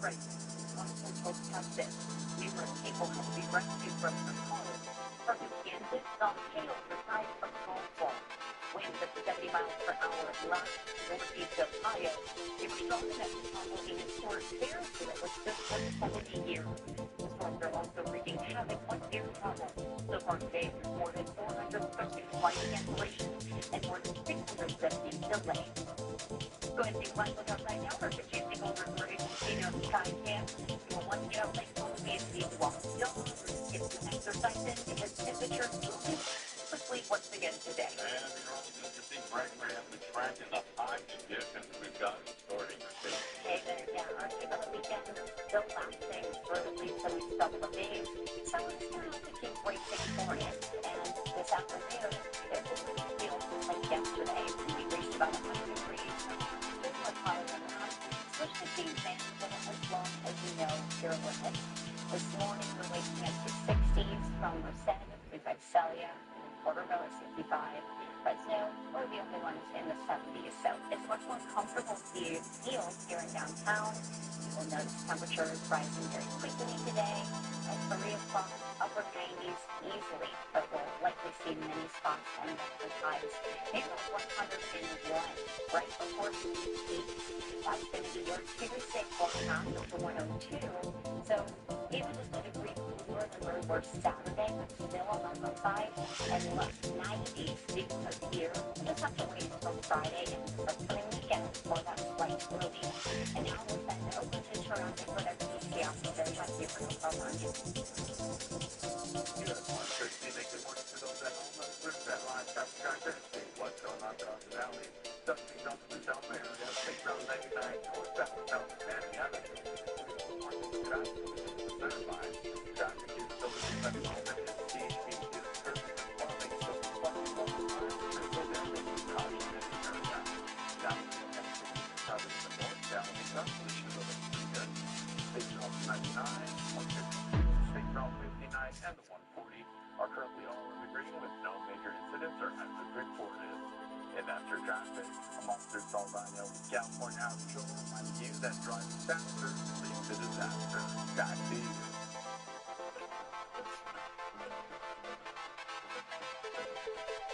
Right. One folks have this. Numerous people have been rescued from their homes. From Kansas, some hail resides from snowfall. Winds at 70 miles per hour last northeast Ohio. They were strong enough to topple a historic bear that was just for 70 years. The storms are also wreaking havoc on air travel. So far today, reported 430 flight cancellations and more than 670 delays. Going to see what's up right now. We're producing over 30 sky cam. You will want to get out late on the beach, need to walk the dog, or get some exercise in because temperatures will be quickly once again today. And you're only going to see regularly tracking the high conditions we've got starting to see. Hey there, yeah, our tip of the weekend still lasting for at least the next couple of days. So it's going to have to keep racing for it. And this afternoon, it will feel just like yesterday. We reached about 100 degrees. Much hotter than that, especially being manageable as long as you know your limits. This morning we're waking up to 60s from Merced through Visalia, and Porterville at 65. Fresno, we're the only ones in the 70s, so it's much more comfortable to feel here in downtown. You will notice temperatures rising very quickly today. At 3 o'clock, upper 90s easily, but we'll likely see many spots end up with highs. Maybe 101 right before peak. That's been in New York Tuesday forecast up to 102. So even just a degree cooler than where we were Saturday, but still on the upside. And look, 90s disappear. We'll just have to wait until Friday and this upcoming weekend for that slight relief. And now we'll send it over to Toronto for their PC officer. Talk to you for the phone. Good. 1:13. Good morning to those at home. Let's switch that live traffic tracker and see what's going on across the valley. Dusty Dump to the Delta area. State Route 99 northbound Delta County Avenue. Traffic within the center line. Traffic is still in the center line. DHB is currently responding. So responding all the time. And so there may be caution in the area. Down to the next travel in the northbound. South Pollution is looking pretty good. State Route 99, 152, State Route 59, and the 140 are currently all in the green with no major incidents or hazard reported. And after traffic, a monster Sol Rhino, California Ave show reminds you that driving faster leads to disaster. Back to you.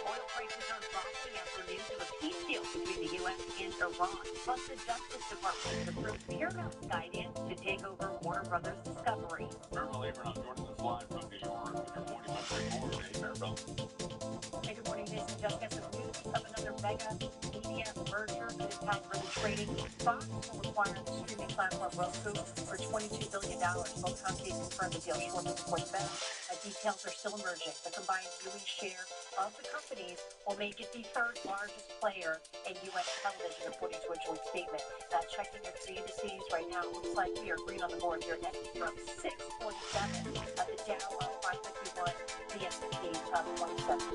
Oil prices are dropping after news of a peace deal between the U.S. and Iran. Plus, the Justice Department has approved Paramount's guidance to take over Warner Brothers Discovery. Verbal Abraham Jordan is live from New York with your morning report. Hey, Verbal. Hey, good morning, Jason. Just got some news of another mega media merger that is time for the trading. Fox will acquire the streaming platform Roku for $22 billion. Both companies confirmed the deal shortly before the bell. Details are still emerging. The combined viewing share of the companies will make it the third largest player in U.S. television, according to a joint statement. Checking the three indices right now, it looks like we are green on the board here. S&P up 647, the Dow up 551, the S&P up 117.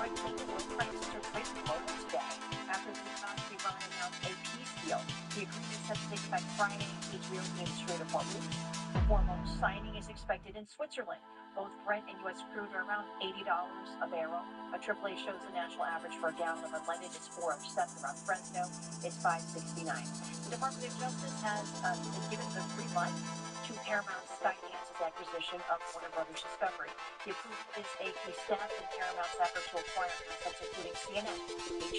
Right now, the oil prices are pretty low today after the Iran announced a peace deal. The agreement is set to take effect Friday, Israel and Strait of Hormuz. The formal signing is expected in Switzerland. Both Brent and U.S. crude are around $80 a barrel. A AAA shows the national average for a gallon of unleaded is 407. Around Fresno, it's 569. The Department of Justice has been given the green light to Paramount's Skydance's acquisition of Warner Brothers Discovery. The approval is a key step in Paramount's effort to acquire assets including CNN,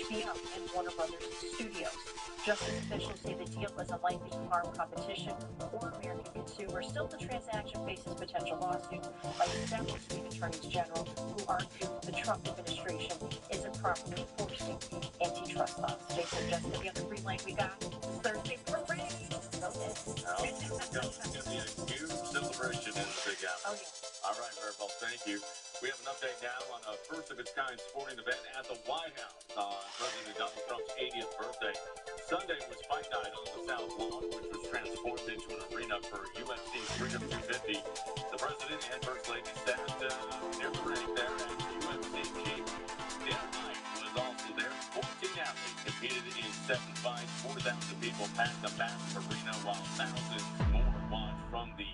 HBO, and Warner Brothers Studios. Justice officials say the deal is unlikely to harm competition or American consumers. Still, the transaction faces potential lawsuits by several state attorneys general who argue the Trump administration isn't properly enforcing antitrust laws. Jason, just the other green light we got is Thursday parade. So this. It's going to be a huge celebration in the Big Apple. Oh, yeah. All right, Verbal, thank you. We have an update now on a first-of-its-kind sporting event at the White House on President Donald Trump's 80th birthday. Sunday was fight night on the South Lawn, which was transformed into an arena for UFC Freedom 250. The President and First Lady sat near the ring there, and UFC chief Dan White was also there. 14 athletes competed in 7 fights. 4,000 people packed the massive arena, while thousands more watched from the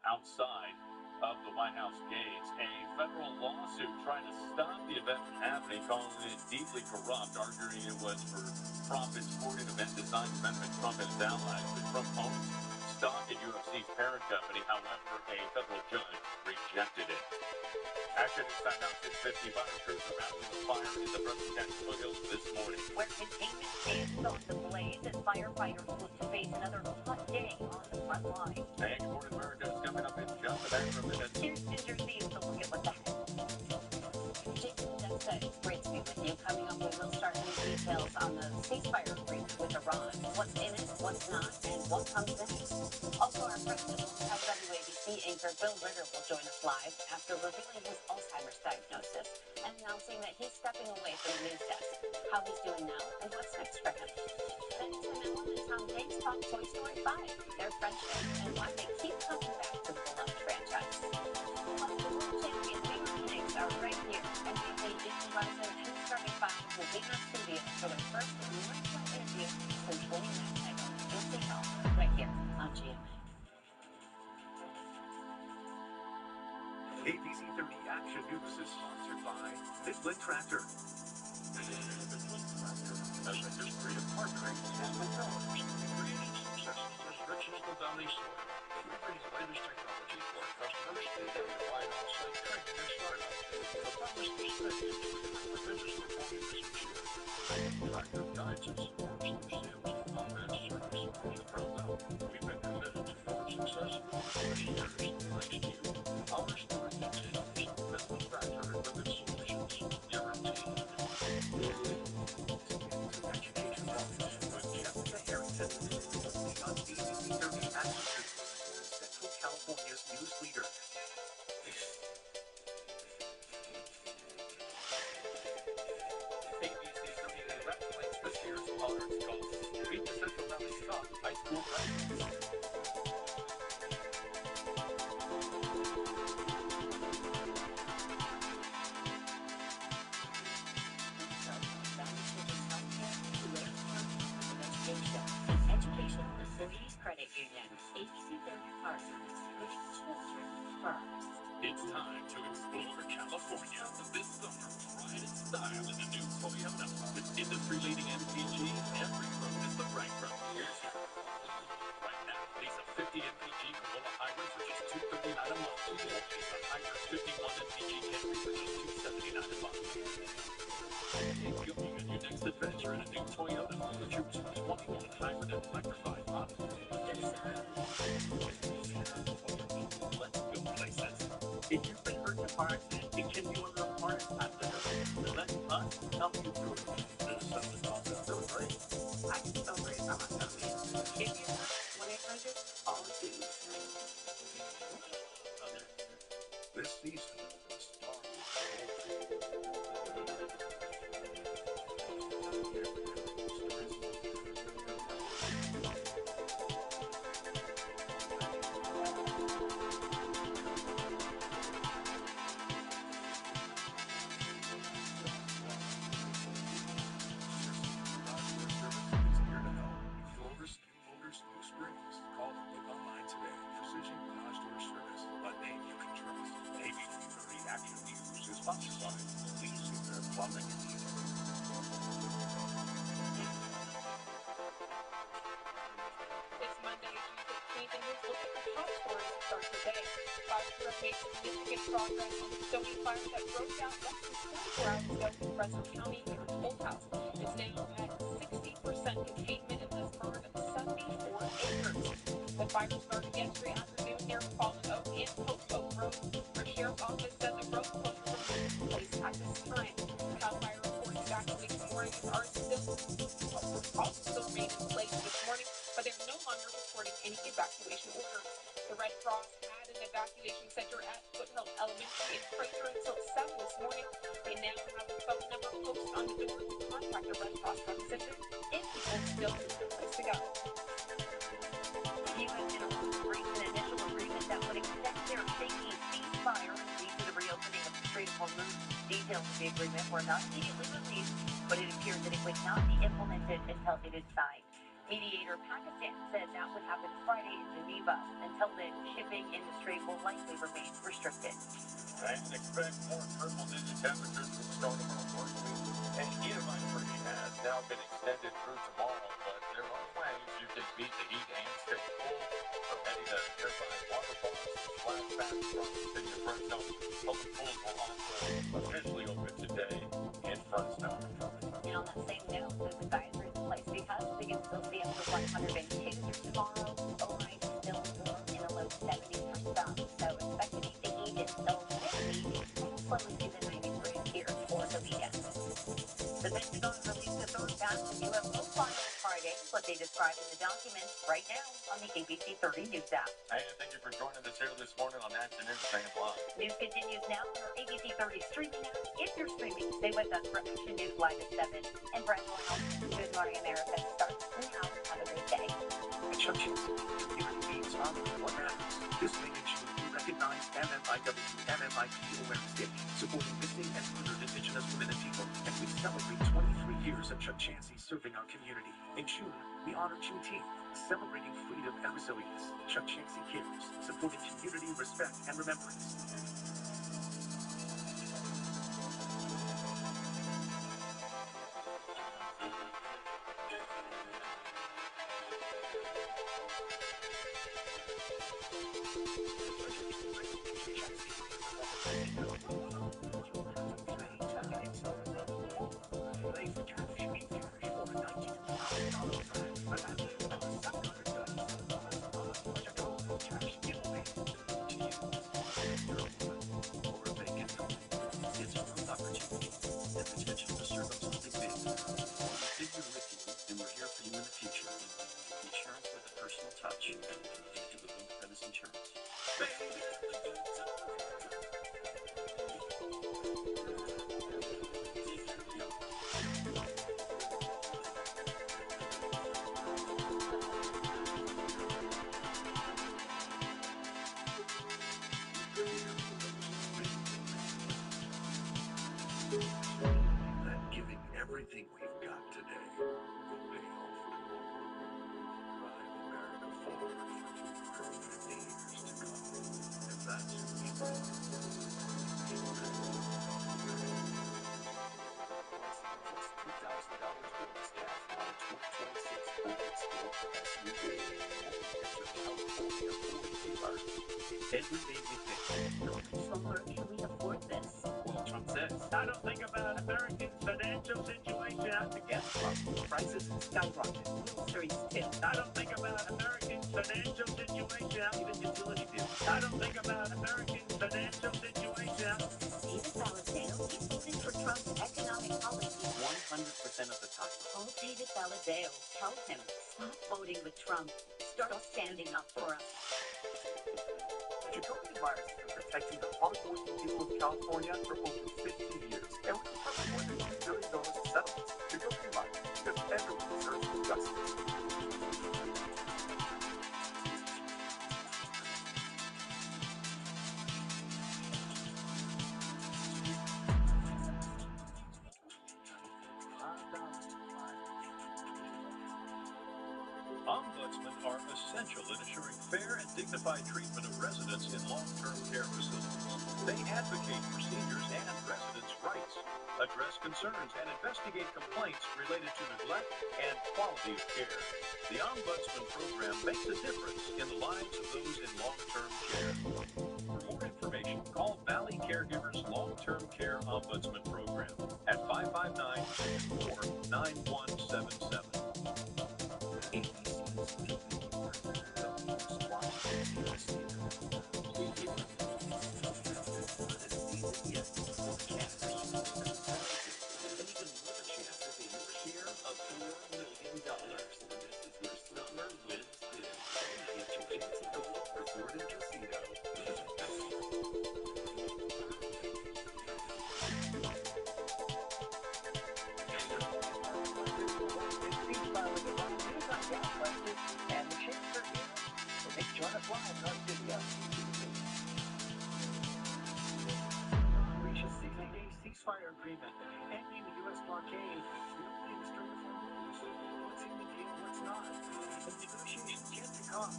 outside of the White House gates. A federal lawsuit trying to stop the event from happening, calling it deeply corrupt, arguing it was for profit sporting event designed to benefit Trump and his allies. But Trump owns stock in UFC's parent company. However, a federal judge rejected it. Action inside out 650 fire crews are battling the fire in the Brevard County foothills this morning. Where containment stands on the blaze as firefighters look to face another hot day on the front line. Hey, Good Morning America is coming up in just a matter of minutes. Here's Ginger Z with a look at what's ahead. Jason, it's great to be with you. Coming up, we will start new details on the ceasefire agreement with Iran. What's in it, what's not, and what comes next. Also, our president, WABC anchor Bill Ritter will join us live after revealing his Alzheimer's diagnosis and announcing that he's stepping away from the news desk. How he's doing now and what's next for him. Then Tim Allen and Tom Hanks talk Toy Story 5, their friendship, and why they keep coming back to the beloved franchise. Plus, the world champion New York Knicks are right here, and they played Jimmy Butler and starting five with Vegas Studio for their first national interview since winning that title. You'll see it all right here on GMA. ABC 30 Action News is sponsored by Midland Tractor. Midland Tractor has a history of partnering with local growers and creating successes as rich as the valley soil. We bring the latest technology to our customers and provide on-site training and startup. The promise to stay until your business performance is ensured. Tractor guides and supports their sales and unmatched service. partners with children first. It's time to explore California this summer. Ride in style in the new Toyota. With industry-leading MPG, every road is the right road. Here's your right now. Lease a 50 MPG Corolla Hybrid for just $239 a month. Or lease a Hybrid 51 MPG Camry for just $279 a month. Get going on your next adventure in a new Toyota with your 2021 Hybrid and electrified model. Let's go places. If you've been hurt in a car accident, it can be one of the hardest times to know. Let us help you through it. This stuff is awesome. So great. I can celebrate by myself. If you hurt, 1-800, all do. This season, Star Call or click online today. Precision Garage Door Service, a name you can trust. ABC30 Action News is sponsored by Lee Super Plumbing and Heating. It's Monday, June 15th, and here's a look at the top stories to start the day. Fire crews made significant progress on the Stony fire that broke out less than 24 hours ago in Fresno County near Cold House. It's now at 60% containment and has burned 74 acres. The fire started yesterday afternoon near Fallen Oak and Post Oak Road. The sheriff's office said the road closure was in place at this time. Cal Fire reported back this morning are still remain in place this morning, but they're no longer reporting any evacuation orders. The Red Cross had an evacuation center at Foothill Elementary in Fraser until 7 this morning. They now have a phone number posted on the door to contact the Red Cross representative if people still need a place to go. The U.S. and Iran reached an initial agreement that would extend their shaky ceasefire and lead to the reopening of the Strait of Hormuz. Details of the agreement were not immediately released, but it appears that it would not be implemented until it is signed. Mediator Pakistan said that would happen Friday in Geneva. Until then, shipping in the strait will likely remain restricted. And expect more triple-digit temperatures from the start of our work week. And heat advisory has now been extended through tomorrow, but there are ways you can beat the heat and stay cool. From heading to nearby waterfalls to splash pad from the city of Fresno, public pools will also officially open today in Fresno. And on that same note, those advisories in place because we can still see up to 102 through tomorrow. Overnight, still warm in the low 70s for some. So expect to keep the heat in the 50s. We'll slowly see the 93s here for the weekend. The Pentagon released a third batch of UFO files Friday, what they described in the documents right now on the ABC 30 News app. Hey, thank you for joining us here this morning on Action News AM Live. News continues now on our ABC 30 streaming app. If you're streaming, stay with us for Action News Live at 7. And Brett Royal, Good Morning America starts now. Have a great day. At Chuck Chansey, community means honoring what matters. This may ensure we recognize MMIP Awareness Day, supporting missing and murdered Indigenous women and people, and we celebrate 23 years of Chuck Chansey serving our community. In June, we honor Juneteenth, celebrating freedom and resilience. Chuck Chansey cares, supporting community respect and remembrance. That giving everything we've got today will pay off tomorrow. Drive America forward for 250 years. Every day we think, How much longer can we afford this? well, Trump says, I don't think about Americans' financial situation against Trump. Prices skyrocket. Groceries too. I don't think about Americans' financial situation, even utility bills. I don't think about Americans' financial situation. David Valadao, he voted for Trump's economic policies 100% of the time. Call David Valadao. Tell him, stop voting with Trump. Start standing up for us. Jacoby virus has been protecting the hardworking people of California for over 50 years, and we recovered more than $2 billion in settlements. Jacoby virus, because everyone deserves justice. Ombudsmen are essential in ensuring fair and dignified treatment of residents in long-term care facilities. They advocate for seniors and residents' rights, address concerns, and investigate complaints related to neglect and quality of care. The Ombudsman program makes a difference in the lives of those in long-term care. For more information, call Valley Caregivers Long-Term Care Ombudsman Program at 559-224-9177. Reach a 60-day ceasefire agreement, ending the U.S. blockade. The opening the Strait of Hormuz. What's in the deal, what's not? And negotiations yet to come,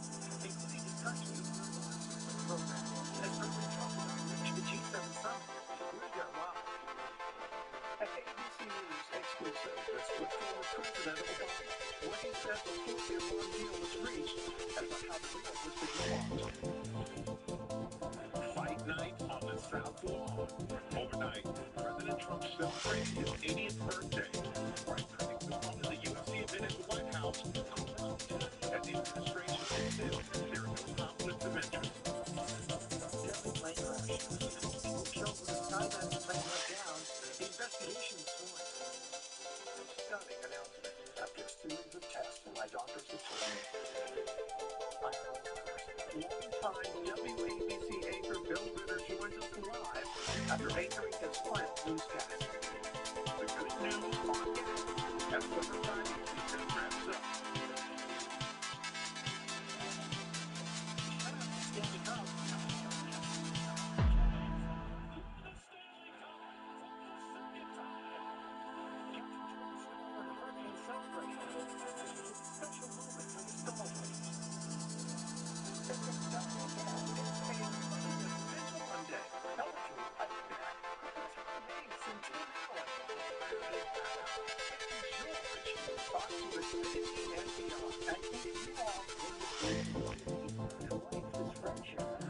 including discussions of the program. As President Trump will not reach the G7 summit. We're there live. At ABC News exclusive, this with former President Obama. What he said before the Iran deal was reached, and about how the war was being fought. Fight night on the South Lawn. Overnight, President Trump celebrated his 80th birthday. Right critics who wanted the UFC event at the White House corrupt. As the administration insists there are no conflicts of interest. Deadly plane crash. People killed when a skydiving plane went down. The investigation is on. Stunning announcement after a series of tests my doctors have told me. I have Alzheimer's. Long-time WABC anchor Bill Ritter joins us live after anchoring his final newscast. The good news on gas as summertime season wraps up. Shut up and stand up. Hurricane celebration. Special moment for the Stalwarts.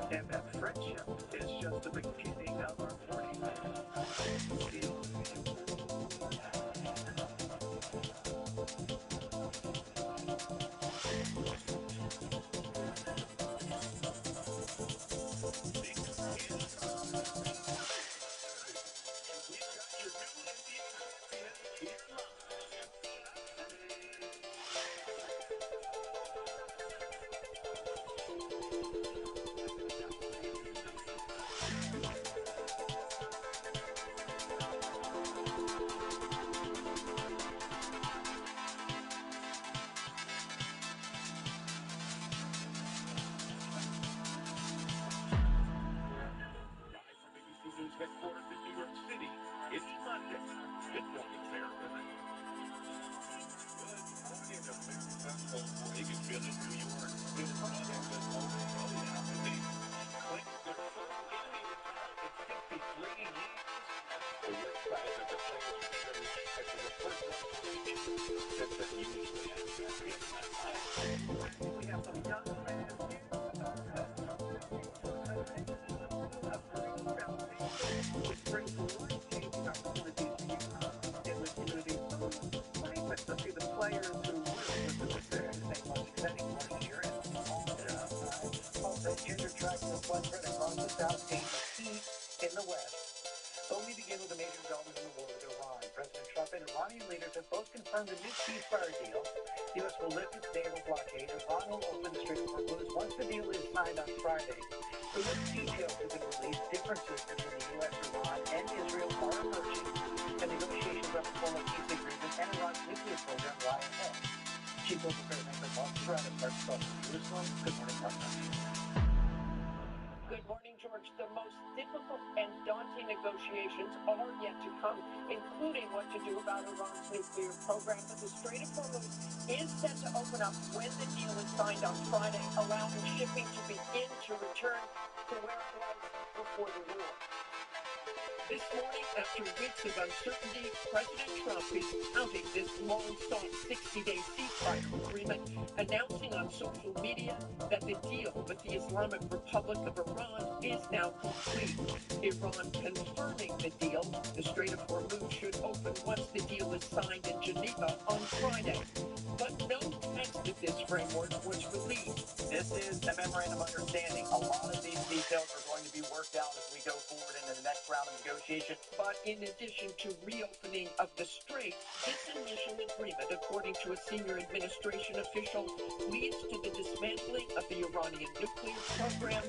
And that friendship is just the beginning of our 40 Headquartered in New York City, it's Monday. Good morning, America. Good morning, America. Oh, you can feel it in New York. Good morning, good morning. Oh, yeah. Clicks, good Right, that the players would be very shy for the first one that usually We have some young players here. Which brings life-changing opportunities to you in the community. Some of the excitement to see the players who live with the district. They most exciting one here also junior track in the front across the South, James Heat in the West. But we begin with a major development in the war with Iran. President Trump and Iranian leaders have both confirmed a new ceasefire deal. The U.S. will lift its naval blockade. Iran will open the Strait of Hormuz once the deal is signed on Friday. The new details have been released. Differences between the U.S., Iran, and Israel are emerging, and negotiations on a formal peace agreement and Iran's nuclear program lie ahead. Chief Local Affairs Anchor Mark Serrata starts off in Jerusalem. Good morning, Mark. Good morning, George. The most difficult and daunting negotiations are yet to come, including what to do about Iran's nuclear program. But the Strait of Hormuz is set to open up when the deal is signed on Friday, allowing shipping to begin to return to where it was before the war. This morning, after weeks of uncertainty, President Trump is touting this long-sought 60-day ceasefire agreement, announcing on social media that the deal with the Islamic Republic of Iran is now complete. Iran confirming the deal. The Strait of Hormuz should open once the deal is signed in Geneva on Friday. But no text of this framework was released. This is a memorandum of understanding. A lot of these details are going to be worked out as we go forward into the next round of negotiations. But in addition to reopening of the strait, this initial agreement, according to a senior administration official, leads to the dismantling of the Iranian nuclear program,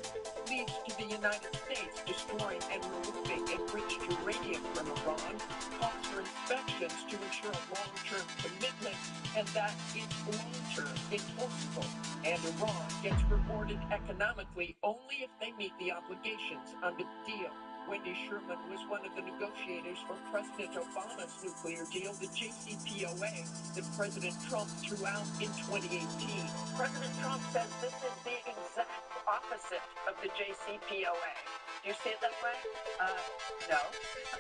leads to the United States destroying and removing enriched uranium from Iran, calls for inspections to ensure a long-term commitment, and that is long-term, enforceable. And Iran gets rewarded economically only if they meet the obligations under the deal. Wendy Sherman was one of the negotiators for President Obama's nuclear deal, the JCPOA, that President Trump threw out in 2018. President Trump says this is the exact opposite of the JCPOA. Do you see it that way? No.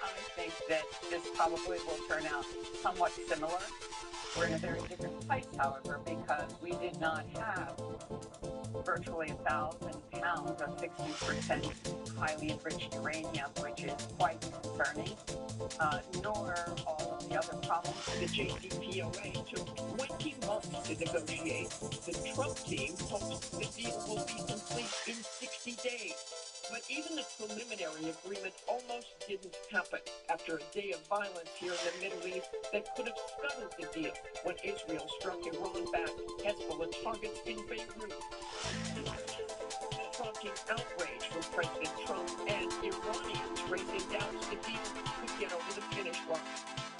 I think that this probably will turn out somewhat similar. We're in a very different place, however, because we did not have virtually 1,000 pounds of 60% highly enriched uranium, which is quite concerning, nor all of the other problems. The JCPOA took 20 months to negotiate. The Trump team hopes the deal will be complete in 60 days. But even the preliminary agreement almost didn't happen after a day of violence here in the Middle East that could have scuttled the deal when Israel struck Iran-backed Hezbollah targets in Beirut, prompting outrage from President Trump and Iranians raising doubts the deal could get over the finish line.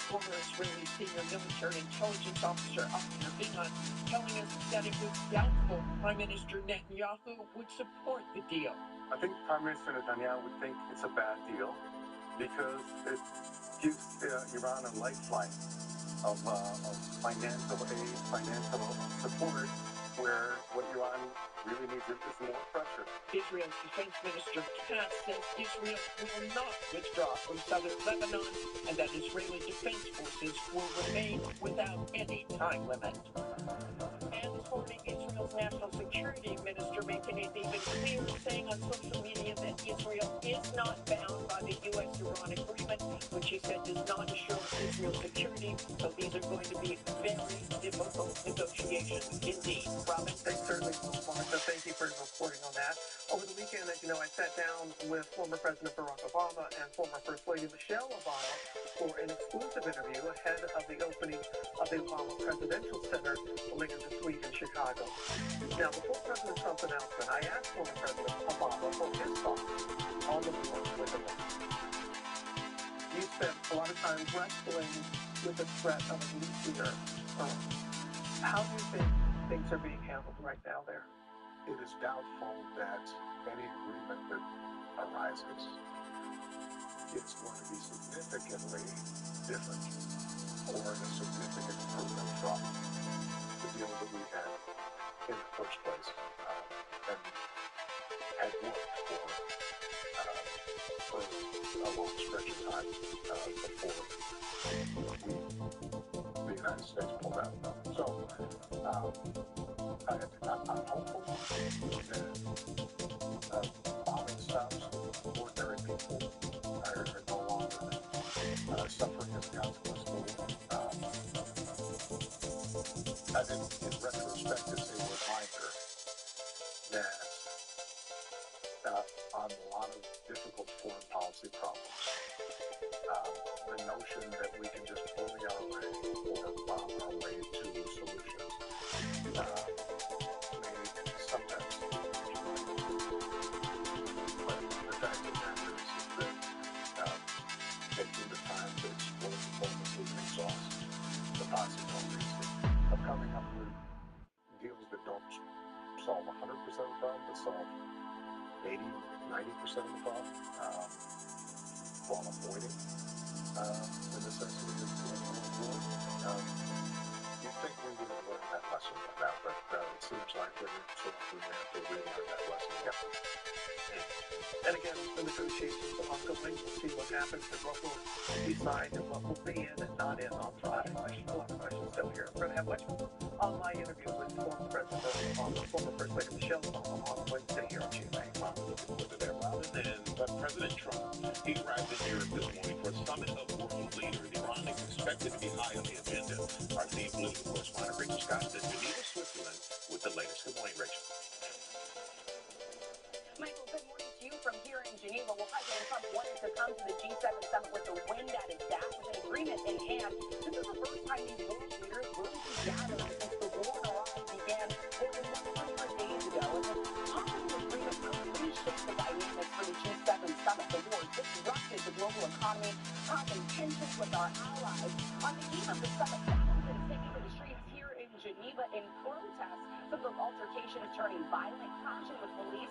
Former Israeli senior military intelligence officer Avner Binan telling us that it was doubtful Prime Minister Netanyahu would support the deal. I think Prime Minister Netanyahu would think it's a bad deal because it gives Iran a lifeline of financial aid, financial support, where what Iran really needs is more pressure. Israel's Defense Minister Katz says Israel will not withdraw from southern Lebanon and that Israeli defense forces will remain without any time limit. And this morning, Israel's National Security Minister making it even clearer, saying on social media that Israel is not bound by the U.S.-Iran agreement, which he said does not assure Israel's security. So these are going to be very difficult negotiations indeed. Robin, thanks certainly so much. So thank you for reporting on that. Over the weekend, as you know, I sat down with former President Barack Obama and former First Lady Michelle Obama for an exclusive interview ahead of the opening of the Obama Presidential Center later this week in Chicago. Now, before President Trump's announcement, I asked former President Obama for his thoughts on the war with Iran. You spent a lot of time wrestling with the threat of a nuclear Iran. How do you think things are being handled right now there? It is doubtful that any agreement that arises is going to be significantly different or a significant improvement from the deal that we had in the first place and had worked for a long stretch of time before the United States pulled out. So I'm hopeful that bombing stops, ordinary people are no longer suffering as a consequence of I think in retrospect it's a reminder that on a lot of difficult foreign policy problems, the notion that we can just bully our way or bomb our way to solutions may sometimes be but the fact of the matter is that taking the time to explore diplomacy and exhaust the possibilities of coming up with deals that don't solve 100% of the problem, but solve 80, 90% of the problem, while avoiding the necessity of war. You'd think we would have learned that lesson by now, but it seems like we have to relearn that lesson again. And again, the negotiations are ongoing. We'll see what happens and what will decide and what will be in and not in on Friday. A lot of questions still here. We're going to have much more on my interview with former President Obama, former First Lady Michelle Obama on Wednesday here in GMA. I'm looking forward to that, Robin. And President Trump, he arrived in Europe this morning for a summit of world leaders. Iran is expected to be high on the agenda. Our senior political correspondent, Rachel Scott, is in Geneva, Switzerland, with the latest. Good morning, Rachel. Michael, good morning to you from here in Geneva. Well, President Trump wanted to come to the G7 summit with the wind at his back, with an agreement in hand. This is the first time these world leaders will be gathering since the war in Iran began more than 100 days ago. And this possible agreement will reshape the dynamics for the G7 summit. The war disrupted the global economy, causing tensions with our allies. On the eve of the summit, thousands taking to the streets here in Geneva in protest. Some of the altercations turning violent, clashing with police,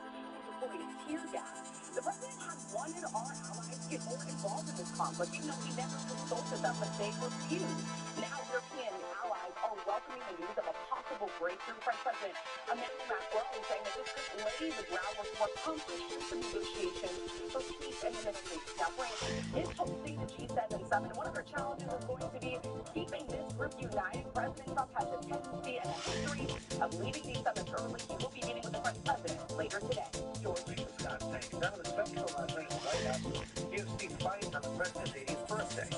deployed tear gas. The president had wanted our allies to get more involved in this conflict, even though he never consulted them, but they refused. Now European allies are welcoming the news of a possible breakthrough. French President Emmanuel Macron saying that this could lay the groundwork for comprehensive negotiations for peace in the Middle East. Now France is hosting the G7 summit. One of her challenges is going to be keeping this group united. President Trump has a tendency and a history of leading these summits early. He will be meeting with the French president later today. George Scott, thanks. Now to the special last night in the White House, UFC fight on the president's 80th birthday.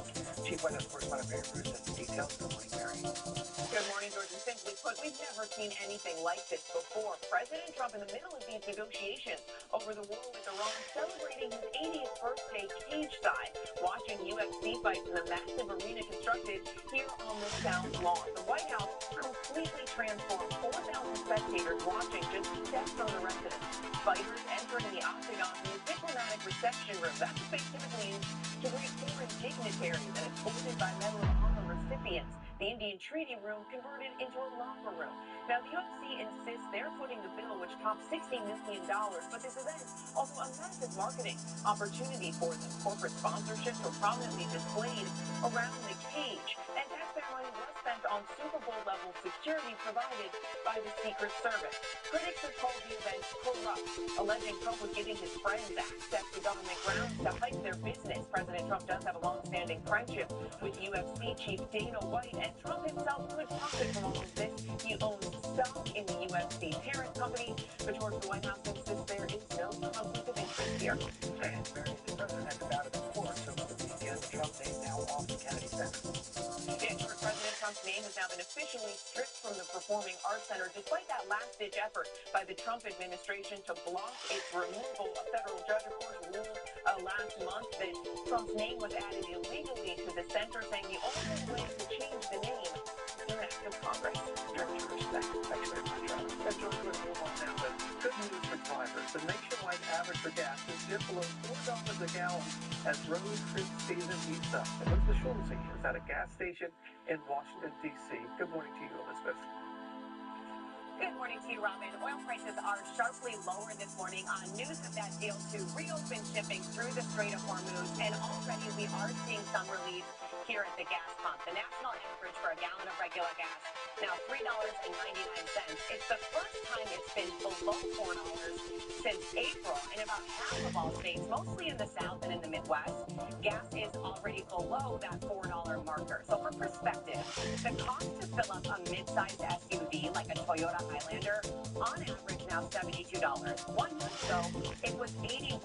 Chief White House correspondent Mary Bruce has the details. Good morning, Mary. Good morning, George. And simply put, we've never seen anything like this before. President Trump in the middle of these negotiations over the war with Iran, celebrating his 80th birthday cage-side, watching UFC fights in the massive arena constructed here on the South Lawn. The White House completely transformed. 4,000 spectators watching just steps from the residence. Fighters entering the octagon in the diplomatic reception room. That's a space typically used to greet foreign dignitaries and escorted by Medal of Honor recipients. The Indian Treaty Room converted into a locker room. Now, the UFC insists they're footing the bill, which tops $60 million, but this event also a massive marketing opportunity for them. Corporate sponsorships were prominently displayed around the cage, and taxpayer money was spent on Super Bowl-level security provided by the Secret Service. Critics have called the event corrupt, alleging Trump was giving his friends access to government grounds to hype their business. President Trump does have a long-standing friendship with UFC chief Dana White, and Trump himself could profit from all of this. He owns stock in the UFC parent company, but George, the White House insists there is no conflict of interest here. And Mary, the president had to bow to the court over the weekend. Trump's name now off the Kennedy Center. Yeah, George, President Trump's name has now been officially stripped from the Performing Arts Center, despite that last-ditch effort by the Trump administration to block its removal. A federal judge, of course, ruled last month that Trump's name was added illegally to the center, saying the only way to change the name is through an act of Congress. George, thanks very much, Robin. And George, we're going to move on now, but good news for drivers. The nationwide average for gas is just below $4 a gallon as road trip season heats up. Elizabeth Schulze is at a gas station in Washington, D.C. Good morning to you, Elizabeth. Good morning to you, Robin. Oil prices are sharply lower this morning on news of that deal to reopen shipping through the Strait of Hormuz, and already we are seeing some relief here at the gas pump. The national average for a gallon of regular gas, now $3.99. It's the first time it's been below $4 since April. In about half of all states, mostly in the South and in the Midwest, gas is already below that $4 marker. So for perspective, the cost to fill up a mid-sized SUV like a Toyota Highlander, on average now $72. 1 month ago, it was $81,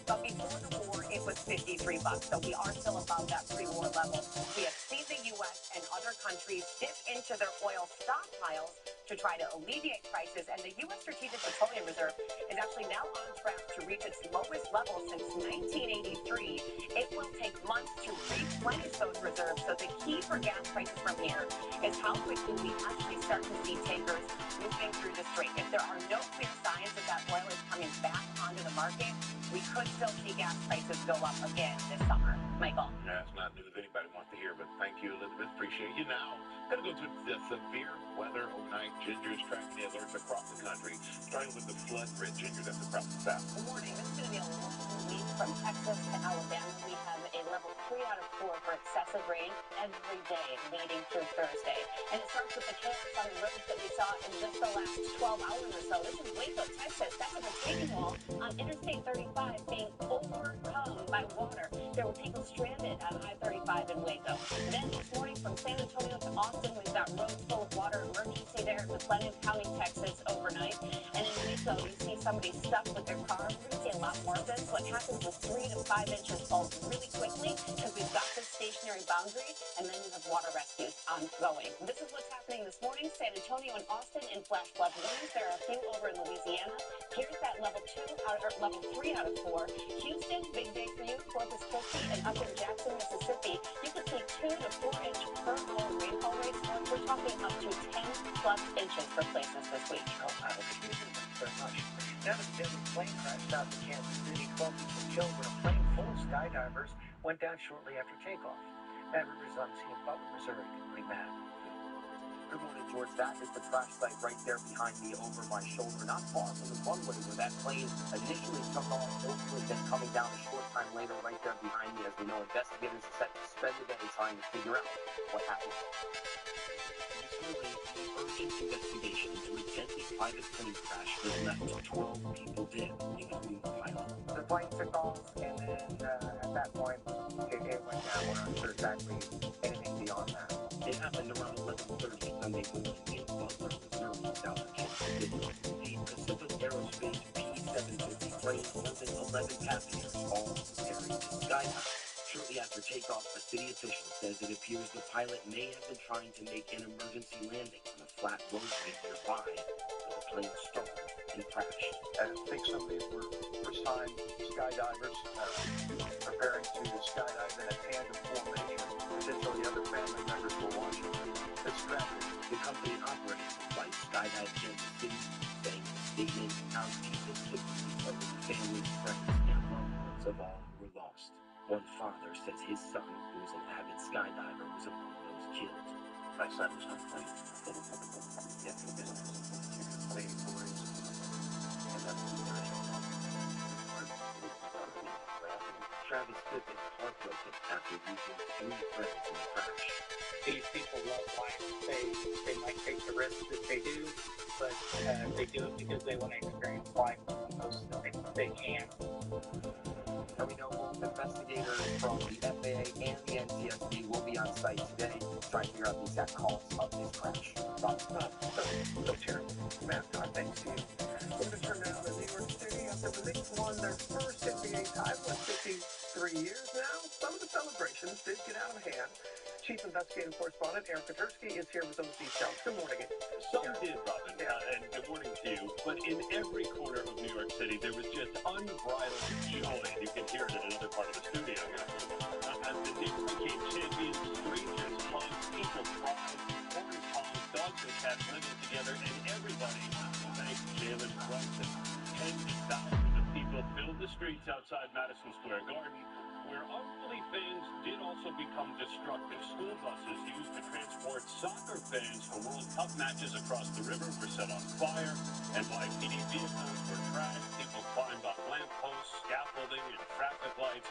but before the war, it was $53. So we are still above that pre-war level. We have seen the U.S. and other countries dip into their oil stockpiles to try to alleviate prices, and the U.S. Strategic Petroleum Reserve is actually now on track to reach its lowest level since 1983. It will take months to replenish those reserves, so the key for gas prices from here is how quickly we actually start to see tankers moving through the strait. If there are no clear signs that that oil is coming back onto the market, we could still see gas prices go up again this summer. Michael. Yeah, it's not news anybody wants to hear, but thank you, Elizabeth. Appreciate you. Now, going to go to the severe weather overnight. Ginger's tracking the alerts across the country, starting with the flood threat. Ginger, that's across the south. Good morning. This is going to be a long week from Texas to Alabama. We have a level 3 out of 4 for excessive rain every day leading through Thursday. And it starts with the chaos on the roads that we saw in just the last 12 hours or so. This is Waco, Texas. That's a retaining wall on Interstate 35 being overcome by water. There were people stranded on I-35 in Waco. Then this morning from San Antonio to Austin, we've got roads full of water. Emergency there in McLennan County, Texas overnight. And in Waco, you see somebody stuck with their car. We're going to see a lot more of this. What happens is 3 to 5 inches falls really quickly because we've got this stationary boundary, and then you have water rescues ongoing. This is what's happening this morning. San Antonio and Austin in flash flood warnings. There are a few over in Louisiana. Here's that level 3 out of 4. Houston, big day for you. Corpus Christi and up in Jackson, Mississippi. You could see 2 to 4 inch per hour rainfall rates. We're talking up to 10 plus inches for places this week. Oh, wow. Thank you very much. Now the deadly plane crash south of Kansas City. 12 people killed when a plane full of skydivers went down shortly after takeoff. Matt Rivers on scene in Butler, Missouri. Good morning, Matt. Good morning, George. That is the crash site right there behind me over my shoulder, not far from the runway where that plane initially took off, hopefully then coming down a short time later right there behind me. As we know, investigators are set to spend the day trying to figure out what happened. This will lead to urgent investigation into a deadly private plane crash that left 12 people dead, including the pilot. The plane took off, and then at that point, it went down. We're not sure exactly anything beyond that. It happened around 11:30 Sunday morning in Butler, Missouri, south of Kansas City. The Pacific Aerospace P-750 plane holding 11 passengers, all carried to skydive. Shortly after takeoff, a city official says it appears the pilot may have been trying to make an emergency landing on a flat roadway nearby, but the plane stalled and crashed. I think some of these were first-time skydivers preparing to skydive in a tandem formation. Potentially other family members were watching. It's tragic. The company operating the flight, Skydive Kansas City, saying in a statement, our deepest sympathies are with families, friends, and loved ones of all who were lost. One father says his son, who was an avid skydiver, was among those killed. My son was on a plane. Yeah, for business. Lady boys. And that's Travis Pippen heartbroken after losing 3 friends in the crash. These people love life. They might take the risks that they do, but they do it because they want to experience life the most that they can. And we know both investigators from the FAA and the NTSB will be on site today trying to figure out the exact cause of this crash. So terrible. Matt, thanks to you. We're going to turn now to New York City after the Knicks won their first NBA title in 53 years now. Some of the celebrations did get out of hand. Chief investigative correspondent Eric Petersky is here with those details. Good morning. Some did, Robin, and good morning to you. But in every corner of New York City, there was just unbridled joy. You can hear it in another part of the studio here. As the Knicks became champions, strangers hugged, people cried, horns honked, dogs and cats living together, and everybody thanked Jalen Brunson. Tens of thousands of people filled the streets outside Madison Square Garden, where unruly fans did also become destructive. School buses used to transport soccer fans for World Cup matches across the river were set on fire. NYPD vehicles were trashed. People climbed off lamp posts, scaffolding, and traffic lights.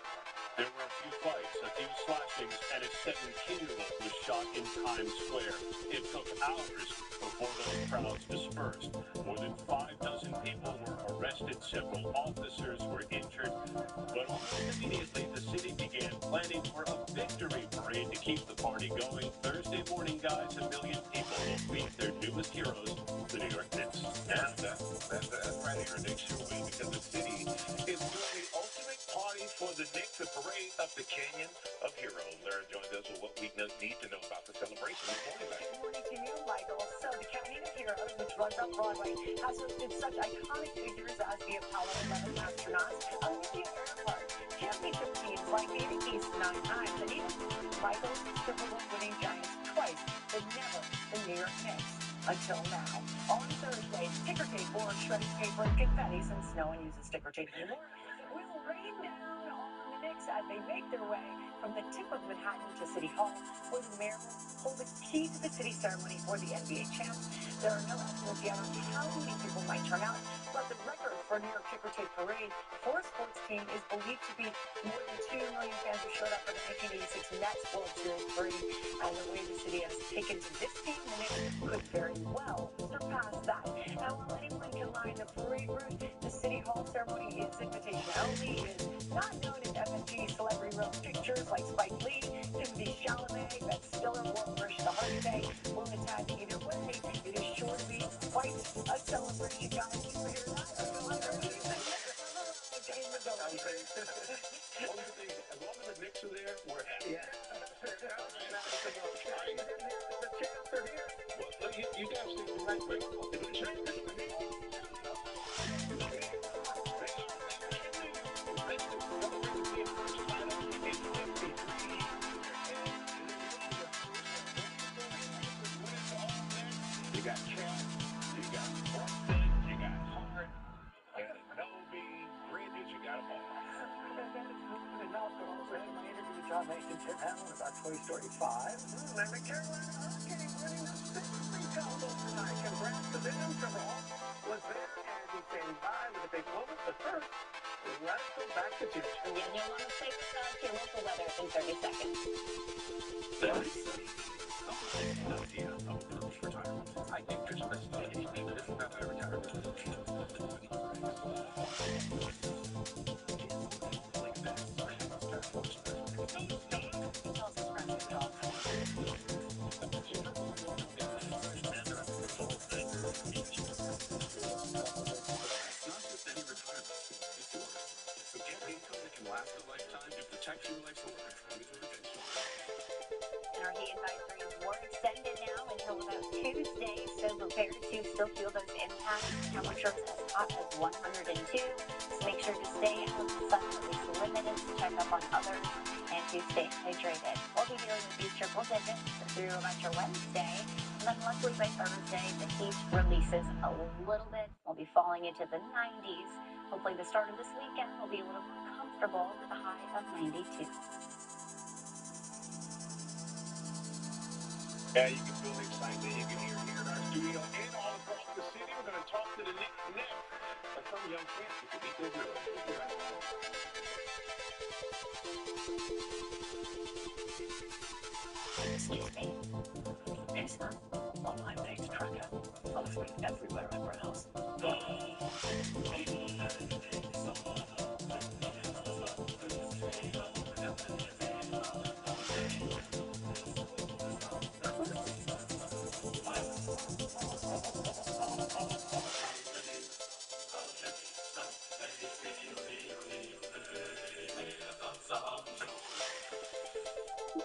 There were a few fights, a few slashings, and a 17-year-old was shot in Times Square. It took hours before those crowds dispersed. More than 6 people were arrested, several officers were injured, but almost immediately the city began planning for a victory parade to keep the party going. Thursday morning, guys, 1 million people will meet their newest heroes, the New York Knicks. And that's right here, Knicks your way, because the city is doing the ultimate party for the Knicks, a parade up the Canyon of Heroes. Lara joins us with what we need to know about the celebration this morning. Good morning to you, Michael. So the Canyon of Heroes, which runs up Broadway, has hosted such iconic figures as the Apollo 11 astronauts, Olympic Airport, championship teams like Baby East 9 times, and even Michael Super Bowl winning Giants twice, but never the New York Knicks. Until now. On Thursday, ticker tape or shredded paper and confetti, since no one uses ticker tape anymore, will rain down on the Knicks as they make their way from the tip of Manhattan to City Hall, where the mayor will hold the key to the city ceremony for the NBA champs. There are no estimates yet on how many people might turn out, but the record for a New York ticker tape parade for a sports team is believed to be more than 2 million fans who showed up for the 1986 Nets World Series parade. And the way the city has taken to this team, the Knicks could very well surpass that. Now, while anyone can line the parade route, the City Hall ceremony is invitation only. It is not known as MSG celebrity row pictures like Spike Lee, Timothy Chalamet, Ben Stiller, or Marisha the Hardy Day will attend. Either way, it is sure to be quite a celebration, guys. You hear that? As long as the Knicks are there, we're happy. Yeah. Well, you guys think the right way. The champions are here. You got Cat, you got Brooklyn, you got Hart, you got Nobe, Bridges, you got them all. My interview with John Mason, Tim Allen about Toy Story 5. And the Carolina Hurricanes winning the Stanley Cup tonight. Congrats to them. Trevor Hall was there and he came by with a big moment. But first, let's go back to Jim. And you'll want to stay with us, your local weather in 30 seconds. Idea of a purpose retirement. I think there's a message that this is not my retirement. Like this. Last a lifetime to protect your life's work. Our heat advisories were extended now until about Tuesday, so prepare to still feel those impacts. Temperatures as hot as 102. So make sure to stay out of the sun, at least limited, to check up on others, and to stay hydrated. We'll be dealing with these triple digits through about your Wednesday. And then luckily by Thursday, the heat releases a little bit. We'll be falling into the 90s. Hopefully the start of this weekend will be a little more comfortable with a high of 92. Yeah, you can feel the excitement. You can hear it here in our studio and all across the city. We're going to talk to the Knicks next. But some young fans who can beat their girls. Excuse me. Is that online data tracker follows me everywhere I browse?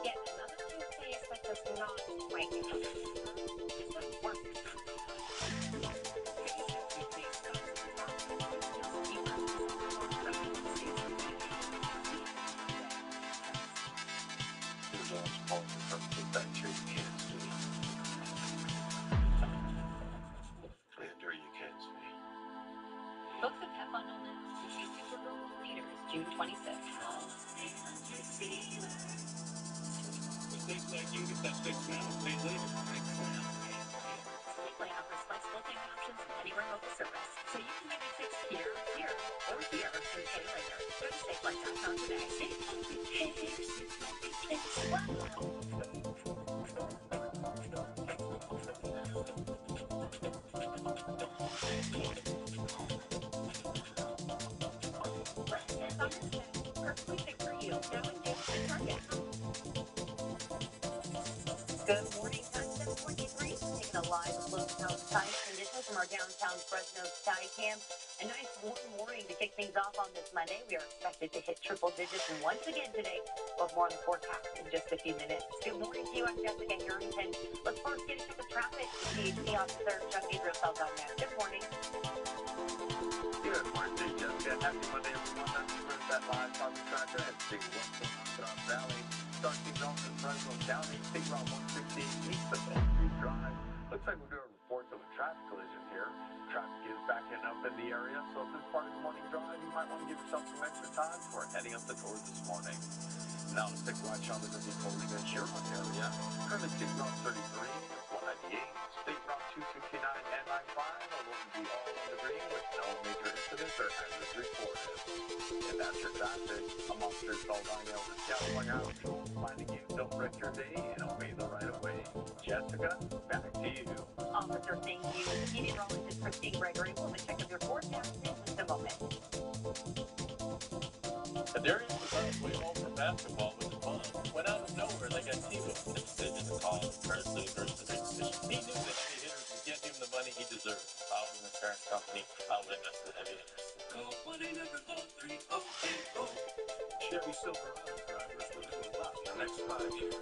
Yet another toothpaste that does not quite work. Book the pep bundle now to see Super Bowl leaders June 26th. Mistakes like you get that 6 now, days later. Weekly offers flexible payment options and any remote service, so you can get it fixed here, or here, and pay the Safe Life on today. Perfectly fit for you. Now engaged at Target. Good morning, time 7:23. Taking a live look outside conditions from our downtown Fresno Skycam. A nice warm morning to kick things off on this Monday. We are expected to hit triple digits and once again today. We'll have more on the forecast in just a few minutes. Good morning to you. I'm Jessica Harrington. Let's first get a check of traffic with CHP Officer Chuck Gabriel on that. Good morning. Good morning, Jessica. Happy Monday, everyone. I'm Chris, that live Target Tracker and Big What's going on South Valley. Start things off in Fresno County, State Route 116 east of Oak Street Drive. Looks like we're doing reports of a traffic collision here. Traffic is backing up in the area, so if this part of the morning drive, you might want to give yourself some extra time before heading up the door this morning. Now let's take a watch on the Holding and Sherman area. Currently State Route 33, 198, State Route 269, and 95 are looking to be all on the green with no major incidents or hazards reported. And that's your traffic. A monster called on you over California Patrol, finding you, don't wreck your day, and obey the right of way. Jessica, back to you. Officer, thank you. PD Rollins and Christine Gregory will have a check of your forecast in just a moment. The Darius was on his way home from basketball with his mom. When out of nowhere, they got TiVo. The decision to call him Curtis Luger is the big decision. He knew that heavy hitters would get him the money he deserved. Following the insurance company, I'll witness the heavy hitters. Call 1-800-3-0-8-0. Chevy Silverado drivers will do a lot in the next 5 years.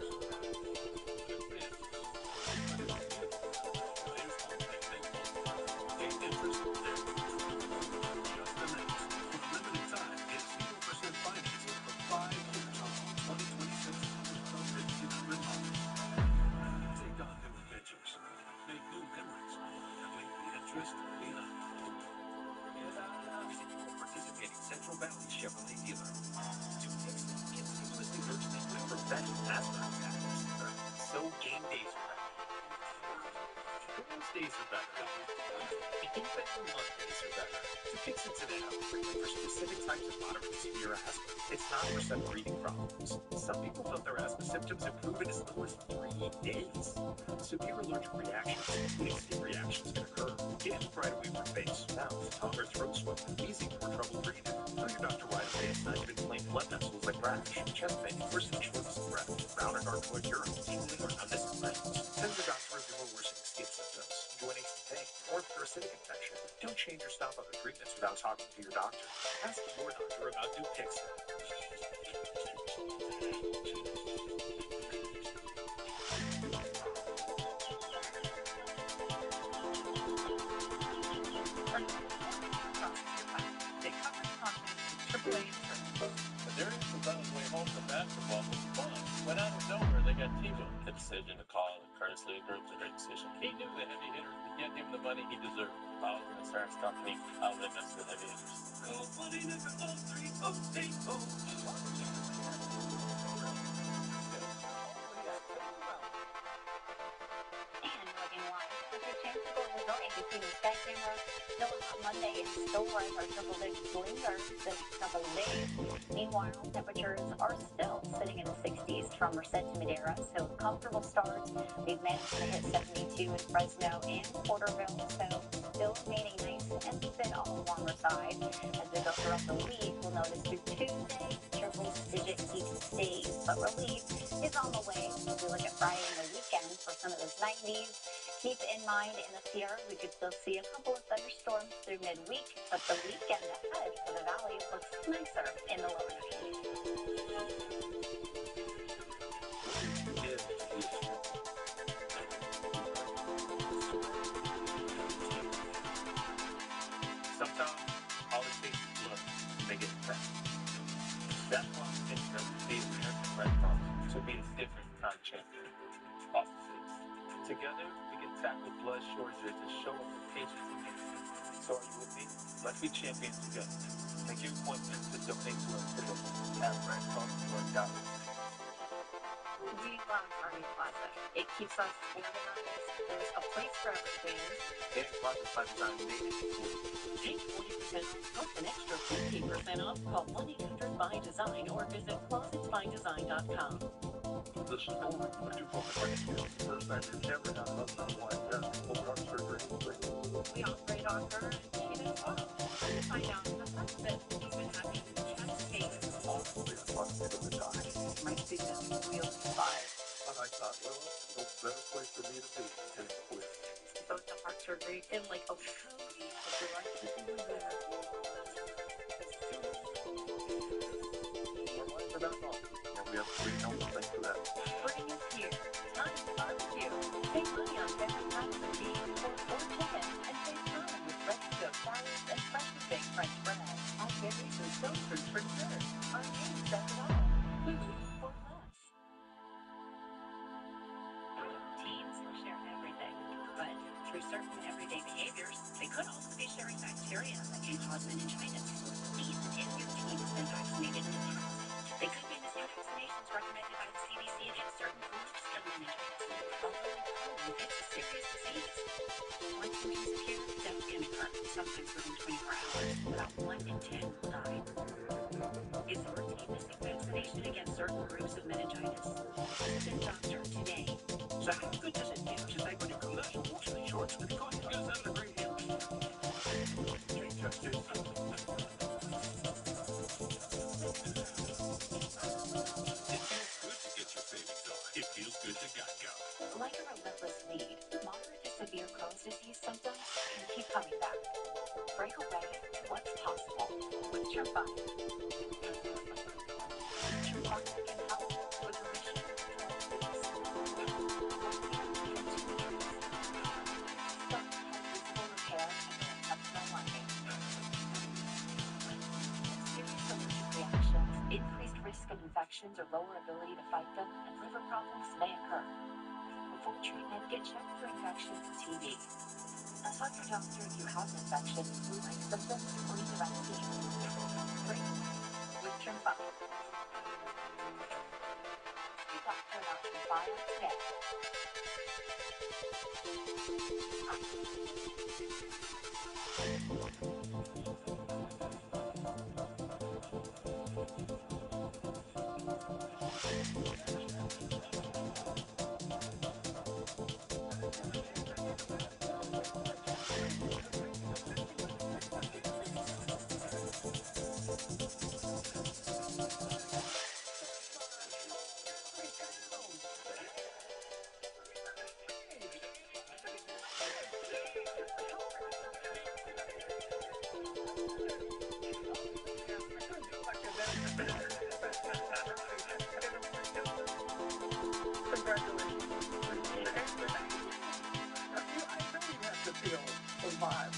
Central Valley Chevrolet dealer. To fix it, continuously rotating to prevent asthma attacks. So game days are better. Girls' days are better. Even Mondays are better. To fix it today, treatment for specific types of moderate to severe asthma. It's not for some breathing problems. Some people felt their asthma symptoms improve in as little as 3 days. Severe allergic reactions, including skin reactions, can occur. Get help right away for face, mouth, tongue, or throat swelling, wheezing, or trouble breathing. Tell your doctor right away it's not even plain blood vessels like rash, chest pain, worsening shortness of breath, brown or dark-colored urine, tingling, or numbness in limbs. Tell your doctor if you're worsening skin symptoms, joint aches and pain, or parasitic infection. Don't change or stop other treatments without talking to your doctor. Ask your doctor about Dupixent. The Darius was on his way home from basketball with his mom. When out of nowhere, they got TiVo. The decision to call him Curtis Luger was a great decision. He knew the heavy hitters would get him the money he deserved. Following the insurance company, I'll witness the heavy hitters. Call 1-800-3-0-8-0. Sky camera. Still a hot Monday in store as our triple digits linger the next couple of days. Meanwhile, temperatures are still sitting in the 60s from Merced to Madera, so comfortable starts. We've managed to hit 72 in Fresno and Porterville, so still remaining nice and thin on the warmer side. As we go throughout the week, we'll notice through Tuesday, triple digit heat stays, but relief is on the way as we look at Friday and the weekend for some of those 90s. Keep in mind, in the Sierra, we could still see a couple of thunderstorms through midweek, but the weekend ahead for the valley looks nicer in the lower 90s. Sometimes all it takes is blood to make it effect. That's why I'm the American Red Cross to be a different kind of champion. Officers, together we can tackle blood shortages and show up for patients in need. So are you with me? Let's be champions together. Make your appointment to donate to us today at redcross.org. We Ron's Army Plaza. It keeps us organized. There's a place for everything. And Closets by Design made it for you. Take 40% off plus an extra 15% off. Call 1-800-BUY-DESIGN or visit closetsbydesign.com. The story of two focus right here. First time you've ever had a husband and wife have open heart surgery. We operate on her, and she did well. To find out the husband, he's been having chest pain. Honestly, I thought they would die. My sickness is really bad. But I thought, well, no better place for me to be than quit. So it's a heart surgery in like a week. But the right people are there. Our lives are back on. And we have to help thanks for that. Spring is here. Time to barbecue. Save money on every type of beef, pork, or chicken, and save time with ready-to-go salads and freshly baked French bread. Our berries and toasters for dessert. Our name says it all. Food for less. Teens share everything, but through certain everyday behaviors, they could also be sharing bacteria that can cause meningitis. These if your teen has been vaccinated in the past. They could be missing vaccinations recommended by the CDC against certain forms of meningitis. Although it's a serious disease. Once symptoms appear, death can occur, sometimes within 24 hours. About 1 in 10 will die. Is your teen missing vaccination against certain groups of meningitis? Visit a doctor today. So how good does it feel to say when your commercial walks in shorts with cotton goes under the green hill? Change justice. It feels good to get your savings on. It feels good to Geico. Like a relentless lead, moderate to severe Crohn's disease symptoms can keep coming back. Break away to what's possible with Tremfya. Tremfya can help with remission of Crohn's disease. Start physical repair and intestinal lining. Serious allergic reactions, increased risk of infections or lower ability to fight them, and liver problems may occur. Before treatment, get checked for infections and TB. Tell your doctor if you have an infection, flu-like symptoms, or need a vaccine. Break with Tremfya. See a doctor about Tremfya today.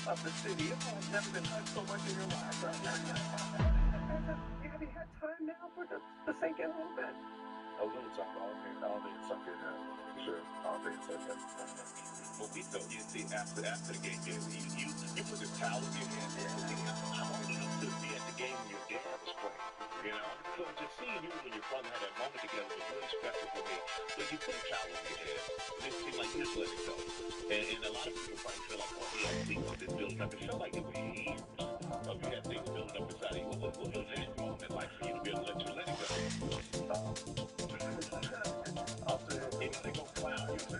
Of the city. You've never been hugged so much in your life, right? Have you had time now for to sink in a little bit? A little time. I don't think it's something that sure. I don't think it's something. Well, we thought you see after the game, you put the towel in your hand. How old enough to be at the game when your dad was playing? You know, so just seeing you and your brother had that moment together was really special for me. So you put a towel on your head, and it seemed like you just let it go. And a lot of people probably feel like, well, yeah, things have been building up. It felt like it was years of you had things building up inside of you. What was that moment like for you to be able to let it go? I'll say it. Even they go clown, you say, I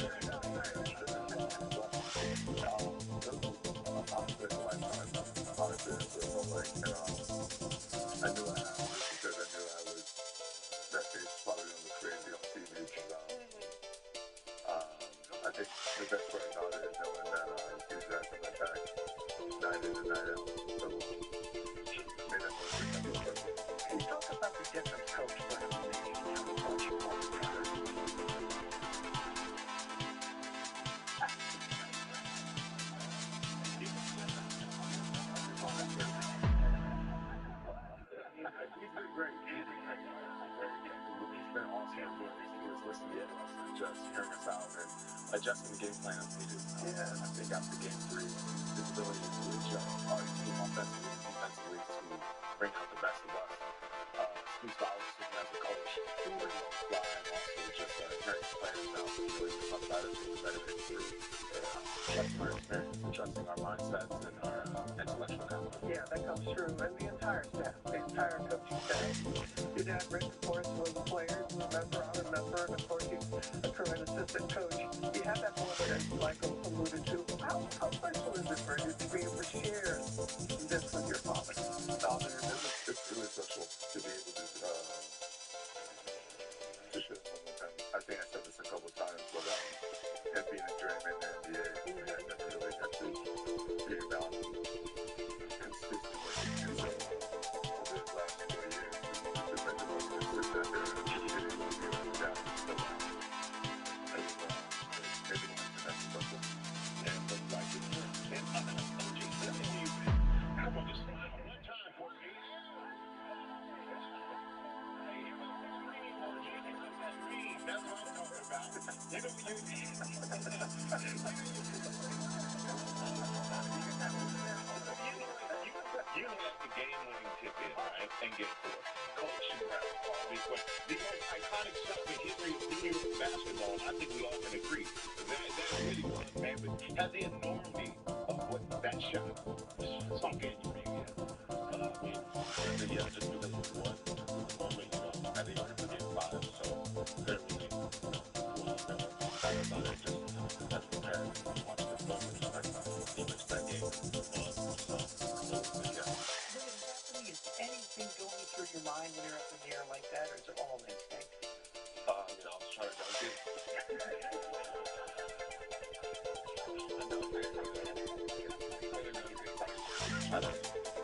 knew I had it because I knew I was that face probably on the crazy on TV. I think the best part about it is knowing that these guys have my back night in and night out. So made that most difference. Can you talk about the difference Coach Brown made and how much you want to matter? He's been great. He's been awesome. He was listening to us and just hearing us out and adjusting the game plan as needed. And I think after game 3, his ability to adjust our team offensively and defensively to bring out the best of us. Speaks volumes to him as a coach, who really on the fly and also just hearing us willing to talk about it, being better and improve. Trusting our experience and trusting our mindsets and our intellectual capital. Yeah, that comes through. And the entire staff, the entire coaching staff. Your dad, Rick, of course, was a player. I remember, and of course, he's a current assistant coach. You have that moment, as Michael alluded to. How special is it for you to be able to share this with your father? It's really special to be able to share one with him. I think I said this a couple of times, but him being a journeyman in the NBA, I never really got to be around him consistently. And so, over the last 4 years, it's been the most consistent I've been able to be around down. So, everyone's been special. And look like it. And OG, how about just smile one time for me? That's what I'm talking about. You know, you have the game-winning tip in, right? And get for it. Coach Brown, all these questions. The most iconic shot in the history of New York basketball, I think we all can agree. That really was, man. But has the enormity of what that shot sunk in you, maybe? Yeah, just because it was the moment, I think I could get 5, so there really about it, just as prepared to watch this moment, just like the that game was. So, yeah. Is anything going through your mind when you're up in the air like that, or is it all instinct? I was trying to dunk it. I don't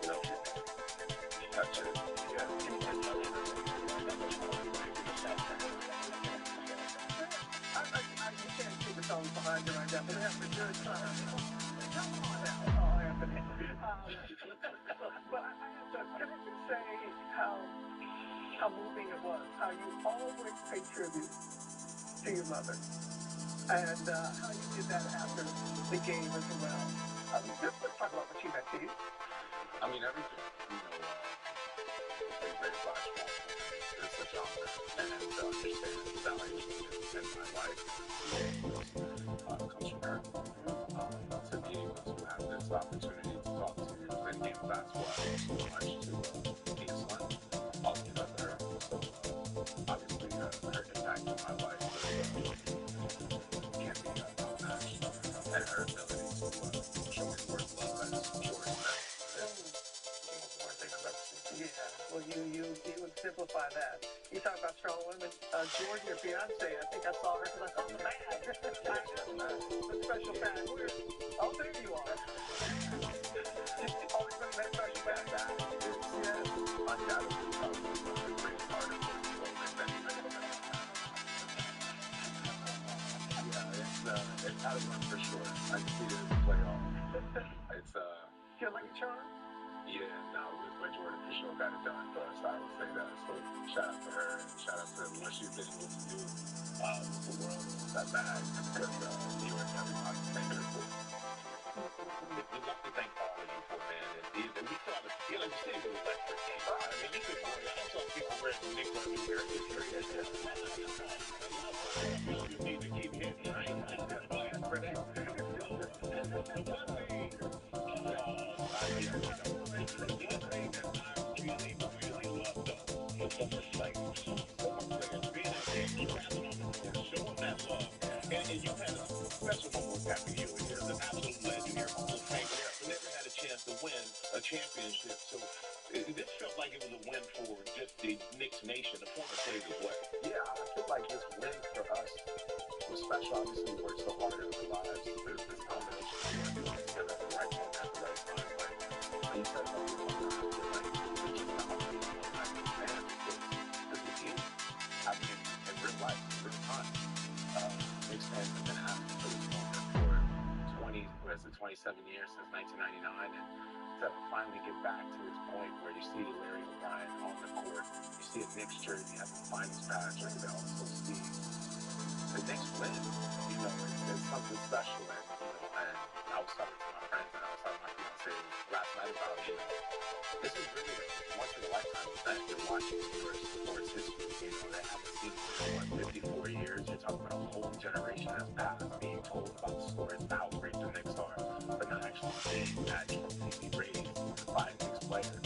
know. Touch it. Yeah. You can't keep the phone behind you right now, but have a good time. Come on now. Oh, Anthony. But I have to, can I just say how moving it was, how you always pay tribute to your mother, and how you did that after the game as well. Just let's talk about what she meant to you. I mean, everything. It's been great to watch. It's such an honor and to understand the value in my life comes from her. To be able to have this opportunity to talk to you in game of basketball so much to be a son, I'll give that to her. So obviously her impact in my life can't be outmatched, and her ability to show me the word love as pure as that. Yeah, well, you would simplify that. You talk about strong women. Jordan, your fiance, I think I saw her because I saw the bag. The special bag. Oh, there you are. Always bring that special bag back. It's undoubtedly probably one of the greatest artists in the world. Yeah, it's out of run for sure. I can see it play off. It's Feel like a charm? Yeah, no, with my Jordan for sure got it done for us. I would say that. So shout out to her and shout out to what she's been able to do with the world with that bag. Because New York has a lot to thank her for. We'd love to thank all of you for, man. And we saw the, like you said, it was electric. I mean, you could, I saw people wearing Knicks underwear. It's crazy. You need to keep hitting, right? For that. The one thing, and you've had a special moment with Patrick Ewing. You're an absolute legend. You're Hall of Fame. Never had a chance to win a championship. So this felt like it was a win for just the Knicks nation, the former players as well. Yeah, I feel like this win for us was special. Obviously, we worked so hard in our lives. There's this combination of working together at the right moment at the right time. But you said something like that. I feel like it's just not only man, it's the team. I mean, in real life, in real time, Knicks fans have been asking for this moment for 27 years since 1999, and to finally get back to this point where you see Larry O'Brien on the court, you see a Knicks jersey having the finals patch, and they also see the Knicks win. It's something special, and I was talking to my friends and I was talking to my fiance last night about, this is really a once in a lifetime event. You're watching New York sports history. They haven't seen it in 54 years. You're talking about a whole generation name naturally be raised by a mixed player.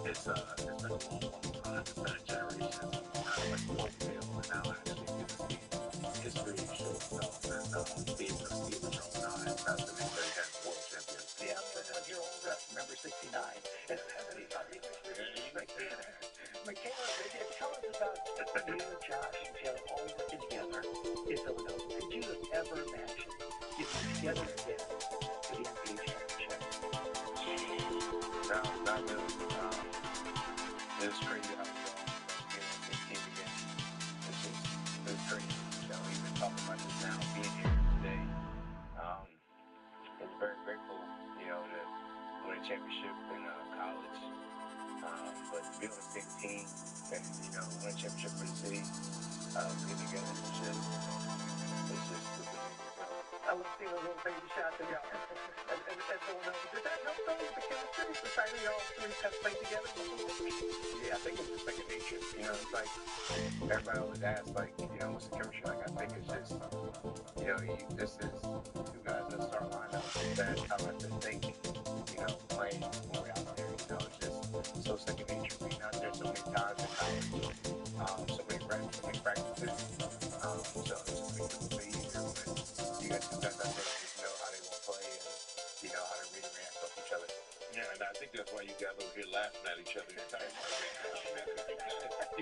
It's been a long time. It's been a generation. Kind of like folk tale, and now actually get to see history show itself and being able to see it with your own eyes. That's the next very head world champion. Yeah, I'm 1-year-old remember 69. Michaela, tell us about you, Josh, and Jill all working together in Philadelphia. Could you have ever imagined getting together again for the NBA championship? No, not really. It's crazy how we all get on the same team again. It's crazy. Even talking about this now, being here today, it's very grateful, to win a championship in college. But to be on the same team and, win a championship for the city, being together, it's just amazing. I love seeing those little baby shots of y'all. And going over. Did that help though with the chemistry? The fact that y'all three have played together? Yeah, I think it's just second nature. It's like everybody always asks, like, what's the chemistry like? I think it's just, this is two guys that start lineup. That's how I think, playing when we're out there. It's just so second nature being out there so many times in college, so many reps, so many practices. So it just makes it a little bit easier when you got two guys out there that just know how they want to play and how to really react off each other. Yeah, and I think that's why you guys over here laughing at each other. You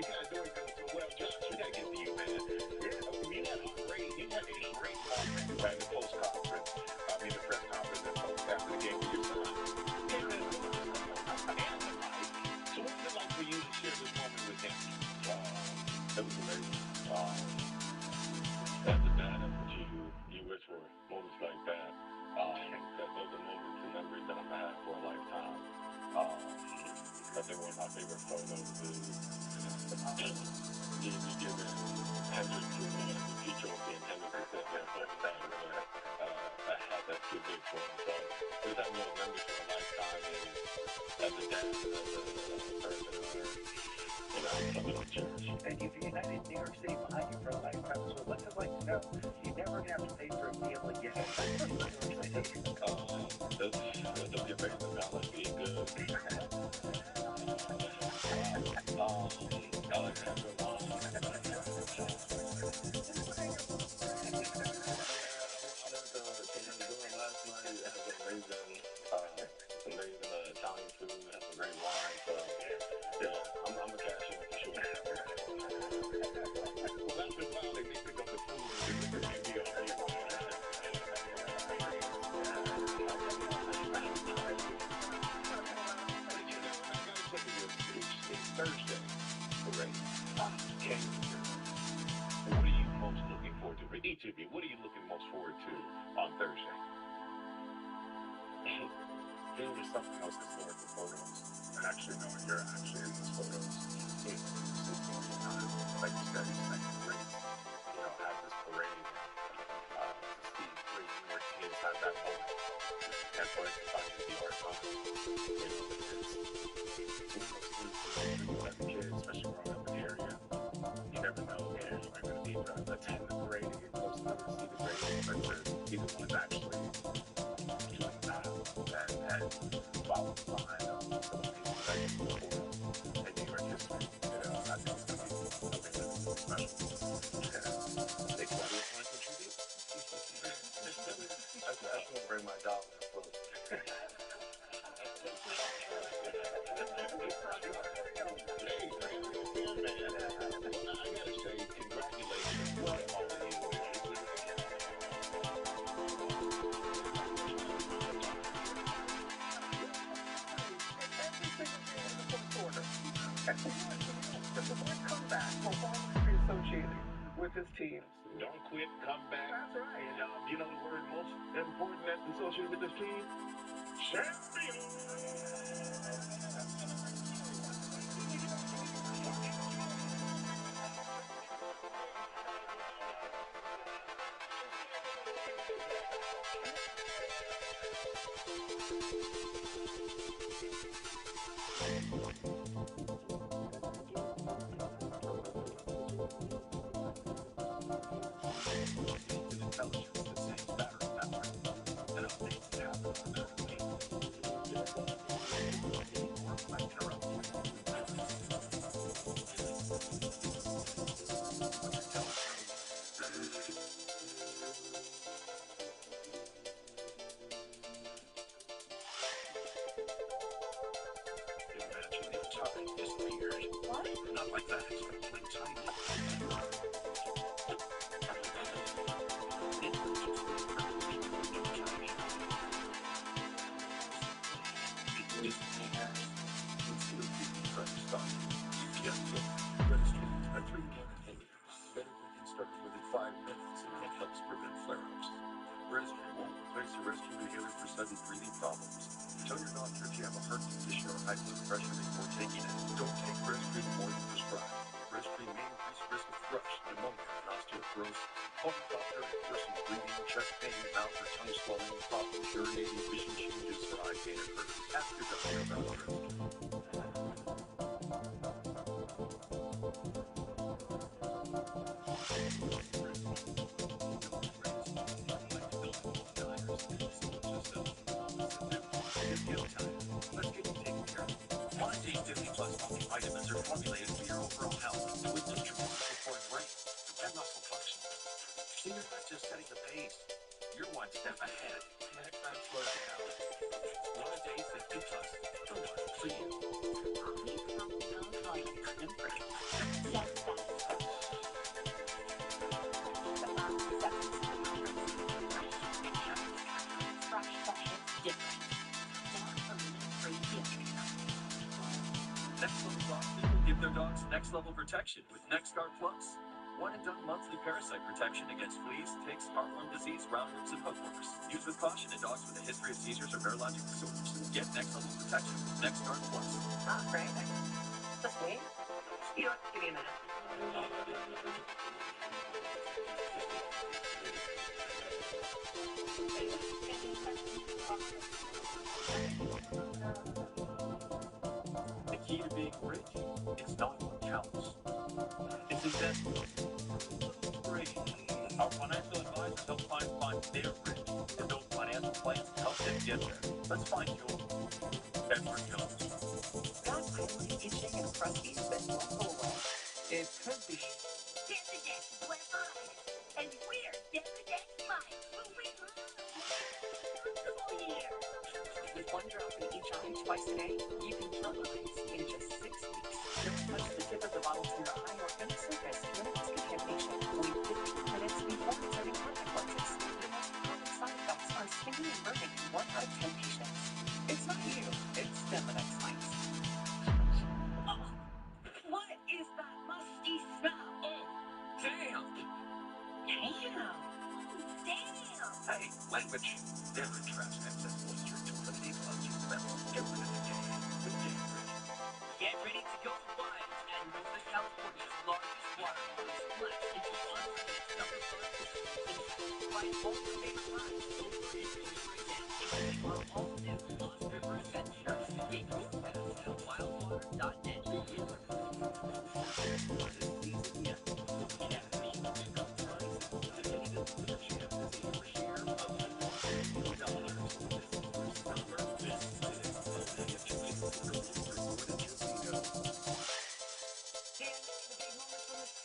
guys doing so well. Josh, we gotta get to you, man. You had a great moment right in the post conference. The press conference and post after the game with your son. And the mic. So what's it like for you to share this moment with him? It was amazing. As a dad, that's what you wish for. Moments like that. Those are moments and memories that I'm gonna have for a lifetime. I think one of my favorite photos is you giving Hendricks the MVP trophy, and Hendricks is sitting there holding that a hat that's too big for him. So just having those memories for a lifetime, and as a dad, as a person, something to cherish. And you've united New York City behind you for a lifetime. So what's it like to know you're never going to have to pay for a meal again? It'll be amazing. I like being good. I like having a lot. Last night had amazing Italian food, had some great wine. So yeah, I'm a cash in for sure. Well, that's the plan. They pick up the food and the NBA. It's Thursday, correct? What are you most looking forward to? For each of you, what are you looking most forward to on Thursday? There's something else historical photos, and actually knowing you're actually in these photos. Like you said, it's like great, have this parade, to see great New York teams have that moment, and for it to finally be our time. It's one of those things as a kid, especially growing up in the area, you never know where you're going to be able to attend the parade and get close enough to see the parade, but to be the ones actually doing that and following behind some of the people that you before in New York history. I think it's going to be something really special. Anybody else want to contribute? I just want to bring my dog on the float. I gotta say, congratulations to all of you. The word comeback will always be associated with his teams. Don't quit, come back. That's right. And you know the word most important that's associated with this team? Champion! Intelligence that saves battery power and updates happen automatically. sudden breathing problems. Tell your doctor if you have a heart condition or high blood pressure before taking it. Don't take breast cream more than prescribed. Breast cream may increase risk of thrush, pneumonia, and osteoporosis. Call your doctor if worsening breathing, chest pain, mouth or tongue swelling, problems urinating, vision changes, or eye pain occurs. Ask your doctor about breast cream. Let's get you taken care of. Monday 50 Plus multivitamins are formulated for your overall health with nutrients that support brain and muscle function. So you're not just setting the pace, you're one step ahead. Next time, slow down. Monday 50 Plus, the one for you. Next Level Dog people give their dogs next level protection with NexGard Plus. One and done monthly parasite protection against fleas, ticks, heartworm disease, roundworms, and hookworms. Used with caution in dogs with a history of seizures or neurologic disorders. Get next level protection with NexGard Plus. Ah, great. Just wait. You know, give me a minute. The key to being rich is knowing what counts. It's investing. Great. Our financial advisors help clients find their rich and build financial plans to help them get there. Let's find yours. Edward Jones. Got idly itching and crusty that won't go away? It could be. Demodex blepharitis. And we're Demodex Life, who we love. All year. With one drop in each eye twice a day, you can kill the lice in just 6 weeks. Don't touch the tip of the bottle to your eye or any surface when it has contamination. Wait 15 minutes before inserting contact lenses. The most common side effects are stinging and burning in 1 out of 10 patients. It's not you, it's Demodex lice. Oh, what is that musty smell? Oh, damn. Damn. Hey, language. Never traps excess moisture to eliminate funky smell. Get rid of the day with Daybreak. Get ready to go wild and Nova California's largest waterfalls splash into unlimited summer fun and find all your favorite rides over and over again, including our all-new Lost River Adventure. Get your pass at wildwater.net.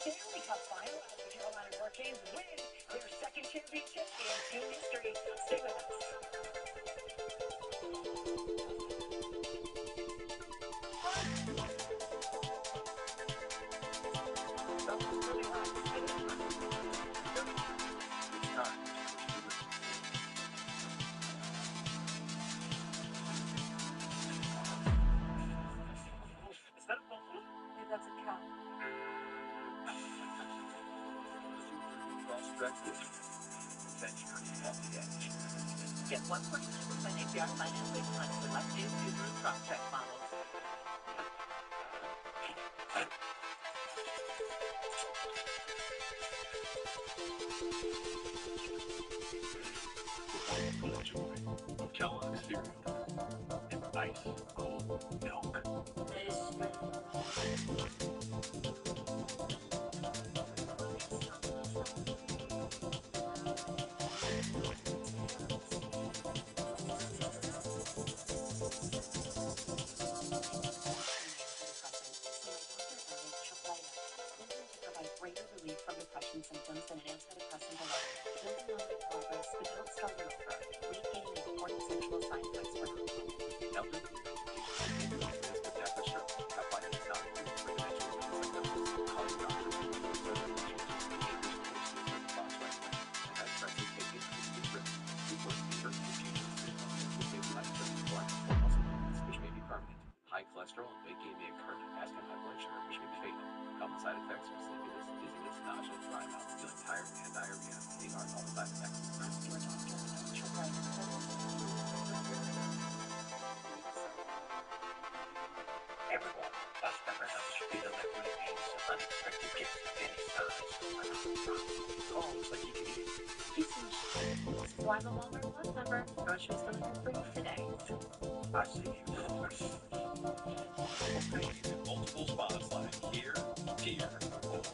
Stanley Cup final as the Carolina Hurricanes win their second championship in team history. Stay with us. That was really nice. It's time. Is that a buffalo? Hey, that's a cow. Cross-track adventure off the edge. Get 1.9% APR financing on selected Subaru Crosstrek models. The wonderful joy of Kellogg's cereal and ice cold milk. Greater relief from depression symptoms than an antidepressant alone. Building on with progress, but don't start it over. Regaining important sexual side effects were not common. Elder why the Walmart Plus member. Groceries delivered free today. I see you. Paid in multiple spots like here, here,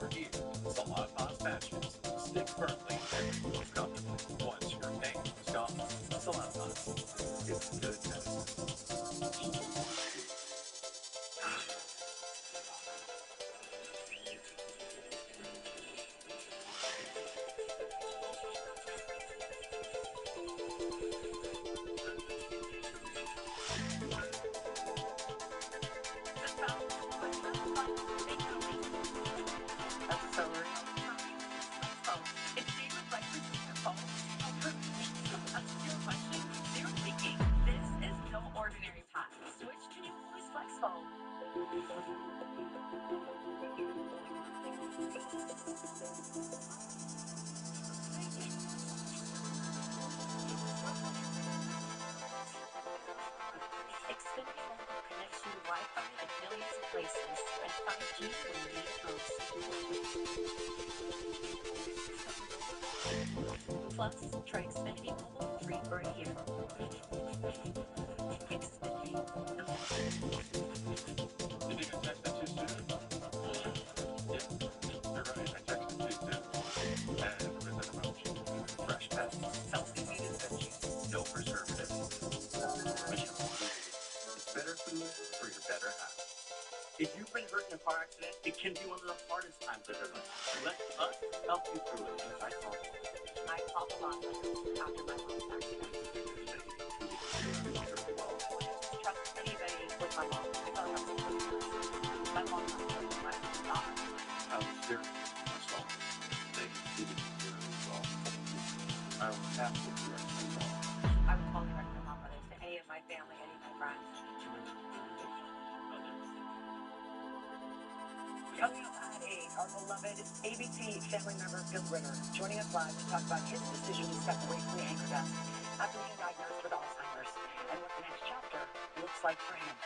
or here. Salon Pass patches. Stick firmly and remove comfortably. Once your pain is gone, Salon Pass. It's good medicine. That's so real. If you would like to see your phone, that's your question. Zero leaking. This is no ordinary pot. Switch to new Voice Flex phone. Xfinity Mobile connects you to Wi-Fi in millions of places and 5G when you need it most. Plus, try Xfinity Mobile free for a year. Xfinity. Did you text that too soon? Yeah, you're right. I texted too soon. And with an emoji. Fresh Pet. Healthy meat and veggies. No preservatives. It's better food for your better health. If you've been hurt in a car accident, it can be one of the hardest times of your life. Let us help you through it. I call I called a lot after my mom's accident. Trust anybody with my mom. I felt like I was my mom was my daughter. I was there myself. They needed to hear it as well. I was absolutely right. I would totally recommend Mom Brothers to any of my family, any of my friends. Coming up at 8, our beloved ABT family member Bill Ritter joining us live to talk about his decision to step away from the anchor desk after being diagnosed with Alzheimer's and what the next chapter looks like for him.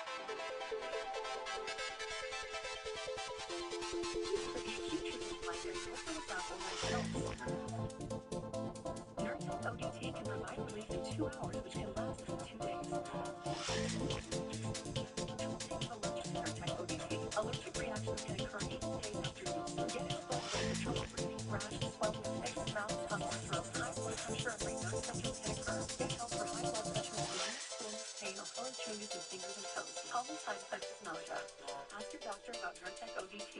The acute treatment of migraine also without overnight pills. Nurtec ODT can provide relief in 2 hours, which can last for 2 days. Don't take allergic Nurtec ODT. Allergic reactions can occur 8 days after use. Get it above with trouble breathing, rash, swelling, face, mouth, tongue, or throat, high blood pressure, and brain symptoms can occur. Get help for high blood pressure, weakness, soreness, pain, or color changes in fingers and toes. Common side effects is nausea. Ask your doctor about Nurtec ODT.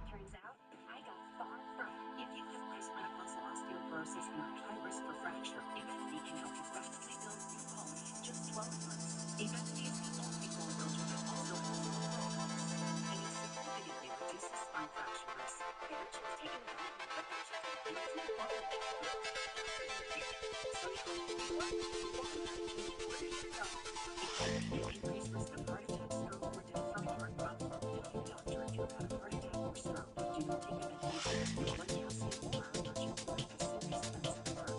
Turns out, I got far from it. If you have postmenopausal osteoporosis and are high risk for fracture, Evenity can help you rapidly build new bone in just 12 months. Evenity is the only bone builder that also has no bones, and it significantly reduces spine fracture risk. Ever just taken a break, but then just a new bone. So you what do you know? Evenity can increase risk of heart attack, stroke, or death from heart problem. Tell your doctor if you've had a heart attack or stroke. Do not take a medication. Blood calcium or emergency with a serious events occur.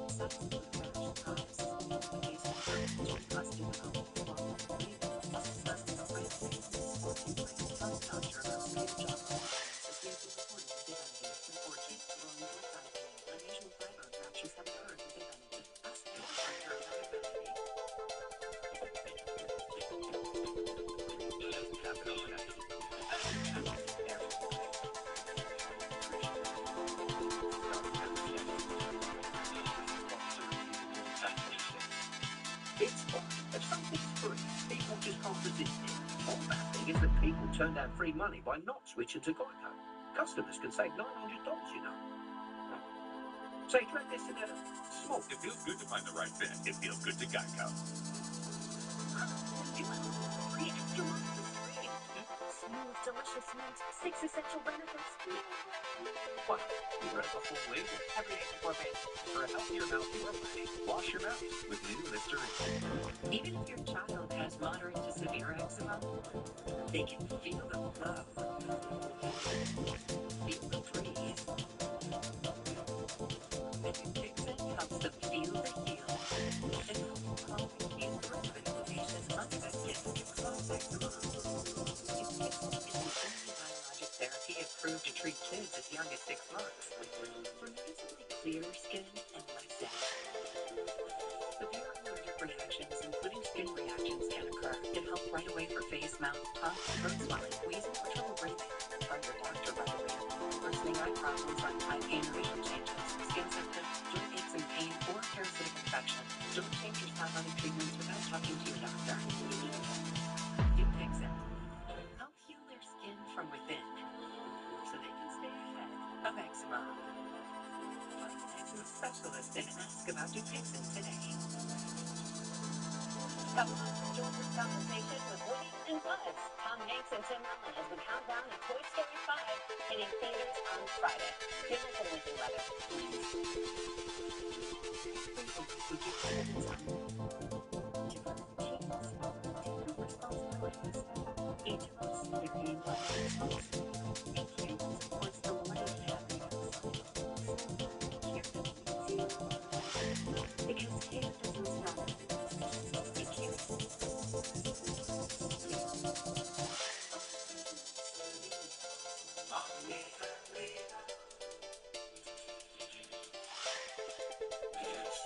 Signs include rash, hives, implication, to cost you the health, swallow, breathing, assessment of brain disease, or complaints. Tell your doctor about skin job. Sustained reported with Evenity. Report cheap, growing anxiety. Unusual fibro fractures have occurred with Evenity. Ask your doctor about Evenity. It doesn't happen overnight. It's fun. If something's free, people just can't resist it. One bad thing is that people turn down free money by not switching to Geico. Customers can save $900, you know. So you drag this in a small. It feels good to find the right fit. It feels good to Geico. Free extra month is free. Smooth, delicious meat, 6 essential benefits. What? You read the full label. Every day before bed. For a healthier mouth your way, wash your mouth with new Listerine. Even if your child has moderate to severe eczema, they can feel the love clearer skin and less eczema. Severe allergic reactions, including skin reactions, can occur. Get help right away for face, mouth, tongue, throat swelling, wheezing, or trouble breathing. Tell your doctor right away. Worsening eye problems like eye pain or vision changes, skin symptoms, joint aches and pain, or parasitic infection. Don't change your salve treatments without talking to your doctor. Dupixent. Help heal their skin from within so they can stay ahead of eczema. Find an eczema specialist and ask about Dupixent today. Come on, enjoy this conversation with Woody and Buzz. Tom Hanks and Tim Allen as we count down to Toy Story 5 hitting theaters on Friday. Give us a weekly weather. Each of us carrying life ourselves. And caring supports the life happiness. Care doesn't feel because care doesn't stop. It cares.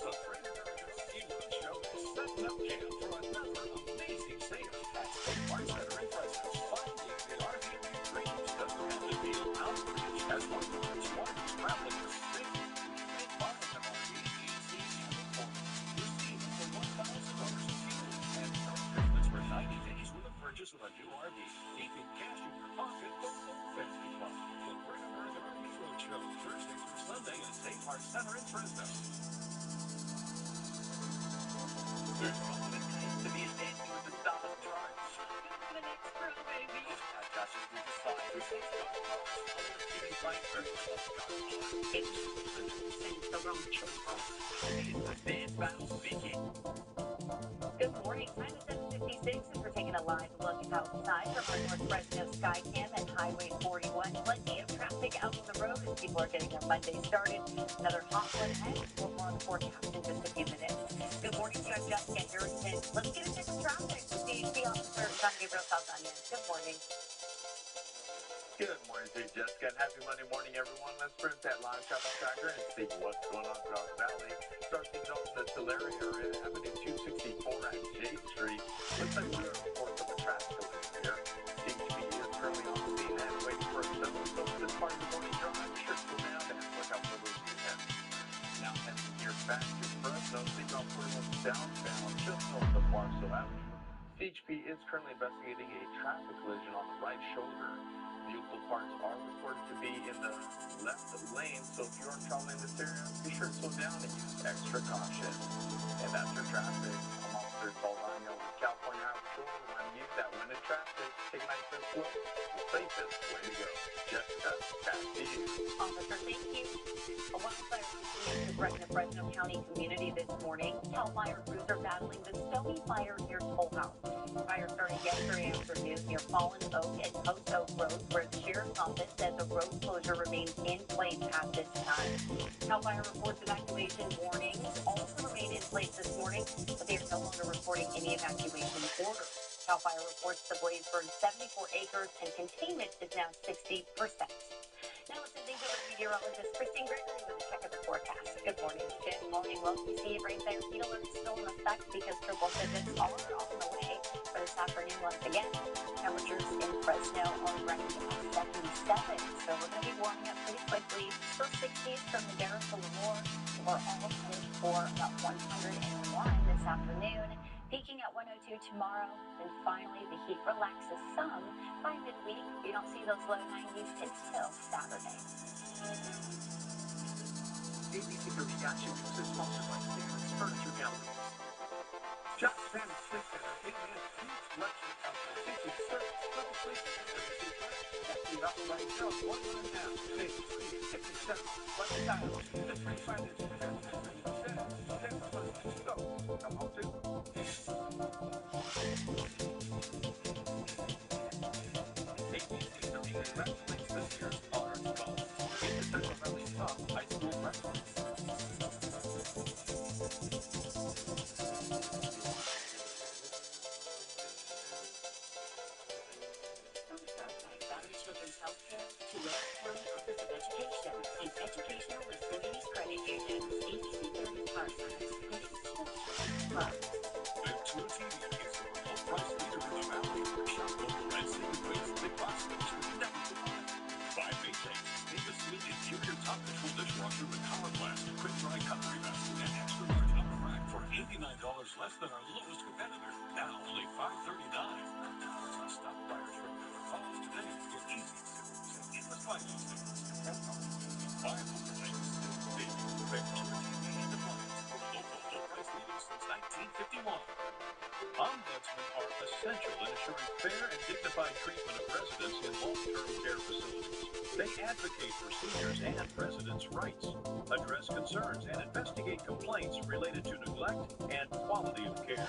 The Great American Ski-Run Show is setting up camp for another amazing sale at State Park Center in Fresno. Finding the RV of your dreams doesn't have to be an outreach as one of the world's largest traveling destinations. You may find an RV easy and affordable. Receive up to $1,000 in fuel and no payments for 90 days with a purchase of a new RV. Keeping cash in your pocket for full family fun. The Great American RV Roadshow, Thursday through Sunday at State Park Center in Fresno. There's something nice to be a Dancing with the Stars charge. The next pro, baby. I've got you to decide who takes the stars. Stevie Weinberg or Scott It's 100% the wrong choice. It's the band battle begin. Good morning. Time is 7:56, and we're taking a live look outside from our North Fresno Skycam at Highway 41. Plenty of traffic out on the road as people are getting their Monday started. Another hot one ahead. We'll more on the forecast in just a few minutes. Good morning, Judge Jessica Harrison. Let's get a check of traffic with DHP Officer John Gabriel Saldana. Good morning. Good morning to you, Jessica, and happy Monday morning, everyone. Let's print that live traffic tracker and see what's going on throughout the valley. Start things off in the Tulare area, Avenue 264 at Jade Street. Looks like we're reports of a traffic collision here. DHP is currently on scene and waiting for a shuttle. So this part of the morning drive, be sure to slow down and look out for those units. Now heading here back to Fresno, Seagull Portland southbound, just north of Barstow Avenue. DHP is currently investigating a traffic collision on the right shoulder. Vehicle parts are reported to be in the left lane, so if you are traveling this area, be sure to slow down and use extra caution. And after traffic, I'm Officer Saldana with California Highway Patrol reminding you that when in traffic, take nice and slow. The safest way to go. Jessica, back to you. Officer, thank you. A wildfire continues to threaten the Fresno County community this morning. CAL FIRE crews are battling the Stony Fire near Toll House. The fire started yesterday afternoon near Fallen Oak and Post Oak Road, where the sheriff's office says a road closure remains in place at this time. CAL FIRE reports evacuation warnings also remain in place this morning, but they are no longer reporting any evacuation orders. CAL FIRE reports the blaze burned 74 acres and containment is now 60%. Now let's send things over to meteorologist Christine Gregory with a check of the forecast. Good morning. Good morning. Well, you see it right there. Heat alert is still in effect because triple digits are on the way for this afternoon once again. Temperatures in Fresno are running at 77, so we're going to be warming up pretty quickly. Still 60s from Madera to Lemoore. We're all headed for about 101 this afternoon. Peaking at 102 tomorrow, and finally the heat relaxes some by midweek. You don't see those low 90s until Saturday. ABC 30 Action News is sponsored by Stanley's Furniture Galleries. Jack Stanley Sleep Center is a huge luxury company featuring service, purposely, and courtesy furniture. That's the upside down, one line down, pay free, it's acceptable, one style, the free financing, so, come home too. ABC 30 congratulates this year's honors golf. It's the Central Valley Top High School Wrestling. Children's healthcare to Westtown Office of Education and Educational Facilities Credit Union, ABC 30 Car Centers, and School Street Club. Ventura TV is the low price leader in the valley. Shop local and save rates big box stores would never provide. Buy Maytag stainless steel interior top control dishwasher with power blast, quick dry cutlery basket, and extra large upper rack for $89 less than our lowest competitor. Now only $539. Stop by our shop or call us today. Get easy savings and endless financing. Buy home things. Ventura TV and appliance. Local low price leaders since 1951. Ombudsmen are essential in ensuring fair and dignified treatment of residents in long-term care facilities. They advocate for seniors and residents' rights, address concerns, and investigate complaints related to neglect and quality of care.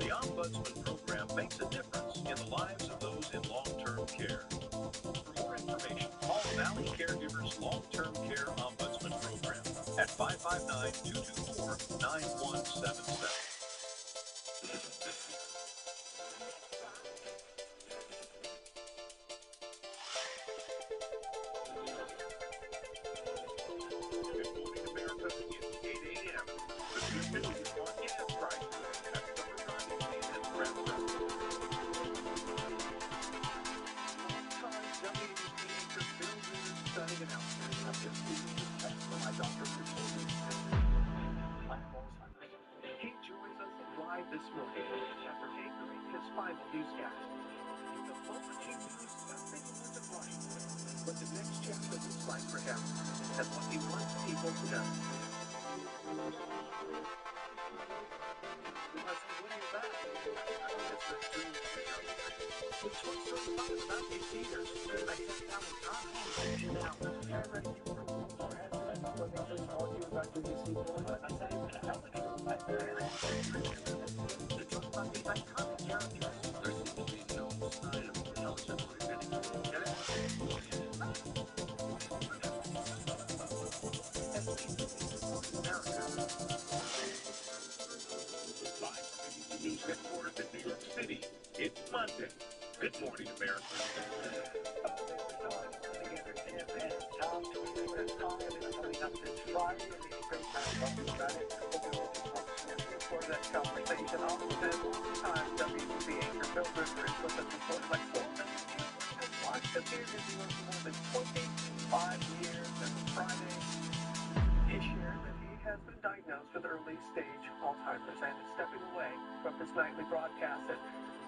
The Ombudsman program makes a difference in the lives of those in long-term care. For more information, call Valley Caregivers Long-Term Care Ombudsman Program at 559-224-9177. He joins us live this morning after anchoring his final newscast. The moment he knew something wasn't right, what the next chapter looks like for him, and what he wants people to know. We must say, when you're back, it's the dream of the young man. With 2035 about 8 years, I sat down with Tom Hanks and Jim Allen. Cameron, you were for president when they first called you about doing this before. I said, to tell the truth, to talk about the iconic characters. There seems to be no sign of intelligence or anything. Get it? At least in America. Live from ABC News headquarters in New York City, it's Monday. Good morning, America. For that conversation, also said one-time WC anchor Bill Rivers was a reporter like so many of you have watched the series for more than 25 years, and Friday he shared that he has been diagnosed with early stage Alzheimer's and is stepping away from his nightly broadcast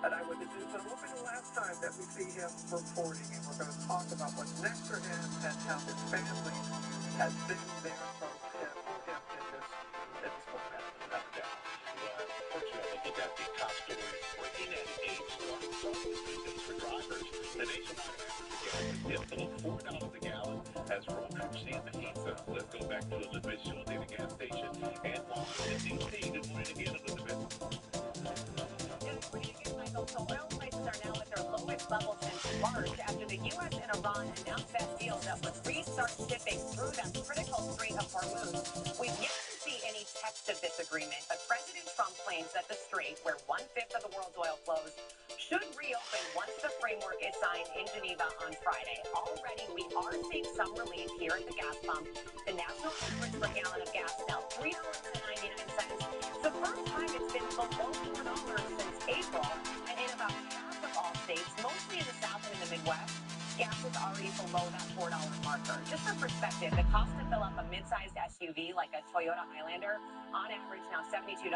at Eyewitness News. But it won't be the last time that we see him reporting, and we're going to talk about what's next for him and how his family has been there for him in this moment. Without a doubt. Well, first we have to look at the top stories breaking at 8 starting some good news for drivers. The nationwide average of gas is dipped below $4 a gallon as road trips see the heat. Let's go back to Elizabeth Schultz at the gas station and Washington, D.C. Good morning again, Elizabeth. Good morning again, Michael. So oil prices are now at their lowest level since March after the U.S. and Iran announced that deal that would restart shipping through that critical Strait of Hormuz. We've yet to see any text of this agreement, but President Trump claims that the strait, where 1/5 of the world's oil flows, should reopen once the framework is signed in Geneva on Friday. Already, we are seeing some relief here at the gas pump. The national average per gallon of gas now $3.99. The first time it's been below $4 since April, and in about half of all states, mostly in the South and in the Midwest, gas is already below that $4 marker. Just for perspective, the cost to fill up a mid-sized SUV like a Toyota Highlander, on average now $72.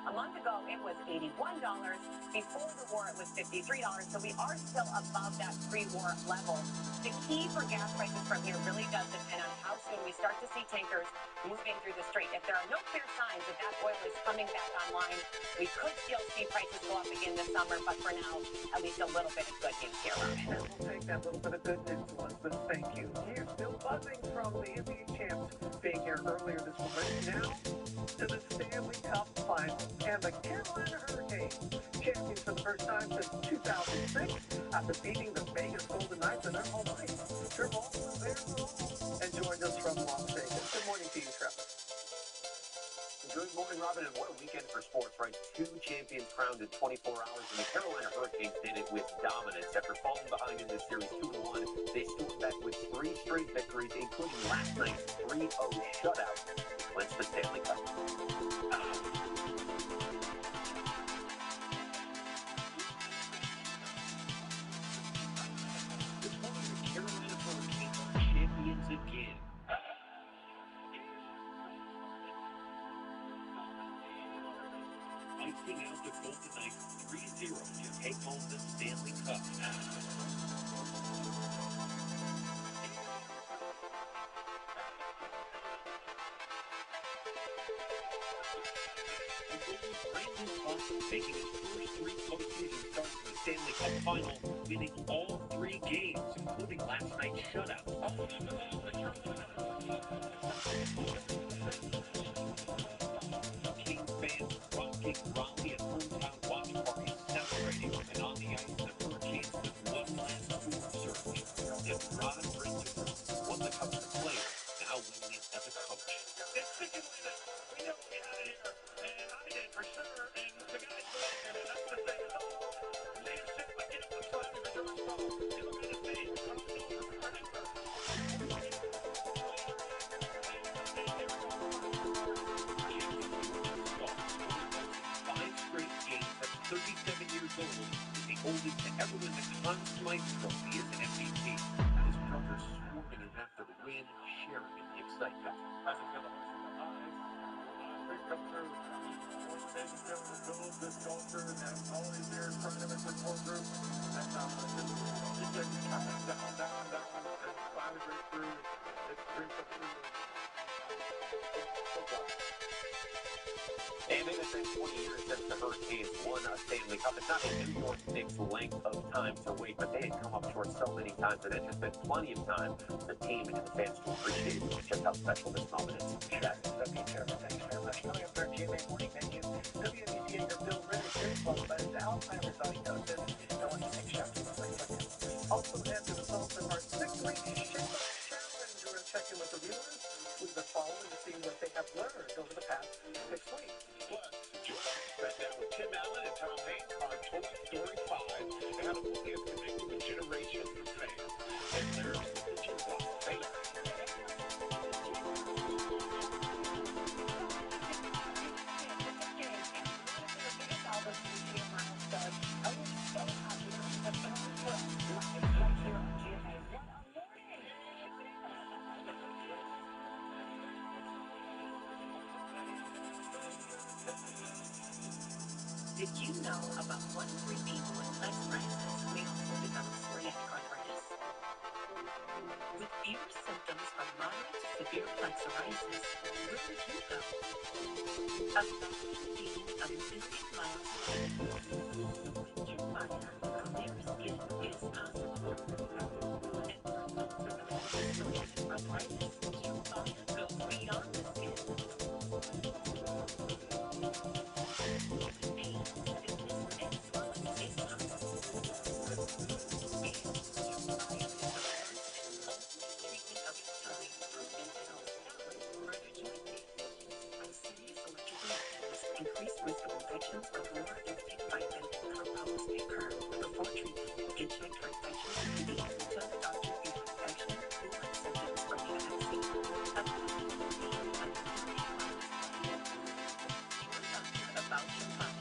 A month ago, it was $81. Before the war, it was $53. So we are still above that pre-war level. The key for gas prices from here really does depend on how soon we start to see tankers moving through the strait. If there are no clear signs that that oil is coming back online, we could still see prices go up again this summer. But for now, at least a little bit of good news here, Robin. And we'll take that little bit of good news, Elizabeth. Thank you. We're still buzzing from the NBA champs being here earlier this morning. Now to the Stanley Cup Final. And the Carolina Hurricanes, champions for the first time since 2006, after beating the Vegas Golden Knights in their home ice. Trevor was there for all and joined us from Las Vegas. Good morning to you, Trevor. Good morning, Robin, and what a weekend for sports, right? 2 champions crowned in 24 hours, and the Carolina Hurricanes did it with dominance. After falling behind in this series 2-1, they straight victories, including last night's 3-0 shutout to clinch the Stanley Cup. This morning, the Carolina Hurricanes are champions again. Icing out the Golden Knights 3-0 to take home the Stanley Cup. Brandon Buss making his first 3 postseason starts in the Stanley Cup final, winning all 3 games, including last night's shutout. Kings fans rocking Raleigh at hometown watch parties, celebrating, and on the ice, the Hurricanes with one last form surge. If Rod Brind'Amour won the Cup as a player, now winning it as a coach. It's sticking with it. We know we had it here. And I did for sure. And the guys believe in it. That's the thing. Leadership, I get up the side of the George Paul. They look at his face. I'm Five straight games at 37 years old is the oldest to ever win the Conn Smythe Trophy as an MVP. His brothers swarming him after the win, sharing in the excitement. As a fellow eyes, come through. Ladies and gentlemen, build this culture and all these years trying to make this work through. And just get down, and finally break through. It's dream come true. And it has been 20 years since the Hurricanes won a Stanley Cup. It's not a New York Knicks length of time to wait, but they had come up short so many times that it has been plenty of time for the team and the fans to appreciate just how special this moment is. Chef, W. Chairman, thanks very much. Coming up for our GMA morning menu, WNBC anchor Bill Ritter cares about his Alzheimer's diagnosis. I want to thank Chef for the second. Also, after the results of our 6-week Shape-Up Challenge, we're checking with the viewers who've been following to see what they have learned over the past 6 weeks. Plus, sat down with Tim Allen and Tom Hanks on Toy Story 5 and how the movie has connected with generations of fans. And there's the Jimbo Taylor. Did you know about 1 in 3 people with psoriasis may also develop psoriatic arthritis? With fewer symptoms from moderate to severe plaque psoriasis, where would you go? Imagine being a million miles away. With Truvada, clear skin is possible. And for psoriatic arthritis, Truvada goes beyond the skin. Increased risk of infections of more and take vitamin compounds occur before treatment. Get checked for infections and TB. Tell the doctor if you have infection or symptoms from the vaccine. Your doctor about Truvada.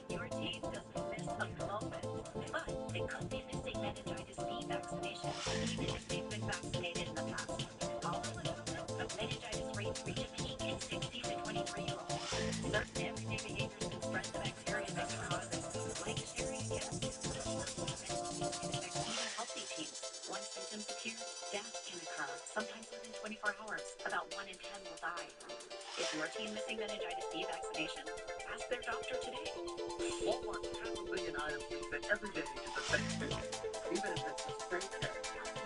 Your team doesn't miss a moment, but they could be missing meningitis B vaccination, even if they've been vaccinated in the past. Although a little bit of meningitis rates reach a peak in 16 to 23-year-olds, certain everyday behaviors can spread the bacteria that can cause it, like sharing a gift. Meningitis can affect even healthy teens. Once symptoms appear, death can occur, sometimes within 24 hours. About 1 in 10 will die. Is your team missing meningitis B vaccination? Ask their doctor today. Walmart's 500 million items means that every day is a Thanksgiving, even if it's a straight day.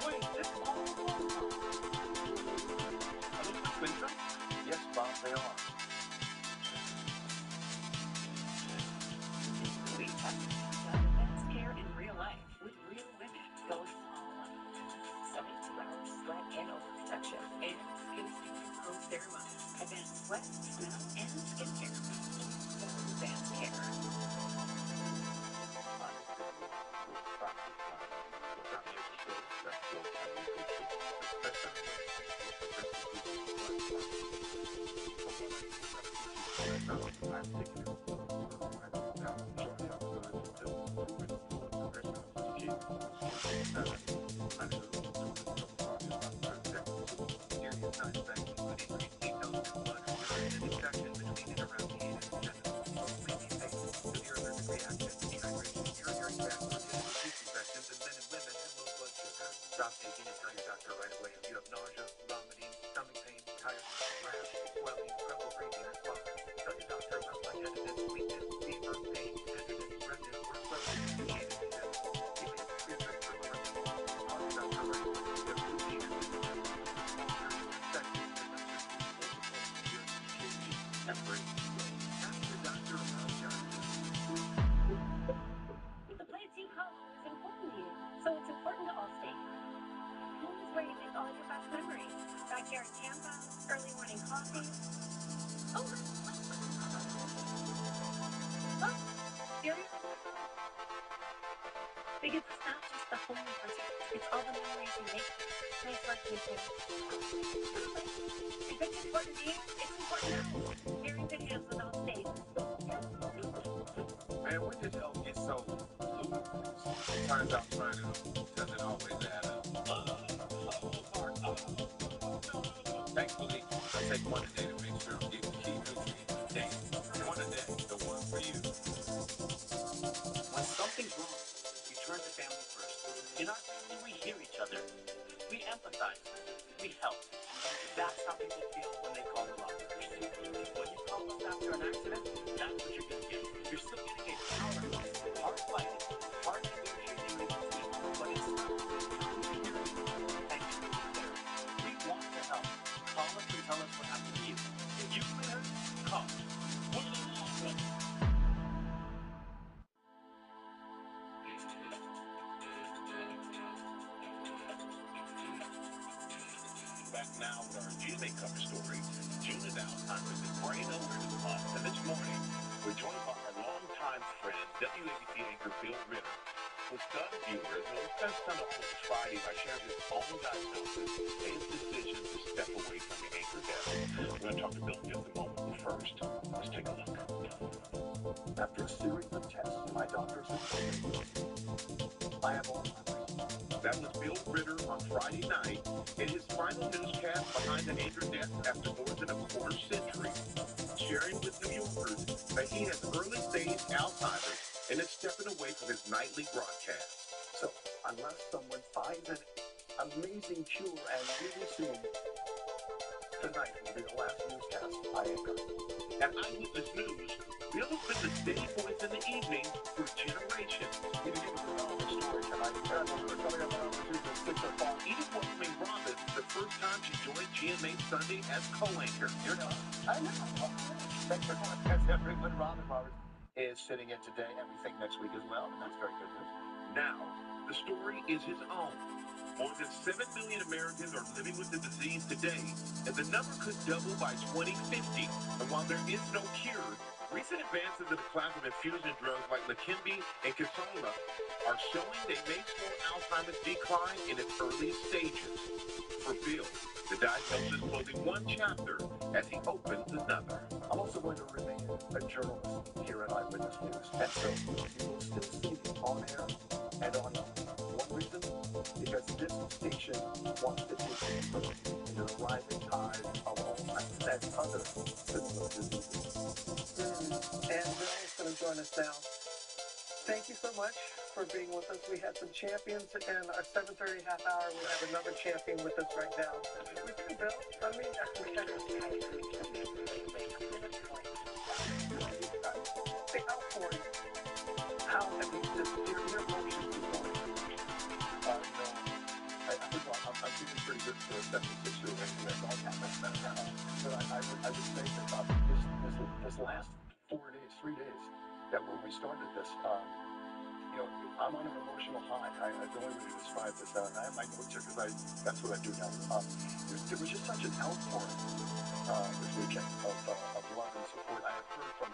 Wait, it's all Walmart. sweat, smell, and skincare. Advanced care. Stop taking it, tell your doctor right away if you have nausea, vomiting, stomach pain, tiredness, rash, swelling, trouble breathing, or swallowing. Tell your doctor about lightheadedness, weakness, fever, pain, tenderness, redness, or swelling associated with this. You may experience recurrent symptoms. Call your doctor right away if you have routine or temporary. Ask your doctor about challenges. The place you call home is important to you, so it's important to Allstate. Home is where you make all your best memories. Backyard campouts, early morning coffee. Oh, cereal. Because it's not just the home you protect, it's all the memories you make. Nice work, you two. If it's important to you, it's important to us. You're in good hands with Allstate. Man, when did health get so ludicrous? Turns out trying it doesn't always add up. Thankfully, I take one a day to make sure I'm getting key nutrients daily. One a day, the one for you. When something's wrong, we turn to family first. In our family, we hear each other. We empathize. We help. That's how people feel when they call the officers. When you call us after an accident, that's what you're going to get. You're still getting a powerhouse, hard-fighting, hard-negotiating team, but it's not just hearing and truly there. We want to help. Call us and tell us what happened to you. If you've been hurt, call us. We're the long run. Back now with our GMA cover story. June is Alzheimer's and Brain Awareness Month, and this morning we're joined by our longtime friend, WABC anchor Bill Ritter. With Doug viewers, who spent on almost Friday by sharing his own diagnosis and his decision to step away from the anchor desk. We're going to talk to Bill in just a moment, but first, let's take a look. After a series of tests, my doctors have told me I have Alzheimer's. That was Bill Ritter on Friday night in his final newscast behind the anchor desk after more than a quarter century, sharing with New Yorkers that he has early-stage Alzheimer's and is stepping away from his nightly broadcast. So, unless someone finds an amazing cure and really soon, tonight will be the last newscast I anchor. At Eyewitness News, Bill has been the steady voice in the evening for generations. You can give us a relevant story tonight. We're coming up on the 6 o'clock. Even welcoming Robin the first time she joined GMA Sunday as co-anchor. You're not. I know. Thanks for calling. That's everyone. Robin Roberts is sitting in today and we think next week as well, and that's very good news. Now, the story is his own. More than 7 million Americans are living with the disease today, and the number could double by 2050. And while there is no cure, recent advances in the class of infusion drugs like Leqembi and Kisunla are showing they may slow Alzheimer's decline in its earliest stages. For Bill, the diagnosis closing one chapter as he opens another. I'm also going to remain a journalist here at Eyewitness News, and so you will still see me on air and online. One reason? Because this station wants to take people into the rising tide of Alzheimer's and other similar diseases. And Bill's going to join us now. Thank you so much for being with us. We had some champions in our 7:30 half hour. We have another champion with us right now. With you, Bill. I mean, the outpouring. How have you just your emotions this morning? I'm feeling pretty good for a 76-year-old. But I would say that this last 4 days, 3 days, that when we started this, you know, I'm on an emotional high. That's the only way to describe this. I have my notes here because that's what I do now. There was just such an outpouring this weekend of love and support. I have heard from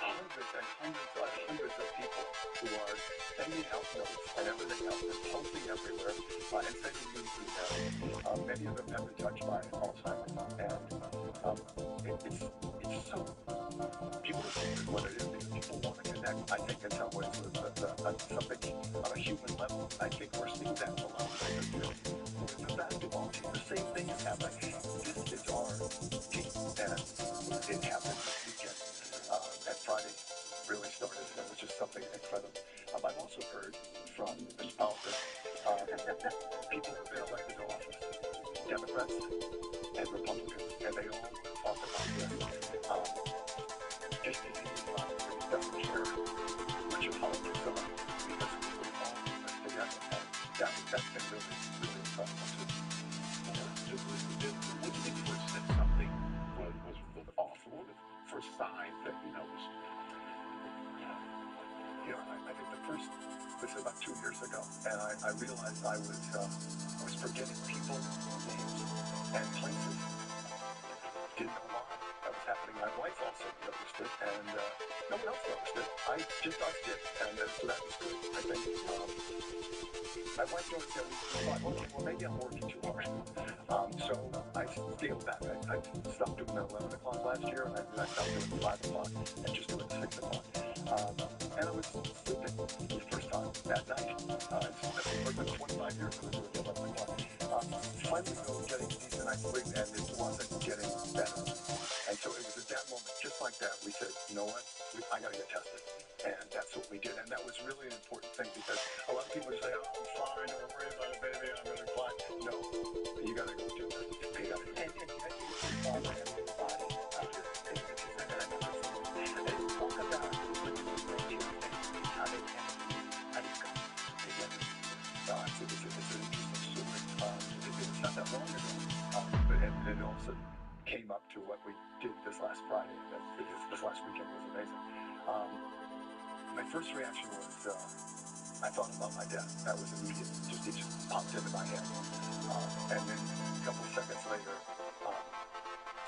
hundreds and hundreds of people who are sending out notes and everything else and posting everywhere and sending me emails. Many of them have been touched by Alzheimer's, and it's so people are what it is because people want to connect. I think in some ways with something on a human level. I think we're seeing that in a lot of places too. With the basketball team, the same thing is happening. This is our team, and it happened this weekend. And Friday really started, which is something incredible. I've also heard from the spouses, people who've been elected to office, Democrats and Republicans, and they all talk about this. Just as he doesn't care what your politics are, because we're all in this together. And that's been really, really incredible too. When did you first said something was off? What was the first sign that you noticed? You know, I think this is about 2 years ago, and I realized I was forgetting people, names, and places. Didn't know why that was happening. My wife also noticed it, and no one else noticed it. I did, and so that was good, I think. My wife noticed that we thought, okay, well, maybe I'm working too hard. So I scaled back. I stopped doing the 11 o'clock last year, and I stopped doing the 5 o'clock and just doing the 6 o'clock. And I was sleeping for the first time that night. It's been 25 years I was doing the 11 o'clock. Finally, though, getting a decent night's sleep, and it wasn't getting better. And so it was at that moment, just like that, we said, you know what, I got to get tested. And that's what we did. And that was really an important thing because a lot of people say, oh, I'm fine, don't worry about it, baby, I'm going to be fine. No, you got to go do this. You got to do it. And you have to use your father and your body. I just think that you said that I never forgot. And talk about what you just mentioned and how they can come together. It's an interesting story. It was not that long ago. But it also came up to what we did this last Friday. This last weekend was amazing. My first reaction was I thought about my dad. That was immediate. It just popped into my head. And then a couple of seconds later,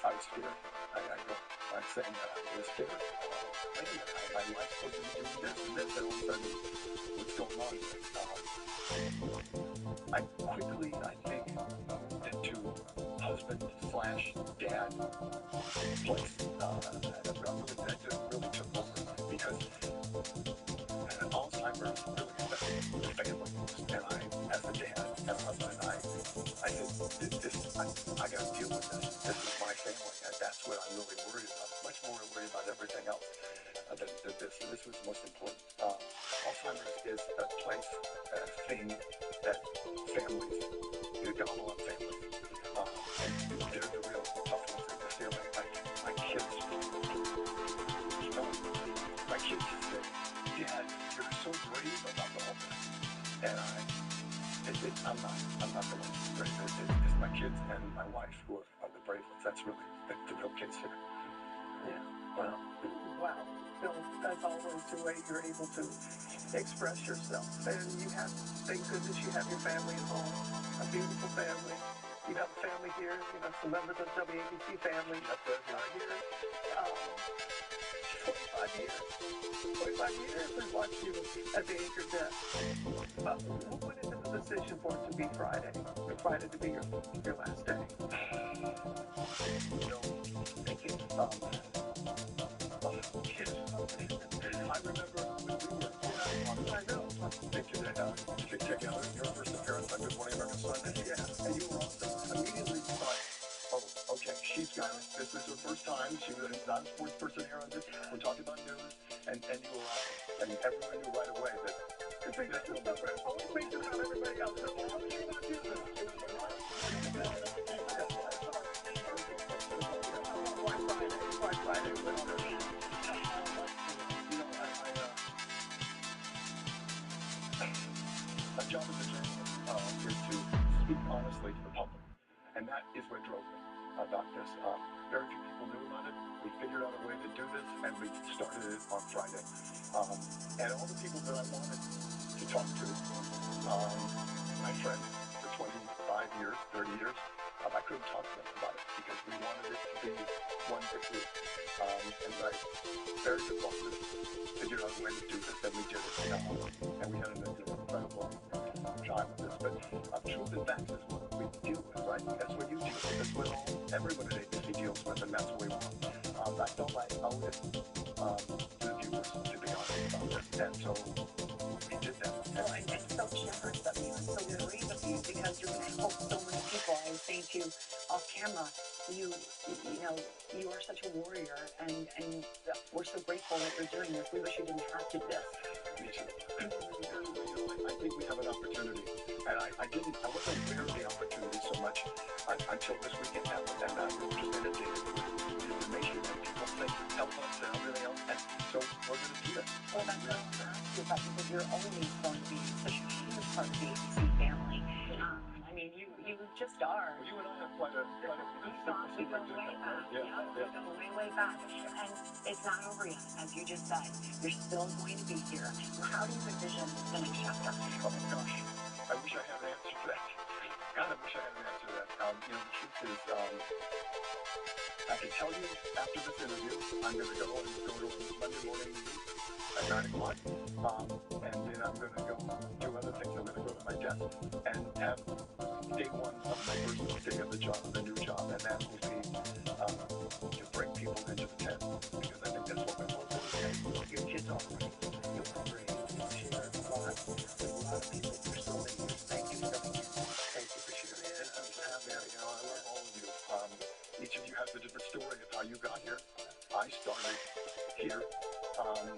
I was scared. I'm saying that I was scared. Wait a minute, my wife's supposed to be doing this and this, and all of a sudden, what's going on here? I quickly, I think, moved into husband/dad place. That really took over because Alzheimer's really affects the family. And as a dad, as a husband, I said, I got to deal with this. This is my family, and that's what I'm really worried about. Much more worried about everything else than this. This was most important. Alzheimer's is a place, a thing that families, gobble up families. And they're the real tough ones in this area. My kids say, Dad, you're so brave about all this. And I'm not the one who's brave. It's my kids and my wife who are the brave ones. That's really the real kids here. Yeah. Wow. Bill, as always, the way you're able to express yourself. And you have, thank goodness you have your family at home, a beautiful family. You have a family here, you know, some members of WABC family are here. 25 years we've watched you at the Anchor desk. What went into the decision for it to be Friday to be your last day? You know, thank you. I remember when we were together, your first appearance on Good Morning America Sunday. Yeah, and you were awesome. Immediately thought, oh, okay, she's got it. This is her first time. She was not a sports person here on this. We're talking about news, and you were awesome. And everyone knew right away that this will be great. Always thinking about everybody else. So how would you not do this? Why Friday? My job as a journalist is to speak honestly to the public, and that is what drove me about this. Very few people knew about it. we figured out a way to do this, and we started it on Friday. And all the people that I wanted to talk to, my friends for 25 years, 30 years, I couldn't talk to them about it because we wanted it to be one big group. And I very good bosses figured out a way to do this, and we did it. And we had an incredible time with this. But truth and facts is what we deal with, right? That's what you deal with. That's what everyone at ABC deals with, and that's what we want. I felt like I owed it to the viewers, to be honest about this. And so we did that. Well, I'm so generous of you and so great of you because you're going to help so many people. I was saying to you off camera, you are such a warrior, and we're so grateful that you're doing this. We wish you didn't have to do this. Me too. I think we have an opportunity, and I wasn't aware of the opportunity so much until this weekend happened, and we were just inundated with information, and people say, help us, and everything else, and so we're going to do that. Well, that's what I was going to ask you about, because you're always going to be such a huge part of the ABC family. I mean, you just are. Well, you and I have quite a We go way back. We go way back. And it's not over yet, as you just said. You're still going to be here. How do you envision the next chapter? Oh my gosh, I wish I had an answer to that. God, I wish I had an answer to that. The truth is, I can tell you after this interview, I'm going to go to Monday morning at 9 o'clock, and then I'm going to go do other things. I'm going to go to my desk and have day one of my first day of the job, the new job, and that will be to bring people into the tent, because I think that's what we want to do. Your kids are great. You're great. You share a lot with a lot of people for so many years. Thank you for coming in. Thank you for sharing. Thank you for having me. I love all of you. Each of you has a different story of how you got here. I started here, and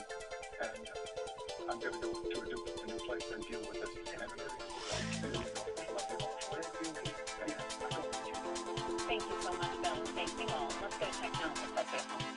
I'm going to go to a new place and deal with this. And Thank you so much, Bill. Thank you all. Let's go check now. Let's go home.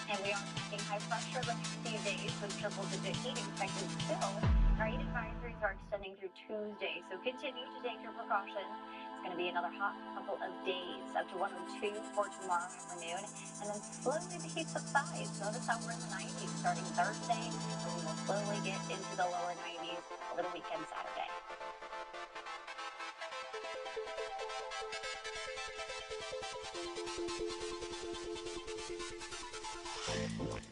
And we are taking high pressure the next few days with triple-digit heat expected still. Our heat advisories are extending through Tuesday, so continue to take your precautions. It's going to be another hot couple of days, up to 102 for tomorrow afternoon, and then slowly the heat subsides. Notice how we're in the 90s starting Thursday, and we will slowly get into the lower 90s over the weekend Saturday.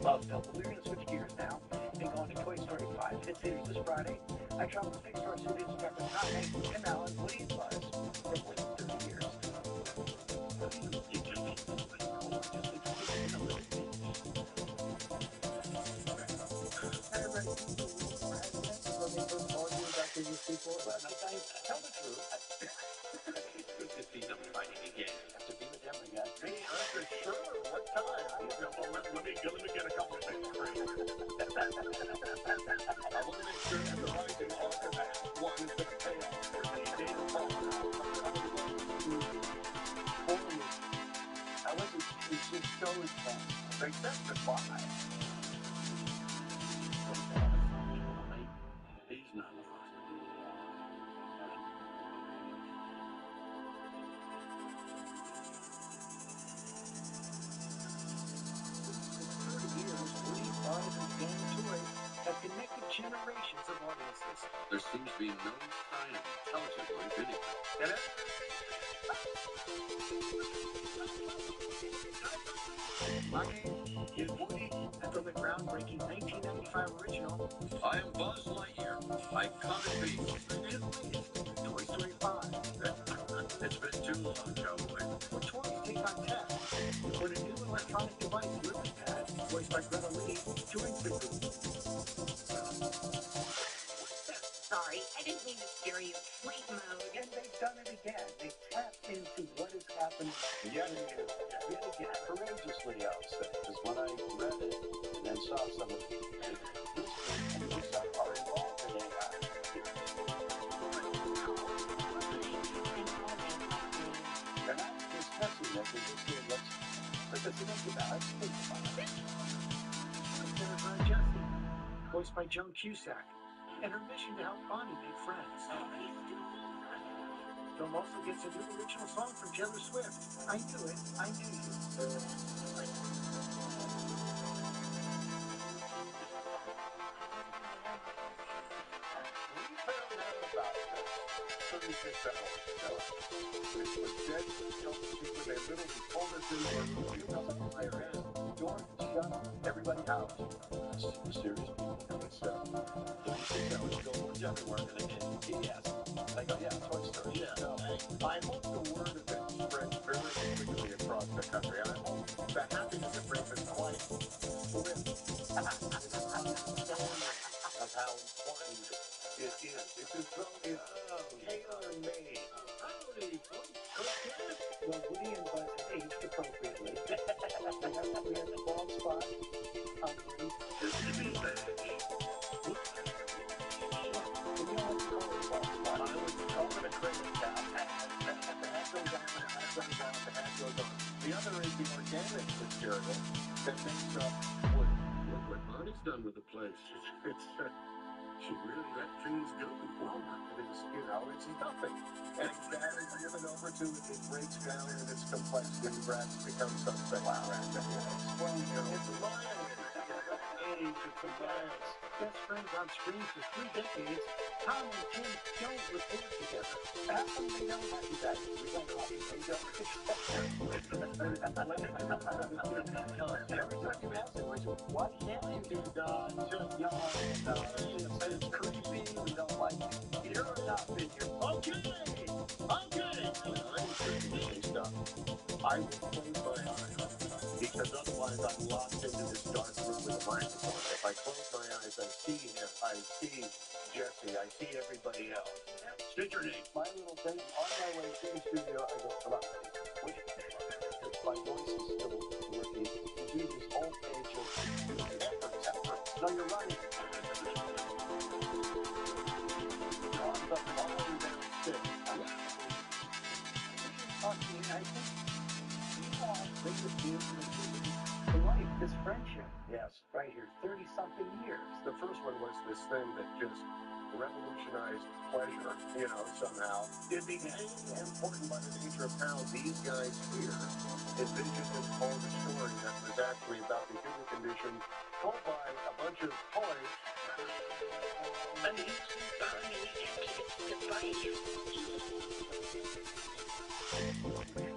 Well, we're going to switch gears now and go on to Toy Story 5 Hit Theaters this Friday. I traveled to Pixar Studios to talk with Tom Hanks, Tim Allen, Woody, and Buzz for more than 30 years. Tell the truth. It's good to see them fighting again. Have to be with them again. hey, Arthur, sure. What time? Let me get a couple of things straight. I want to make sure that the rising Arthur Act 1 is going to pay off for the day of fall. I wasn't just so intense. They said goodbye. He's not lost. Have connected generations of audiences. There seems to be no sign of intelligent life anywhere. My name is Woody, and from the groundbreaking 1995 original, I am Buzz Lightyear. I come in peace. his latest, Toy Story 5. It's been too long, Cowboy. Where toys take on tech, when a new electronic device, LilyPad, voiced by Greta Lee, joins the group. Sorry, I didn't mean to scare you. Sleep mode. And they've done it again. They tapped into what has happened yet again. Courageously, I'll say, because when I read it and then saw some of the history and Pixar are involved in AI. They're not discussing it, they're just saying, let's think about it, think about it. Sarah Jessie, voiced by Joan Cusack, and her mission to help Bonnie make friends. Film also gets a new original song from Taylor Swift. I knew it. I knew you. We found out about this 36 hours ago. This was dead top secret. They literally told us they were reviewing the higher end. Door shut, everybody out. Serious people. It's 36 hours ago, words everywhere. And yes, I go, yeah, Toy Story. Yeah. no. I hope the word of it spreads very quickly across the country. I hope the happiness it brings is quite swift. Of how important it is. It's as though it's tailor-made. Howdy, folks. Well, Woody and Buzz have aged appropriately. we have the bald spot on Woody. Just to be back. We all have to call it a bald spot. I would call it a cradle cap. The hat goes on, the hat goes on, the hat goes on. The other is the organic material that makes up wood. Look what Marty's done with the place. She really let things go. Well, it is, it's nothing. And that is given over to it breaks down in its complexity, Brad, becomes something. Wow. Explain here. It's a bias. Age, it's a bias. Best friends on screen for 3 decades. Tom and Tim don't report together. How come they don't have you guys? We don't talk to them. Every time you ask them, what can't you do, Don? Just yawn. It's creepy. We don't like it. You're enough in here. Okay. I will close my eyes because otherwise I'm locked into this dark room with a microphone. If I close my eyes, I see him, I see Jesse, I see everybody else. State your name. My little thing, on my way to the studio, I go, come on, wait. My voice is still working. You do this whole page of effort. No, you're running. You're on the falling downstairs. I think you all bring the team to life, this friendship. Yes. Right here, 30-something years. The first one was this thing that just revolutionized pleasure, somehow. It became important by the nature of how these guys here envisioned and told a story that was actually about the human condition told by a bunch of toys.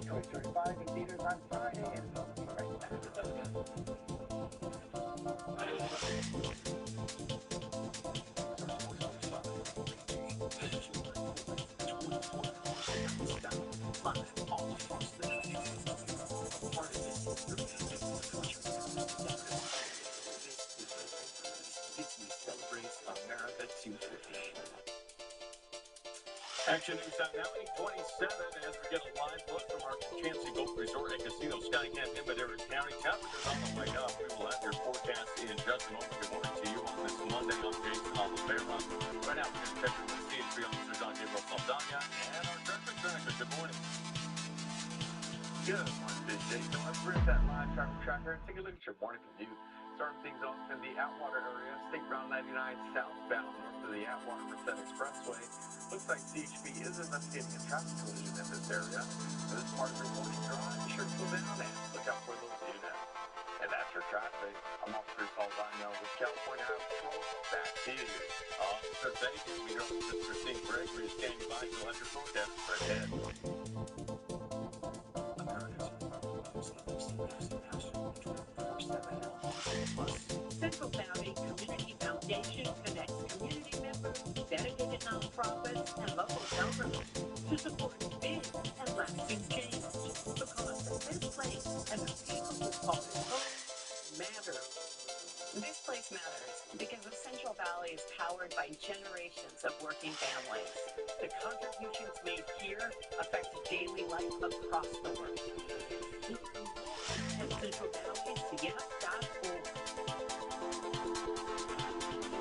Toy Story 5 in theaters on Friday, and we'll be right back. Action News Time now, 8:27, as we get a live look from our Chancey Golf Resort and Casino Sky Camp in Madera County. Temperatures on the way up. We will have your forecast in just a moment. Good morning to you on this Monday. I'm Jason Oliveira. Right now, we're going to check in with CHP officer Don Gabriel Saldana and our traffic tracker. Good morning. Good morning, Jason. Let's bring up that live traffic tracker and take a look at your morning commute. Starting things off in the Atwater area, State Route 99 southbound north of the Atwater Merced Expressway. Looks like CHP is investigating a traffic collision in this area. For this part of your morning drive, be sure to slow down and look out for those units. And that's your traffic. I'm Officer Saldana with California Highway Patrol. Back to you. Officer, thank you. Meteorologist Christine Gregory is standing by. She'll have your forecast right ahead. Central Valley Community Foundation connects community members, dedicated nonprofits, and local governments to support big and lasting change. Because this place and the people who call it home matter. This place matters because the Central Valley is powered by generations of working families. The contributions made here affect daily life across the world. At Central Valley, CF.org.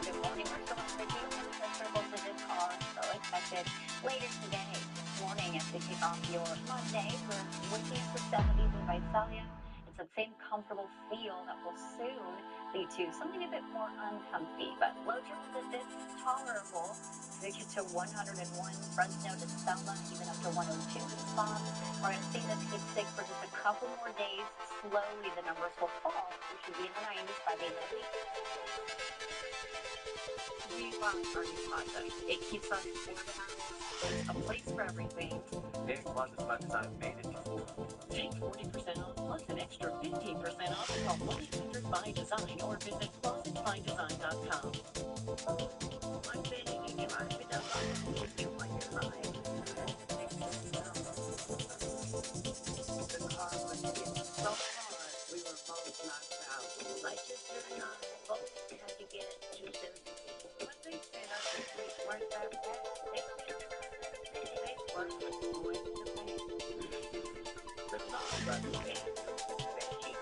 Good morning. We're still on the circle for this call. So expected later today. This morning as we kick off your Monday, we're waking up to 70s in Visalia. It's that same comfortable feel that will soon lead to something a bit more uncomfy, but low triple digits tolerable. They get to 101 Fresno to Selma, even up to 102 in spots. We're going to see this keep stick for just a couple more days. Slowly, the numbers will fall. We should be in the 90s by the end of the week. We love our new project. It keeps us organized. There's a place for everything. Big Closet by Design made it before. Take 40% off plus an extra 15% off. Call 1-800-BY-DESIGN or visit closetbydesign.com. One thing you can buy with a lot is you want your life. The car was hit so hard, we were both knocked out. Leicester and I both had to get to the But they said our pictures weren't that bad. they weren't going to pay. The car was hit. They keep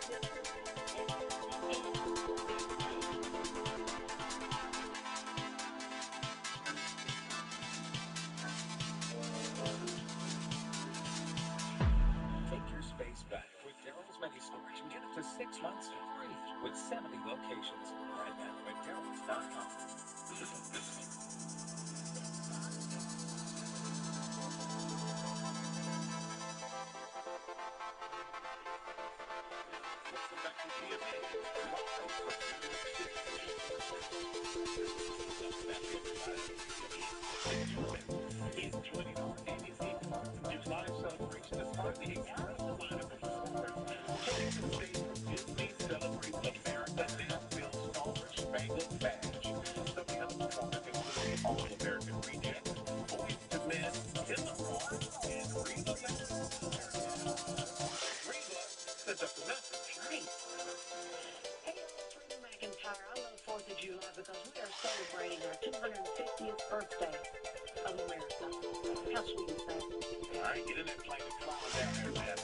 Take your space back with Daryl's Mini Storage and get up to 6 months free with 70 locations. Right now at Daryl's.com. Welcome back to GMA. Is joining our ABC live celebration as part of the incredible lineup of performers. Taking to the stage from Disney celebrates America Nashville Star Spangled Badge. Some of the other performers include the All-American Rejects, Boys to Men, Killer Rock, and Reba Reba sets up the message. Nice. Hey, it's Rita McIntyre. I love 4th of July because we are celebrating our 250th birthday of America. How sweet is that? All right, get in that plane and fly down there, man.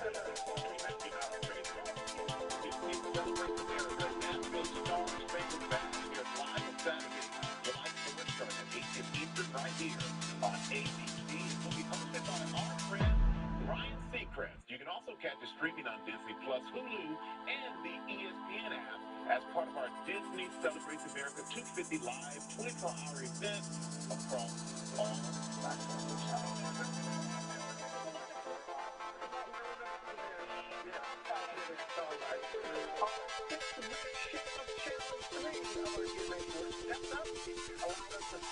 Disney celebrates America Nashville Star Spangled Badge here live on Saturday, July 4th, starting at 8 p.m. Eastern, right here on ABC. It will be hosted by our friend Ryan Seacrest. You can also catch it streaming on Disney Plus, Hulu, and the ESPN app as part of our Disney Celebrates America 250 live 24-hour event across all platforms.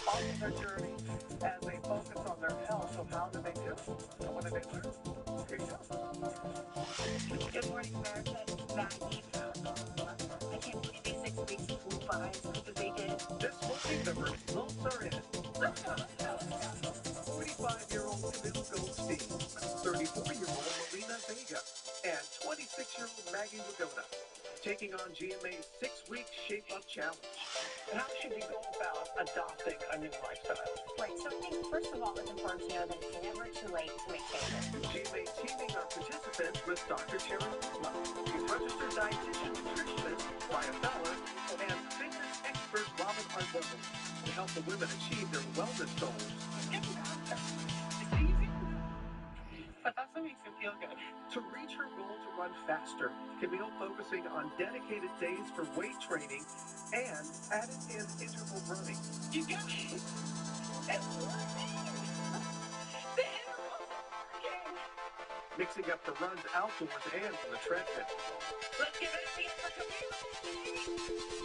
On their journey as they focus on their health. So how do they do? And what do they learn? Here you go. Good morning, America. It's Maggie. I can't believe these 6 weeks flew by as quick as they did. This morning, the results are in. 45-year-old Camille Goldstein, 34-year-old Melina Vega, and 26-year-old Maggie Lagona taking on GMA's 6-week Shape Up Challenge. And how should you go about adopting a new lifestyle? Right, so I think first of all, it's important to know that it's never too late to make changes. GMA teaming our participants with Dr. Terry Lula, registered dietitian nutritionist Ryan Feller, and fitness expert Robin Arbone to help the women achieve their wellness goals. It's easy, but that's what makes you feel good. To reach her goal to run faster, Camille focusing on dedicated days for weight training and added in interval running. You got it. It's working. The intervals are working. Mixing up the runs outdoors and on the treadmill. Let's give it a hand for Camille.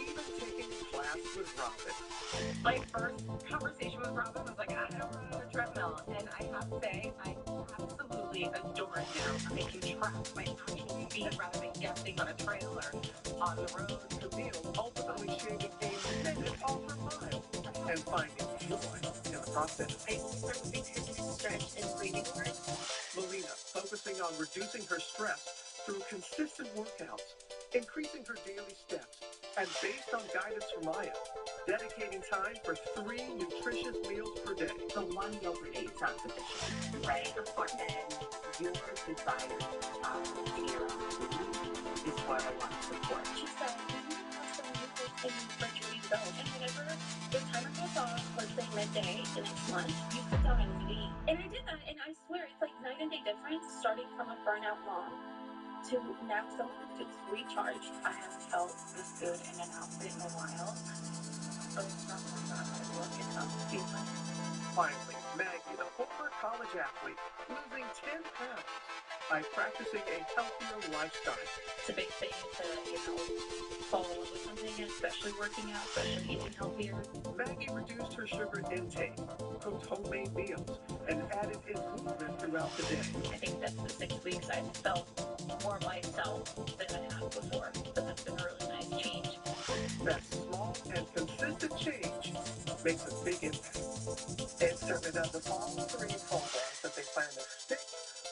Even taking a class with Robin. My first conversation with Robin was like, I don't run on a treadmill. And I have to say, I absolutely adore it now. I can track my actual feet rather than guessing on a trail or on the road. Camille ultimately shaving a minute off her mile and finding joy in the process. I start with stretch and breathing work. Melina focusing on reducing her stress through consistent workouts, increasing her daily steps, and based on guidance from Maya, dedicating time for 3 nutritious meals per day. So one meal per day is not sufficient, right? And your desire tier of food is what I want to support. She said, you have some meals in virtually go. And whenever the timer goes off, let's say midday the next month, you sit down and you eat. And I did that, and I swear it's like night and day difference starting from a burnout mom to now someone who feels recharged. I haven't felt this good in an outfit in a while. So it's not how I look, it's how I'm feeling. Finally, Maggie, the former college athlete, losing 10 pounds by practicing a healthier lifestyle. It's a big thing to, fall in love with something, especially working out, especially eating healthier. Maggie reduced her sugar intake, cooked homemade meals, and added in movement throughout the day. I think that the 6 weeks I felt more myself than I had before. So that's been a really nice change. That small and consistent change makes a big impact. And certainly now the all three told us that they plan to stick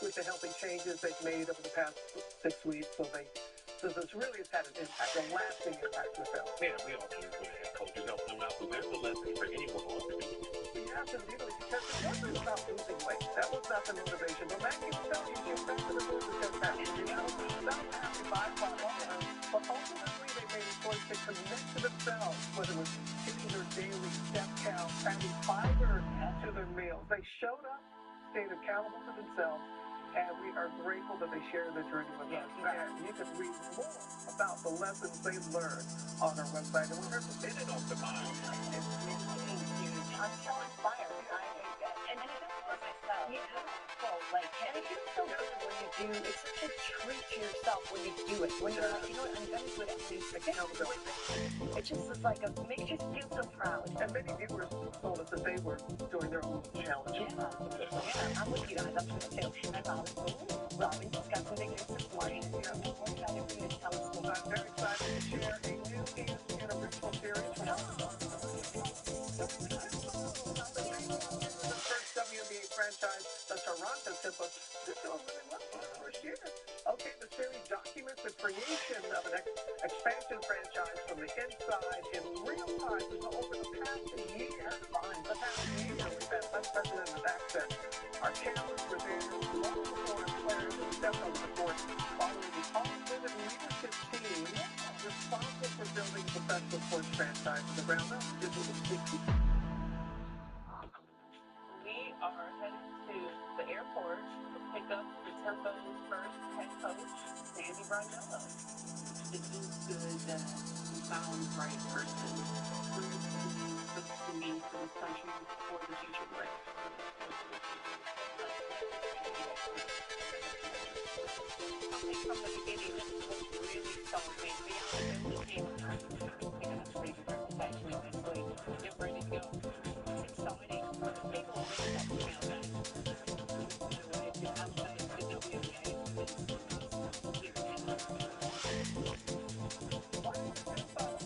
with the healthy changes they've made over the past 6 weeks. So this really has had an impact, a lasting impact with them. Yeah, we all do when head coaches help them out. But there's a lesson for anyone who wants to do it. Yes, indeed, because it wasn't about losing weight. That was not the motivation. But Maggie was telling you she was back to the losing contest. That was happy by far. But ultimately, they made a choice to commit to themselves, whether it was hitting their daily step count, adding fiber to their meals. They showed up, stayed accountable to themselves, and we are grateful that they share their journey with us. And you can read more about the lessons they learned on our website. And we're here to minute off the mind. I'm so inspired. And I do it for myself. Yeah. And it feels so good when you do. It's such a treat to yourself when you do it. When you're like, you know what, I'm going to do it at least accountability. It just is like makes you feel so proud. And many viewers told us that they were doing their own challenge. Yeah, I'm with you guys. I'm doing it too. And Robin just got some big news this morning. We're excited for you to tell us more. I'm very excited to share a new and original series from the first WNBA franchise, the Toronto Timbers. This doing really well for the first year. Okay, the series documents the creation of an expansion franchise from the inside in real time. So over the past year, we've had unprecedented access. Our cameras were there, multiple foreign players and stepped on the court, following the all-women leadership team responsible for building professional sports franchise from the ground up. This was a big deal. We are headed to the airport to pick up the Tempo's first head coach, Sandy Brondello. It feels good that we found the right person for this team, for this city, for this country, for the future players. Something from the beginning that was really solid. Beyond the team, we have to leave it actually this week. Get ready to go. It's exciting. People are really talking about that. Outside of the WNBA,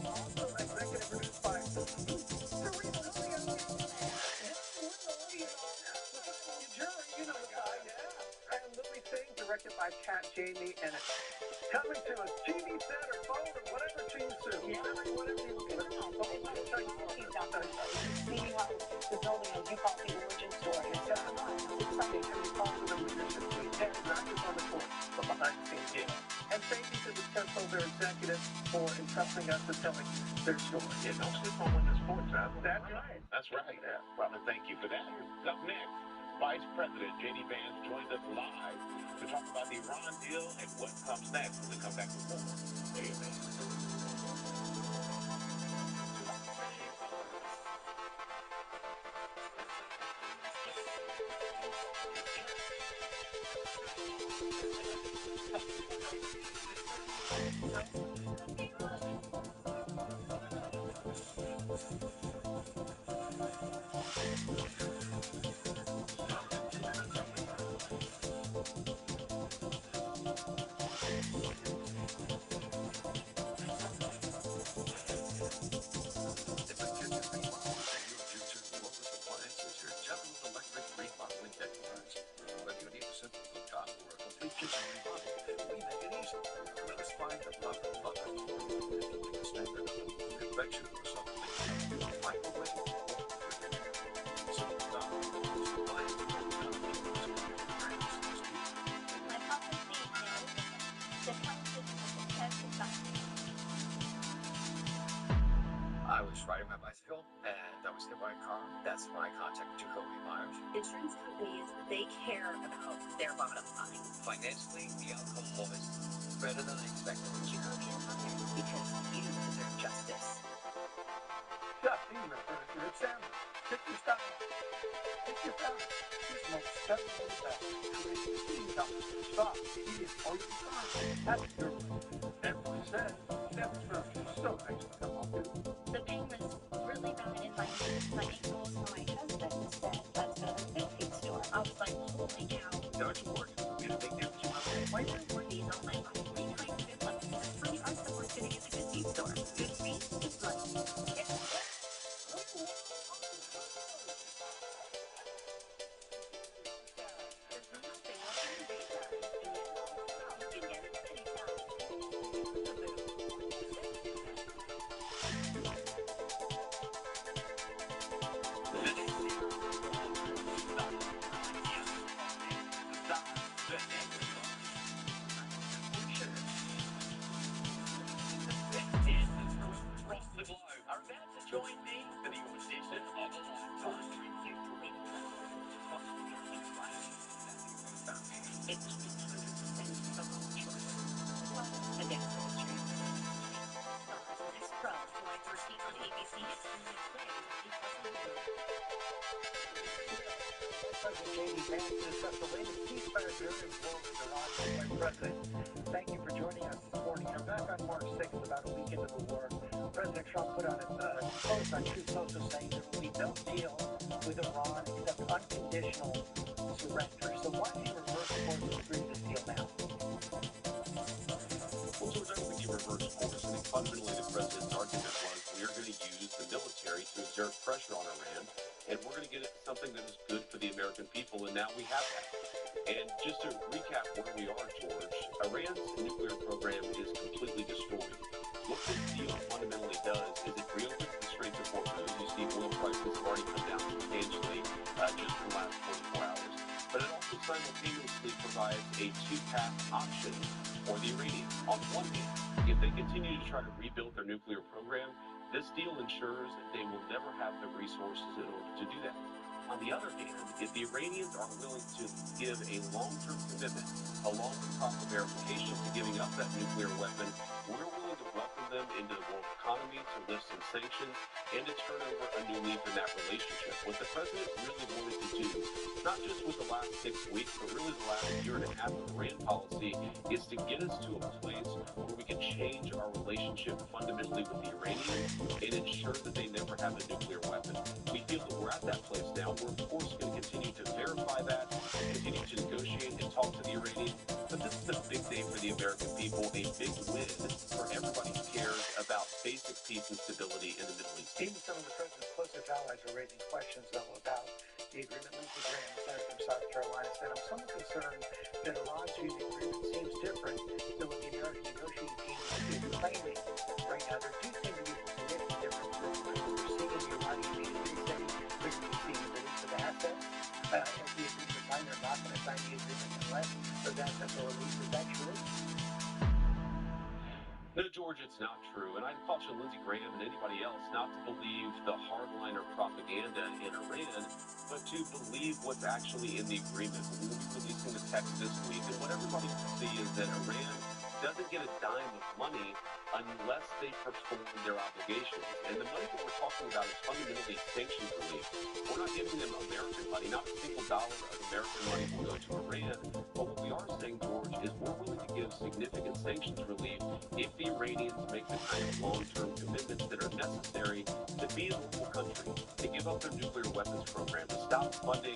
Also executive produced by Serena Williams. You know the guy, yeah. And Louis Singh, directed by Kat Jamie, and it's coming to a TV set or phone or whatever to you soon. Whatever you want. See how the building, as you call it, the origin story. It's exciting. And we call it a leadership team, not just on the court, but behind the scenes. Yeah. And thank you to the Tempo, their executives, for entrusting us with telling their story. Yeah, don't sleep on women's sports, huh? That's right. That's right. Yeah. Robin, thank you for that. Up next, Vice President J.D. Vance joins us live to talk about the Iran deal and what comes next when we come back with more. Stay amazing. I was riding my bicycle and I was hit by a car. That's when I contacted Jacoby Myers. Insurance companies They care about their bottom line. Financially, the outcome was better than I expected. Jacobian Finance, because you deserve justice. Just refers to its sound. Pick your style. Pick your power. This most definitely best. Create income. Stop. Eat it or you can. That's your everyone said. That's so nice to come up with. The pain was really bad in my knee. My ankle, so my husband said, let's go to the food feed store. I was like, holy cow. Don't you worry. We had a big difference in my life. Why don't we these all night long? 3 times good luck. The free art that we're sitting at the good feed store. Good feed, good luck. Our fans have joined me for the audition of a lifetime. It's 100% of our choice. Welcome to the Dance Industry. Stars and ex-pros July 13th on ABC and Sunday Play on President J.D. Vance to discuss the latest ceasefire agreement involved with Iran by President. Thank you for joining us this morning. You're back on March 6th, about a week into the war. President Trump put out a post on Truth Social saying there will be no deal with Iran except unconditional surrender. So why do you reverse course and agree to this deal now? Well, George, I don't think he reversed course. I think fundamentally the president's argument was we're going to use the military to exert pressure on Iran, and we're going to get something that is good for the American people, and now we have that. And just to recap where we are, George, Iran's nuclear program is completely destroyed. What this deal fundamentally does is it reopens the Straits of Hormuz. You see oil prices have already come down substantially just in the last 24 hours. But it also simultaneously provides a two-path option for the Iranians. On one hand, if they continue to try to rebuild their nuclear program, this deal ensures that they will never have the resources in order to do that. On the other hand, if the Iranians are willing to give a long-term commitment, along with proper verification to giving up that nuclear weapon, we're willing to welcome them into the world economy, to lift some sanctions, and to turn over a new leaf in that relationship. What the president really wanted to do, not just with the last 6 weeks, but really the last year and a half of Iran policy, is to get us to a place where we can change our relationship fundamentally with the Iranians and ensure that they never have a nuclear weapon. We feel that we're at that place now. We're, of course, going to continue to verify that, continue to negotiate and talk to the Iranians. But this is a big day for the American people, a big win for everybody who cares about basic peace and stability in the Middle East. Even some of the president's closest allies are raising questions, though, about the agreement. Lindsey Graham, the senator from South Carolina, said, I'm somewhat concerned that Iran's view of the agreement seems different than what the American negotiating team is claiming right now. There do seem to be some significant differences between what we're seeing in the Iranian media. They say we're going to see the release of assets. As the agreement is signed, they're not going to sign the agreement unless those assets are released. Is that true? No, George, it's not true. And I'd caution Lindsey Graham and anybody else not to believe the hardliner propaganda in Iran, but to believe what's actually in the agreement. We will be releasing the text this week, and what everybody will see is that Iran doesn't get a dime of money unless they perform their obligations. And the money that we're talking about is fundamentally sanctions relief. We're not giving them American money. Not a single dollar of American money will go to Iran. But what we are saying, George, is we're willing to give significant sanctions relief if the Iranians make the kind of long-term commitments that are necessary to be a normal country, to give up their nuclear weapons program, to stop funding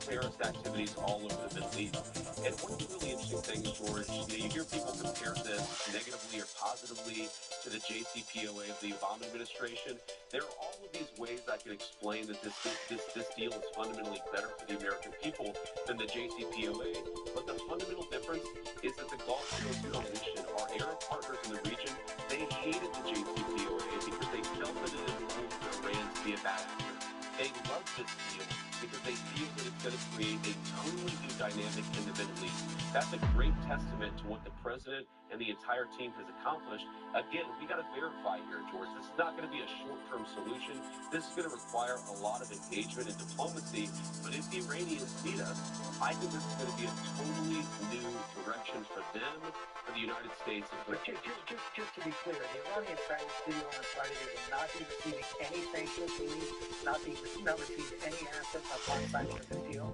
terrorist activities all over the Middle East. And one of the really interesting things, George, you hear people compare this negatively or positively to the JCPOA of the Obama administration. There are all of these ways I can explain that this deal is fundamentally better for the American people than the JCPOA. But the fundamental difference is that the Gulf Coast Coalition, our Arab partners in the region, they hated the JCPOA because they felt that it enabled Iran to be a bad actor. They loved this deal because they feel that it's going to create a totally new dynamic in the Middle East. That's a great testament to what the president and the entire team has accomplished. Again, we got to verify here, George. This is not going to be a short-term solution. This is going to require a lot of engagement and diplomacy. But if the Iranians need us, I think this is going to be a totally new direction for them, for the United States, and for Just to be clear, the Iranians signed this deal on Friday. They will not be receiving any sanctions relief, not receive any assets upon signing of this deal.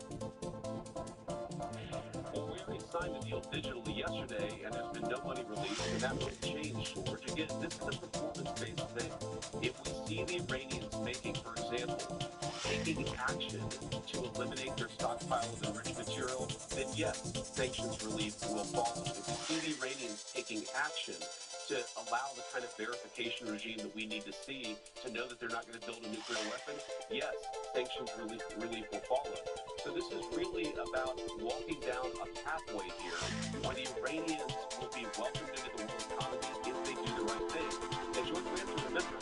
Well, we already signed the deal digitally yesterday, and there's been no money released, and that won't change, George. Again, this is a performance-based thing. If we see the Iranians making, for example, taking action to eliminate their stockpile of enriched material, then yes, sanctions relief will follow. If we see the Iranians taking action to allow the kind of verification regime that we need to see to know that they're not going to build a nuclear weapon, yes, sanctions relief will follow. So this is really about walking down a pathway here where the Iranians will be welcomed into the world economy if they do the right thing. And George, we have to remember,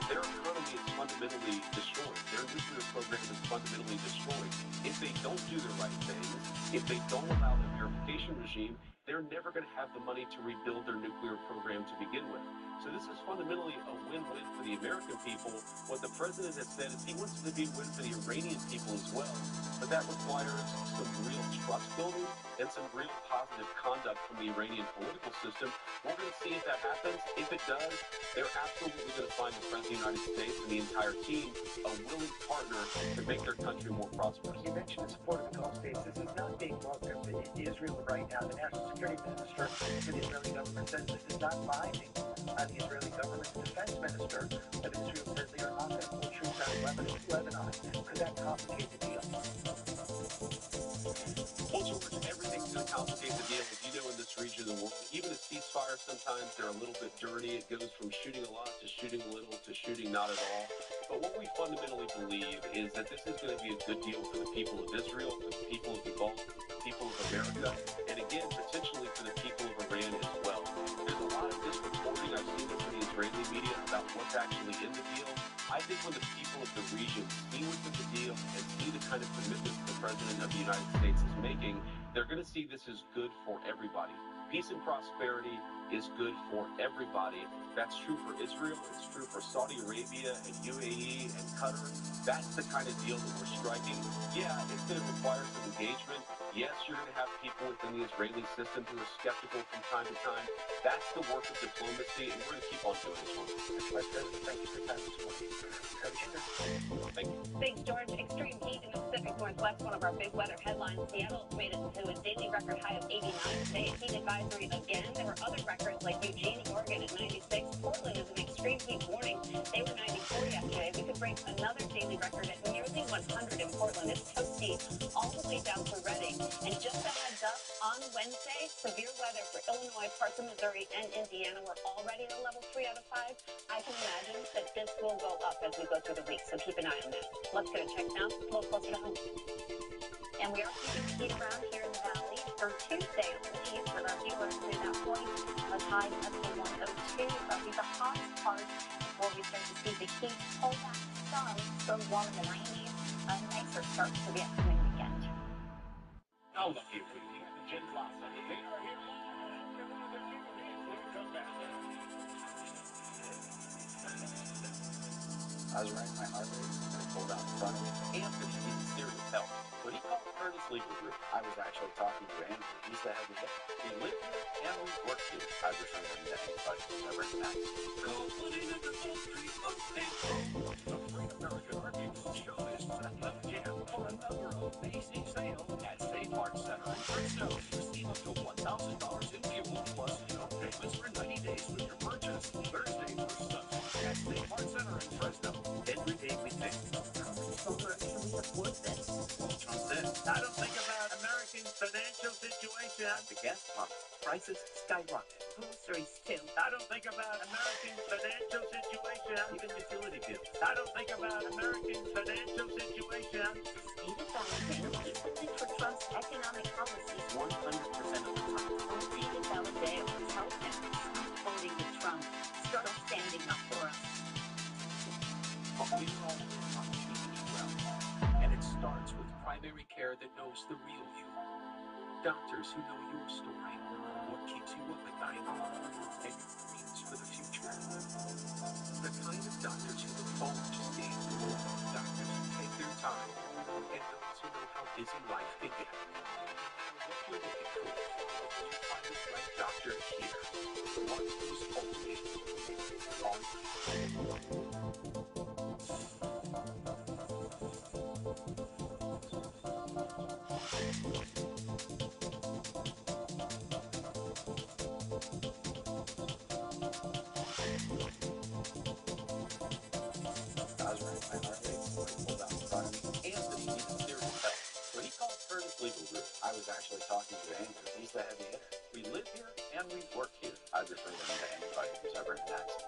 their economy is fundamentally destroyed. Their nuclear program is fundamentally destroyed. If they don't do the right things, if they don't allow the verification regime, they're never going to have the money to rebuild their nuclear program to begin with. So this is fundamentally a win-win for the American people. What the president has said is he wants it to be a win for the Iranian people as well. But that requires some real trust building and some real positive conduct from the Iranian political system. We're going to see if that happens. If it does, they're absolutely going to find the President of the United States and the entire team a willing partner to make their country more prosperous. You mentioned the support of the Gulf states. This is not being welcomed in Israel right now. The National Security Minister for the Israeli government says this is not binding on the Israeli government. The Defense Minister of Israel says they are not going to pull troops out of Lebanon. Could that complicate the deal? Well, George, everything's going to complicate the deal. As you know, in this region of the world, even a ceasefire, sometimes they're a little bit dirty. It goes from shooting a lot to shooting a little to shooting not at all. But what we fundamentally believe is that this is going to be a good deal for the people of Israel, for the people of the Gulf, the people of America, and again, potentially for the people of Iran as well. There's a lot of misreporting. I've seen this in the Israeli media about what's actually in the deal. I think when the people of the region see what's in the deal and see the kind of commitments the President of the United States is making, they're going to see this is good for everybody. Peace and prosperity is good for everybody. That's true for Israel. It's true for Saudi Arabia and UAE and Qatar. That's the kind of deal that we're striking. Yeah, it's going to require some engagement. Yes, you're going to have people within the Israeli system who are skeptical from time to time. That's the work of diplomacy, and we're going to keep on doing this work. Thank you for your time this morning. Thank you. Thanks, George. Extreme heat in the Pacific Northwest, one of our big weather headlines. Seattle made it to a daily record high of 89 today. A heat advisory again. There were other records like Eugene, Oregon at 96. Portland is an extreme heat warning. They were 94 yesterday. We could break another daily record at nearly 100 in Portland. It's toasty all the way down to Redding. And just a heads up, on Wednesday, severe weather for Illinois, parts of Missouri, and Indiana were already at a level 3 out of 5. I can imagine that this will go up as we go through the week, so keep an eye on that. Let's go to check now, a little closer to home. And we are keeping the heat around here in the valley for Tuesday, I believe, with our viewers to that point. A high up to 102. That'll be the hottest part before we start to see the heat pull back some, still warm in the 90s. A nicer start to the upcoming weekend. Now look here, we have the Jen Blossom. They are here live. Come back. I was running my heart rate and I pulled out in front of me. Anthony needs serious help. When he called Curtis Legal Group, I was actually talking to Andrew. He's the head of it. we live here and we work here. I was referring to anybody who's ever next. Go put it in the poultry of April. The Great American Arcade Show is setting up again for another amazing sale at State Park Center in Fresno. Receive up to $1,000 in fuel plus no payments for 90 days with your purchase. Thursday through Sunday at State Park Center in Fresno. Every day we think. How much longer can we afford this? Well, Trump said, I don't think about Americans' financial situation. The gas pump prices skyrocket. Groceries, too. I don't think about Americans' financial situation. Even utility bills. I don't think about Americans' financial situation. State of Alabama peacefully for Trump's economic policies 100% of the time. State of Alabama tells him stop voting with Trump. Start standing up for us. We are all on TV as well. And it starts with that knows the real you. Doctors who know your story, what keeps you up at night, and your dreams for the future. The kind of doctors you look forward to seeing. Doctors who take their time, and those who know how busy life can get. No matter what you're looking for, you'll find the right doctor here. One who's only on I was running my heart rate, so I pulled out in front of me. Anthony needed serious help, so he called Curtis Legal Group. I was actually talking to Andrew. He's the heavy hitter. We live here and we work here. I'd refer them to anybody who's ever in an accident.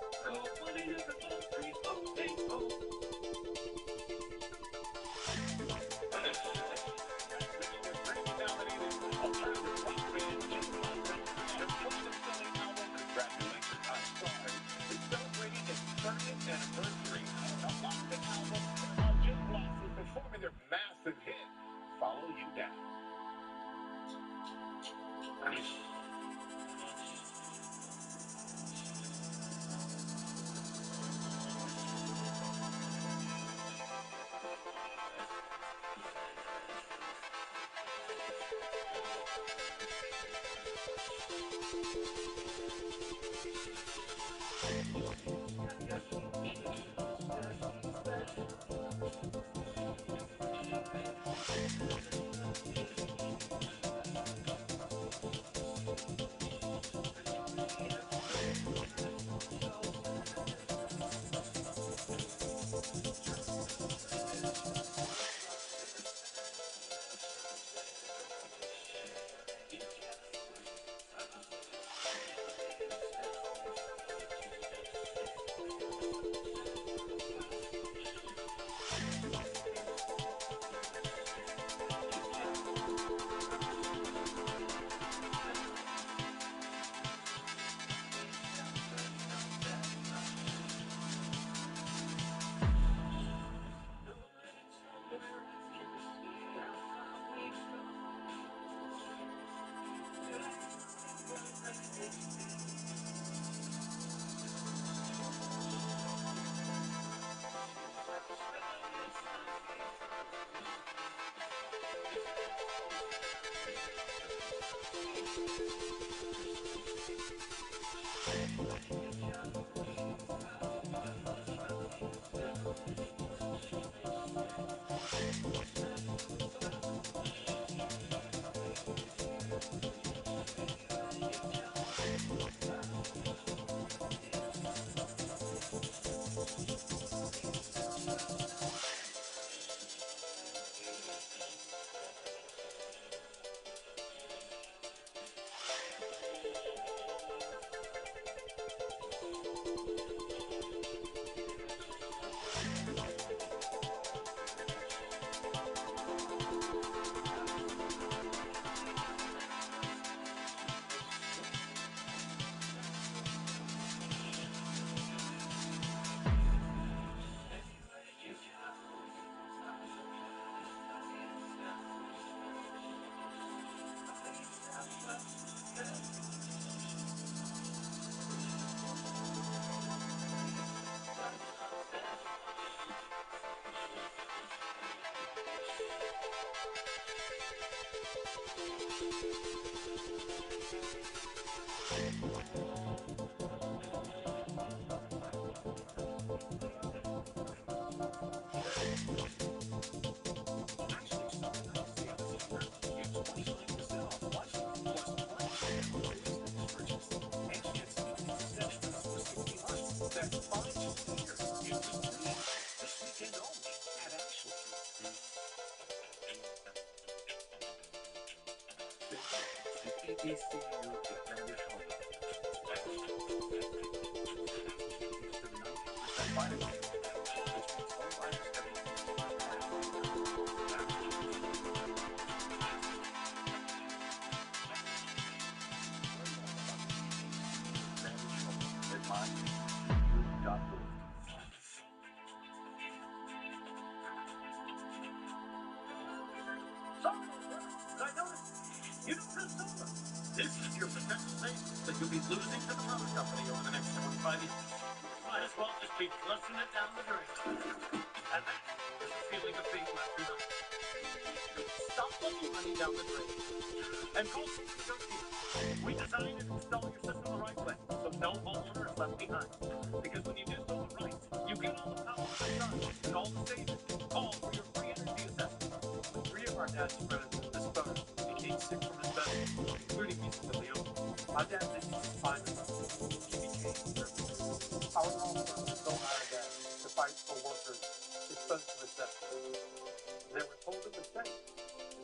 Performing their massive hit, Follow You Down. Sorry. You don't have solar. This is your potential savings that you'll be losing to the power company over the next 25 years. Might as well just be flushing it down the drain. And that is the feeling of being left behind. Stop flushing money down the drain and call Solar Negotiators. We design and install your system the right way, so no homeowner is left behind. Because when you do solar right, you get all the power from the sun and all the savings, all for your free energy assessment. When 3 of our dad's brothers in this photo became sick from asbestos, including me and Leo, my dad didn't find them. He became service. Our law firm is so our dad to fight for workers exposed to asbestos. They were told it was safe,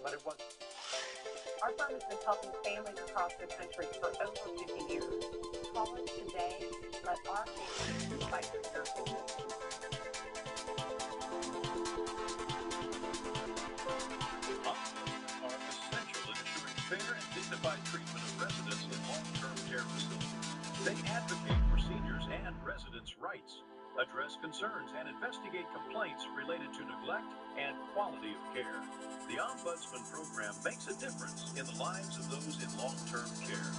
but it wasn't. Our firm has been helping families across the country for over 50 years. Call us today. Let our families fight for your community. Ombudsmen are essential in ensuring fair and dignified treatment of residents in long-term care facilities. They advocate for seniors and residents' rights, address concerns, and investigate complaints related to neglect and quality of care. The Ombudsman Program makes a difference in the lives of those in long-term care.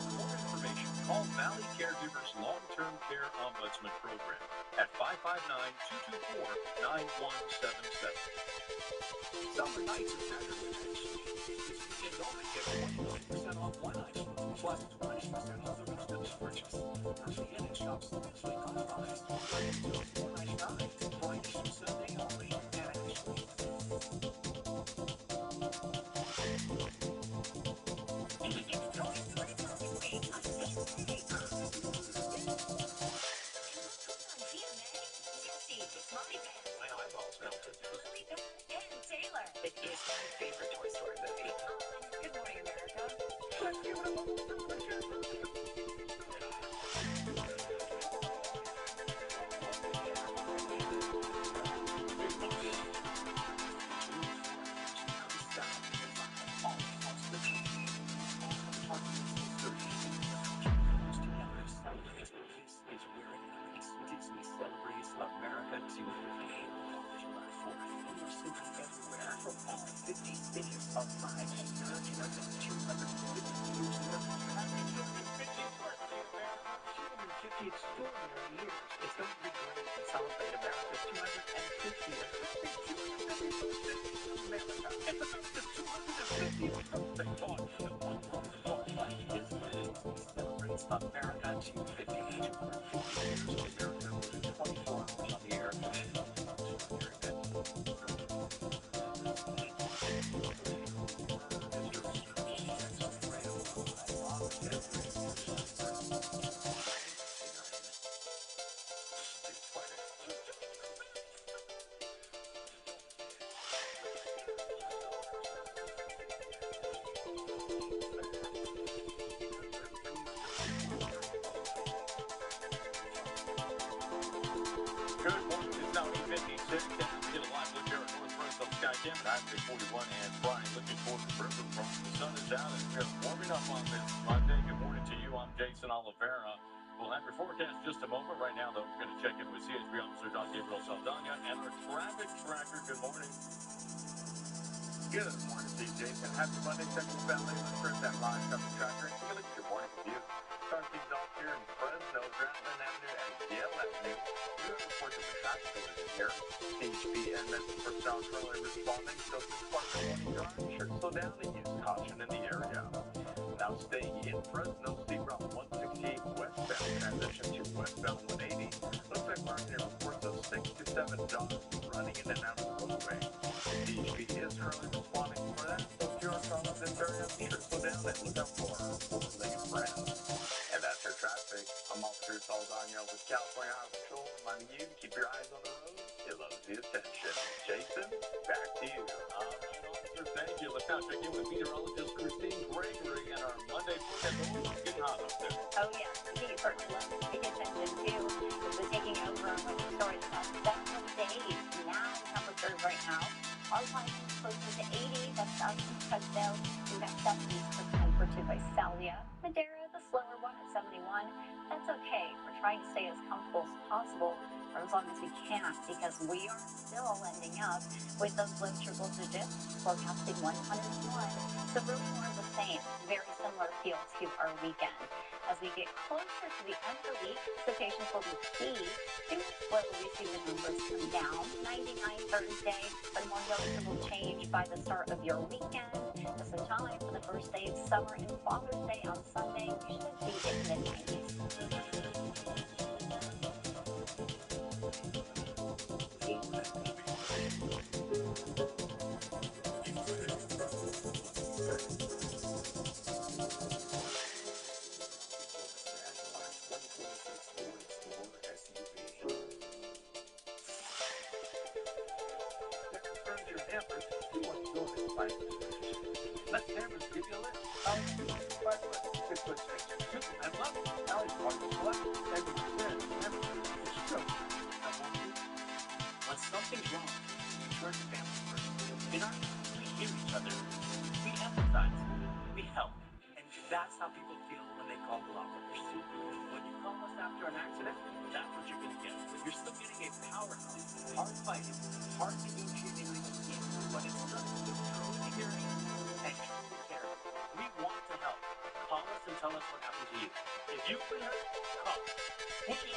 For more information, call Valley Caregivers Long-Term Care Ombudsman Program at 559-224-9177. Summer nights are better with Ashley. This weekend only get 29% off one item, plus 20% off the rest of the purchase. Hurry in and shop seriously customized, starting until $4.99, Friday through Sunday only at Ashley. My eyeballs melted. Lily Beth and Taylor. It is my favorite Toy Story movie. Good morning, America. Disney celebrates America 250. July 4th, we are simply everywhere from all 50 cities of 250 years ago. Happy 250th birthday, America! 250 extraordinary years. It's going to be great to celebrate America's 250th birthday. 250th birthday, America! And the America's 250th birthday on the one world of life is Disney celebrates America 250 years of America. 24 hours on the air. Good morning. It's now 8:56, and we get a live look here at North Fresno Sky Cam at Highway 41 and Brian looking forward to River Front. The sun is out and we're warming up on this Monday. Good morning to you. I'm Jason Oliveira. We'll have your forecast in just a moment. Right now, though, we're going to check in with CHP Officer Don Gabriel Saldana and our traffic tracker. Good morning. Good morning to you, Jason. Happy Monday, Central Valley listeners at Live Traffic Tracker. And take a look at your morning review. Start things off here in Fresno, Grantland Avenue, and Yale Avenue. We have reports of a traffic collision here. CHP and medical personnel currently responding. So if this part of the morning drive, sure to slow down and use caution in the area. Now staying in Fresno, State Route 168 westbound transition to westbound 180. Looks like we're getting reports of 6 to 7 dogs running in and out of the roadway. CHP is currently responding for that. So if you're from this area, be sure to slow down and look out for four-legged friends. And that's your traffic. I'm Officer Saldana with California Highway Patrol, reminding you to keep your eyes on the road. It loves the attention. Jason, back to you. All right, officer, thank you. Let's now check in with meteorologist Christine Gregory and our Monday forecast. Oh, it's getting hot up there. Oh, yes. He certainly loves to pay attention to. This is taking over on the stories about 7 days. Now, temperatures right now are rising closer to 80. That's south of Fresno. We've got 70s for tonight. referred to by Salvia. Madeira, the slower one at 71. That's okay. We're trying to stay as comfortable as possible for as long as we can, because we are still ending up with those low triple digits, forecasting 101. So really more of the same. Very similar feel to our weekend. As we get closer to the end of the week, expectations will be key to slowly see the numbers come down. 99 Thursday, but more noticeable change by the start of your weekend. Just in time for the first day of summer and Father's Day on Sunday, we should be in the mid-90s. Let cameras give you a lift. 5 foot, 6 foot 6. Superman love it. Allie's part of the select. 70%. When something's wrong, we turn to family first. In our house, we hear each other. We empathize. We help. And that's how people feel when they call the operators. When you call us after an accident, that's what you're going to get. You're still getting a powerhouse, hard fighting, hard negotiating legal team, but it's done with truly hearing and truly caring. We want to help. Call us and tell us what happened to you. If you've been hurt, call us. We'll be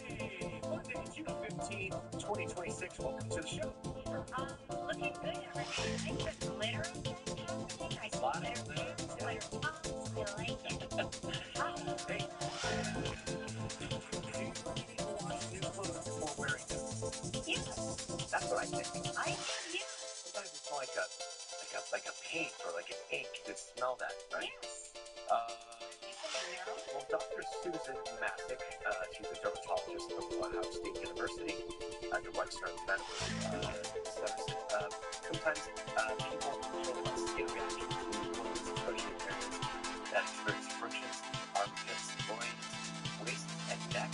Hey, Monday, June 15, 2026. Welcome to the show. Looking good, everybody. I think the glitter effect happening. I see glitter shoes, glitter tops. I like it. Hey, do you need to wash new clothes before wearing them? Yes, That's what I think. I think yes. Sometimes it's like a paint or like an ink. You can smell that, right? Yes. You say no? Well, Dr. Susan Masick, she's a dermatologist from Ohio State University at the Wexner Medical Center. Sometimes people complain about skin reactions to new clothes, especially in areas that experience frictions, armpits, groins, waist, and neck.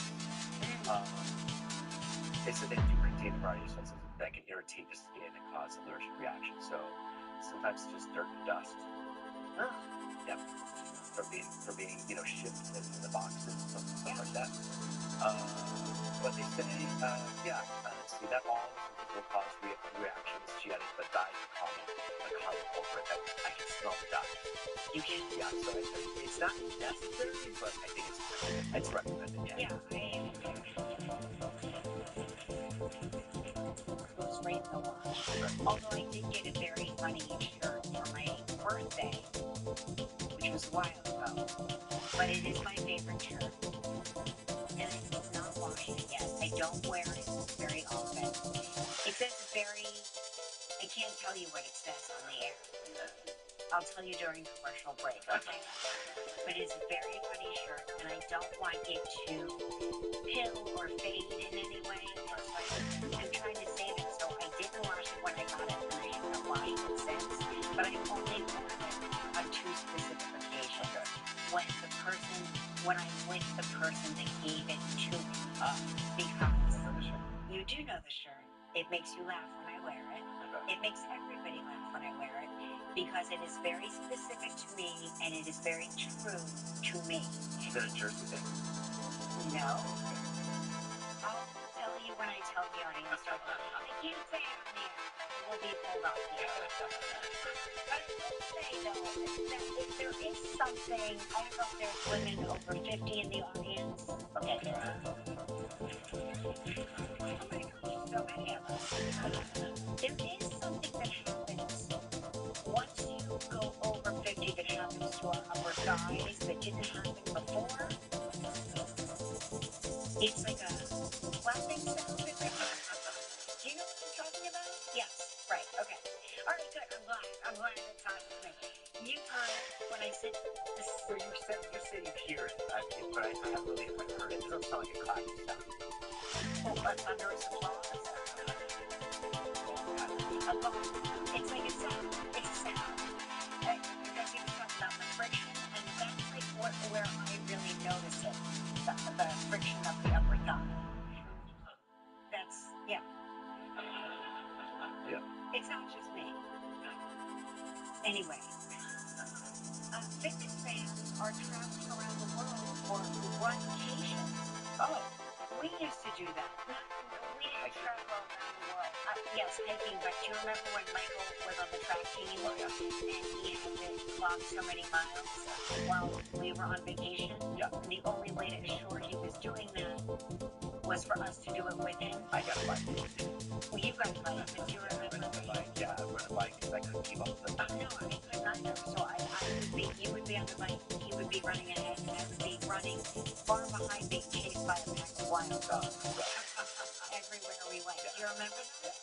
They said they do contain a variety of substances that can irritate the skin and cause allergic reactions. So sometimes it's just dirt and dust. Yep. For being, shipped in the boxes and stuff like that. But they say, let's see, that all will cause reactions. She added, but dye is a common culprit. I can smell the dye. You can? Yeah, so it's not necessary, but I think it's recommended. Yeah. Goes right in the wash. Although I did get a very funny shirt for my birthday, which was a while ago. But it is my favorite shirt. And I did not wash it yet. I don't wear it very often. It says I can't tell you what it says on the air. I'll tell you during commercial break, okay? But it's a very funny shirt, and I don't want it to pill or fade in any way. And so I'm trying to save it, so I didn't wash it when I got it, and I haven't washed it since. But I've only worn it on 2 specific occasions. When I'm with the person that gave it to me. Because you do know the shirt. It makes you laugh when I wear it. bet. It makes everybody laugh when I wear it because it is very specific to me and it is very true to me. Is that a jersey thing? No. I'll tell you when I tell the audience. I can't say it on air. It will be pulled off the air. But I will say, though, that if there is something, I don't know if there's women over 50 in the audience. Okay, there are. Oh my gosh, so many of us. There is something that happens once you go over 50 that happens to our upper thighs that didn't happen before. It's like a flapping sound. Do you know what I'm talking about? Yes, right, okay. All right, good, I'm glad it's on with me. You've heard it when I said this. So you said you hear it, but I haven't really heard it. It doesn't sound like a clapping sound. Oh, a thunderous applause? A bone. It's like a sound. It's a sound. Because you were talking about the friction, and that's like where I really notice it. The friction of the upper thigh. That's, yeah. Yeah. It's not just me. Anyway, fitness fans are traveling around the world for runcations. Oh, we used to do that. We didn't travel around the world. Yes, hiking, but do you remember when Michael was on the track team and he had to clock so many miles while we were on vacation? Yeah. And the only way to assure he was doing that was for us to do it with him. I got a bike. Well, you got a bike, but do you remember? Yeah, I rode a bike because I couldn't keep up with it. No, I could not either. So you would be on the bike, he would be running ahead, and I would be running far behind, being chased by a pack of wild dogs. Everywhere we went. Do you remember that?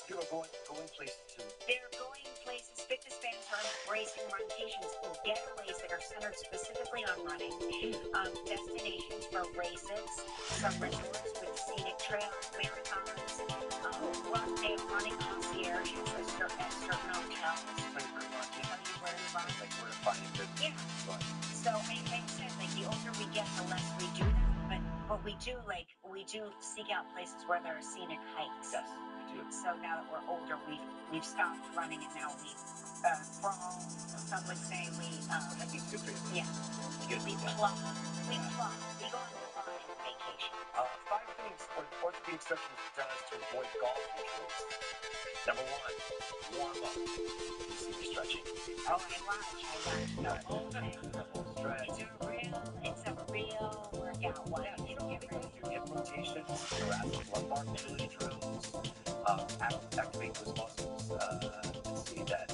You were going places too. They're going places. Fitness fans are embracing runcations, getaways that are centered specifically on running, destinations for races, some resorts with scenic trails, marathons, they have running concierges at certain hotels. Like where to run. Tell you where to run. Like where to find a good run. So I said, like, the older we get, the less we do that. But we do seek out places where there are scenic hikes. Yes, we do. So now that we're older, we've stopped running and now we crawl. Some would say we I think it's good for you. yeah. We plumb. We go on a flying vacation. 5 things orthopedic surgeons does to avoid golf injuries. Number 1, warm up. You see me stretching. Oh, I watch the whole thing. Stretch. It's a real workout. What you know, get ready. You get rotations, thoracic lumbar mobility drills, activate those muscles. Let's see that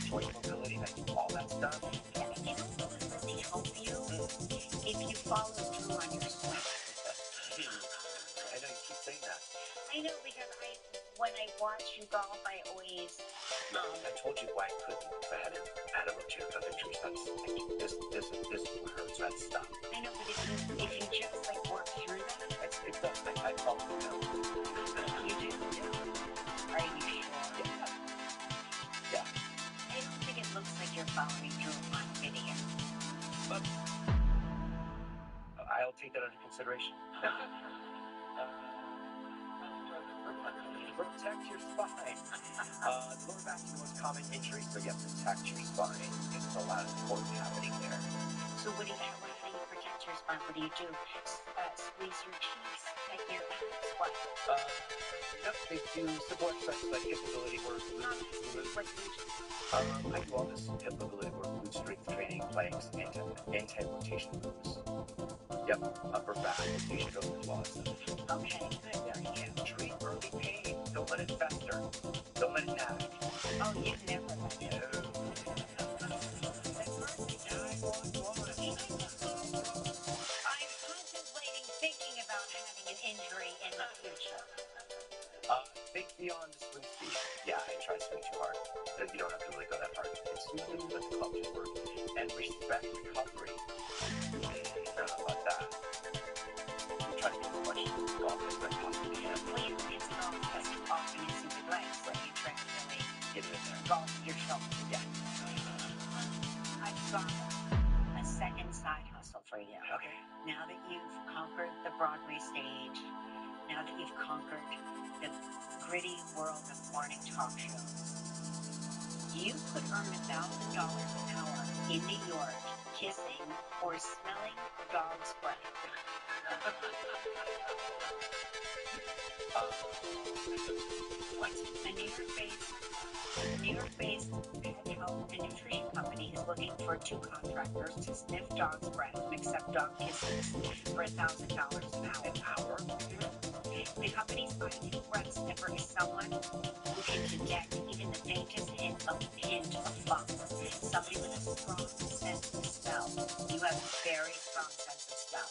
joint mobility, all that stuff. Yeah, and you know what would really help you if you follow through on your swim. I know you keep saying that. I know because when I watch you golf, I always. I told you why I couldn't because I had a rotator cuff injury. So this hurts. That stop. I know, but if you just like work through that, it's done. I follow it now. You do. Are you sure? Yeah. I don't think it looks like you're following through on video. But I'll take that under consideration. Protect your spine. The lower back is the most common injury, so you have to protect your spine. There's a lot of important happening there. So how do you protect your spine? What do you do? Squeeze your cheeks, like your abs, what? Yep, they do simple exercises like hip mobility work, I do all this hip mobility work, glute strength training, planks, anti-rotation moves. Yep, upper back rotation drills as well as stuff. Okay, good. Yeah, treat early pain. Don't let it fester. Don't let it nag. Oh, you never let it. No. I'm contemplating thinking about having an injury in the future. Think beyond the swing speed. Yeah, I try to swing too hard. But you don't have to really go that hard. It's smooth, let the club do work. And respect recovery. About that. I'm trying to get as much golf as I possibly can. Well, you don't get to golf as often as you would like, so you try to really Get it in there. golf yourself. Yeah. I've got a second side hustle for you. Okay. Now that you've conquered the Broadway stage, now that you've conquered the gritty world of morning talk shows. You could earn $1,000 an hour in New York kissing or smelling dog's breath. What? A New York-based pet health and nutrition company is looking for 2 contractors to sniff dog's breath and accept dog kisses for $1,000 an hour. The company's ideal breath sniffer is someone who can detect even the faintest hint of funk. Somebody with a strong sense of smell. You have a very strong sense of smell.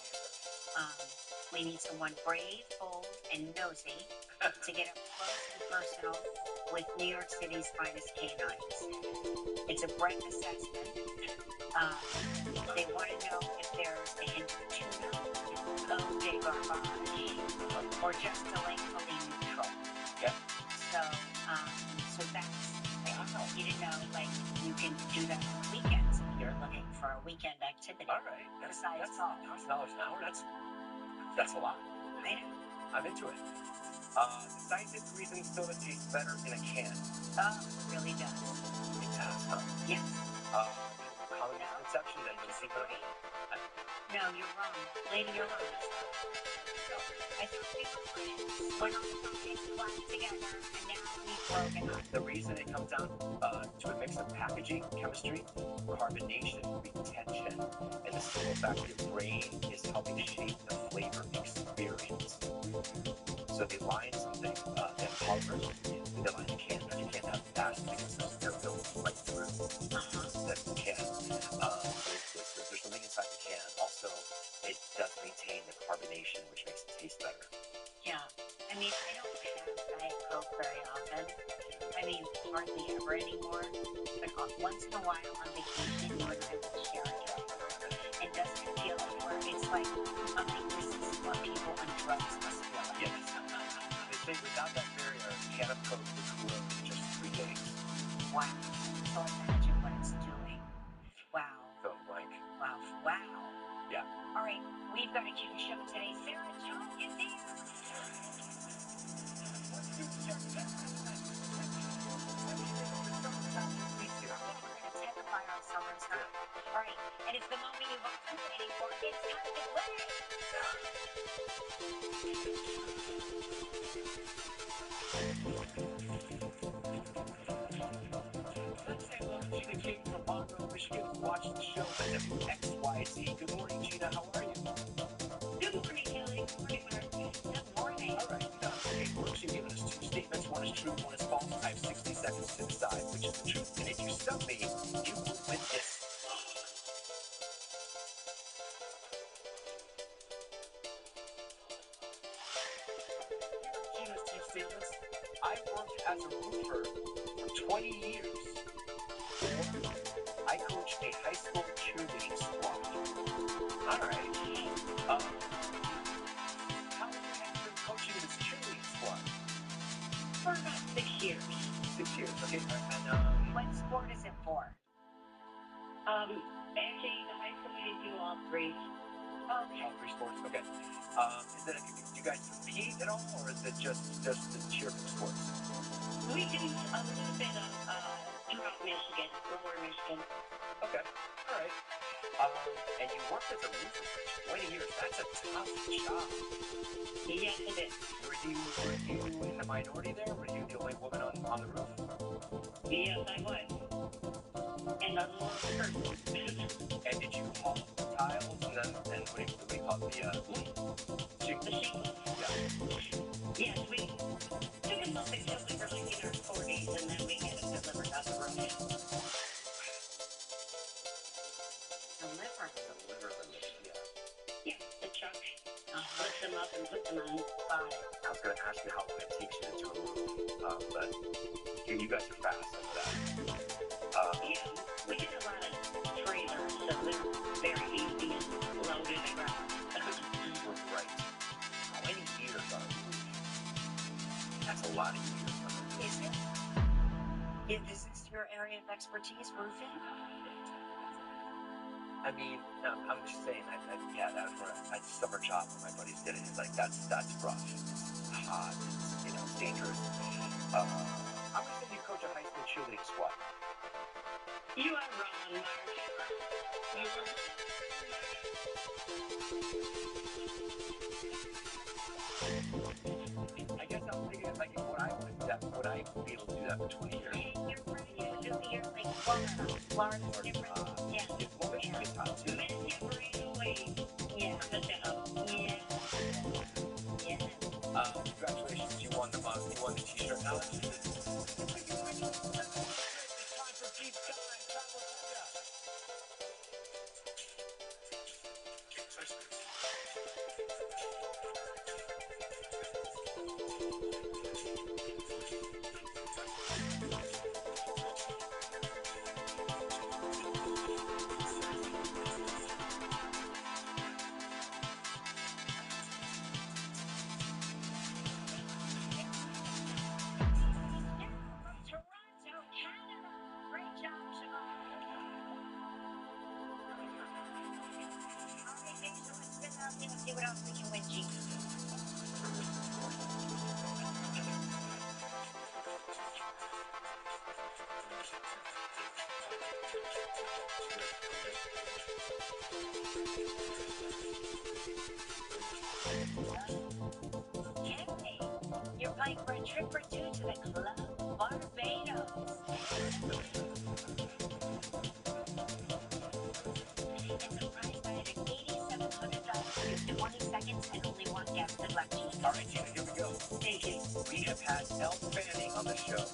We need someone brave, bold, and nosy to get up close and personal with New York City's finest canines. It's a breath assessment. They want to know if there's a hint of tuna, Eau de garbage, or just delightfully neutral. Yeah. So that's, they also want you to know, like, you can do that on the weekends if you're looking for a weekend activity. All right. That's $1,000 an hour. That's a lot. I know. I'm into it. The scientific reason soda tastes better in a can. It really does. It does, huh? Yes. Common misconception that the secret. No, you're wrong. Lady, you're wrong. I thought we were friends. Went on the phone, clapped together, and now we've broken up. The reason it comes down to a mix of packaging, chemistry, carbonation, retention, and the simple fact that your brain is helping shape the flavor experience. So they line something that hovers, and they line the can, but you can't have fast because they're built right through that can. There's something inside the can. Also, it does maintain the carbonation, which makes it taste better. Yeah. I mean, I don't have Diet Coke very often. I mean, hardly ever anymore. But once in a while on vacation, you and I will share a drink. And doesn't it feel like it's like, this is what people on drugs must feel like. Yes. They say without that barrier, a can of Coke would cool up in just 3 days. Wow. So imagine what it's doing. Wow. So like. Wow. Yeah. All right, we've got a cue show today. Sarah John is here. All right, and it's the moment you've all been waiting for. It's time to play. Let's say hello to Gina King from Monroe, Michigan, who watched the show at WXYZ. Good morning, Gina. How are you? Good morning, Kelly. Good morning, Mark. Good morning. All right, skateboard. She's given us 2 statements. One is true, one is false. I have 60 seconds to decide which is the truth. And if you stump me, you will win this. Gina's 2 statements. I worked as a roofer for 20 years. Or I coached a high school cheerleading squad. All right. How long have you been coaching this cheerleading squad? For about 6 years. 6 years, okay. And what sport is it for? Actually, the high school we do all 3. Okay. All 3 sports, okay. Do you guys compete at all, or is it just the cheer for the sports? We do a little bit of throughout Michigan, lower Michigan. Okay, all right. And you worked as a roofer for 20 years. That's a tough job. Yes, it is. Were you in the minority there? Were you the only woman on the roof? Yes, I was. And a little person. And did you haul the tiles and what do we call it? The shingles? Yeah. Yes, we took them up until we were like in our 40s, and then we had them delivered on the roof. Deliver them, yeah. Yeah, the truck lifts them up and puts them on. I was going to ask you how long it takes you to do a roof, but you guys are fast at that. Yeah, we did a lot of trailers, so they're very easy and loaded around. Right. How many years on a roof? That's a lot of years on a roof. Is it? Is this your area of expertise, roofing? I mean, I'm just saying, yeah, that was a summer job when my buddies did it. It's like, that's rough. It's hot. It's it's dangerous. I'm going to say you coach a high school cheerleading squad. You are wrong, Mark. You are wrong. I guess I'm thinking like what I would I be able to do that for 20 years? You're right. You would do years like Florida. Florida's different. Yeah. Well, Michigan is hot too. Michigan right away. Yeah. Yeah. Yeah. Congratulations, you won the t-shirt. Now let's see what else we can win, G. Hey, you're playing for a trip or two to the Club Barbados. It's a prize bag at $8,700. You have 20 seconds and only one guess. Good luck, G. All right, Gina, here we go. Thank you. We have had Elle Fanning on the show.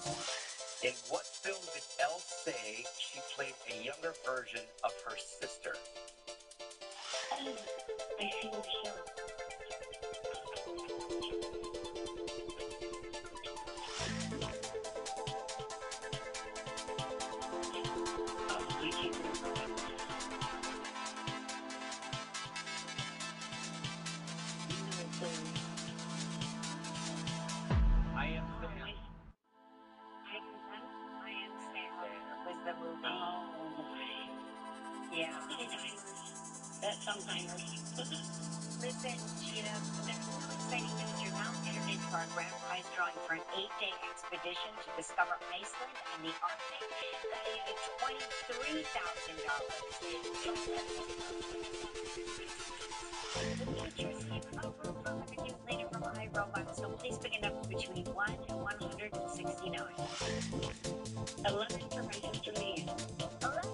In what film did Elle say she played a younger version of her sister? Oh, I see the show. I Am Sam. I Am Sam was the movie. Oh, yeah. That's sometimes. Listen, Cheetah, there's no exciting news. You're now entered into our grand prize drawing for an 8-day expedition to discover Iceland and the Arctic. Valued at $23,000. The features over 100 years later from iRobot, so please pick a number between 1 and 169. 11 for my sister Leanne. 11.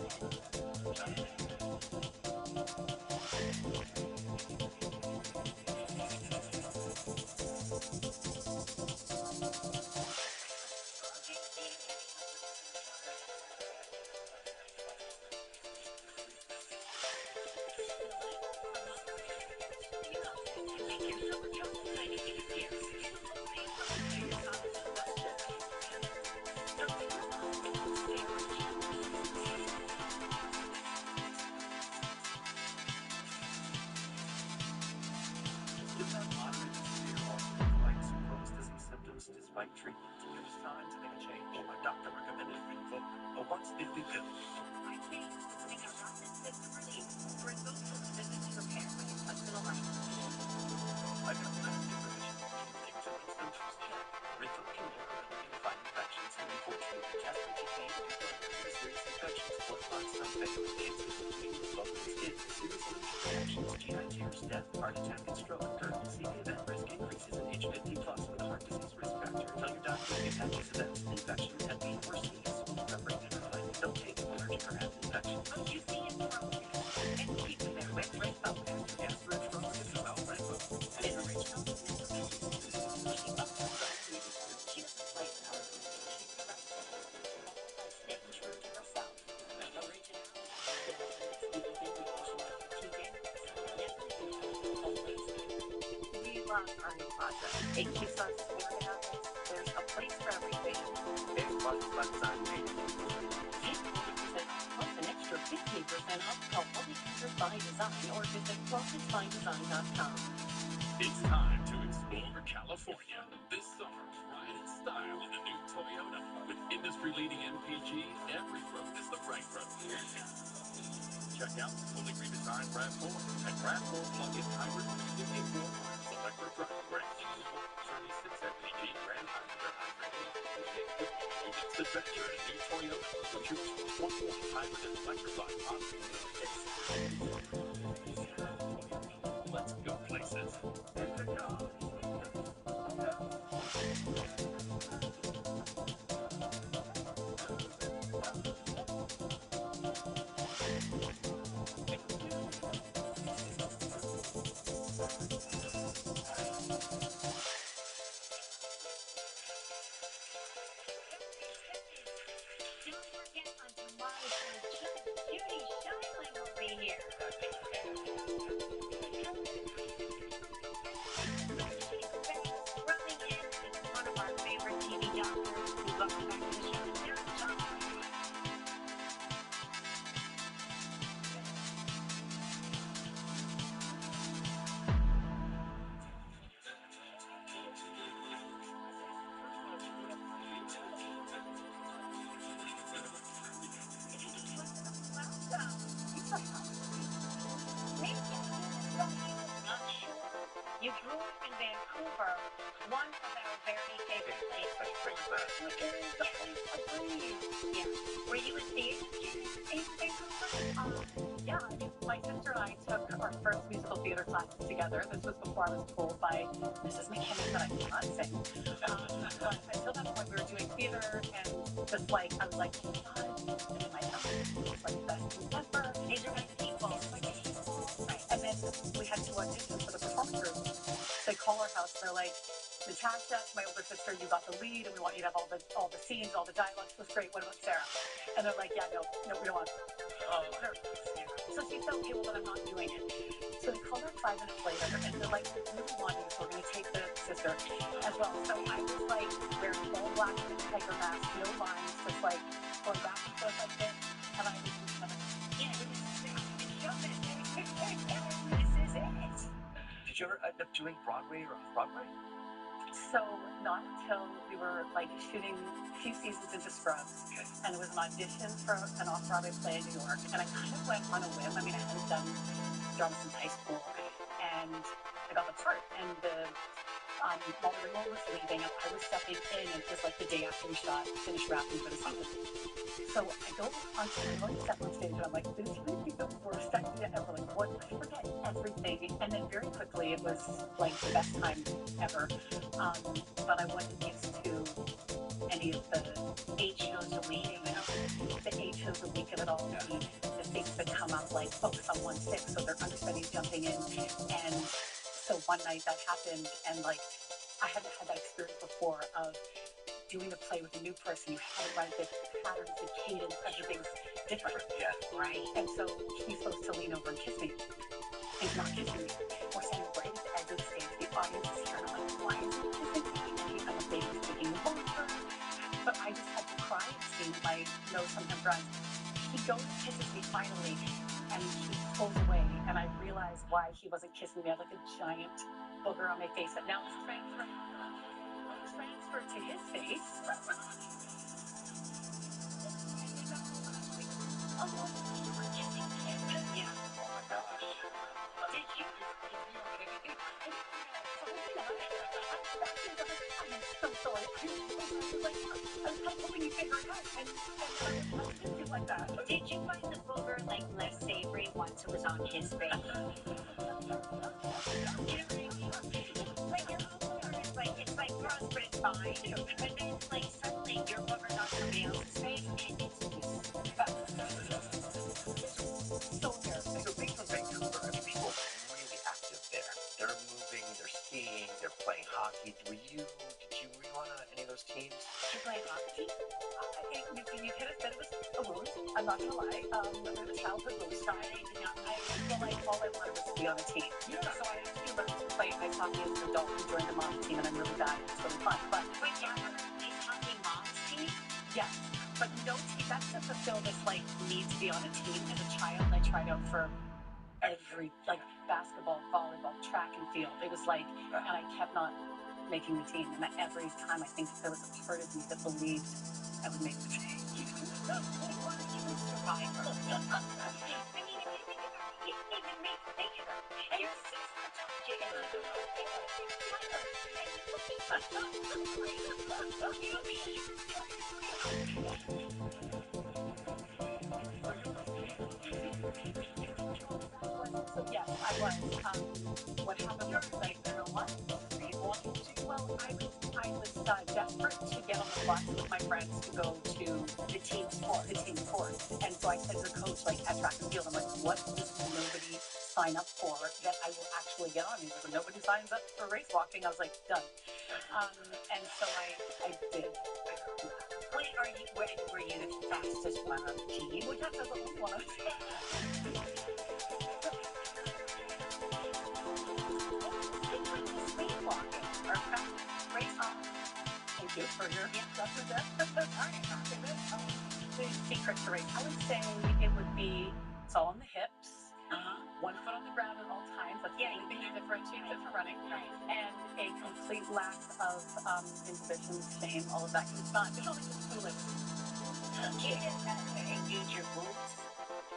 Despite treatment, if it's time to make a change, a doctor recommended Rinvoq, a once-daily pill. My case is putting a rapid system relief for those who visit to repair my intestinal life. I've got lasting remission. Take 2 weeks symptoms check. Rinvoq can literally fight infections and report treatment. Test for TB and for serious infections, blood clots, unfavorable cancer, including lupus, skin, serious allergic reactions, GI tears, death, heart attack, and stroke. Current CV event risk increases in age 50 plus with a heart disease risk factor. Tell your doctor if you've had these events, infection, TB, or sneeze, swollen membrane nephropathy. Don't take allergic or have infection. Oh, you see it from and keep it there with Rinvoq. Gastroenterologist is about Rinvoq. It's original. She doesn't play with her. Staying true to herself. We love Arnie Plaza. It keeps us organized. There's a place for everything. Big plus sign made. Get 40% off plus an extra 15% off. Call 1-800-BUY-DESIGN or visit CrossesByDesign.com. It's time to explore California. This summer, ride in style in the new Toyota. With industry-leading MPG, every road is the right road. Check out the fully redesigned RAV4 and RAV4 plug-in hybrid with 54 miles electric driving range. 36 MPG Grand High Next adventure in a new Toyota. Choose 21 hybrid and electrified options. Let's go places. You grew up in Vancouver, one of our very favorite places. Yeah. Were you a theater student in Vancouver? Yeah, my sister and I took our first musical theater classes together. This was before I was told by Mrs. McKinnon that I cannot sing. But until that point, we were doing theater, and just like, I was like, oh my God, and in my house, it's like the best thing ever. These are my people. Right. And then we had to audition for the performance group. They call our house, they're like, Natasha, my older sister, you got the lead, and we want you to have all the scenes, all the dialogue. It was great. What about Sarah? And they're like, yeah, no, we don't want her. So she said, okay, well, then I'm not doing it. So they called her 5 minutes later, and they're like, we really want you, so we're going to take the sister as well. So I was like wearing all black with a tiger mask, no lines, just like going back and forth like this, and I was just like, yeah, this is it. Did you ever end up doing Broadway or off-Broadway? so not until we were like shooting a few seasons into Scrubs, and it was an audition for an off-Broadway play in New York, and I kind of went on a whim. I mean, I hadn't done drama since high school, and I got the part, and the Walter Ringo was leaving, and I was stepping in, and it was like the day after we finished wrapping for the season. So I go step on stage, and I'm like, this might be the worst idea ever. Like, what? I forget everything. And then very quickly, it was like the best time ever. But I wasn't used to any of the 8 shows a week. The 8 shows a week of it all. The things that come up, like, oh, someone's sick, so their understudy's jumping in. And so one night that happened, and like, I hadn't had that experience before of doing a play with a new person. You haven't read the patterns, the cadence, everything's different. Yeah. Right. And so he's supposed to lean over and kiss me. He's not kissing me. We're standing right at the edge of the stage. The audience is here, and I'm like, why is he kissing me? And he's like, maybe he's taking the over. But I just had to cry and see my nose sometimes runs. He goes and kisses me finally, and he pulls away, and I realized why he wasn't kissing me. I had like a giant booger on my face that now is transferred to his face. Oh, you were kissing him. Yeah. Oh my gosh. Did you? I'm so sorry. I was hoping you figured it out, and I was like that. Did you find the booger like less savory once it was on his face? It's like gross, but it's fine. But then like suddenly your booger's on somebody else's face, and it's so embarrassing. So being from Vancouver, I mean, people are really active there. They're moving, they're skiing, they're playing hockey. Were you on any of those teams? Did you play hockey? You hit it, but it was a wound. I'm not gonna lie. It was a childhood wound. I feel like all I wanted was to be on a team. Yeah. So I actually learned to play ice hockey as an adult and joined the mom's team, and I'm really bad. It's really fun. But wait, you ever ice hockey mom's team? Yes. But no team. That's to fulfill this like need to be on a team. As a child, I tried out for every like basketball, volleyball, track and field. It was like, and I kept not making the team. And every time I think there was a part of me that believed I would make the team. Why did you survive? I mean, if you think about it, even me, picture. And your sister told you it was a So yes, I was. What happened was like, you know what? Well, I was desperate to get on the bus with my friends to go to the team sport. And so I said to the coach, like at track and field, I'm like, what does nobody sign up for that I will actually get on? He's like, well, nobody signs up for race walking. I was like, done. And so I did. Wait, were you the fastest one on the team? Well, yes, I was the only one. Speed walking or race walking. Thank you for your the secret to race. I would say it would be it's all on the hips, 1 foot on the ground at all times. That's the only thing that differentiates it from running. Right. And a complete lack of inhibition, shame, all of that kind of stuff. There's only two limits. Do you engage your glutes?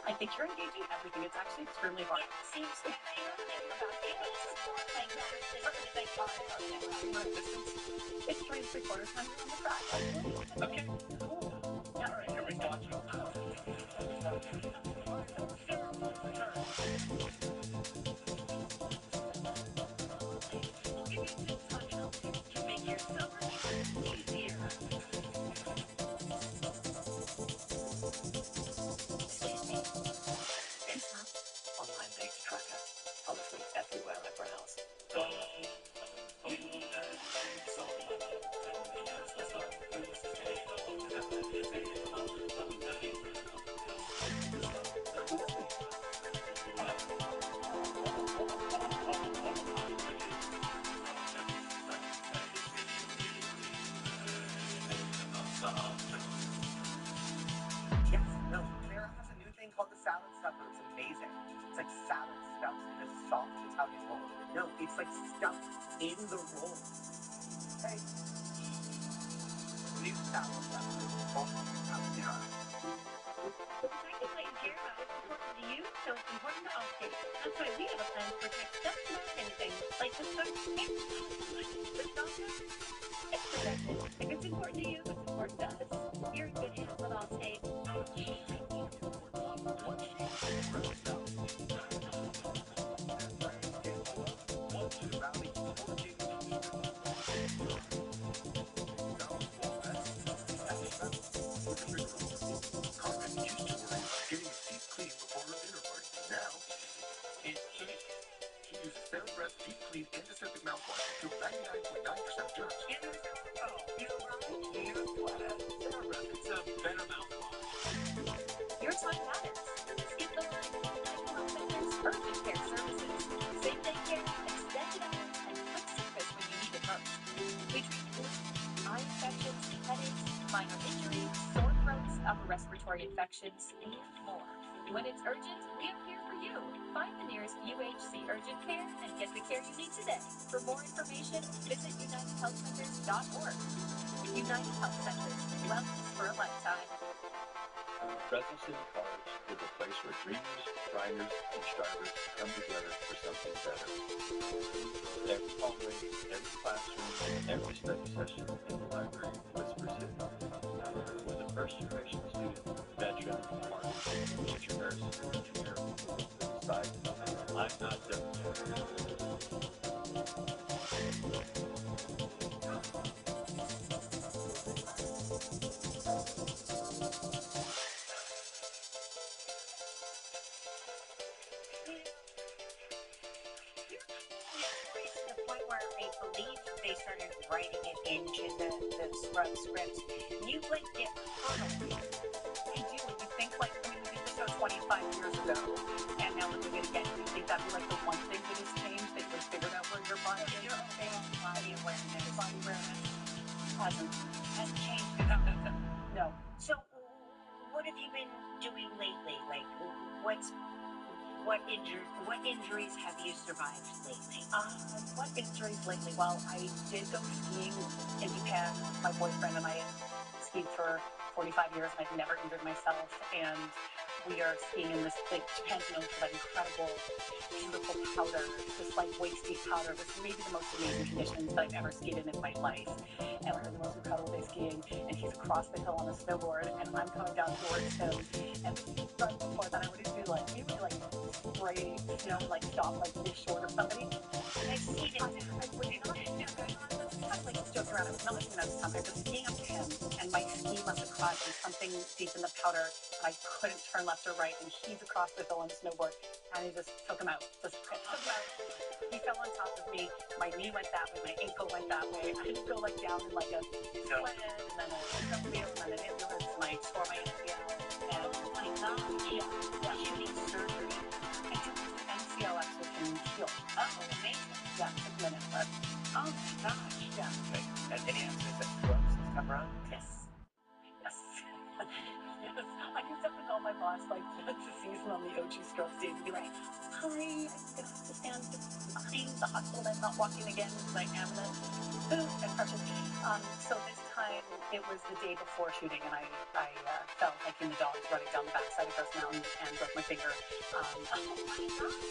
I think you're engaging everything. It's actually extremely hard. It seems that I don't think about it. It's more like that. It's 3 3/4 times on the track. Okay, cool. All right, here we go. We'll give you tips on how to make your summer trip easier. Excuse me. It's not online dating tracker. Honestly, everywhere I browse. Yes, no, Clara has a new thing called the salad stuffer. It's amazing. It's like salad stuffed in a soft Italian roll. No, it's like stuffed in the roll. Hey. New salad stuffer. Oh, out there. Protecting what you care about is important to you, so it's important to Allstate. That's why we have a plan to protect just about anything, like the start and the doctor. It's protected. If it's important to you, it's important to us. You're in good hands with Allstate. Carmen used to worry about getting his teeth cleaned before her dinner party. Now, it's changed. She uses TheraBreath Deep Clean Antiseptic Mouthwash to kill 99.9% of germs. TheraBreath, it's a better mouthwash. Your time matters. Skip the line. Health Centers Urgent Care Services. Same-day care, extended hours, and quick service when you need it most. We treat eye infections, headaches, minor injuries, sore throats, upper respiratory infections, and more. When it's urgent, we are here for you. Find the nearest UHC Urgent Care and get the care you need today. For more information, visit UnitedHealthCenters.org. United Health Centers. Wellness for a lifetime. Fresno City College is a place where dreamers, grinders, and strivers come together for something better. Every hallway, every classroom, every study session in the library whispers it. With a first-generation student, veteran, martyr, future nurse, engineer, beside me, I'm not done. To the point where I believe they started writing it into the scrub scripts. You like get hurdled. I do. When you think like, I mean, we did this show 25 years ago, and now we're doing it again. You think that'd be like the one thing that has changed? That you figured out where your body is? Your own body awareness. Body awareness hasn't changed enough. No. So, what have you been doing lately? Like, what injuries have you survived lately? What injuries lately? Well, I did go skiing in Japan. My boyfriend and I had skied for 45 years, and I've never injured myself. And we are skiing in this, like, Japan's known for that incredible, beautiful powder, this like waist deep powder. This may be the most amazing conditions that I've ever skied in my life. And we're having the most incredible day skiing, and he's across the hill on a snowboard, and I'm coming down towards him. And right before that, I would do like, you would like spray snow, like stop like this short of somebody. I see it. I would not have done that. I was like joking around. I was not looking at this time. I was just skiing up to him, and my ski must have caught in something deep in the powder, and I couldn't turn left or right, and he's across the hill on a snowboard, and he just took him out. Just took him out. He fell on top of me. My knee went that way. My ankle went that way. I had to go like down in like a sled, and then a snowmobile, and then an ambulance, and I tore my MCL. And My gosh. yeah. Shooting surgery. I think MCL actually can heal. Oh, amazing. Yeah, it took a minute, but Oh my gosh. yeah. Okay. And any answers that scrubs this time around? Yes. Yes. Yes. I used to have to call my boss like once a season on the OG Scrubs days and be like, hi, I'm gonna have to stand behind the hospital. I'm not walking again because I am in a boot and crutches. So this time it was the day before shooting, and I fell hiking the dogs running down the backside of Grouse Mountain and broke my finger.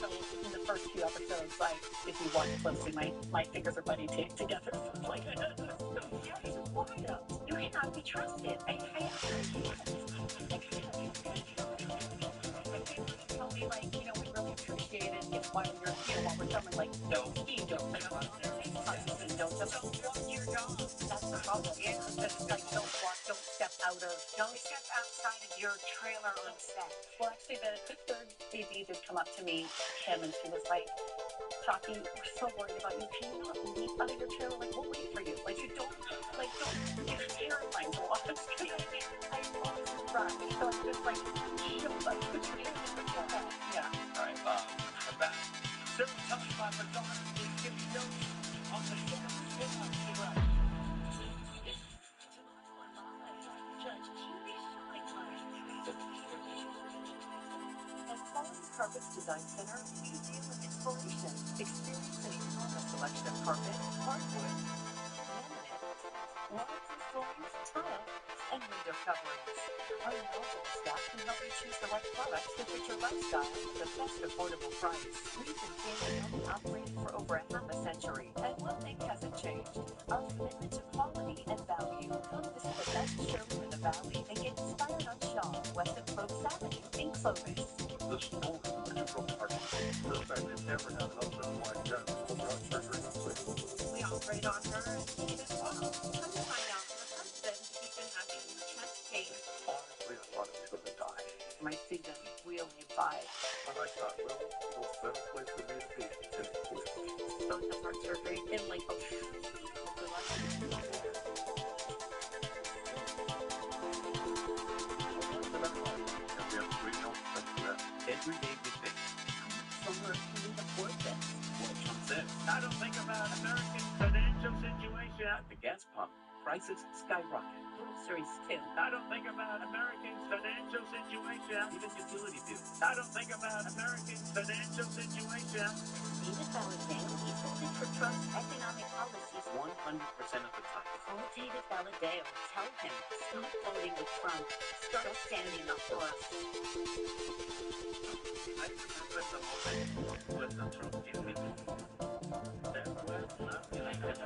So in the first few episodes, like if you watch closely, my fingers are buddy taped together. So it's like Yeah, he's wild. You cannot be trusted. told me like, you know, we really appreciate it if while you're here, while we're filming, like, don't ski, don't like, don't just walk your dog. That's the problem. Yeah, just like don't step out of, Don't step outside of your trailer on set. well, actually, the third AD did come up to me, Kim, and she was like, Chalky, we're so worried about you. Can you not leave out of your trailer? Like, we'll wait for you. Like, don't, it's terrifying to watch. I always rush. So I'm just like, chill, like, put your hands in the trailer. Yeah. All right, I'm back. Sarah, tell me about my daughter is giving notes on the set of Spin-Off Rush. Judge Judy At Quality Carpets Design Center, you deal with inspiration. Experience an enormous selection of carpet, hardwood, laminate, walls and floorings, tile, and window coverings. Our knowledgeable staff can help you choose the right products to fit your lifestyle at the best affordable price. We've been family-owned and operating for over a half a century, and one thing hasn't changed: our commitment to quality and value. Come visit the best showroom in the Valley and get inspired on Shaw, west of Clovis Avenue in Clovis. The story when you broke heart. The fact they've never had an husband like that over on surgery. We operate on her and he did well. Come to find out her husband, he's been having chest pain. Honestly, I thought he was going to die. My season really vibe. And I thought, well, the better place for me to be than quit. So the heart surgery in like a Every day we think. somewhere can we afford this? Well, Trump said, I don't think about American financial situation at the gas pump. Prices skyrocket. Groceries too. I don't think about Americans' financial situation, even utility bills. I don't think about Americans' financial situation. David Valadao is voted for Trump's economic policies 100% of the time. Call David Valadao. Tell him, stop voting with Trump. Start standing up for us. I remember the moment when the Trump came in. That was nothing like that.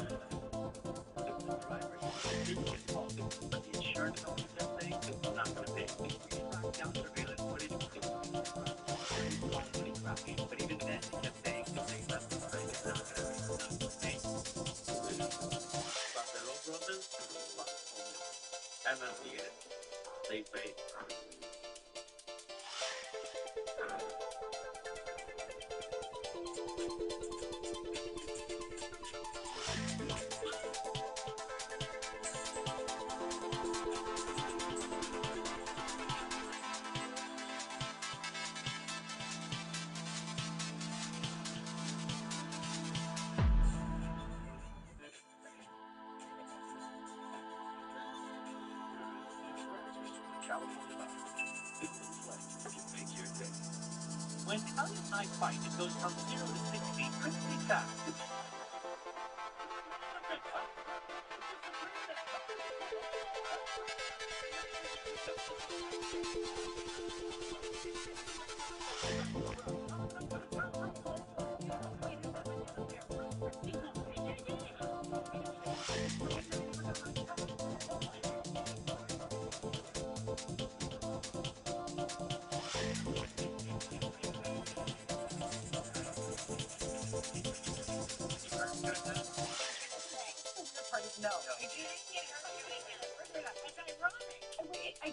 The driver didn't get called, but the insurance company kept saying it was not going to pay. We tracked down surveillance footage of him. But even then, he kept saying something less than right. It's not going to pay. Buffalo Brothers, and at the end, they paid. When Elliot and I fight, it goes from 0 to 60 pretty fast.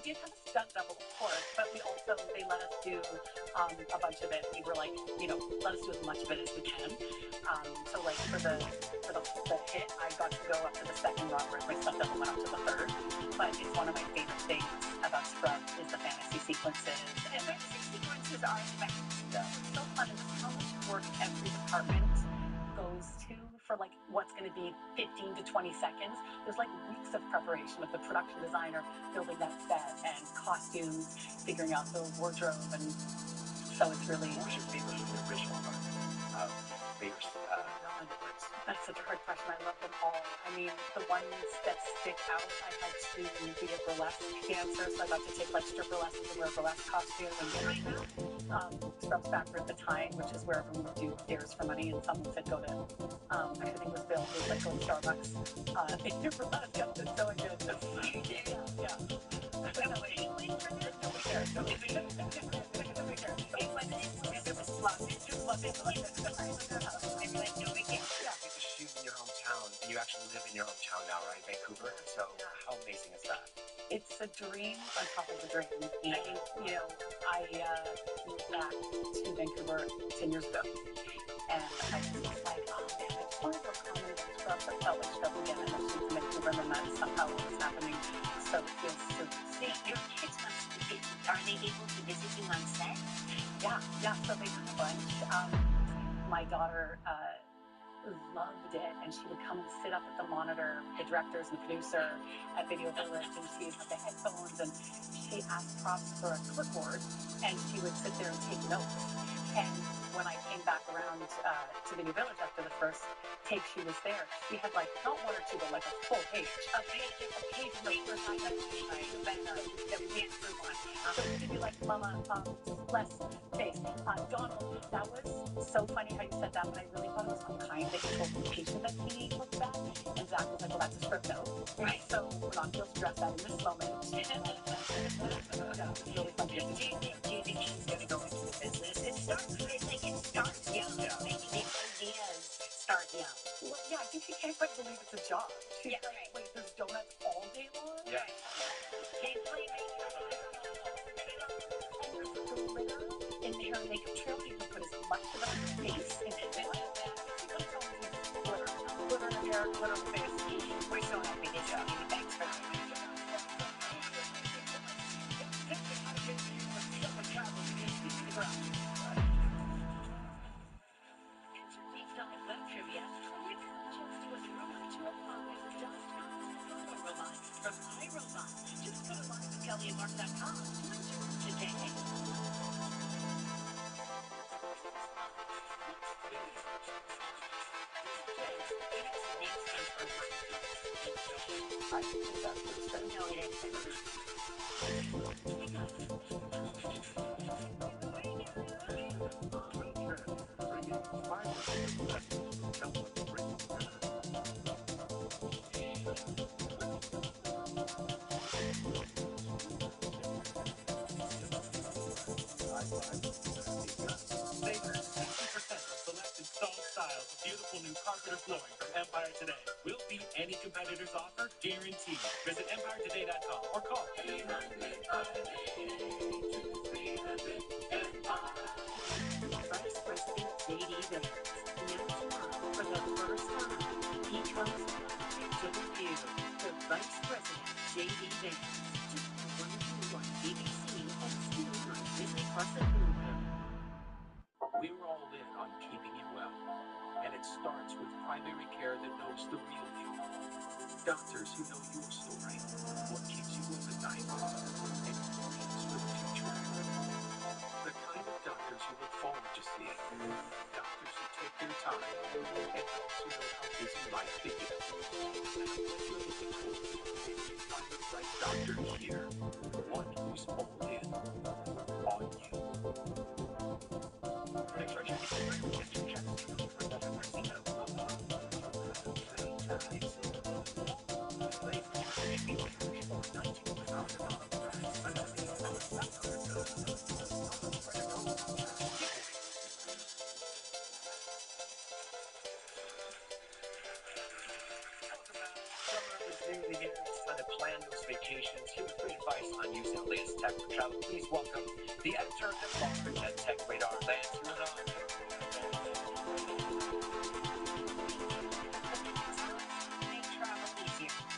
did have a stunt double, of course, but they let us do a bunch of it. We were like, let us do as much of it as we can. So like for the hit, I got to go up to the second run, whereas my stunt double went up to the third. But it's one of my favorite things about Scrubs is the fantasy sequences. And fantasy sequences are the best. It's so fun. And how much work every department goes to for like what's going to be 15 to 20 seconds. There's like weeks of preparation with the production designer building that set and costumes, figuring out the wardrobe, and so it's really. What was your favorite from the original run? That's such a hard question. I love them all. I mean, the ones that stick out, I had to be a burlesque dancer, so I got to take like stripper lessons and wear a burlesque costume and Scrubs Factor at the time, which is where everyone would do dares for money, and someone said go to, everything was built, it was like go to Starbucks in your burlesque outfit, so I did. Yeah. Nobody cares. Nobody cares. You actually live in your hometown now, right? Vancouver. So how amazing is that? It's a dream on top of a dream. And, I moved back to Vancouver 10 years ago. And I was like, oh man, I just want to go comedy and Scrubs. I felt like Scrubs again. And I moved to Vancouver, and then that somehow was happening. So it feels so sweet. Your kids must be, are they able to visit you on set? Yeah. So they come a bunch. My daughter, loved it, and she would come and sit up at the monitor with the directors and the producer at Video Village, and she'd have the headphones, and she asked props for a clipboard, and she would sit there and take notes. And when I came back around to Video Village after the first take, she was there. She had like not one or two, but like a full page. A page of the first time that we went through one. So she'd be like, Mama, less face. Donald, that was so funny how you said that, but I really thought it was unkind that you told the patient that he looked bad. And Zach was like, well, that's a script note. Right. So we're not supposed to dress that in this moment. Yeah, it's really funny. Do you think she's going to go into the business? It starts young. Yeah. Making the ideas start young. Well, yeah, I think she can't quite believe it's a job. She's like, right. Wait, there's donuts all day long? Yeah. Can't play makeup. And there's glitter in the hair and makeup trail. You can put as much of it on your face in it. Glitter in the hair, glitter in the face. We're so happy to see you. Thanks for that. Just go to liveandkellyandmark.com to enter today. I think that's what it's done. No, it isn't. New carpet or flooring from Empire Today. Will beat any competitor's offer, guaranteed. Visit EmpireToday.com or call 800-588-2300-EMPIRE. Vice President J.D. Vance. Now tomorrow, for the first time, he comes to the view. The Vice President J.D. Vance. Just one on BBC and soon on Disney Plus and Hulu. We're all in on keeping you well. And it starts with primary care that knows the real you. Doctors who know your story, what keeps you up at night, and dreams for the future. The kind of doctors you look forward to seeing. Doctors who take their time, and those who know how busy life can get. No matter what you're looking for, you find the right doctor here. One who's all in on you. Thanks for checking. Vacations. Give a free advice on Tech for Travel. Please welcome the editor-at-large at Tech Radar, Lance Ulanon.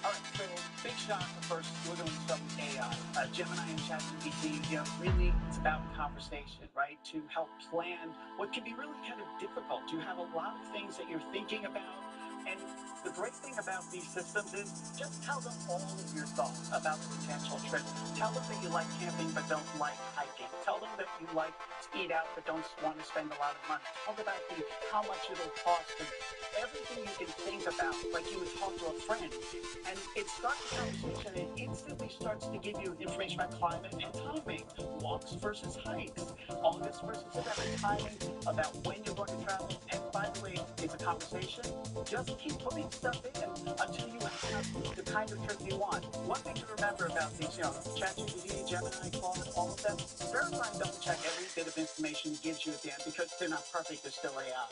All right, so big shot first. We're doing some AI. Gemini and ChatGPT, really it's about conversation, right? To help plan what can be really kind of difficult. You have a lot of things that you're thinking about. And the great thing about these systems is just tell them all of your thoughts about the potential trip. Tell them that you like camping but don't like hiking. Tell them that you like to eat out but don't want to spend a lot of money. Talk about how much it'll cost and everything you can think about, like you would talk to a friend. And it starts a conversation and it instantly starts to give you information about climate and timing. Walks versus hikes. August versus September. Timing about when you're going to travel. And by the way, it's a conversation. Just keep putting stuff in until you have the kind of trip you want. One thing to remember about these, ChatGPT, Gemini, Claude, all of them, verify and double check every bit of information it gives you at the end because they're not perfect, they're still AI.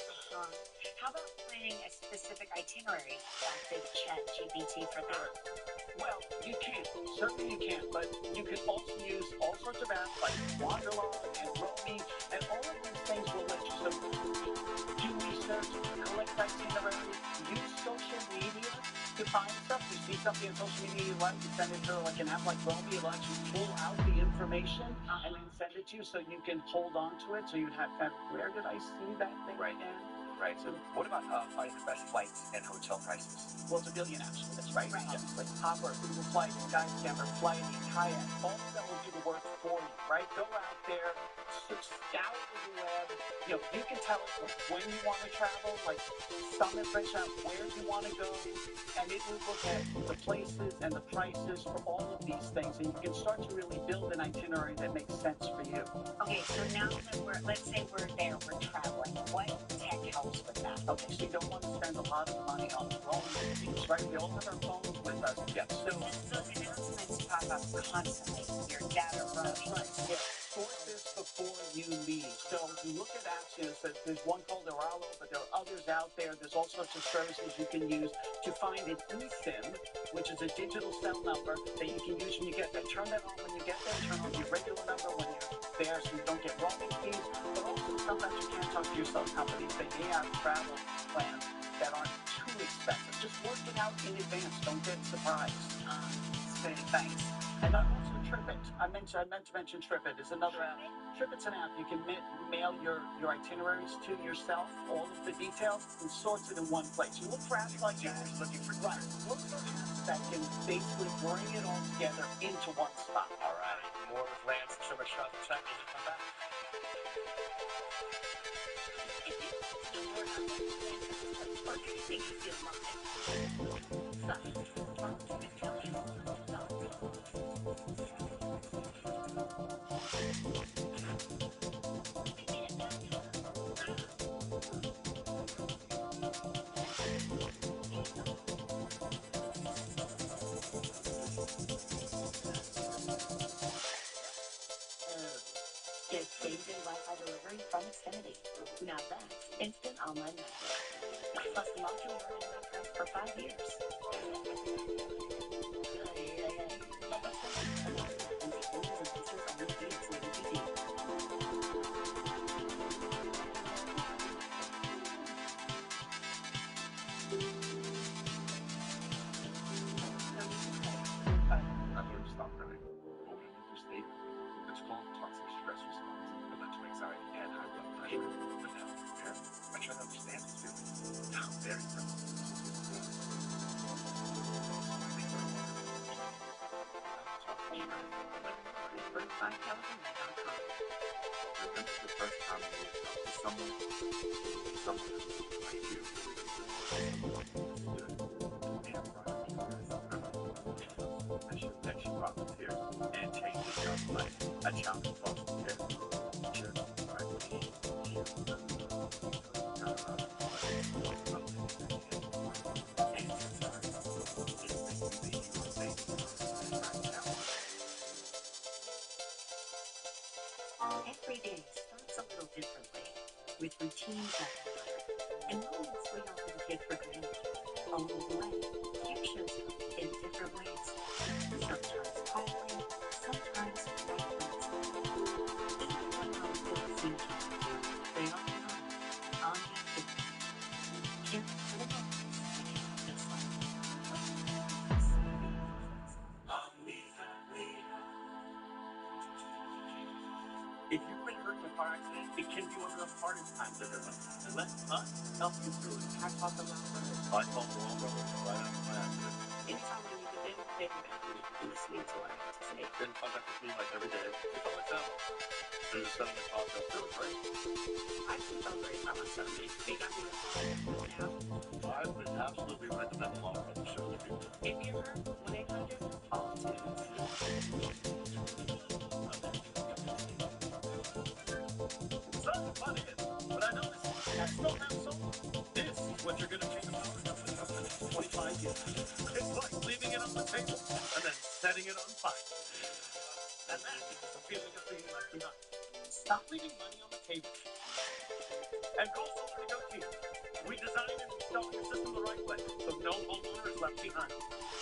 How about planning a specific itinerary with ChatGPT for that? Well, you can. Certainly you can. But you can also use all sorts of apps like Wanderlog and Romy, and all of these things will let you do research, collect itineraries, use social media to find stuff. You see something on social media you like, you send it to like an app like Romy, it'll actually pull out the information and then send it to you so you can hold on to it. So you'd have kind of, where did I see that thing right now? Right. So what about finding the best flights and hotel prices? Well, it's a billion apps for this, right? Just like Hopper, Google Flights, Skyscanner, Flighty, Kayak, all of them will do the work for you, right? Go out there, scour the web. You can tell it when you want to travel, like some information on where you want to go, and it will look at the places and the prices for all of these things, and you can start to really build an itinerary that makes sense for you. Okay, so now that let's say we're there, we're traveling, what tech helps with that? Okay, so you don't want to spend a lot of money on roaming fees, right? We all have our phones with us. Yeah. So those announcements pop up constantly. Your data roaming. Right. Yeah. Sort this before you leave. So you look at apps, there's one called Oralo, but there are others out there. There's all sorts of services you can use to find an eSIM, which is a digital cell number that you can use when you get there. Turn that on when you get there. Turn on your regular number when you're there so you don't get roaming fees. But also sometimes you can't talk to your cell companies. They may have travel plans that aren't too expensive. Just work it out in advance. Don't get surprised. It's good advice. And also TripIt. I meant to mention TripIt. It's another app. TripIt's an app. You can mail your itineraries to yourself, all of the details, and sorts it in one place. You look for apps like that. Looking for Right. Look for apps that can basically bring it all together into one spot. All right. More with Lance. So much stuff. Check when we come back. Or anything you feel like. Get same-day Wi-Fi delivery from Xfinity. Now that's instant online network. Plus lock your internet price for 5 years. I've learned to stop running. But when I'm interstate, it's called toxic stress response. It led to anxiety and high blood pressure. But now, I try to understand these feelings. Now I'm very sensitive. Remember the first time you were talking to someone like you. I should let you volunteer and change your life. A child who volunteer. Just like me, you. Every day starts a little differently, with routines that matter, and moments we often take for granted. Along the way, you shows up in different ways, sometimes quietly, sometimes right If you've been hurt in a car accident, it can be one of the hardest times of your life. And let us help you through it. I called the Long Brothers. I called the Long Brothers right after my accident. Anytime I need to vent, listening to what I have to say. Been in contact with me like every day. It's all myself. Through the settlement process. It was great. I actually felt great about my settlement. They got me now. I would absolutely recommend the Long Brothers show to people. If you're hurt, 1-800-ALL-TUNES. Sorry to butt in, but I noticed I still have solar. This is what you're going to take a power company for 25 years. It's like leaving it on the table and then setting it on fire. And that is the feeling of being left behind. Stop leaving money on the table. And call Solar Negotiators. We design and install your system the right way, so no homeowner is left behind.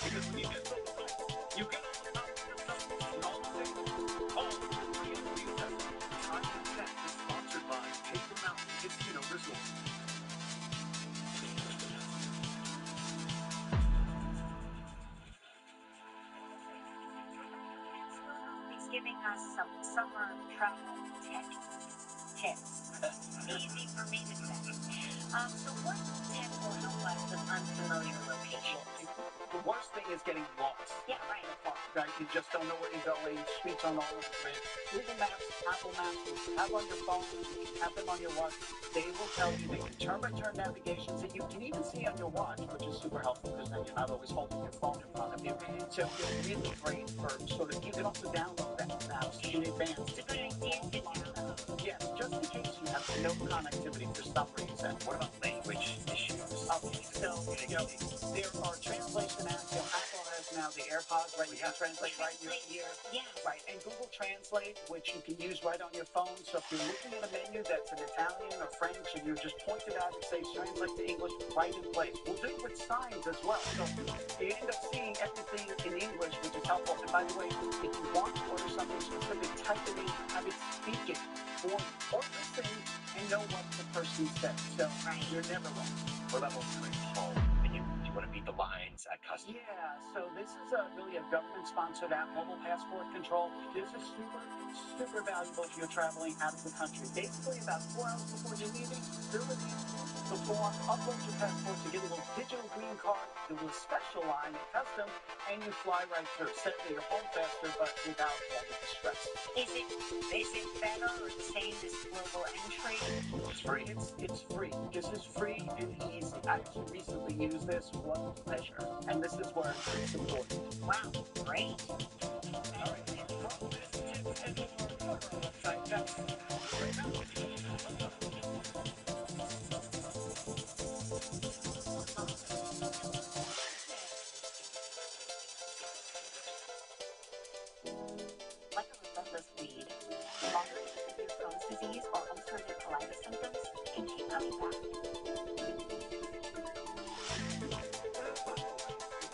Because when you get solar right, you get all the power yourself and all the savings. All the free and reset. Time and Tech is sponsored by Paper Mountain Casino Resort. He's giving us some summer travel tips. Easy for me to say. So what tip will help us with unfamiliar locations? The worst thing is getting lost. Yeah, right. Right? You just don't know where you're going. Streets aren't all over the grid. Google Maps, Apple Maps, you can have on your phone, you can have them on your watch. They will tell you, they can turn-by-turn navigations that you can even see on your watch, which is super helpful because then you're not always holding your phone in front of you. So it's really great for sort of, you can also download that maps in advance. It's a good idea to download. Yes, just in case you have no connectivity for some reason. What about language issues? Okay, so, there are translation apps. Apple has now the AirPods, right? You can translate right in your ear. Yeah. Right, and Google Translate, which you can use right on your phone. So if you're looking at a menu that's in Italian or French, and you just point it out and say, translate to English right in place. We'll do it with signs as well. So you end up seeing everything in English, which is helpful. And by the way, if you want to order something specific, type it in, have it speak it, or listen and know what the person said. So you're never lost. What about when you're at home and you want to beat the lines at customs? Yeah, so this is really a government-sponsored app, Mobile Passport Control. This is super valuable if you're traveling out of the country. Basically, about 4 hours before you're leaving, fill it in, the form, upload your passport to get a little digital green card, do a special line at custom, and you fly right through. Settle your home faster, but without all the stress. Is it better or the same as global entry? It's free. It's free. This is free and easy. I actually recently used this. What a pleasure. And this is where it's supported. Wow, great. All right. Head over to our website. That's right now. Like a restless weed, longer severe Crohn's disease or ulcerative colitis symptoms can keep coming back.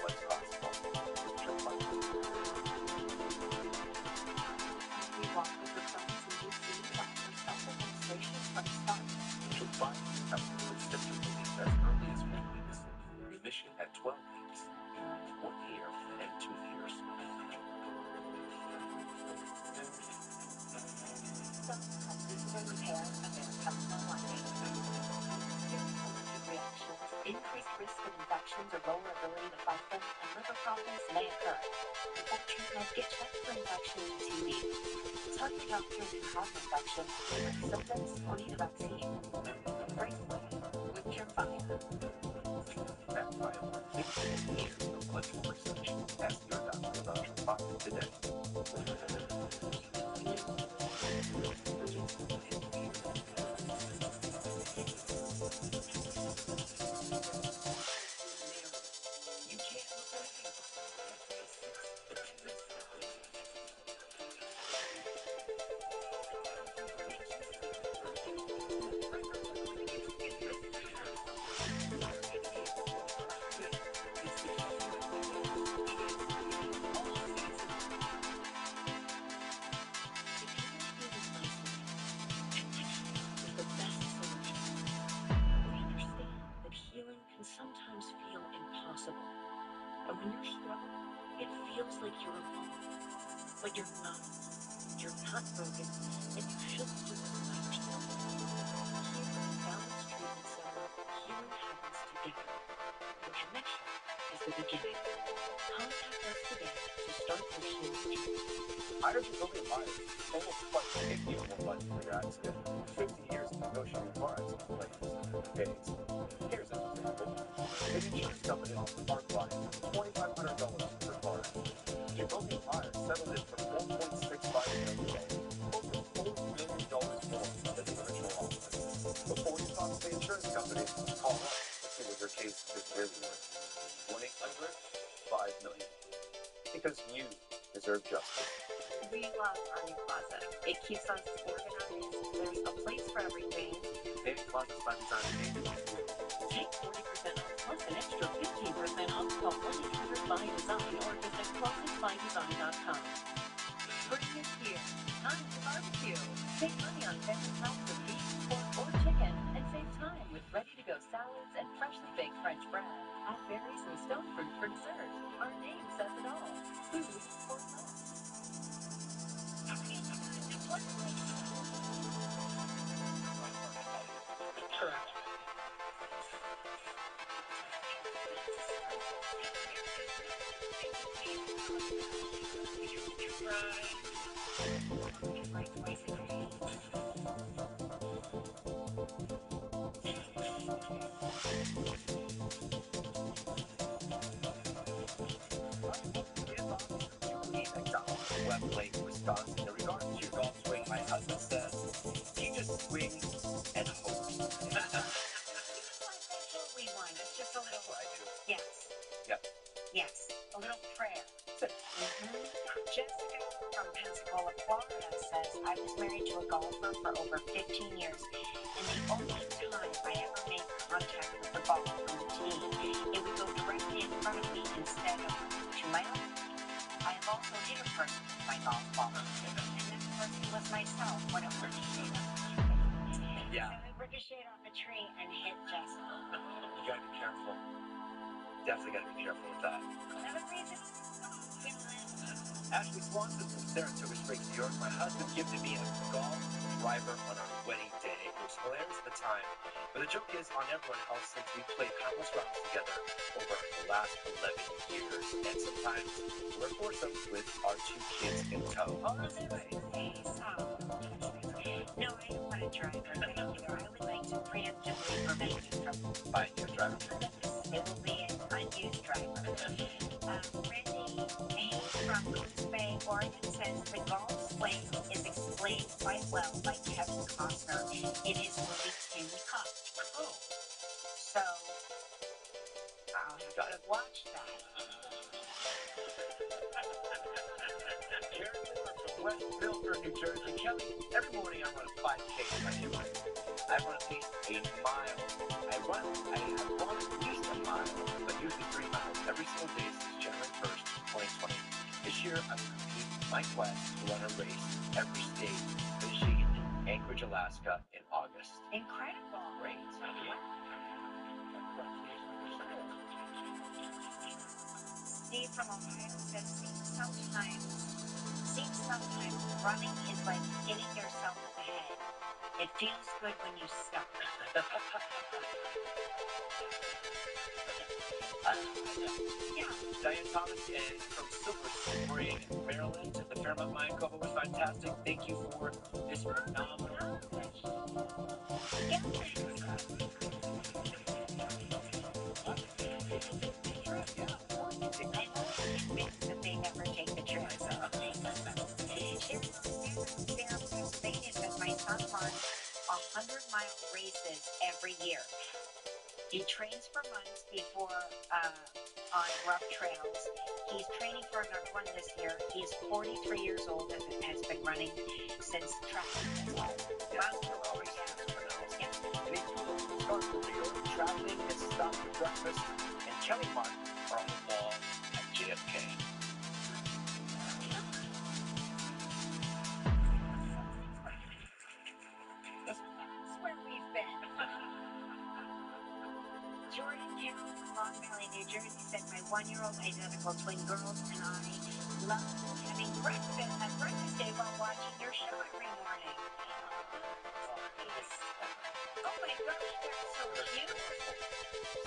What's possible with Triplex? We walk with the Crohn's and we see that for self-administration from the start. Triplex helps with symptom relief as early as 4 weeks. Remission at 12 weeks. 1 year and 2 years. Some have visible repair of their intestinal lining. Serious allergic reactions, increased risk of infections or lower ability to fight them, and liver problems may occur. Before treatment, get checked for infection and TB. Tell your doctor if you have an infection, liver symptoms, or need a vaccine. Embrace living with Tremfya. That's why over 15 years of clinical research. Ask your doctor about Triplex today. You can't look away. Sometimes feel impossible. And when you're struggling, it feels like you're alone. But you're not alone. You're not broken, and you shouldn't do this by yourself. Here at Balance Treatment Center, healing happens together. The connection is the beginning. Contact us today to start your healing journey. Irish and Sylvia Myers almost quite 50 more months for your accident. 50 years of negotiating car accident claims. Days. Here's an example. The insurance company offers our client $2,500 per car. Jacoby Myers settled it for $4.65 million, over $4 million more than the original offer. Before you talk to the insurance company, call us to see what your case is really worth. 1-800-5 million. Because you deserve justice. We love our new closet. It keeps us organized. There's a place for everything. David Closet's by design. Take 40% off plus an extra 15% off. Call 1-800-BY-DESIGN or visit closetsbydesign.com. Spring is here. Time to barbecue. Save money on family cuts of beef, pork, or chicken, and save time with ready-to-go salads and freshly baked French bread. Add berries and stone fruit for dessert. Our name says it all. Food for love. Correct. Westlake, Wisconsin. In regards to your golf swing, my husband says he just swings and hopes. We won. It's just a little. That's what I do. Yes. Yep. Yes. A little prayer. Jessica from Pensacola, Florida says, I was married to a golfer for over 15 years, and the only time I ever made contact with the ball from the tee, it would go directly in front of me instead of to my left. I have also hit a person with my golf ball, and that person was myself when it ricocheted off a tree. Yeah. So it ricocheted off a tree and hit Jessica. You gotta be careful. Definitely gotta be careful with that. Another reason. Ashley Swanson from Saratoga Springs, New York. My husband gifted me a golf driver on our wedding day. It was hilarious at the time, but the joke is on everyone else since we played countless rounds together over the last 11 years. And sometimes we're foursome with our 2 kids in tow. Oh, that's right. No, I don't want a driver either. I would like to preemptively prevent you from buying your driver. It will be an unused driver. Randy A. from Goose Bay, Oregon says the golf swing is explained quite well by Kevin Costner in his movie Tin Cup. Oh. So, I'll have to watch that. Jerry Moore from West Milford, New Jersey. Kelly, every morning I run a 5K in my neighborhood. I run at least a mile. I have run at least a mile, but usually 3 miles every single day since January 1st, 2020. This year, I will complete my quest to run a race every state, finishing in Anchorage, Alaska in August. Incredible. Great. Steve from Ohio says, seems sometimes running is like hitting yourself in the head. It feels good when you stop. Yeah. Diane Thomas is from Silver Spring, Maryland. The Fairmont Mayan Cova was fantastic. Thank you for this phenomenal. That they never take the trip. Pennsylvania says my son runs 100-mile races every year. He trains for months before on rough trails. He's training for another one this year. He's 43 years old and has been running since track. Traveling and stop for breakfast, and Kelly Mark are on the wall at JFK. That's where we've been. Jordan Carroll from Long Valley, New Jersey said my 1-year-old identical twin girls and I love having breakfast day while watching show every morning. Oh my gosh, they're so cute.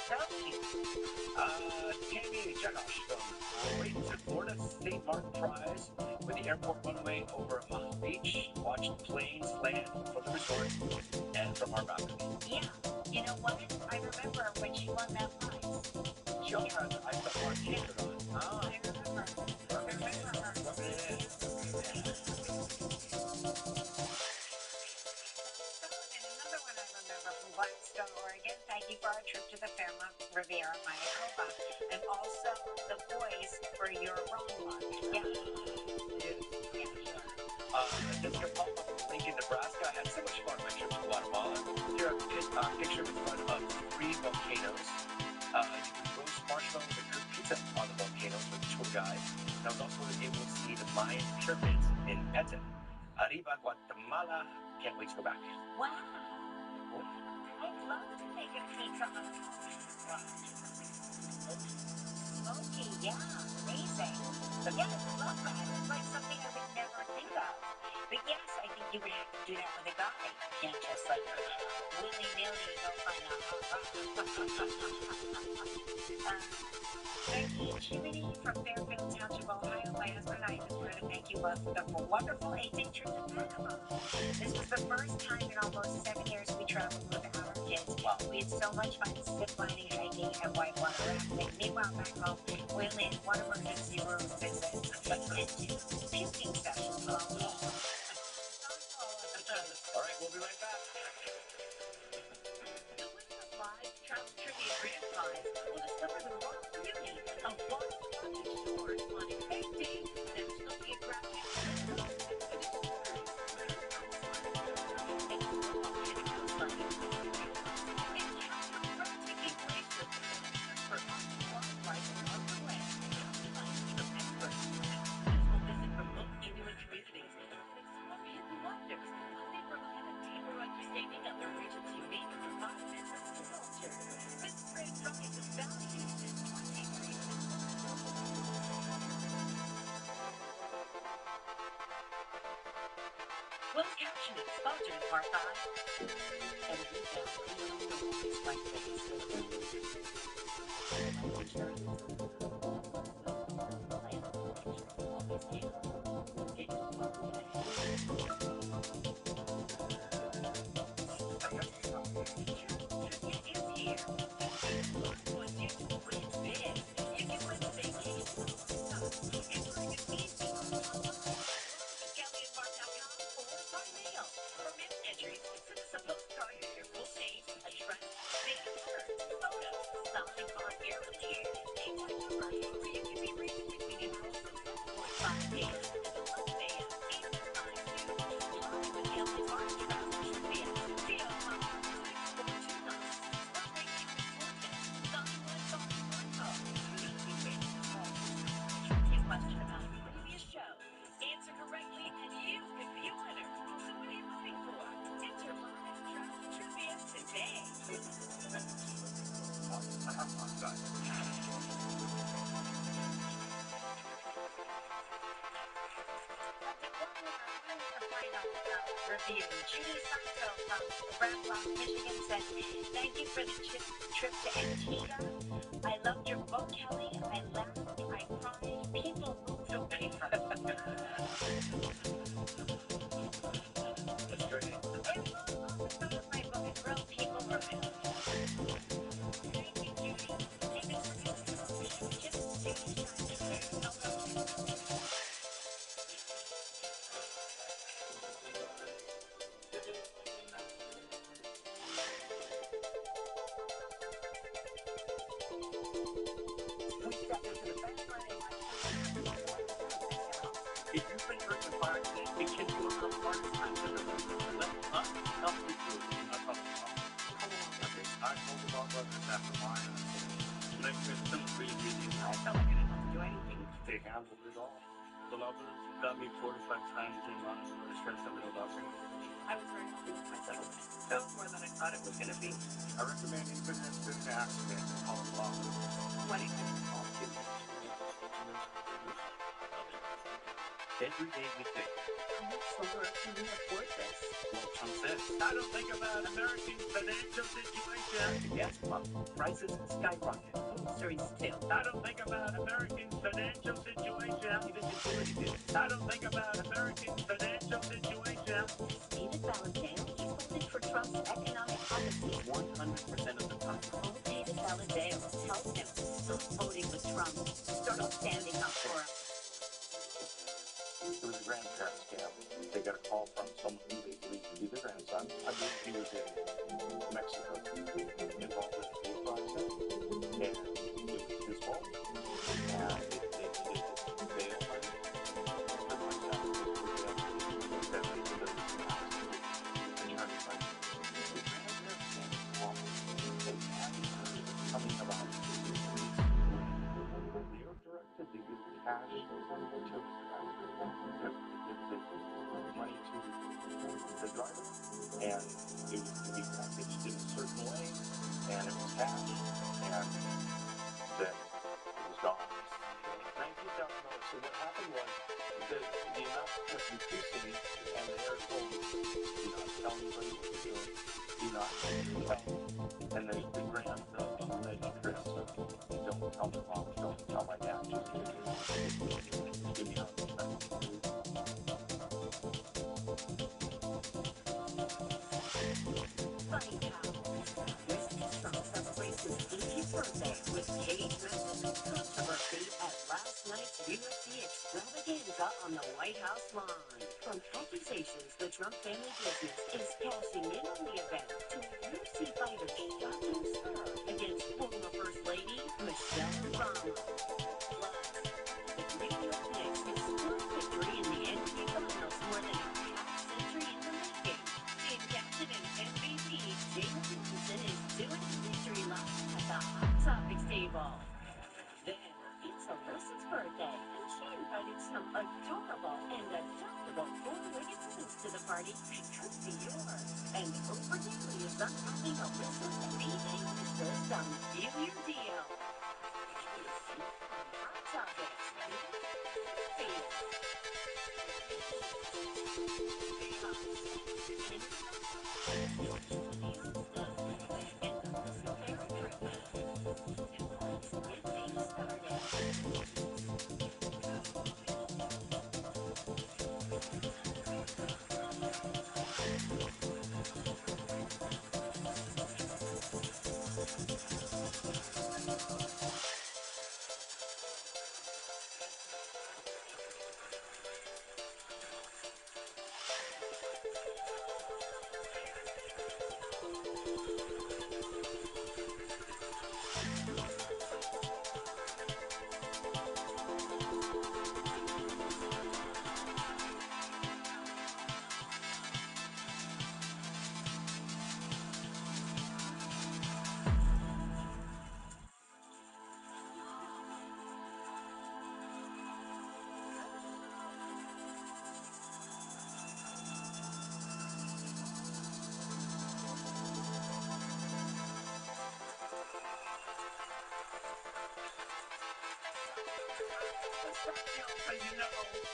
So cute. Tammy Janosh from Bradenton, Florida, St. Martin Prize with the airport runway over Mount Beach. Watched planes land from the resort and from our balcony. Yeah, you know what? I remember when she won that prize. She also has an Ice Up One t-shirt on. Oh, I remember. I remember her. Rubbing it in. And another one I remember from Blackstone, Oregon. Thank you for our trip to the Fairmont Riviera Mayakoba. And also the boys for your wrong one. Yeah. Jessica Paul from Lincoln, Nebraska. I had so much fun on my trip to Guatemala. Here a picture in front of 3 volcanoes. You can roast marshmallows and cook pizza on the volcanoes with a tour guide. And I was also able to see the Mayan pyramids in Petén. Arriba, Guatemala. Can't wait to go back. Wow. I'd love to make a pizza on a smoky, yeah, amazing. Yeah, I love that. It's like something I would never think of. But yes, I think you would have to do that with a guy. You can't just like willy-nilly go find a hot rock. Becky Chimney from Fairfield Township, Ohio. My husband and I just wanted to thank you both for the wonderful 8-day trip to Panama. This was the first time in almost 7 years we traveled with our kids. We had so much fun zip-lining, hiking, and whitewater rafting. Meanwhile, back home, we only had 1 emergency room visit and 2 puking sessions along the way. All right, we'll be right back. The winner of live travel trivia grand prize will discover the raw beauty of Boston shores on a 8-day National Geographic Closed captioning sponsored in part by and review. Judy Santo from Grand Blanc, Michigan said, thank you for the trip to Antigua. I loved your book, Kelly. I laughed, I cried, people moved away from it. That's great. It was on the front of my book, and real people were moved. Thank you, Judy. Thank you for If you've been hurt in a fire accident, it can be one of the hardest times to live. Let us help you through it. I told the dog brothers after mine, and I said, some really, really I felt like I didn't have to do anything. they handled it all. The lovers got me 4 to 5 times in line when I stressed out with the doctor. I was very happy with my settlement. That was more than I thought it was going to be. I recommend anybody that's been in an accident to call the law. When it comes to all two. Every day we think, How much or can we afford this? Well, Trump says, I don't think about American financial situation. Gas pump prices skyrocket. Groceries too. I don't think about American financial situation. Even utility bills. I don't think about American financial situation. David Valadao is voted for Trump's economic policy 100% of the time. Oh, David Valadao tells him, stop voting with Trump. Start standing up for him. It was a grandparent scam. They got a call from someone who they believed to be their grandson. I believe he was in Mexico, involved with the process, and it was his fault. And they needed bail money. The money that was bail money, that they delivered to the house. Attorney money. The grandparent scam is wrong. They hadn't heard coming about it. They were directed to give cash to the driver. Money to the driver, and it was to be packaged in a certain way, and it was cash, and then it was gone. $19,000. So what happened was that the amount kept increasing, and the air told me, do not tell anybody what you're doing, do not tell, and the grand lady Chris, don't tell my mom, don't tell my dad, just give me a Funny how President Trump celebrates his 80th birthday with paid message controversy at last night's UFC extravaganza on the White House lawn. From accusations the Trump family business is cashing in on the event to UFC fighters shocking stir against former First Lady Michelle Obama. Plus, the New York Knicks' historic victory in the NBA Finals more than a half-century in the making. Team captain and MVP James Winston is doing his victory lap at the Hot Topics table. Then, it's Alyssa's birthday, and she invited some adorable and adoptable four-legged friends to the party that could be yours. And Oprah Daily is unwrapping Alyssa's amazing wish list on View Your Deal. Hot Topics.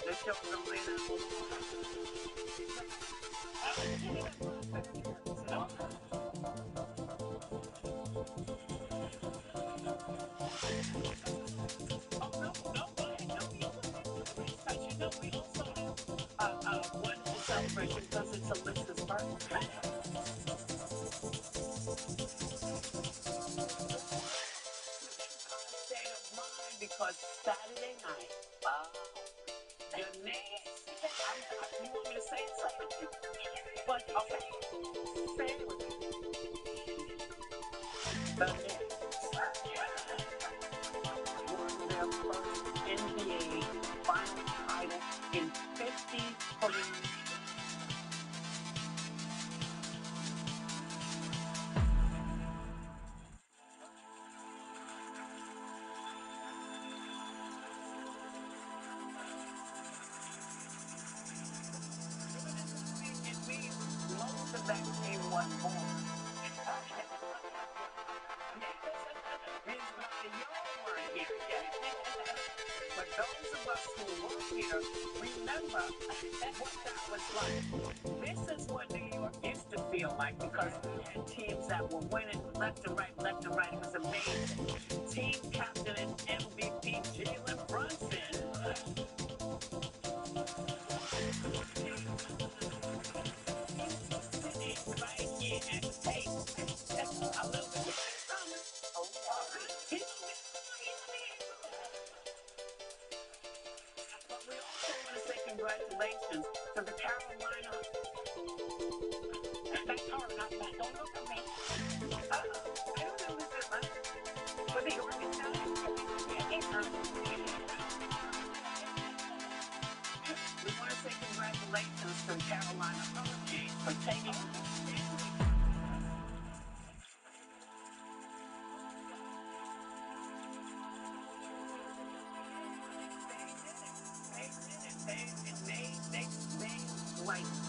The show's only an hour we also have a wonderful celebration because it's Alyssa's birthday. State of mind because Saturday night, your name, you want me to say it? But okay, say it with me. The Knicks won their first NBA final title in 53 years. Most of that team was born. Means y'all weren't here yet. But those of us who were here here, remember what that was like. This is what New York used to feel like because we had teams that were winning left and right, left and right. It was amazing. Team captain and MVP Jalen Brunson. Congratulations to the Carolina. That's her, not that. Don't look at me. I don't know who's it, man. For the Oregon Ducks. We want to say congratulations to the Carolina Hurricanes for taking.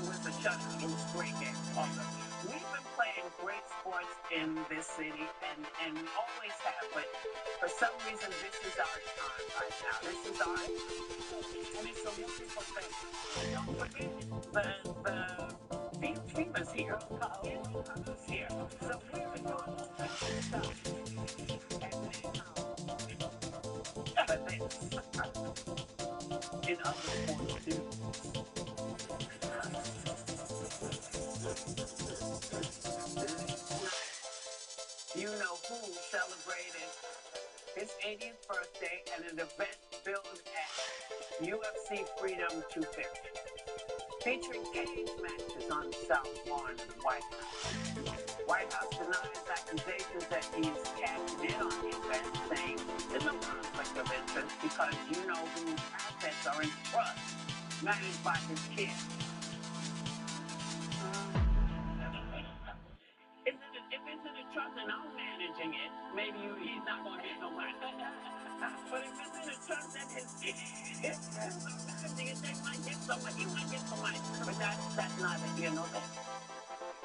Was a shutout in the spring game. Awesome. We've been playing great sports in this city, and we always have, but for some reason, this is our time right now. This is our time. And it's a wonderful thing. Don't forget, the FEMA's here. FEMA's here. So we're doing all kinds of stuff. And this. In other sports, too. You know who celebrated his 80th birthday at an event billed at UFC Freedom 250, featuring cage matches on the South Lawn of the White House. White House denies accusations that he's cashed in on the event, saying there's no conflict of interest because you know whose assets are in trust, managed by his kids. If it's in a trust and I'm managing it, maybe he's not going to get no money. But if it's in a trust and his kids are managing it, they might get some money. He might get some money. But that's neither here nor there.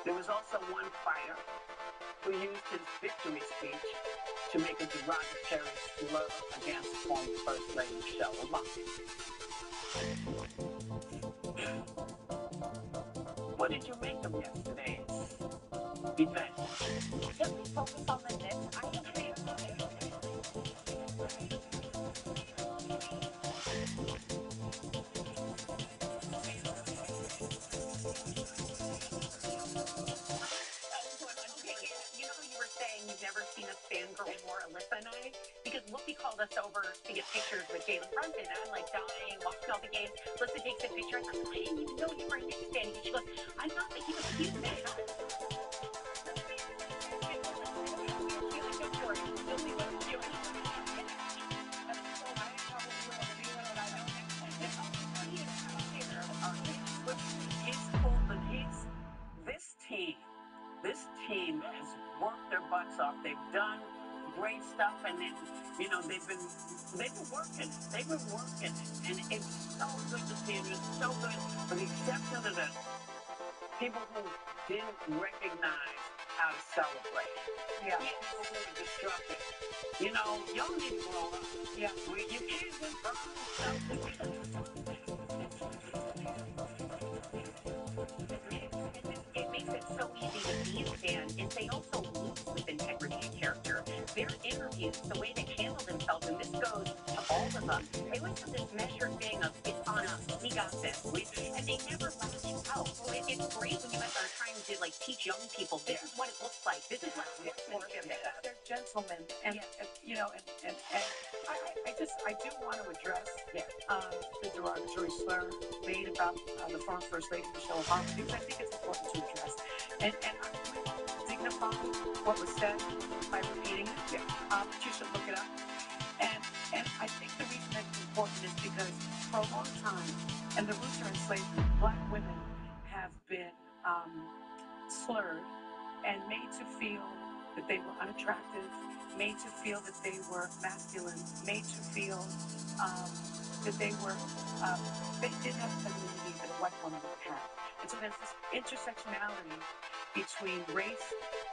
There was also one fighter who used his victory speech to make a derogatory slur against former First Lady Michelle Obama. What did you make of yesterday's event? Can we focus on the Knicks? I agree. You know, you were saying you've never seen us fangirl more, Alyssa and I, because Whoopi called us over to get pictures with Jalen Brunson. I'm like dying, watching all the games. Alyssa takes a picture. I'm like, I didn't even know you were a Knicks fan. She goes, I thought that he was cute, man. This team has worked their butts off. They've done great stuff, and then, you know, they've been working. They've been working, and it's so good to see. It's so good, with the exception of the people who didn't recognize how to celebrate. Yeah. People who were destructive. You know, y'all need to grow up. Yeah. You can't just burn stuff. It makes it so easy to be a fan is they also lose with integrity and character. Their interviews, the way they handle themselves, and this goes to all of them, they always have this measured thing of, it's on us, we got this, and they never lash out. So it's great when you guys are trying to like teach young people, this is what it looks like, this is what sportsmanship is. They're gentlemen, and you know, and I do want to address the derogatory slur made about the former First Lady Michelle Obama, because I think it's important to address. And I would dignify what was said by repeating it. You should look it up. And I think the reason that's important is because for a long time, and the roots are in slavery, Black women have been slurred and made to feel that they were unattractive, made to feel that they were masculine, made to feel that they didn't have the femininity that a white woman would have. And so there's this intersectionality between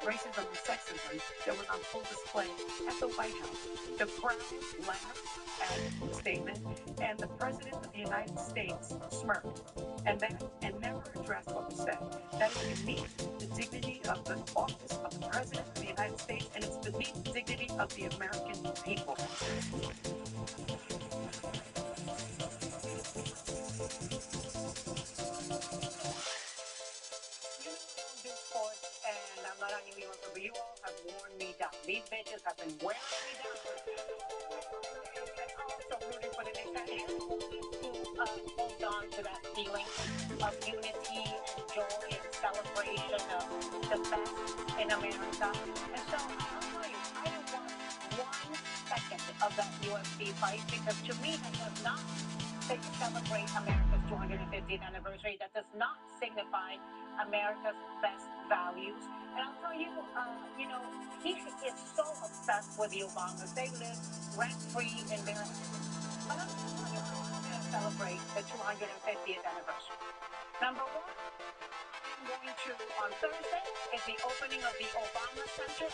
racism and sexism that was on full display at the White House. The crowd laughed at the statement, and the President of the United States smirked and never addressed what was said. That is beneath the dignity of the office of the President of the United States, and it's beneath the dignity of the American people. And I'm not a New Yorker, but you all have worn me down. These bitches have been wearing me down. And also rooting for the next guy. And to hold on to that feeling of unity and joy and celebration of the best in America. And so I'll tell you, I don't want 1 second of that UFC fight, because to me that does not celebrate America's 250th anniversary. That does not signify America's best values. And I'll tell you, he is so obsessed with the Obamas. They live rent-free in their head. But I'm telling you, I'm going to celebrate the 250th anniversary. Number one, I'm going to, on Thursday, is the opening of the Obama Center.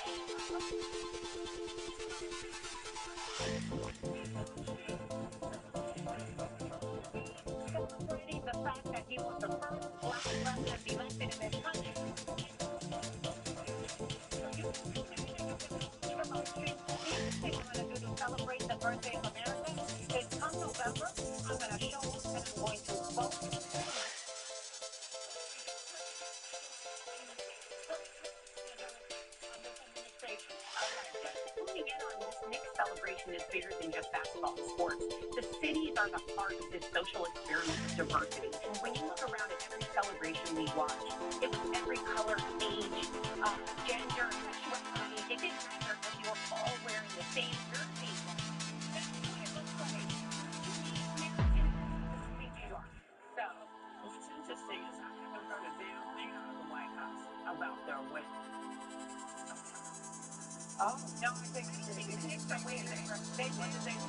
Celebrating the fact that he was the first black president elected in this country. To celebrate the birthday of America is come November, I'm going to show up and I'm going to vote. Moving in on this next celebration is bigger than just basketball and sports. The cities are the heart of this social experiment of diversity. And when you look around at every celebration we watch, it was every color, age, gender, sexuality. It didn't matter if you were all wearing the same jersey. That's what it looks like. New York. So, what's interesting is I haven't heard a damn thing out of the White House about their win. Oh, no, I think they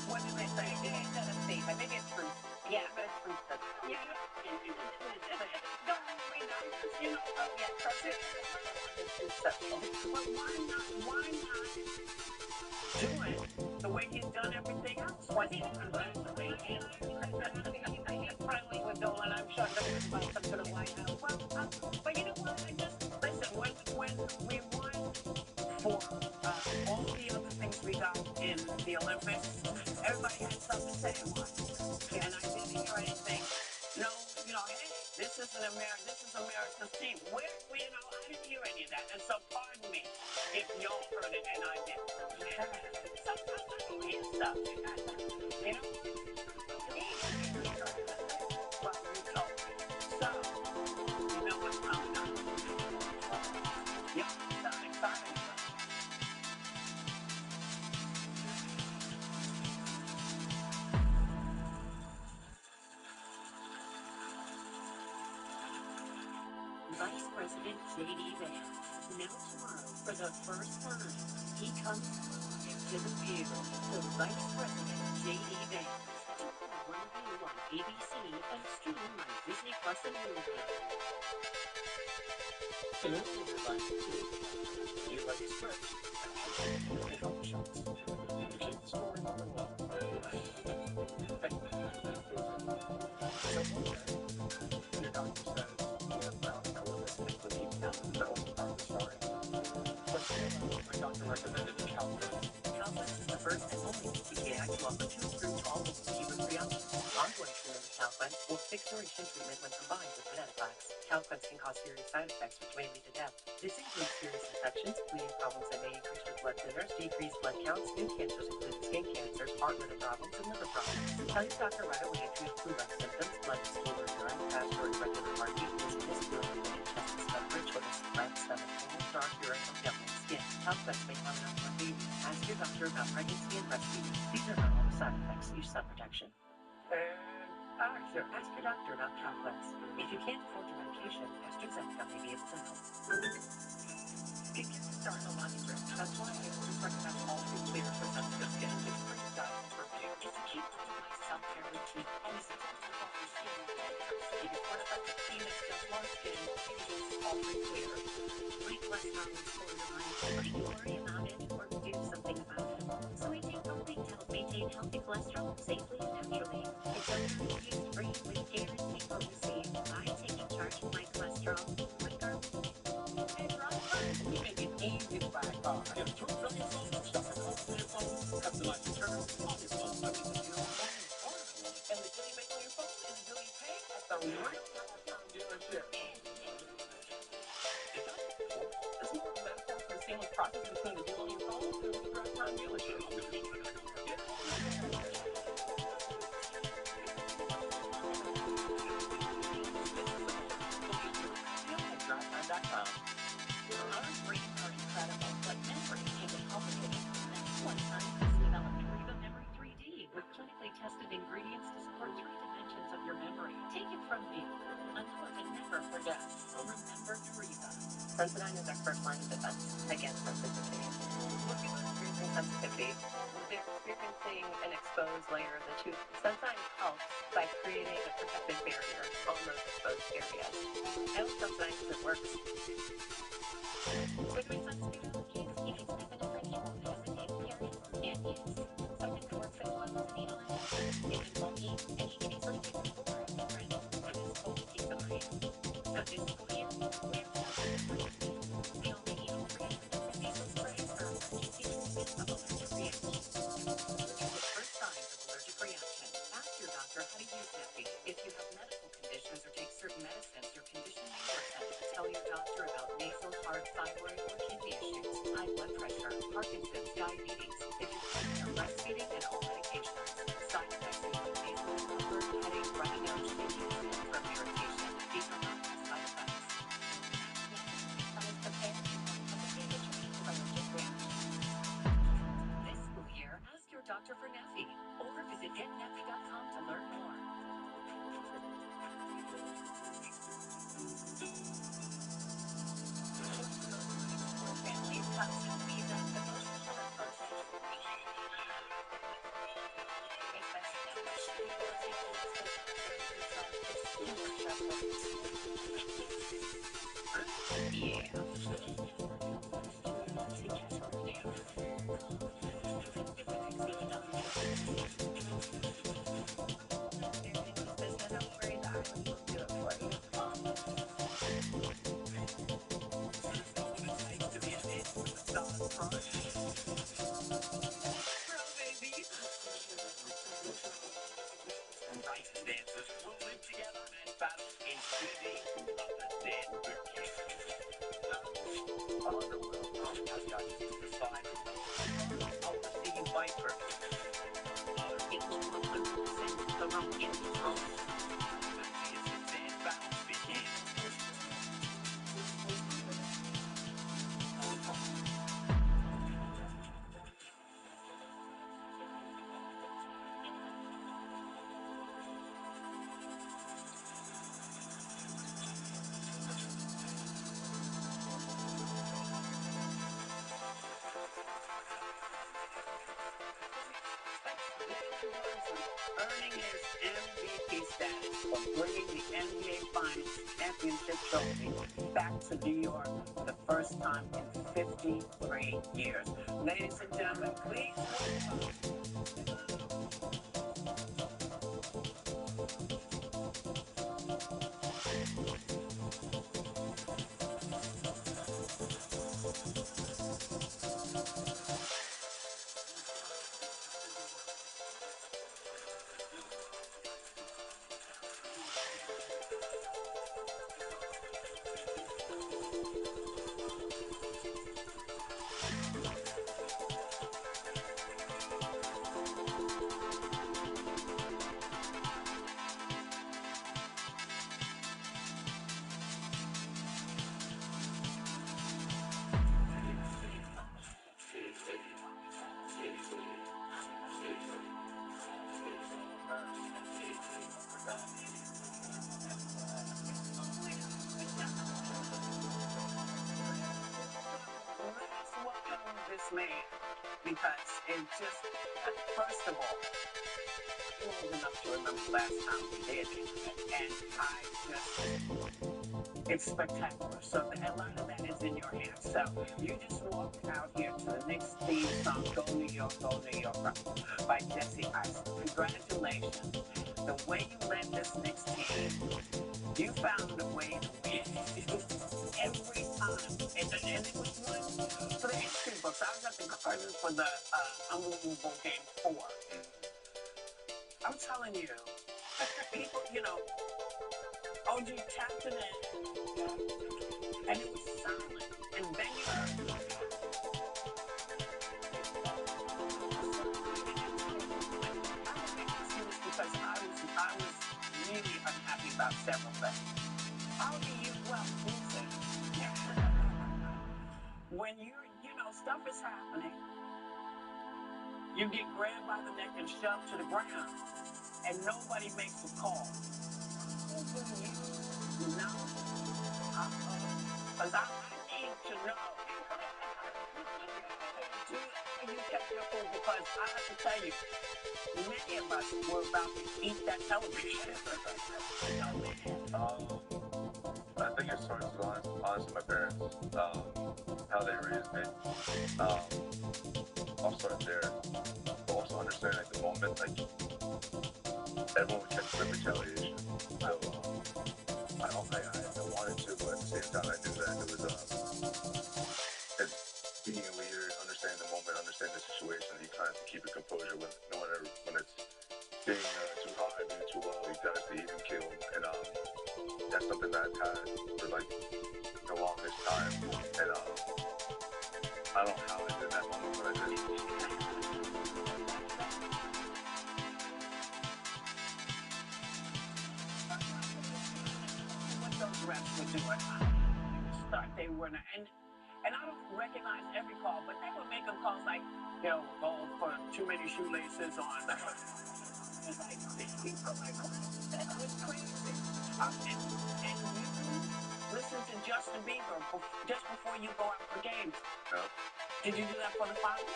what did they say? They said a statement. Maybe it's truth. Yeah, but it's truth. Yeah. Don't worry, But why not do it the way he's done everything else? Why he's friendly with Dolan, I'm sure they're going to invite them to the White House. Well, but you know what? Listen, when we won for all the other things we got in the Olympics, everybody had something to say to and I didn't hear anything. No, hey, this is America's team. I didn't hear any of that, and so pardon me if y'all heard it and I didn't. Sometimes I don't hear stuff, Well, you told me. So, you know what's coming up. Yep, sound exciting. Vice President J.D. Vance. Now tomorrow, for the first time, he comes to the theater. The Vice President J.D. Vance. One view on ABC and stream on Disney Plus and Hulu. Hello, everybody. Do you like the script? It helps shots. You keep the story moving well. So one day, your doctor says you have Brown Columbus and Clinique down in the middle of the story. But my doctor recommended Calpers. Calpers is the first and only TKI to offer 2 approved all-oral chemo-free options. Ongoing treatment with Calquence or fixed-duration treatment when combined with venetoclax. Calquence can cause serious side effects which may lead to death. This includes serious infections, bleeding problems that may increase with blood thinners, decrease blood counts, new cancers including skin cancers, heart rhythm problems, and liver problems. Tell your doctor right away if you have flu-like symptoms, blood, stool, or urine, fast or irregular heartbeat, dizziness, feeling pain, chest discomfort, shortness of breath, stomach pain, dark urine, or gambling skin. Calquence may harm an unborn baby. Ask your doctor about pregnancy and breastfeeding. These are not all the side effects. Use sun protection. Ask your doctor about Calquence. If you can't afford your medication, AstraZeneca may be able to help. It can start a lot easier. That's why I always recommend all food clear for sensitive skin. It's for your diet review. It's a cute my self-care routine, and it's a for your skin. If you want to affect the skin that's just more skin, use all food clear. cholesterol is borderline. Why you worry about it or do something about it? So I take Complete to help maintain healthy cholesterol safely and naturally. It's overuse-free with guaranteed potency. I'm taking charge of my cholesterol regardless. Hey, Ron, we make it easy to buy a car. Get a truck on your phone, shop a car on your phone, customize your terms on your phone. I mean, the deal is on your phone. And the deal you make on your phone is the deal you pay at the real dealership. There's more metaphor for the seamless process between the deal on your phone and the Drive Time dealership. DriveTime.com. Our brains are incredible, but memory can be complicated. That's why scientists developed Riva Memory 3D with clinically tested ingredients to support 3 dimensions of your memory. Take it from me. Until it never forgets. Remember Riva. Sensodyne is our first line of defense against sensitivity. When people are experiencing sensitivity, they're experiencing an exposed layer of the tooth. Sensodyne helps by creating a protective barrier on those exposed areas. I love Sensodyne because it works. With my sensitive allergies, if it's epinephrine, you won't hesitate, period, and use. Something that works as well as a needle and if it's bulky, and you can easily take it for a friend for this whole peace of mind. So this school year, we're sensitive. The only needle-free and nasal spray for emergency treatment of allergic reaction. First signs of allergic reaction. Ask your doctor how to use Neffy. If you have medical conditions or take certain medicines, your condition may worsen. Tell your doctor about nasal, heart, thyroid, or kidney issues, high blood pressure, Parkinson's, diabetes. If you're pregnant or breastfeeding, and all medications. Side effects include nasal discomfort, headache, runny nose, shaking, and throat irritation. These are not all side effects. I was prepared to hesitate to treat allergic reaction. This school year, ask your doctor for Neffy or visit getneffy.com to learn more. Families comes with Visa, the most important process. Dancers will live together and battle in CD of the Dead Birthday. Underworld has got to decide. I want to see you fight first. It's 100% the wrong control. It's the Dead battle begins. Earning his MVP status for bringing the NBA Finals championship trophy back to New York for the first time in 53 years. Ladies and gentlemen, please welcome. This man, because it just, first of all, I'm old enough to remember the last time we did it, and it's spectacular. So a lot of that is in your hands. So you just walked out here to the Knicks theme song, Go New York, by Jesse Iceland. Congratulations. The way you led this Knicks team, you found a way to win every time. And it was one for the history books. I was at the Garden for the Unbelievable Game 4. I'm telling you, people, you know, OG tapped it in, and it was silent. And then you heard because I was really unhappy about several things. How do you, well, listen, when you know, stuff is happening, you get grabbed by the neck and shoved to the ground, and nobody makes a call. How do you know? Because I need to know. You kept your food, because I have to tell you, many of us were about to eat that television. I think it starts with honestly my parents, how they raised me. I'll start there. But also understanding like the moment, like everyone would catch the retaliation. So I wanted to, but at the same time I knew that it was being a leader, understanding the moment, understanding the situation. You kind of have to keep your composure when it's being too high, being too low. You gotta stay even killed, and that's something that I've had for like the longest time. And I don't know how I did that moment, but I did. What those reps were doing, they were not, and I don't recognize every call, but they were making calls like, you know, called for too many shoelaces on. It's like, that was crazy. And you listen to Justin Bieber just before you go out for games. Yeah. Did you do that for the finals?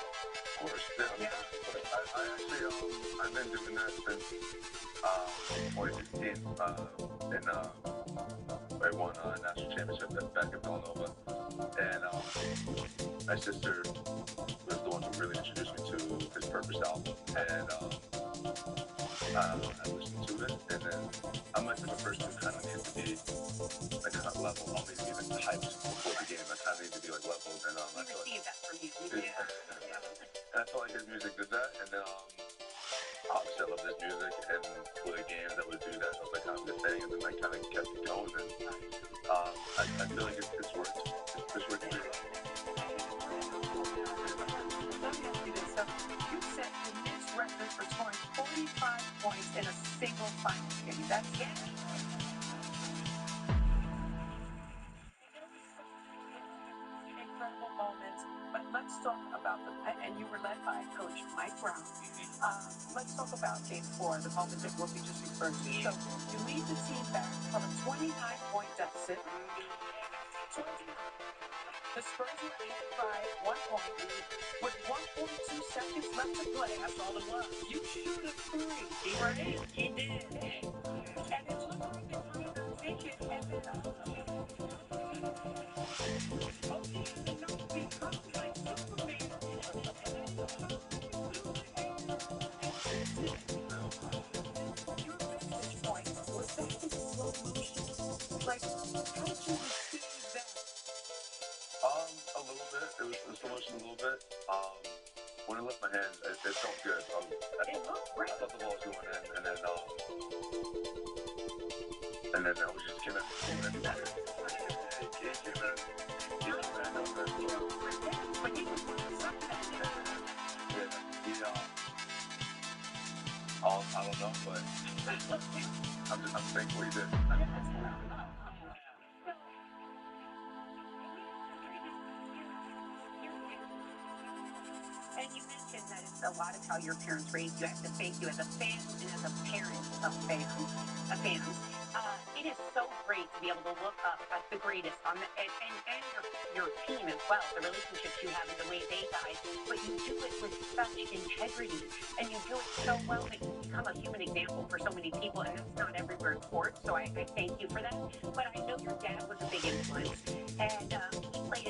Of course, yeah. I actually, I've been doing that since 2016. I won a national championship back in Villanova, and my sister was the one who really introduced me to his Purpose album, and I listened to it, and then I'm like the first who kind of needs to be like kind of level. I'll maybe even hyped before the game. I kind of need to be like leveled, and I received that from you. And I felt like his music did that, and then obviously I love this music, and for the games that would do that, that was like kind of the thing, and then I kind of kept it going, and I feel like it's worked. It's worked really well. Let me ask you this. So you set the Knicks record for scoring 45 points in a single finals game. That's it. Incredible moments. But let's talk about and you were led by Coach Mike Brown. Let's talk about Game 4, the moment that Whoopi just referred to. So you lead the team back from a 29-point deficit. The Spurs were ahead by 1 point. With 1.2 seconds left to play, that's all it was. You shoot a three, right? He did. And it looked like they were going to take it, and then like Superman. Your vantage point, was that in slow motion? Like, how did you receive that? A little bit. It was slow motion a little bit. When I left my hands, it felt good. I thought the ball was going in, and then I was just giving it. I don't know, but I'm thankful he did. And you mentioned that it's a lot of how your parents raised you. I have to thank you as a fan and as a parent of fans. It is so great to be able to look up at the greatest on and your team as well, the relationships you have and the way they guide. But you do it with such integrity, and you do it so well that you become a human example for so many people, and that's not everywhere in sports. So I thank you for that. But I know your dad was a big influence, and he played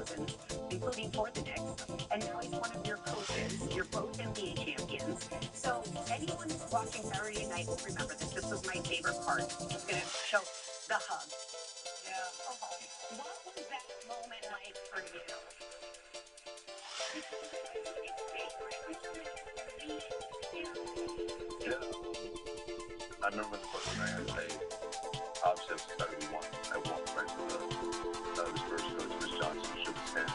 2000s, including for the Knicks, and now he's one of your coaches. You're both NBA champions. So anyone watching Saturday night will remember this. This was my favorite part. I'm going to show the hug. Yeah. What was that moment like for you? Yeah. I remember the first night I played. Obviously, I was excited we won. I walked right to the Spurs coach, Miss Johnson, shook his hand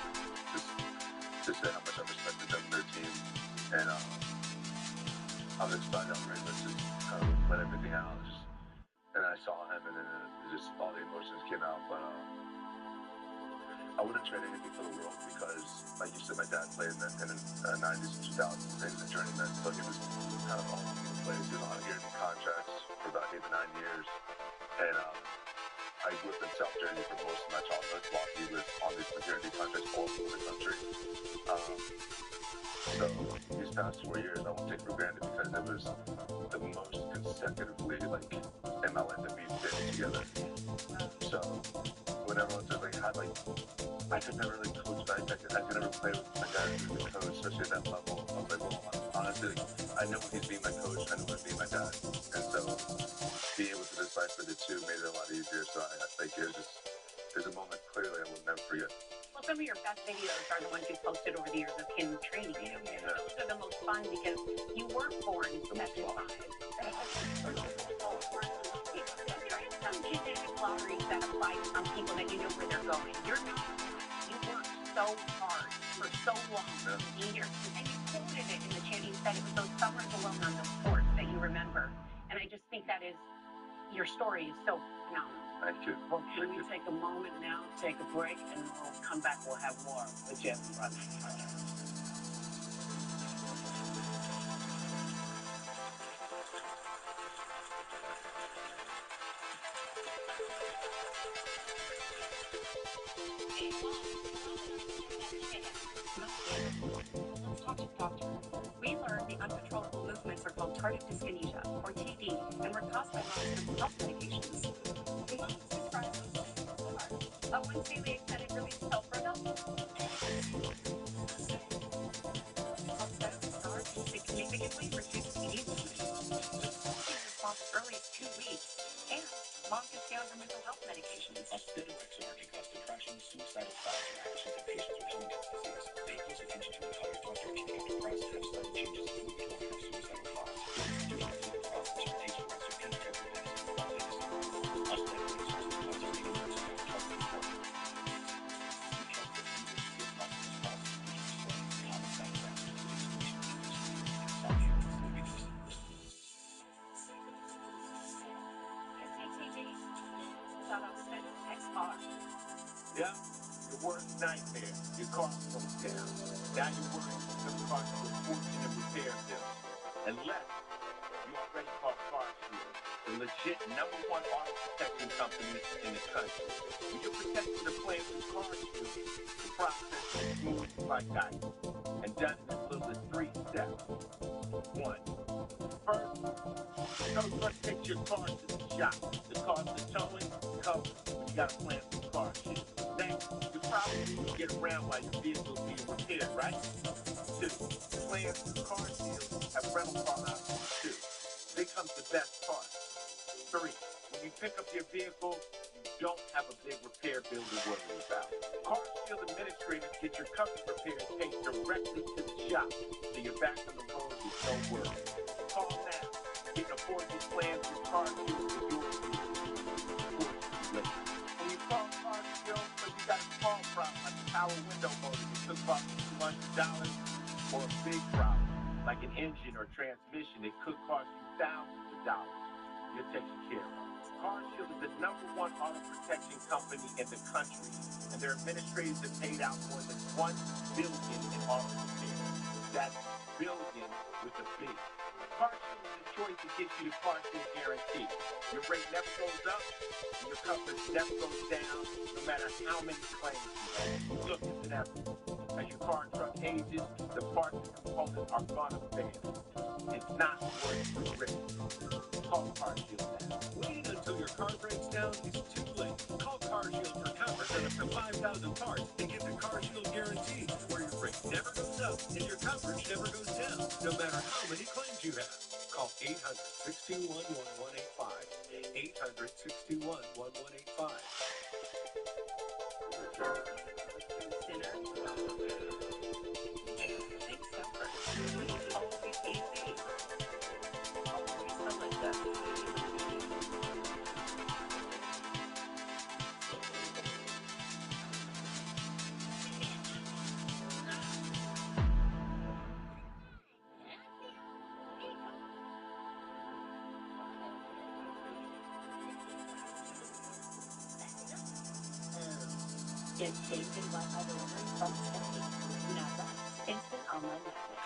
to say how much I respected them and their team. And I was excited. I was ready to just kind of let everything out. And I saw him, and then just all the emotions came out. But I wouldn't trade anything for the world because, like you said, my dad played in the 90s and 2000s. He was a journeyman, so he was kind of all over the place. He was on guaranteed contracts for about 8 to 9 years. And I grew up in South Jersey for most of my childhood while he was on these guaranteed contracts all over the country. So these past 4 years, I won't take for granted because it was the most consecutively, like, in my life that we've been together. So whenever I was like, I could never really coach, but I could never play with my dad as a coach, especially at that level. I was like, well, honestly, I know he's being my coach, I know he's being my dad. And so being able to decipher the two made it a lot easier. So I think there's a moment clearly I will never forget. Well, some of your best videos are the ones you posted over the years of him training you. Yeah. Those are the most fun because you weren't born in 75. Some genetic lotteries that apply to some people that you know where they're going. You're not. You worked so hard for so long to be here. And you quoted it in the chat. You said it was those summers alone on those courts that you remember. And I just think that is, your story is so phenomenal. Thank you. Well, can we take a moment now, take a break, and we'll come back. We'll have more with Jeff and Rodney. Doctor. We learned the uncontrollable movements are called tardive dyskinesia, or TD, and were caused by long-term health medications. A once daily extended release pill for adults. Significantly reduced TD response as early as 2 weeks, and mom can stay on her mental health medications. Osteoarthritis can cause depression, suicidal thoughts, or actions in patients with Huntington's disease. Pay close attention to how your doctor can be depressed, have sudden changes in mood, or have suicidal thoughts. Don't let your thoughts take your rest or chemotherapy medicine without a disorder. Osteoarthritis causes taking first step towards the important. Seek help for fevers, stiff muscles, palsy, swelling, common side effects, including insomnia and sleepiness. Shout out to XR. Yeah, your worst nightmare. Your car broke down. Now you're worried it's going to cost you a fortune in repair bills. Unless you already called CarShield, the legit #1 auto protection company in the country. When you're protecting the plane with CarShield, the process is smooth like ice and done in as little as 3 steps. 1. First, the tow truck takes your car to the shop. The cost of towing covered when you got a plan for CarShield. Next, you probably need to get around while your vehicle's being repaired, right? 2. Plans for CarShield have rental car options too. Then comes the best part. 3. When you pick up your vehicle, you don't have a big repair bill to worry about. CarShield administrators get your covered repairs paid directly to the shop, so you're back on the road with no worry. Call now. Get an affordable plan from CarShield for your vehicle. When you call CarShield, so you got a small problem like a power window motor that could cost you $200, or a big problem like an engine or transmission that could cost you thousands of dollars, you're taken care of. CarShield is the #1 auto protection company in the country, and their administrators have paid out more than $1 billion in auto repairs. That's billion with a B. CarShield is the choice that gets you the CarShield guarantee. Your rate never goes up, and your coverage never goes down, no matter how many claims you have. Look, it's inevitable. As your car and truck ages, the parts and components are gonna fail. It's not worth the risk. Call CarShield now. Waiting until your car breaks down is too late. Call CarShield for coverage on up to 5,000 parts and get the CarShield and your coverage never goes down, no matter how many claims you have. Call 800-621-1185. 800-621-1185. Get same-day Wi-Fi delivery from Steady. Now that's instant online message.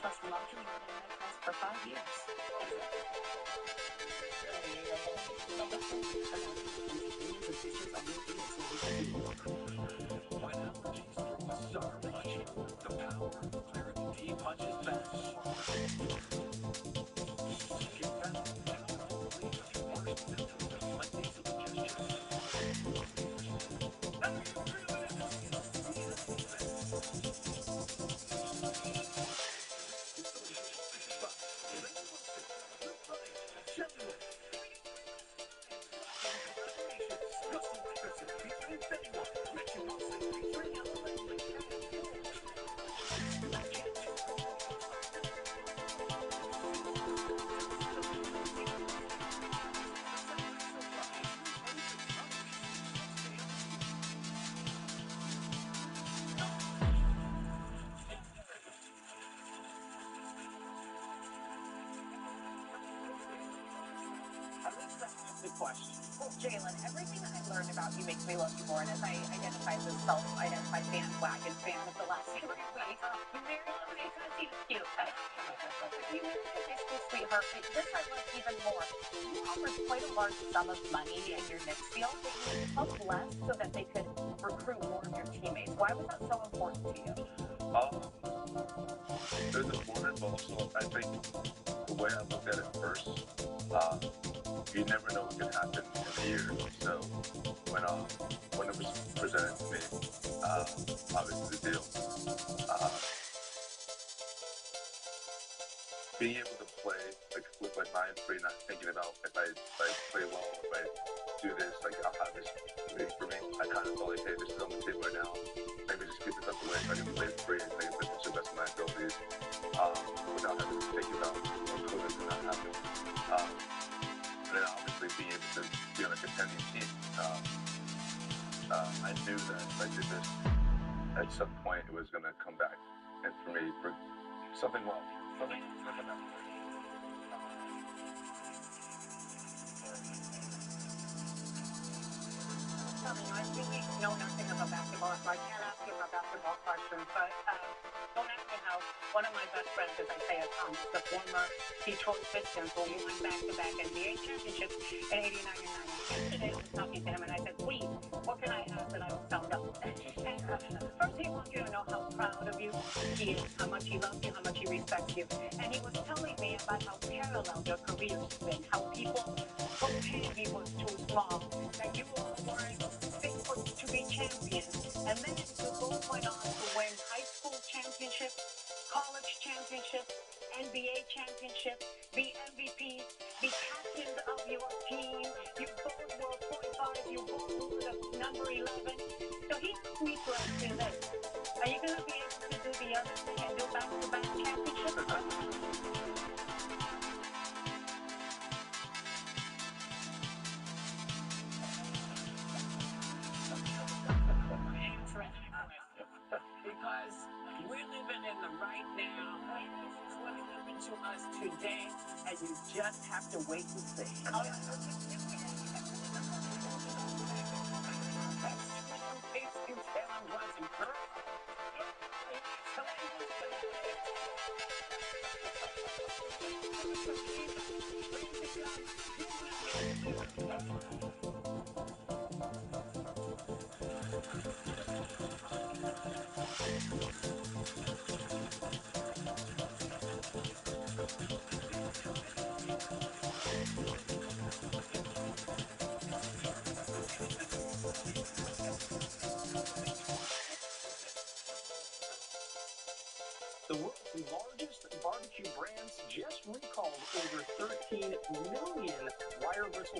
Plus launching your internet price for 5 years. When allergies throw a sucker punch, the power of Claritin D punches back harder. Get that powerful relief of your worst symptoms like nasal congestion. Question. Well, Jalen, everything I learned about you makes me love you more, and as I identify as a self-identified bandwagon fan of the last 3 weeks, you married him because he's cute. You married your high school sweetheart. This I love even more. You offered quite a large sum of money in your Knicks deal, but you took less so that they could recruit more of your teammates. Why was that so important to you? There's important, but also I think the way I look at it first, you never know what can happen in a year. So when it was presented to me, obviously the deal, being able to play with my mind free, not thinking about if I play well, if I do this, I'll have this waiting for me. I kind of felt like, hey, this is on the table right now. Maybe just give this up away so I can play it free and play it to the best of my abilities, without having to think about what could or could not happen. And then obviously being able to be on a contending team. I knew that if I did this, at some point it was going to come back, and for me, for something well, something like that. I really know nothing about basketball, so I can't ask you about basketball questions, but don't ask me how. One of my best friends, as I say, is the former Detroit Pistons, who won back-to-back NBA championships in 89 and 90. Yesterday I was talking to him, and I said, please, what can I have that I don't tell no? First, he wants you to know how proud of you he is, how much he loves you, how much he respects you. And he was telling me about how parallel your career's been, how people hoped he was too small, that you all weren't fit to be champions. And then you both went on to win high school championships, college championships, NBA championships, be MVPs, be captains of your team. You both were point guards, you both were the number 11. So he asked me to ask you this. Are you going to be able to do the other thing and do back-to-back championships? Because we're living in the right now. It's what happened to us today, and you just have to wait and see.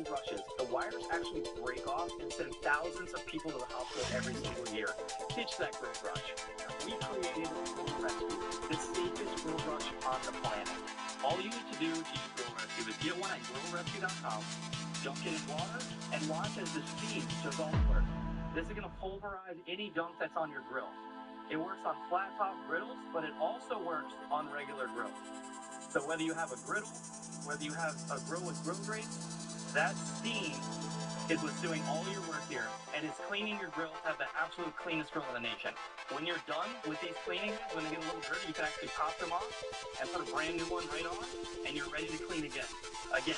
brushes, the wires actually break off and send thousands of people to the hospital every single year. Ditch that grill brush. We created Grill Rescue, the safest grill brush on the planet. All you need to do to use Grill Rescue is get one at grillrescue.com, dunk it in water, and watch as the steam does all the work. This is going to pulverize any gunk that's on your grill. It works on flat top griddles, but it also works on regular grills. So whether you have a griddle, whether you have a grill with grill grates, that steam is what's doing all your work here, and it's cleaning your grill to have the absolute cleanest grill in the nation. When you're done with these cleaning, when they get a little dirty, you can actually pop them off and put a brand new one right on, and you're ready to clean again. Again,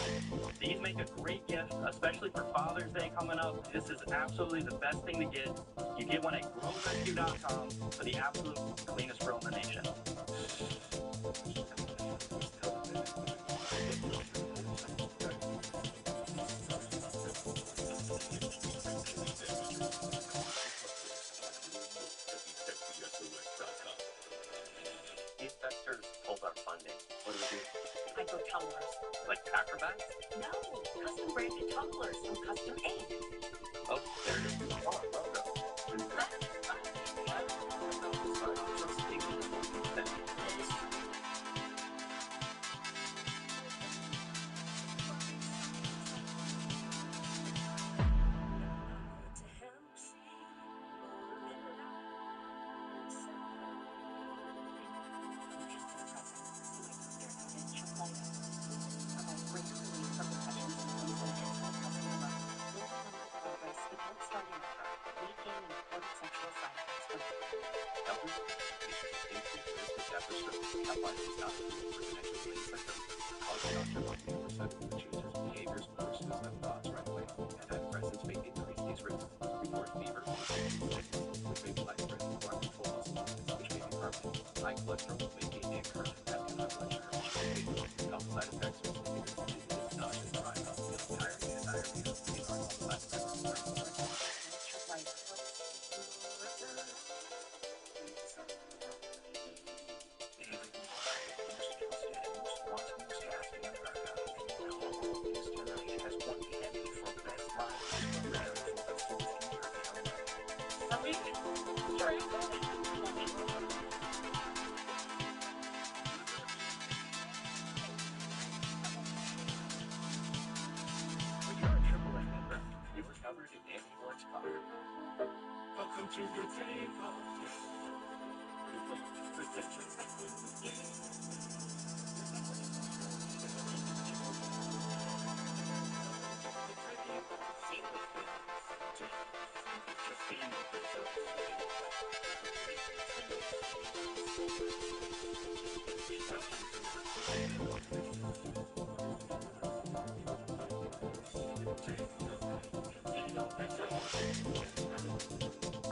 these make a great gift, especially for Father's Day coming up. This is absolutely the best thing to get. You get one at grillrescue.com for the absolute cleanest grill in the nation. Investors pulled our funding. What do we do? I go tumblers. Like acrobats? No, custom branded tumblers from Custom Aid. Oh, there it is. Oh, logo. Welcome to the table.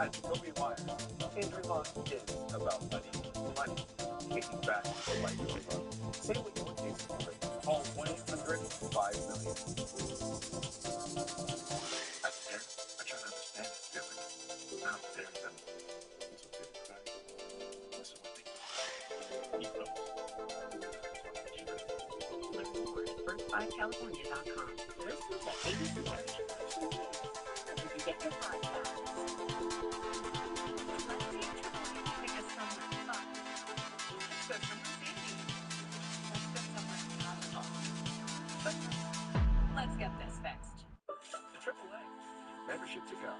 At Jacoby Wire, Andrew Locke is about money. Money. Taking back the life we love. Say what your case for it. Call 1-800-5-million. That's fair. I try to understand his feelings. Not there, then it's okay to cry. Listen, what they he grows. Learn more at first5california.com. Listen to ABC News. Wherever you get your podcasts. Let's get this fixed. The AAA. Membership to go.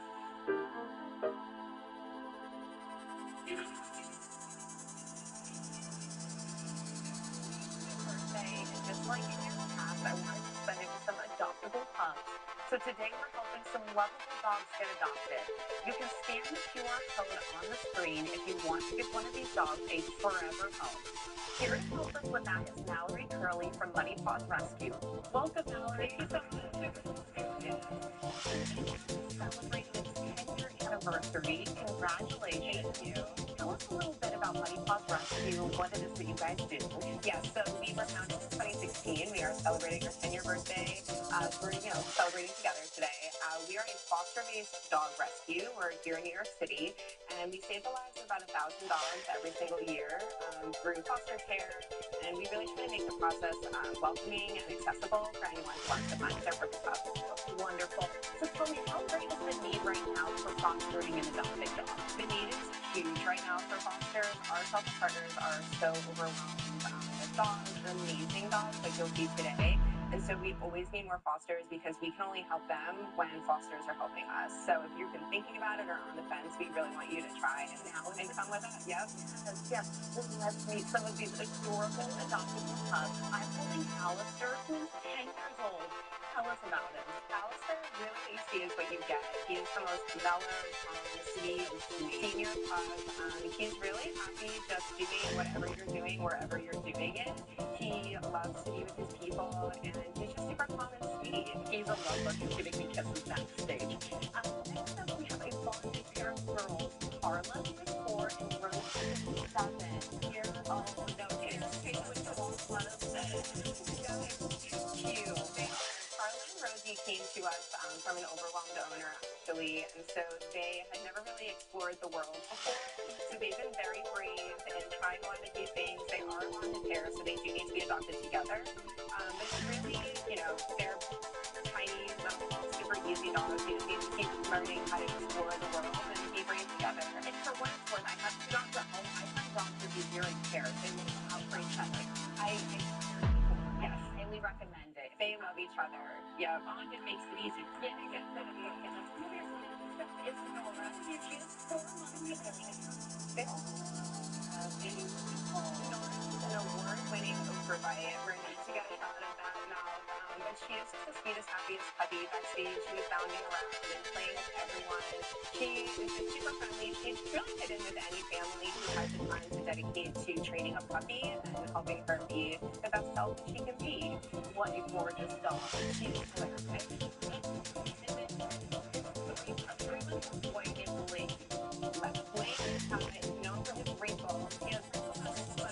Birthday, and just like in years past, I wanted to spend it with some adoptable pups. So today we're helping some lovable dogs get adopted. You can scan the QR code on the screen if you want to give one of these dogs a forever home. Here to help us with that is Mallory Curley from Money Paws Rescue. Welcome, Mallory. Thank you so much. Celebrating its 10-year anniversary. Congratulations. Thank you. Tell us a little bit about Money Paws Rescue, what it is that you guys do. Yeah, so we were founded in 2016. We are celebrating our 10-year birthday. We're, celebrating together today. We are a foster-based dog rescue. We're here in New York City, and we save the lives of about 1,000 dogs every single year through foster care, and we really try to make the process welcoming and accessible for anyone who wants to find their perfect pup. Wonderful. So tell me, how great is the need right now for fostering and adopting dogs? The need is huge right now for fosters. Our shelter partners are so overwhelmed with dogs, amazing dogs like you'll see today. And so we always need more fosters because we can only help them when fosters are helping us. So if you've been thinking about it or on the fence, we really want you to try and come with us. Yep. Yes. Let's meet some of these adorable adoptable pups. I'm holding Alistair, who's 10 years old. Tell us about him. Alistair really is what you get. He is the most mellow, sweet senior pup. He's really happy just doing whatever you're doing, wherever you're doing it. He loves to be with his people, and he's just super calm and sweet. He's a lover. He's giving me kisses backstage. Next up, we have a bonded pair of girls. Carla, who is 4, and Rose, who is 7 years old. No tears. Take what you won't let us say. Cute. Carla and Rosie came to us from an overwhelmed owner, actually, and so they had never really explored the world before. So they've been very brave and trying a lot of new things. They are a bonded pair, so they do need to be adopted together. But it's really, they're tiny, super easy dogs. You just need to keep learning how to explore the world and be brave together. And for what it's worth, I have 2 dogs at home. I find dogs to be very pairs. They look out for each other. Yes, highly recommend it. They love each other. Yeah, Bonded makes it easy. Yeah, I guess that it's Nora. She is 4 months. Nora's an award-winning overbite. We're going to get a shot of that mouth. But she is just the sweetest, happiest puppy backstage. She was bounding around and playing with everyone. She is just super friendly. She's really fit in with any family who has the time to dedicate to training a puppy and helping her be the best self that she can be. What a gorgeous dog. She's perfect. And then 3-month boy named Blake. Blake is known for his wrinkles. He has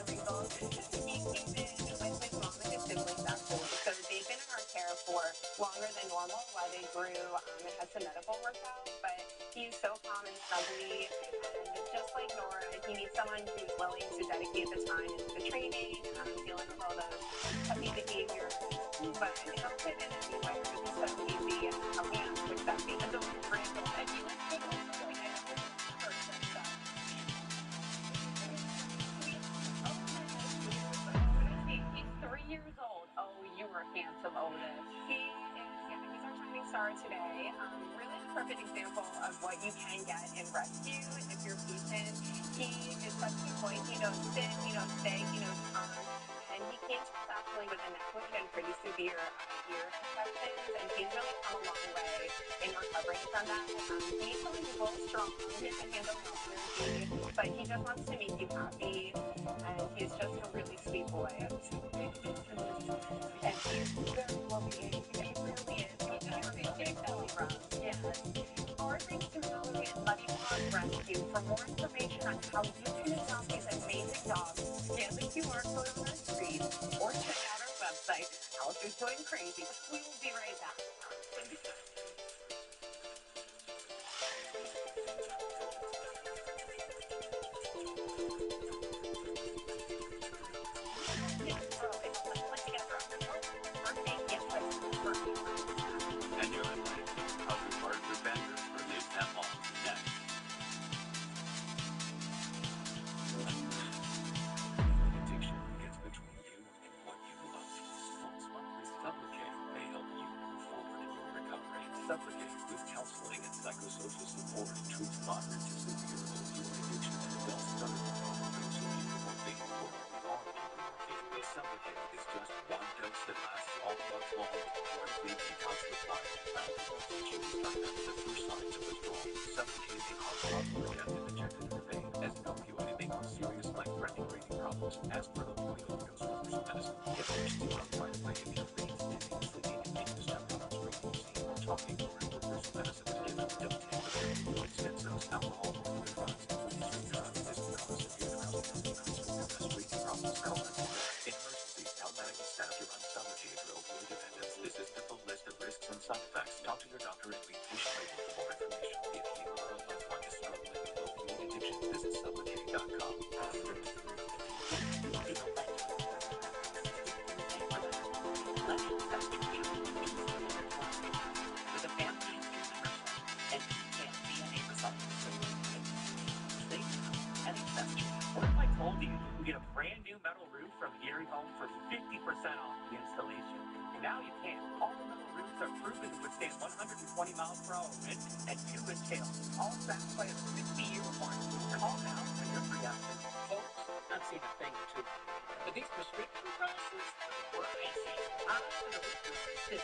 wrinkles. He came in with his mom and his siblings, actually. So they've been in our care for longer than normal while they grew and had some medical work out. But he's so calm and snuggly. And just like Nora, he needs someone who's willing to dedicate the time into the training, dealing with all those puppy behaviors. But he'll fit in anywhere. He's so easy and helping us with that being a wrinkle. And he looks good also. Like, I know this person, so. He's 3 years old. Oh, you were handsome, Otis. He's our shining star today. Really the perfect example of what you can get in rescue if you're patient. He is such a good boy. He knows sit, he knows stay, he knows come. And he came to us actually with a neck wound and pretty severe ear infections, and he's really come a long way in recovering from that. He's someone who's a little strong, he can handle no energy, but he just wants to make you happy, and he's just a really sweet boy. And he's very well-behaved. He really is. He's a big belly rub. Yes. Our thanks to Hillary and Muddy Pond Rescue. For more information on how you can adopt these amazing dogs, scan the QR code on our screen or check out our website. Alistair's going crazy. We will be right back. And you're invited to help your partner vendors for Live That Long next. Addiction gets between you and what you love. Once monthly, Supplicate may help you move forward in your recovery. Supplicate with counseling and psychosocial support treats moderate to severe opioid addiction in adults starting with overdose of buprenorphine or buprenorphine. Supplicate is just 1 dose that lasts all month long with no complete detox required. Alcohol addiction is started after the first signs of withdrawal. Supplicate may cause positive death if injected in the vein. As an opioid, it may cause serious life-threatening breathing problems. As per opioid overdose reversal medicine, get emergency help right away if your veins thinning, sleeping, and dangerous have problems breathing, seeing, or talking, or if reversal medicine is given. Don't take the opioid, benzos, alcohol, or other drugs. Please drink drugs. This can cause severe drowsiness, increase breathing problems, coma, and death. In emergencies, tell medical staff to run Supplicate for opioid dependence. This is the full list of risks and side effects. Talk to your doctor and read patient label for can get a brand new metal roof from Erie Home for 50% off the installation. Now you can. All the metal roofs are proven to withstand 120 miles per hour wind and 2-inch hail. All backed by a 50-year warranty. Call now for your free estimate. Folks, I've seen a thing or two. But these prescription prices, crazy. I'm gonna rip your too.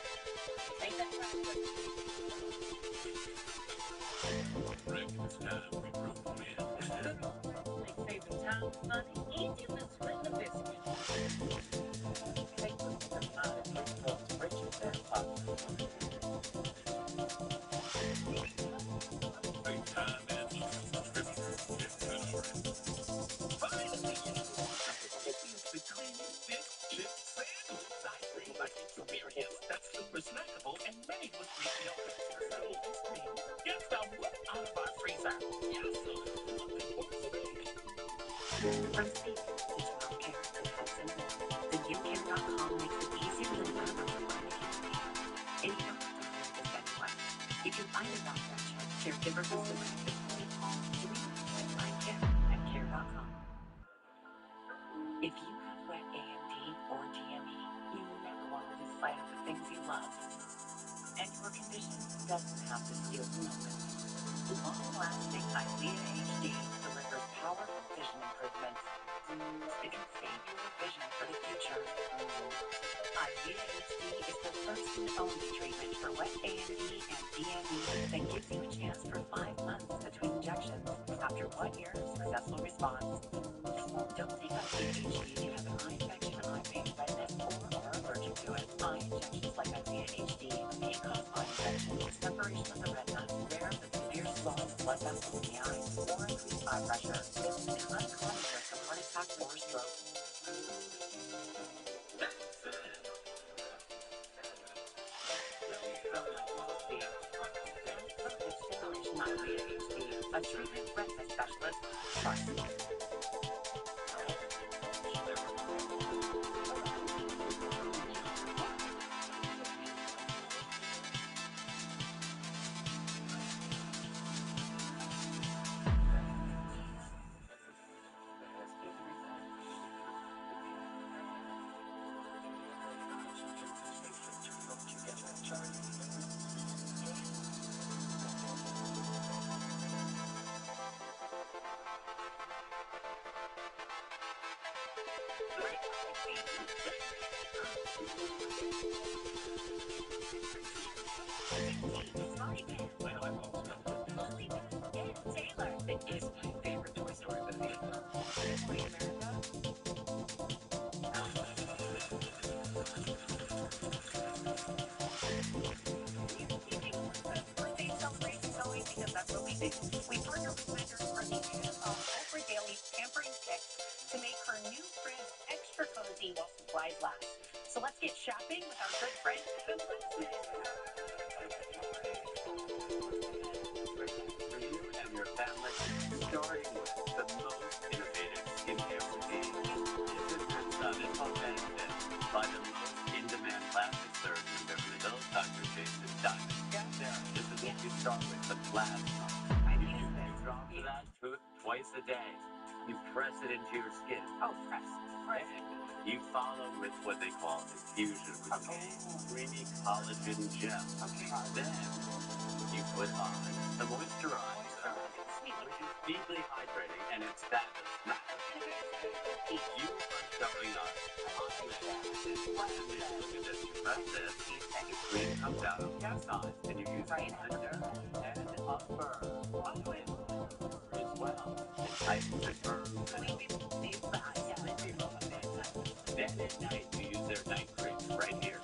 Ain't that right? Rick, it's time we broke them in. Like saving time, money, easy with splitting the biscuit. Take a look at the amount of rich folks richer than possible. Big time and prescription. It's an orange. Finally, the clean, thick, chip sandwich ice cream by Experience. That's super snackable and made with retail customers. Ice cream. Get some out of our freezer. Yes, From safety to child care to pets and more, the YouCare.com makes it easier than ever to find a caregiver. And you don't have to hire just anyone. You can find a doctor, caregiver who's the right fit for you. Dream like care at care.com. If you have wet AMD or DME, you never want to lose sight of the things you love. And your condition doesn't have to steal the moment. Long-lasting Eylea HD delivers powerful vision improvements. It can save your vision for the future. Eylea HD is the first and only treatment for wet AMD and DME that gives you a chance for 5 months between injections after 1 year of successful response. Don't take Eylea HD if you have an eye infection, eye pain, redness, or are allergic to it. Eye injections like Eylea HD may cause eye infection, separation of the retina, rare but severe swelling of blood vessels in the eye, or increased eye pressure. This is an uncommon risk of heart attack or stroke. Eylea HD, a treatment retina specialist. Trust. Is my favorite Toy Story movie. Toy America. Birthday celebration going because that's what we do. We partner with vendors for the Oprah Daily Pampering Kit to make her new fridge extra cozy while supplies last. So let's get shopping with our good friend Adam Glassman. For you and your family, starting with the most innovative skincare routine. This is benefit by the most in-demand plastic surgeon in Beverly Hills, Dr. Jason Diamond. This is what you start with, the plasma. You drop that tooth twice a day. You press it into your skin. Oh, press. You follow with what they call infusion, which is creamy collagen gel. Then you put on the moisturizer, which is deeply hydrating, and it's fabulous. You are showing us look at this. You press this, the cream comes out on the side, and you use it under and upper as well. It tightens and firms. Then at night, you use their night cream right here.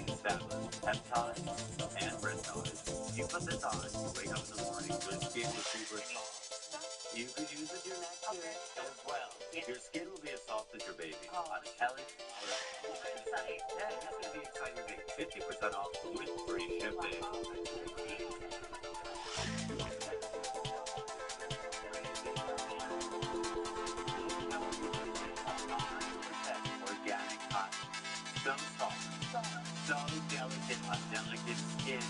Established peptides and retinoids. You put this on, you wake up in the morning, your skin is super soft. You could use it your neck as well. Your skin will be as soft as your baby. I'm telling you. That's going to be exciting thing. 50% off with free shipping. Organic cotton. So soft. So delicate on delicate skin.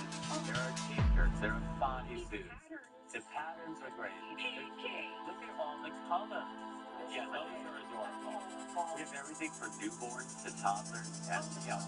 There are t-shirts, there are bodysuits. The patterns are great. Look at all the colors. Yeah, those are adorable. We have everything from newborns to toddlers and young.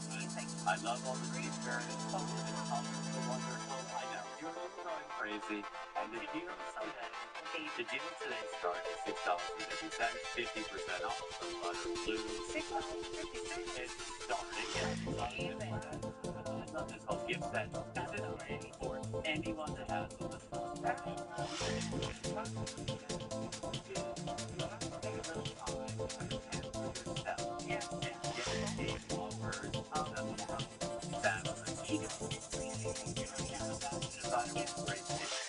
I love all the features. The colors are wonderful. I know. You're going crazy. And the deal today starts at $6.50, 50% off from Butter Blue. $6.50. It's starting at I love this whole gift set. This is great for anyone that has a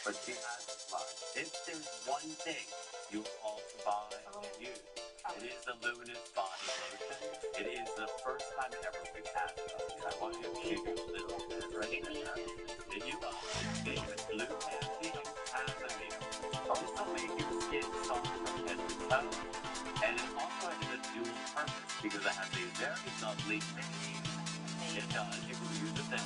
but she has a lot. If there's one thing you will also buy and use, it is the Luminous Body Lotion. It is the first time ever we've had it. I want you to shoot you a little bit right there. And you are favorite blue candy and chamomile. This will make your skin soft from head to toe. And it also has a dual purpose because it has a very lovely it does. You can use it then.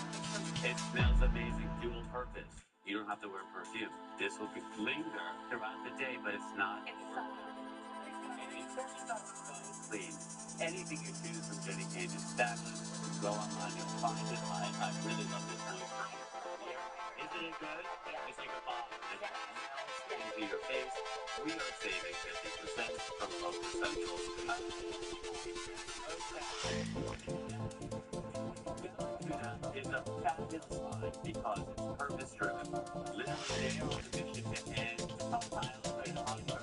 It smells amazing, dual purpose. You don't have to wear perfume. This will linger throughout the day, but it's not. Clean. Anything you choose from Jenny Cage's Status, go online, you'll find it. I really love this lotion. Isn't it good? It's like a bomb. It melts into your face. We are saving 50% from Focus Central. Is a fabulous line because it's purpose-driven. Literally, they are on a mission to end childhood hunger.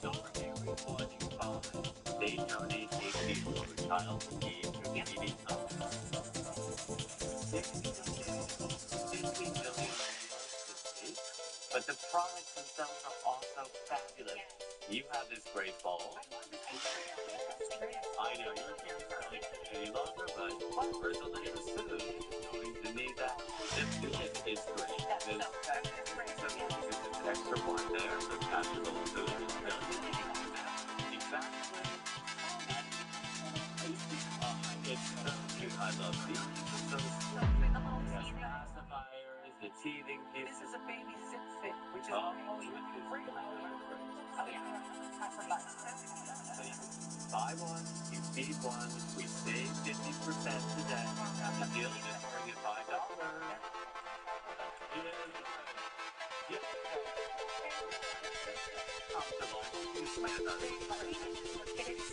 So for every one you buy, they donate a meal to a child in need through eating up. 50 million meals, but the products themselves are also fabulous. You have this great bowl. I know, you're here any longer, but for delicious food, going to need that. This is great. There's extra one there, the natural food is really exactly. It's so cute. I love these. So pacifiers, the teething pieces. This is a baby sit, which is buy one, you feed one, we save 50% today. The deal is starting at $5.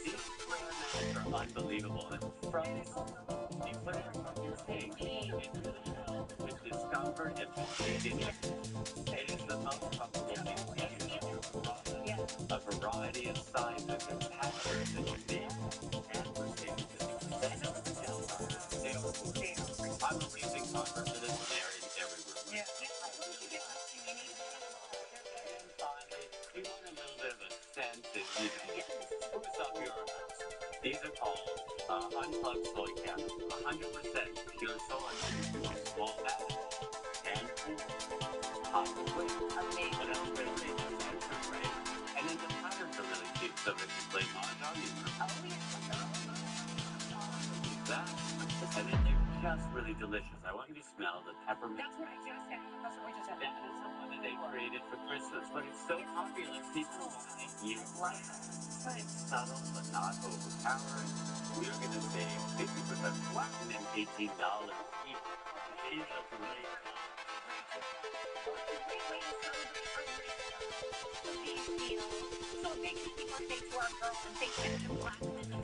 These are unbelievable. And from declaring on your page, it really helps with discomfort and fatigue. It is the most comfortable thing in your garage. A variety of sizes and patterns that you need. And we're saving 50%. I'm a racing Converse that is there in every room. And finally, you want a little bit of a scent and spruce up your house. These are called Unplugged Soy Candles. 100% pure soy. Small bag. And hot and quick. What else would I say? Right? And then the patterns are really cute. So if you play mahjong, you can that. And then they're just really delicious. I want you to smell the peppermint. That's what I just said. That's what we just said. That is the one that they created for Christmas, but it's so popular. People want to use it. It's subtle, but not overpowering. We are going to save 50% flat and then $18 each. It is a great So big happy birthday to our girl and thank you to Black and the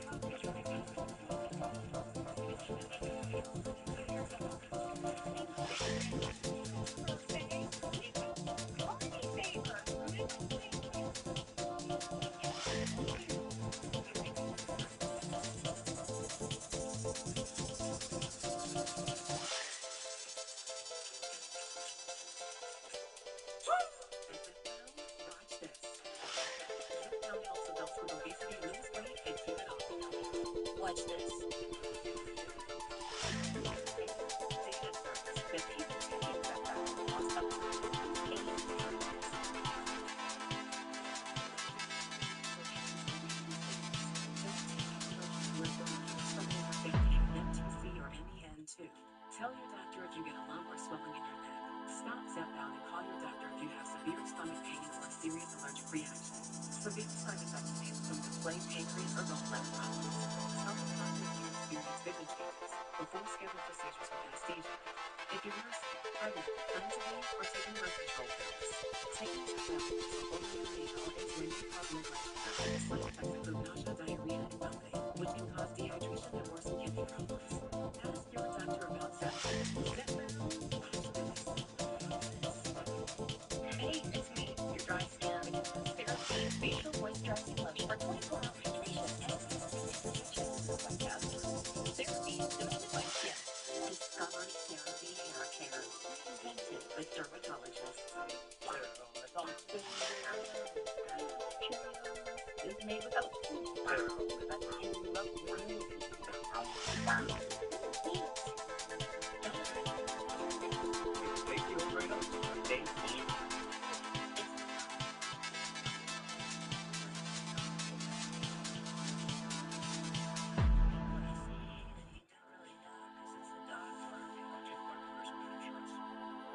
Watch this. Tell your doctor if you get a lump or swelling in your neck. Stop Zepbound and call your doctor if you have severe stomach pain or a serious allergic reaction. Severe side effects may include display, pancreas, or gallbladder problems. Stop and talk if you experience vision changes before scheduled procedures with anesthesia. If you're nursing, pregnant, untubing, or taking birth control pills, taking Zepbound is a hormonally or insulin may cause low blood sugar. Side effects include nausea, diarrhea, and vomiting, which can cause dehydration and worsen kidney problems. Ask your doctor about Zepbound. Hey, it's me, your dry skin. Therapy facial moisturizing lotion for 24-hour hydration and protection. Therapy developed by skin. Discover Therapy Hair Care. Invented by dermatologists. Is made without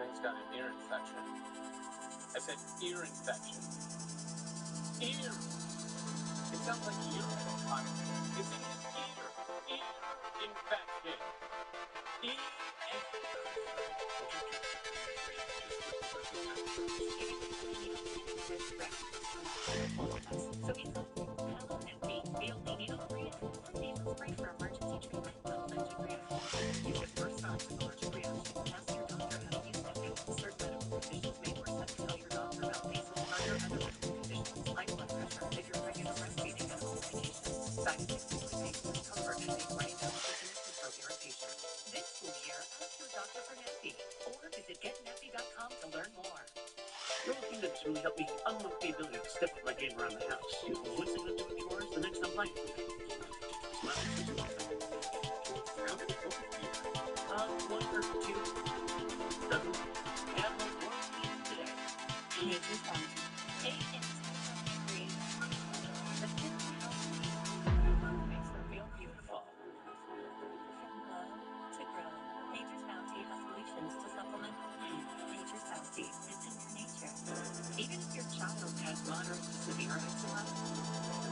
He's got an ear infection. I said ear infection. Ear. It sounds like urine. It's in his ear. Ear infection. So he's like, hello, empty. BLD needle-free. Needle-free for emergency treatment of allergic reaction. Use it first signs of allergic reaction. Ask your doctor how to use it. Certain medical conditions may worsen. Tell your doctor about nasal or other medical conditions like blood pressure if you're pregnant or breastfeeding and on medication. Side effects include pain, discomfort, headache, brain damage, weakness, and throat irritation. This school year, ask your doctor for Neffy or visit getneffy.com to learn more. Well, he lives really helped me unlock the ability to step up my game around the house. You know, once I'm going to do chores, the next I'm playing. Smile, one or two doesn't have no work today. Nature's Bounty. 8 inches of green. The skin healthy makes her feel beautiful. From love to grow, Nature's Bounty has solutions to supplement Nature's Bounty. It's in your nature. Even if your child has moderate to severe eczema,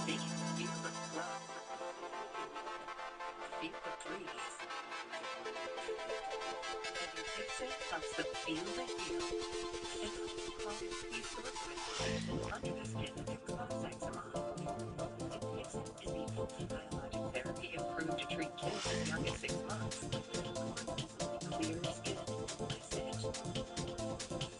they can feel the flow. Feel the breeze. And your fix-it helps them feel the heal. It helps calm key source of inflammation under the skin that can cause eczema. Fix-it is the only biologic therapy approved to treat kids as young as 6 months. Clear skin and less itch.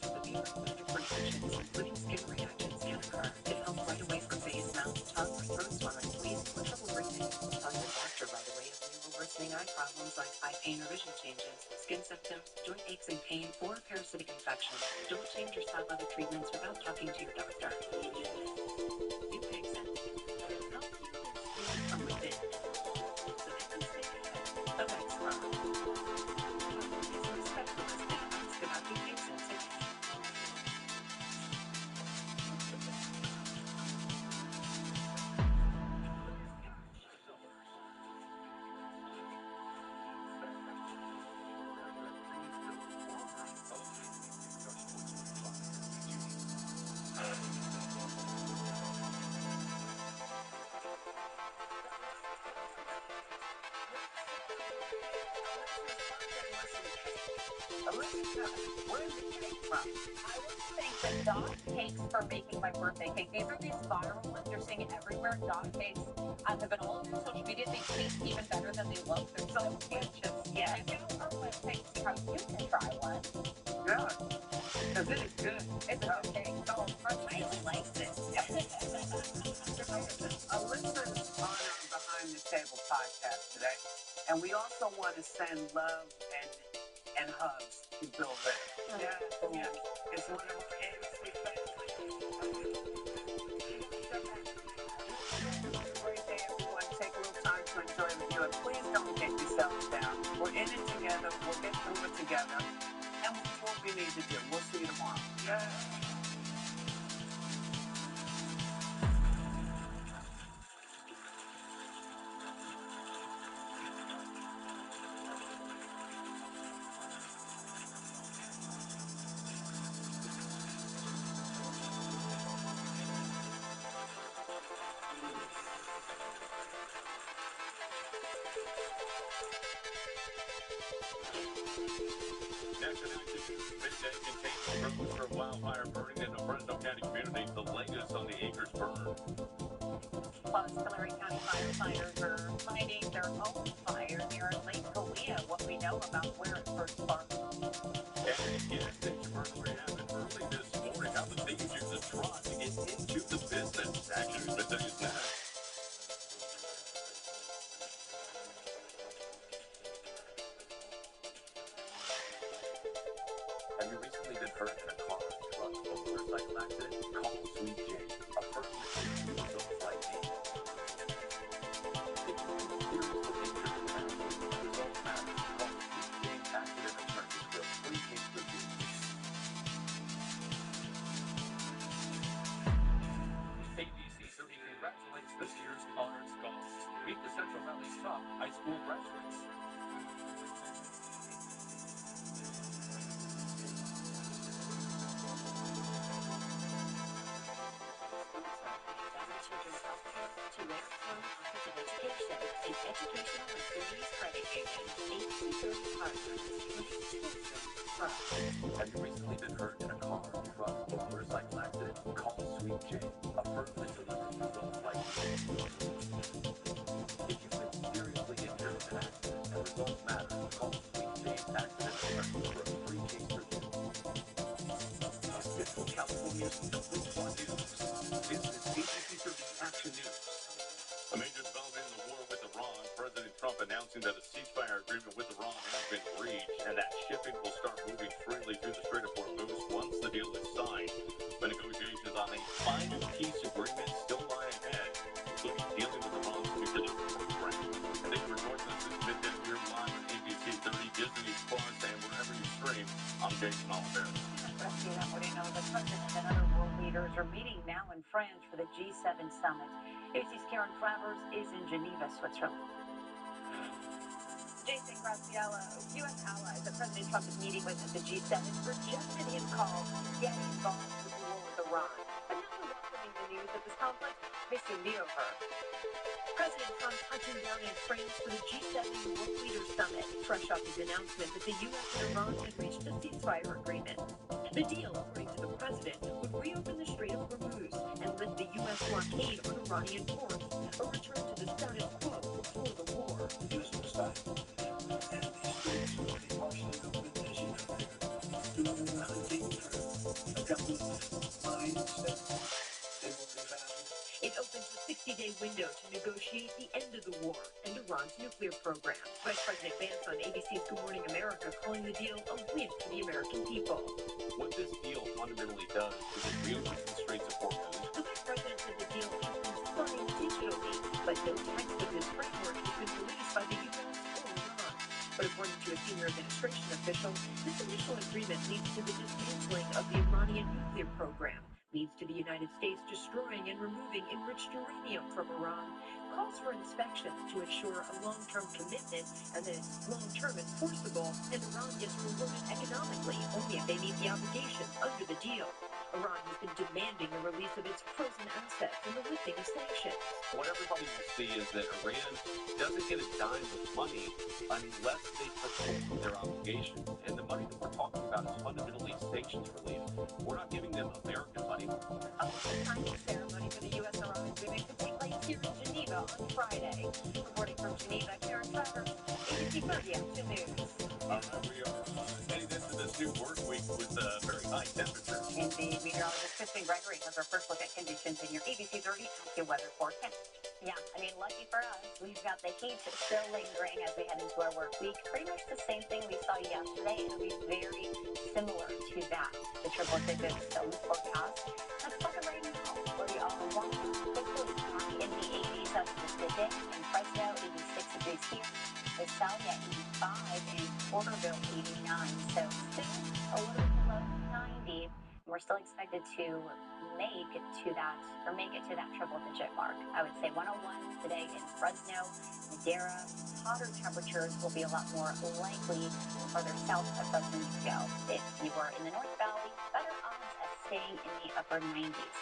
Severe allergic reactions, including skin reactions, can occur. It helps right away for face, mouth, tongue, or throat swelling, wheezing, or trouble breathing. Tell your doctor right away if you were worsening eye problems like eye pain or vision changes, skin symptoms, joint aches and pain, or parasitic infection. Don't change your style of treatments without talking to your doctor. New Pixent. Help heal their skin from within, so they can stay ahead of eczema. Talk to a specialist and ask about New Pixent today. Where's the cake from? I would thank the Dot Cakes for making my birthday cake. These are these viral ones you're seeing everywhere. Dot Cakes have been all over social media. They taste even better than they look. They're so delicious. Yeah. If you don't know what it takes, see how you can try one. Yeah. Because it is good. It's a good cake. So I really like this. Alyssa's on our Behind the Table podcast today, and we also want to send love and hugs to Bill Ritter. Yeah. It's one of our AMC family. Great day, everyone. Take a little time to enjoy the view, and please don't get yourselves down. We're in it together. We'll get through it together, and we'll do what we need to do. We'll see you tomorrow. Yeah. Midday containment roads for wildfire burning in the Fresno County community, the latest on the acres burned. Plus, Tulare County firefighters are fighting their own fire near Lake Cahuilla. What we know about where it first sparked. And again, the burglary happened early this morning. How the thieves used a truck to get into the business. Action News Midday is next. Have you recently been hurt in a car, truck, or motorcycle accident? Call Sweet Jane, a firm that treats results like these. If you've been seriously injured in an accident and results matter, call Sweet Jane Accident Attorneys for a free case review. ABC Survey congratulates this year's Honors Golf. Meet the Central Valley's top high school graduates. Children's Healthcare, Tulare County Office of Education, an educational and service credit union, 1830 Partners, Have you recently been hurt in a car, truck, or motorcycle accident? Call Sweet Jane, a firm that delivers results like these. If you've been seriously injured in an accident and results matter, call Sweet Jane Accident Attorneys for a free case review. Central California's #1 news. This is ABC 30 Action News. A major development in the war with Iran. President Trump announcing that a ceasefire agreement with Iran has been reached and that shipping will start moving freely through the Strait of Hormuz once the deal is signed. The negotiations on a final peace agreement still lie ahead, including dealing with Iran's nuclear program. And thank you for joining us this midday. We're live on ABC 30, Disney Plus, and wherever you stream. I'm Jason Oliver. The president and other world leaders are meeting now in France for the G7 summit. ABC's Karen Travers is in Geneva, Switzerland. Jason Graciela, U.S. allies that President Trump is meeting with at the G7 rejected his call to get involved with the war with Iran. But now we're welcoming the news that this conflict may soon be over. President Trump touching down in France for the G7 World Leaders Summit, fresh off his announcement that the U.S. and Iran had reached a ceasefire agreement. The deal, according to the president, would reopen the Strait of Hormuz and lift the U.S. blockade on Iranian ports, a return to the status quo before the war. News on the side. And these streets will be partially open, as you know, they're doing hunting for a couple of mines that they've already found. It opens a 60-day window to negotiate the end of the war and Iran's nuclear program. Vice President Vance on ABC's Good Morning America calling the deal a win for the American people. What this deal fundamentally does is it reopens the Straits of Hormuz. The Vice President said the deal has been signed digitally, but no text of this framework has been released by the U.S. or Iran. But according to a senior administration official, this initial agreement leads to the dismantling of the Iranian nuclear program, leads to the United States destroying and removing enriched uranium from Iran, calls for inspections to ensure a long-term commitment and that it's long-term enforceable, and Iran gets rewarded economically only if they meet the obligations under the deal. Iran has been demanding the release of its frozen assets and the lifting of sanctions. What everybody will see is that Iran doesn't get a dime of money unless they perform their obligations. And the money that we're talking about is fundamentally sanctions relief. We're not giving them American money. A signing ceremony for the U.S.-Iran agreement could take place here in Geneva on Friday. Reporting from Geneva, Karen Travers, ABC 30 Action News. All right, we are heading into this new work week with very high temperatures. Indeed, meteorologist Kristen Gregory has our first look at conditions in your ABC 30 AccuWeather forecast. Yeah, I mean, lucky for us, we've got the heat still lingering as we head into our work week. Pretty much the same thing we saw yesterday. It'll be very similar to that. The triple digit zone forecast. Let's look at right now. We are walking quickly back in the 80s up to Pacific and Fresno, 86 degrees here. Visalia, 85, and Porterville, 89. So still a little below 90. We're still expected to make it to that triple digit mark. I would say 101 today in Fresno, Madera. Hotter temperatures will be a lot more likely further south of Fresno to go. If you were in the North Valley, better odds at staying in the upper 90s.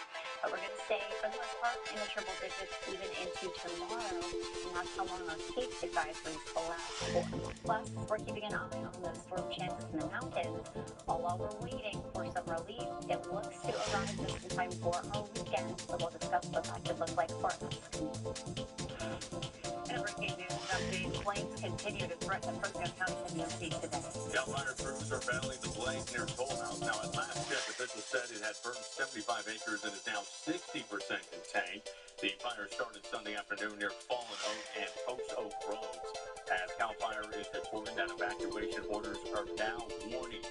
But we're going to stay, for the most part, in the triple digits even into tomorrow. And that's how long our heat advisories will last for. Plus, we're keeping an eye on those storm chances in the mountains. While we're waiting for some relief, it looks to arrive just in time for our weekend. So we'll discuss what that could look like for us. And a breaking news update. Flames continue to threaten the Fresno County community today. Cal Fire crews are battling the blaze near Toll House. Now, at last check, officials said it had burned 75 acres and is now 60% contained. The fire started Sunday afternoon near Fallen Oak and Post Oak Roads. As Cal Fire is reporting that evacuation orders are now warnings.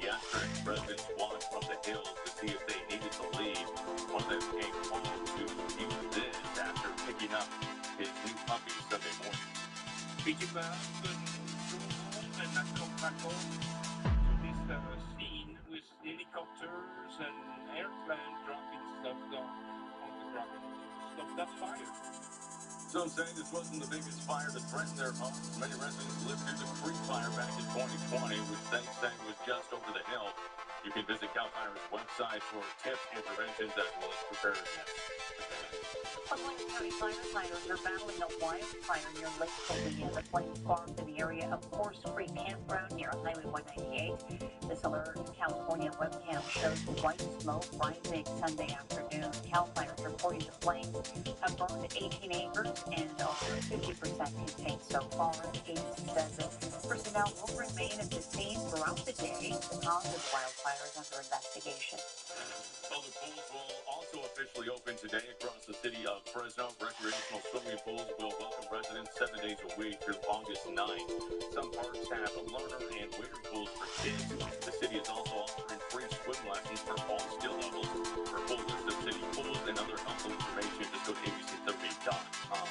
Yesterday, residents watched from the hills to see if they needed to leave. One of them came home to view this after picking up his new puppy Sunday morning. Picked him up and drove home, and I come back home to this scene with helicopters and airplane dropping stuff down on the ground to stop that fire. Some say this wasn't the biggest fire to threaten their homes. Many residents lived through the Creek Fire back in 2020, which they say was just over the hill. You can visit CAL FIRE's website for tips and preventions as well as preparedness. Oklahoma County firefighters are battling a wildfire near Lake Colina. The flames sparked in the area of Horse Creek Campground near Highway 198. This alert California webcam shows white smoke rising Sunday afternoon. CAL FIRE's reporting the flames have burned 18 acres and are 50% contained so far. The agency says that personnel will remain at the scene throughout the day. The cause of the wildfire is under investigation. Public pools will also officially open today across the city of Fresno. Recreational swimming pools will welcome residents 7 days a week through August 9th. Some parks have learner and waiter pools for kids. The city is also offering free swim lessons for all skill levels. For a full list of city pools and other helpful information, just go to abc30.com.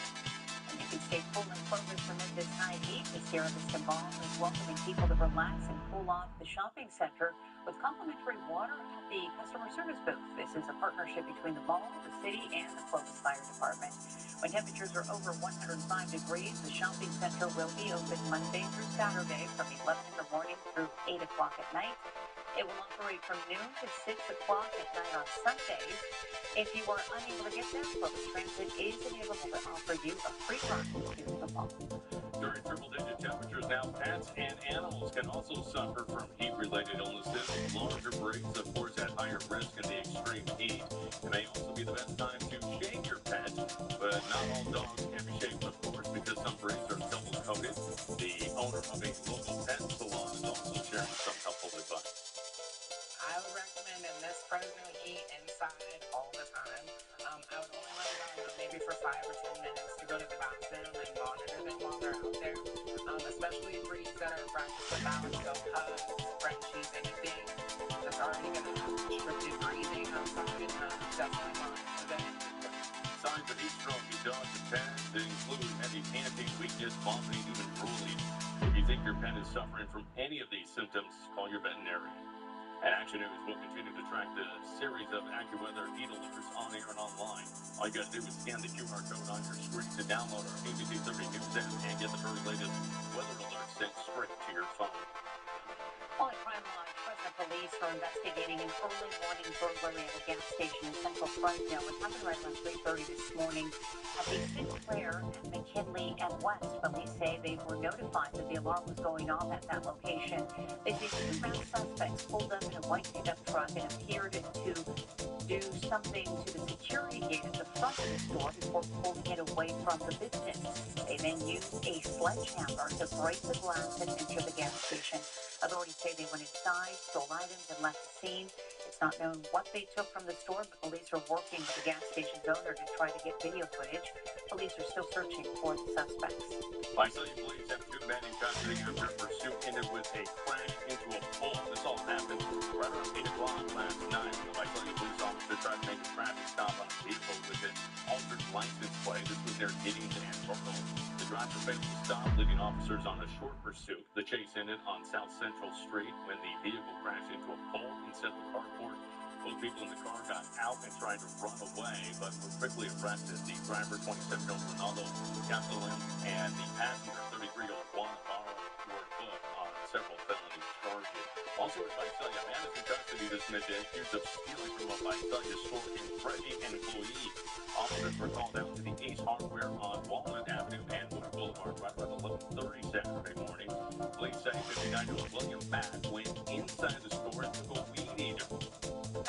And you can stay full and focused amid this high heat. The Sierra Vista Mall is welcoming people to relax and cool off the shopping center with complimentary water at the customer service booth. This is a partnership between the mall, the city, and the Clovis Fire Department. When temperatures are over 105 degrees, the shopping center will be open Monday through Saturday from 11 in the morning through 8 o'clock at night. It will operate from noon to 6 o'clock at night on Sundays. If you are unable to get there, Clovis Transit is available to offer you a free ride to the mall. During triple-digit temperatures now, pets and animals can also suffer from heat-related illnesses. Larger breeds, of course, at higher risk in the extreme heat. It may also be the best time to shave your pet, but not all dogs can be shaved, of course, because some breeds are double-coated. The owner of a local pet salon is also sharing some helpful advice. I would recommend in this Fresno heat inside all the time. I would only let them out maybe for 5 or 10 minutes to go to the bathroom and monitor them while they're out there. Especially breeds that are practiced with balance, so pugs, Frenchies, anything that's already going to have restricted breathing outside, definitely monitor them. Signs of heat stroke in dogs and pets include heavy panting, weakness, vomiting, even drooling. If you think your pet is suffering from any of these symptoms, call your veterinarian. At Action News, we'll continue to track the series of AccuWeather heat alerts on air and online. All you got to do is scan the QR code on your screen to download our ABC 30 News app and get the very latest weather alerts sent straight to your phone. Well, at Crime Watch, Fresno police are investigating an early morning burglary at a gas station in central Fresno. It happened right around 3:30 this morning at the Sinclair at McKinley and West. Police say they were notified that the alarm was going off at that location. They say 2 masked suspects pulled up in a white pickup truck and appeared to do something to the security gate at the front of the store before pulling it away from the business. They then used a sledgehammer to break the glass and enter the gas station. Authorities say they went inside, stole items, and left the scene. It's not known what they took from the store, but police are working with the gas station's owner to try to get video footage. Police are still searching for the suspects. Visalia police have 2 men in custody after a pursuit ended with a crash into a pole. This all happened right around 8 o'clock last night. The Visalia police officer tried to make a traffic stop on a vehicle with an altered license plate. This was near Giddings and Burkle. The driver failed to stop, leaving officers on a short pursuit. The chase ended on South Central Street when the vehicle crashed into a pole and set the carport. Both people in the car got out and tried to run away, but were quickly arrested. The driver, 27-year-old Ronaldo Castellan, and the passenger, 33-year-old Juan Navarro, were booked on several felony charges. Also Stuart Visalia, man is in custody this midday, accused of stealing from a Visalia store and threatening an employee. Officers were called out to the Ace Hardware on Walnut Avenue and Wood Boulevard right around 11:30 Saturday morning. Police say 59-year-old William Mack went inside the store and took a weed eater.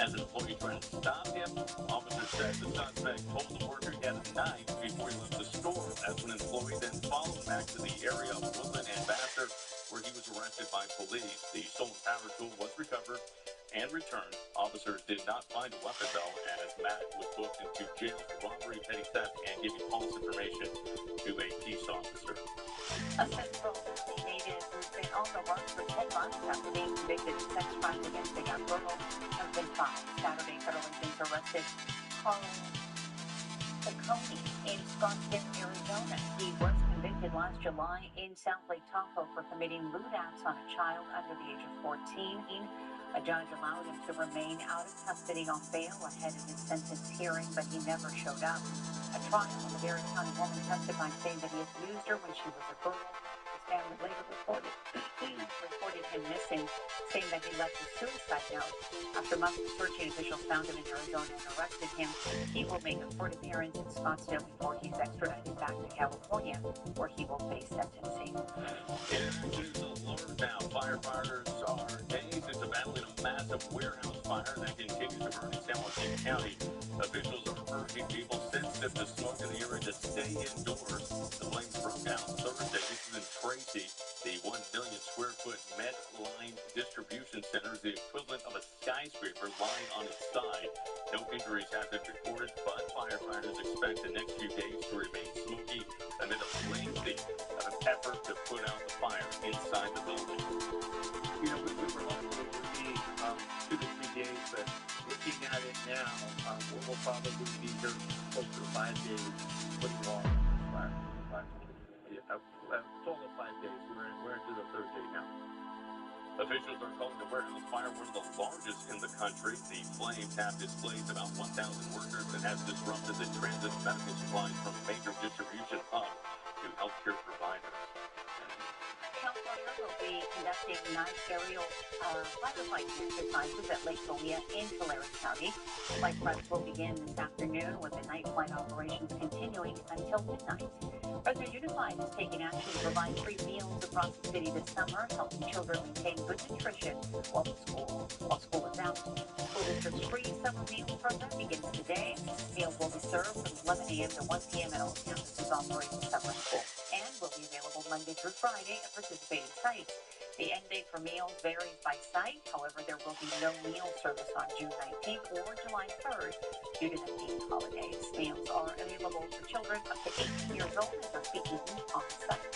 As an employee tried to stop him, officers said the suspect told the worker he had a knife before he left the store. As an employee then followed Mack to the area of Woodland and Vassar, where he was arrested by police. The stolen power tool was recovered and returned. Officers did not find a weapon, though, as Matt was booked into jail for robbery, petty theft, and giving false information to a peace officer. A Central Valley native who's been on the run for 10 months after being convicted of sex crimes against a young girl has been found. Saturday, federal agents arrested Carl Saccone in Scottsdale, Arizona. He was convicted last July in South Lake Tahoe for committing lewd acts on a child under the age of 14. A judge allowed him to remain out of custody on bail ahead of his sentence hearing, but he never showed up. A trial of a Barry County woman testified saying that he abused her when she was a girl. His family later reported him missing, saying that he left a suicide note. After months of searching, officials found him in Arizona and arrested him. He will make a court appearance in Scottsdale before he's extradited back to California, where he will face sentencing. In news alert now, firefighters are days into battling a massive warehouse fire that continues to burn in San Joaquin County. Officials are urging people sensitive to smoke in the area to stay indoors. The flames broke out Thursday. This is in Tracy. The 1 million square foot Medline distribution center is the equivalent of a skyscraper lying on its side. No injuries have been reported, but firefighters expect the next few days to remain smoky amid a lengthy effort to put out the fire inside the building. You know, we were hopeful it would be 2 to 3 days, but looking at it now, we'll probably be here close to 5 days putting water on this fire. Total of 5 days. We're into the third day now. Officials are calling the warehouse fire one of the largest in the country. The flames have displaced about 1,000 workers and has disrupted the transit of medical supplies from a major distribution hub to healthcare providers. Cal Fire will be conducting night aerial firefighting exercises at Lake Bohia in Tulare County. Flight prep will begin this afternoon with the night flight operations continuing until midnight. Fresno Unified is taking action to provide free meals across the city this summer, helping children maintain good nutrition while school is out. The school district's free summer meals program begins today. Meals will be served from 11 a.m. to 1 p.m. at all campuses operating summer school and will be available Monday through Friday at participating sites. The end date for meals varies by site. However, there will be no meal service on June 19th or July 3rd due to them being holidays. Meals are available for children up to 18 years old and must be eaten on site.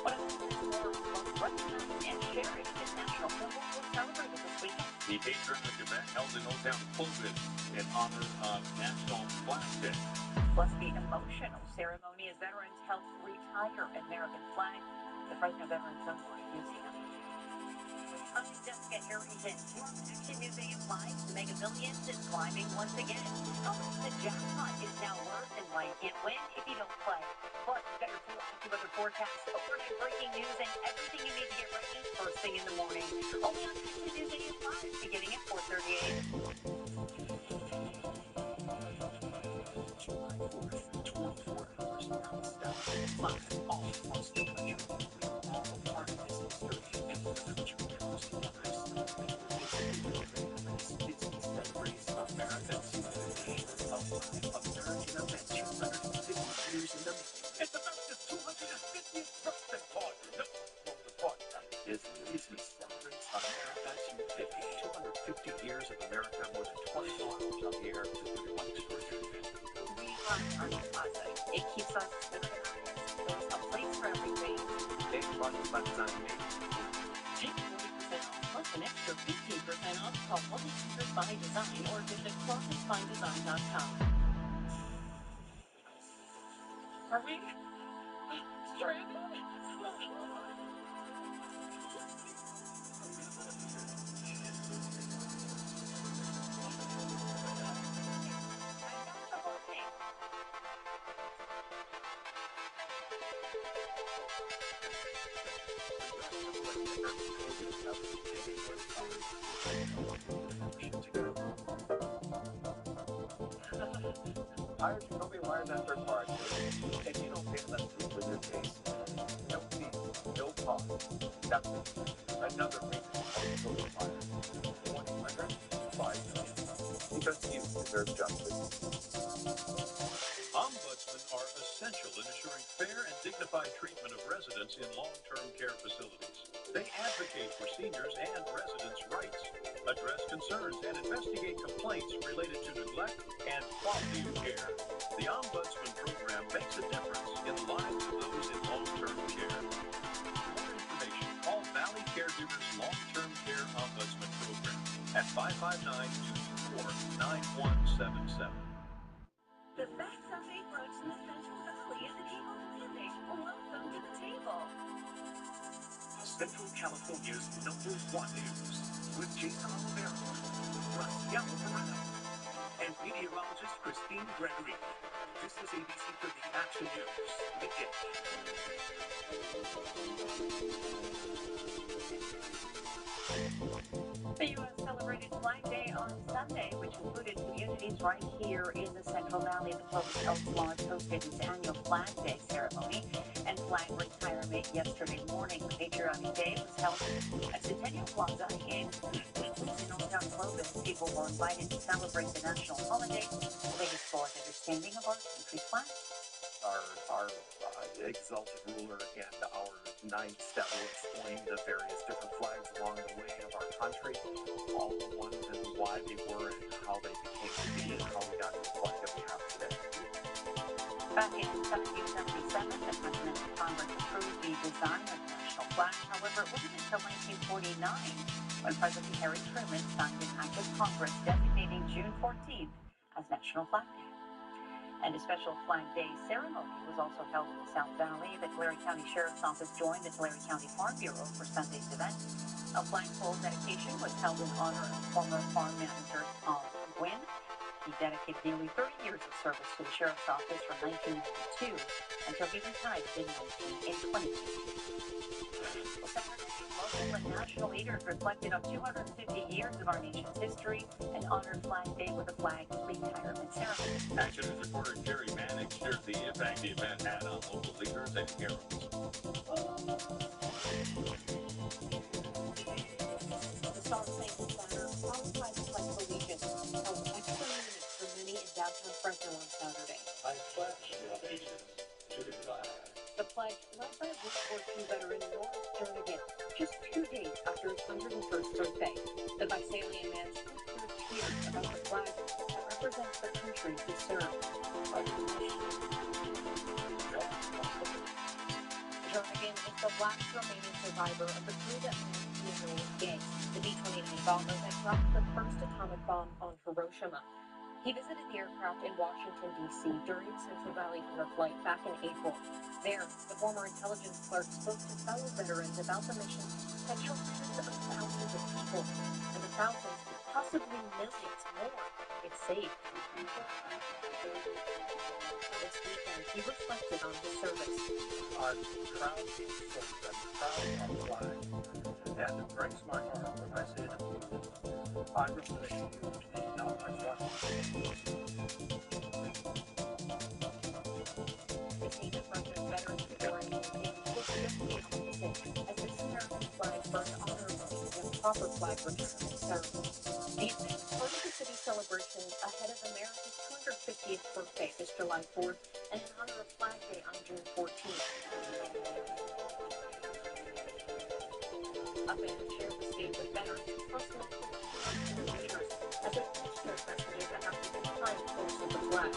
One of the more recognized and cherished national symbols was celebrated this weekend. The patriotic event held in Old Town Clovis in honor of National Flag Day. Plus the emotional ceremony as veterans helped retire American flag at the Fresno Veterans Memorial Museum. I'm Jessica Harrington. Your Action Museum Live, the Mega Millions is climbing once again. How much the jackpot is now worth and why you can't win if you don't play. Plus, we've got your full weather forecast, overnight breaking news, and everything you need to get ready first thing in the morning. Only on Action Museum Live, beginning at 4:30 a.m. July 4th, 24 hours non-stop, live all across the country. We are all a part of this history, and the country comes together. It's the celebrates America's American event, 250 years in the making. It's America's 250th birthday party. No, the party is we celebrate America 250 years of America, more than 24 hours on the air. It's a really one extraordinary event. We love Army Plaza. It keeps us organized. There's a place for everything. Big money, but it's not me. Take 40% off plus an extra 15% off. Call 1-800-BUY-DESIGN or visit ClosetFineDesign.com. Are we stranded? Hire Jacoby Wires at their park. If you don't pay them with your case, no fees, no cost. That's it. Another reason to call Jacoby Wires. 1-800-5 million. Because you deserve justice. Ombudsmen are essential in ensuring fair and dignified treatment of residents in long-term care facilities. They advocate for seniors and residents' rights, address concerns, and investigate complaints related to neglect and quality of care. The Ombudsman program makes a difference in the lives of those in long-term care. For more information, call Valley Caregivers Long-Term Care Ombudsman Program at 559-224-9177. The best Sunday brunch in the Central Valley is at Eagles Landing. Welcome to the table. Central California's #1 news with Jason Olivera, Graciela Moreno, and meteorologist Christine Gregory. This is ABC 30 Action News. Begin. The U.S. celebrated Flag Day on Sunday, which included communities right here in the Central Valley. The Clovis Elks Lodge hosted its annual Flag Day ceremony and flag retirement yesterday morning. The patriotic day was held at Centennial Plaza in Old Town Clovis. People were invited to celebrate the national holiday with a historic understanding of our country's flag. Our exalted ruler and our knights that will explain the various different flags along the way of our country, all the ones and why they were and how they became to be and how we got to the flag that we have today. Back in 1777, the Continental Congress approved the design of the national flag. However, it wasn't until 1949 when President Harry Truman signed an act of Congress designating June 14th as National Flag Day. And a special Flag Day ceremony was also held in the South Valley. The Tulare County Sheriff's Office joined the Tulare County Farm Bureau for Sunday's event. A flagpole dedication was held in honor of former farm manager Tom Gwynn. He dedicated nearly 30 years of service to the Sheriff's Office from 1992 until he retired in 2018. Saturday, local and national leaders reflected on 250 years of our nation's history and honored Flag Day with a flag retirement ceremony. Action News reporter Jerry Manning shared the impact the event had on local leaders and heroes. The Star Spangled Banner, followed by the Pledge of Allegiance, held extra meetings for many in downtown Fresno on Saturday. I pledge allegiance to the flag. The pledge, led by World War II veteran Lawrence Jernigan, just 2 days after his 101st birthday. The Bisalian man spoke through tears about the flag that represents the country he served. Jernigan is the last remaining survivor of the crew that manned the Enola Gay, the B-29 bomber that dropped the first atomic bomb on Hiroshima. He visited the aircraft in Washington, D.C. during Central Valley Honor Flight back in April. There, the former intelligence clerk spoke to fellow veterans about the mission that killed tens of thousands of people, and the thousands, possibly millions more, it saved. This weekend, he reflected on his service. I'm proud to serve and proud of our flag, and it breaks my heart when I see it abused. I represent you, not my flag. It seems that Russian veterans during the campaign was just the opposite, as this American flag burned honorably in a proper flag retirement ceremony. The event is part of the city celebration ahead of America's 250th birthday this July 4th and in honor of Flag Day on June 14th. A band shared the stage with veterans plus multiple leaders as they pledged their messages that have to be behind the post of the flag.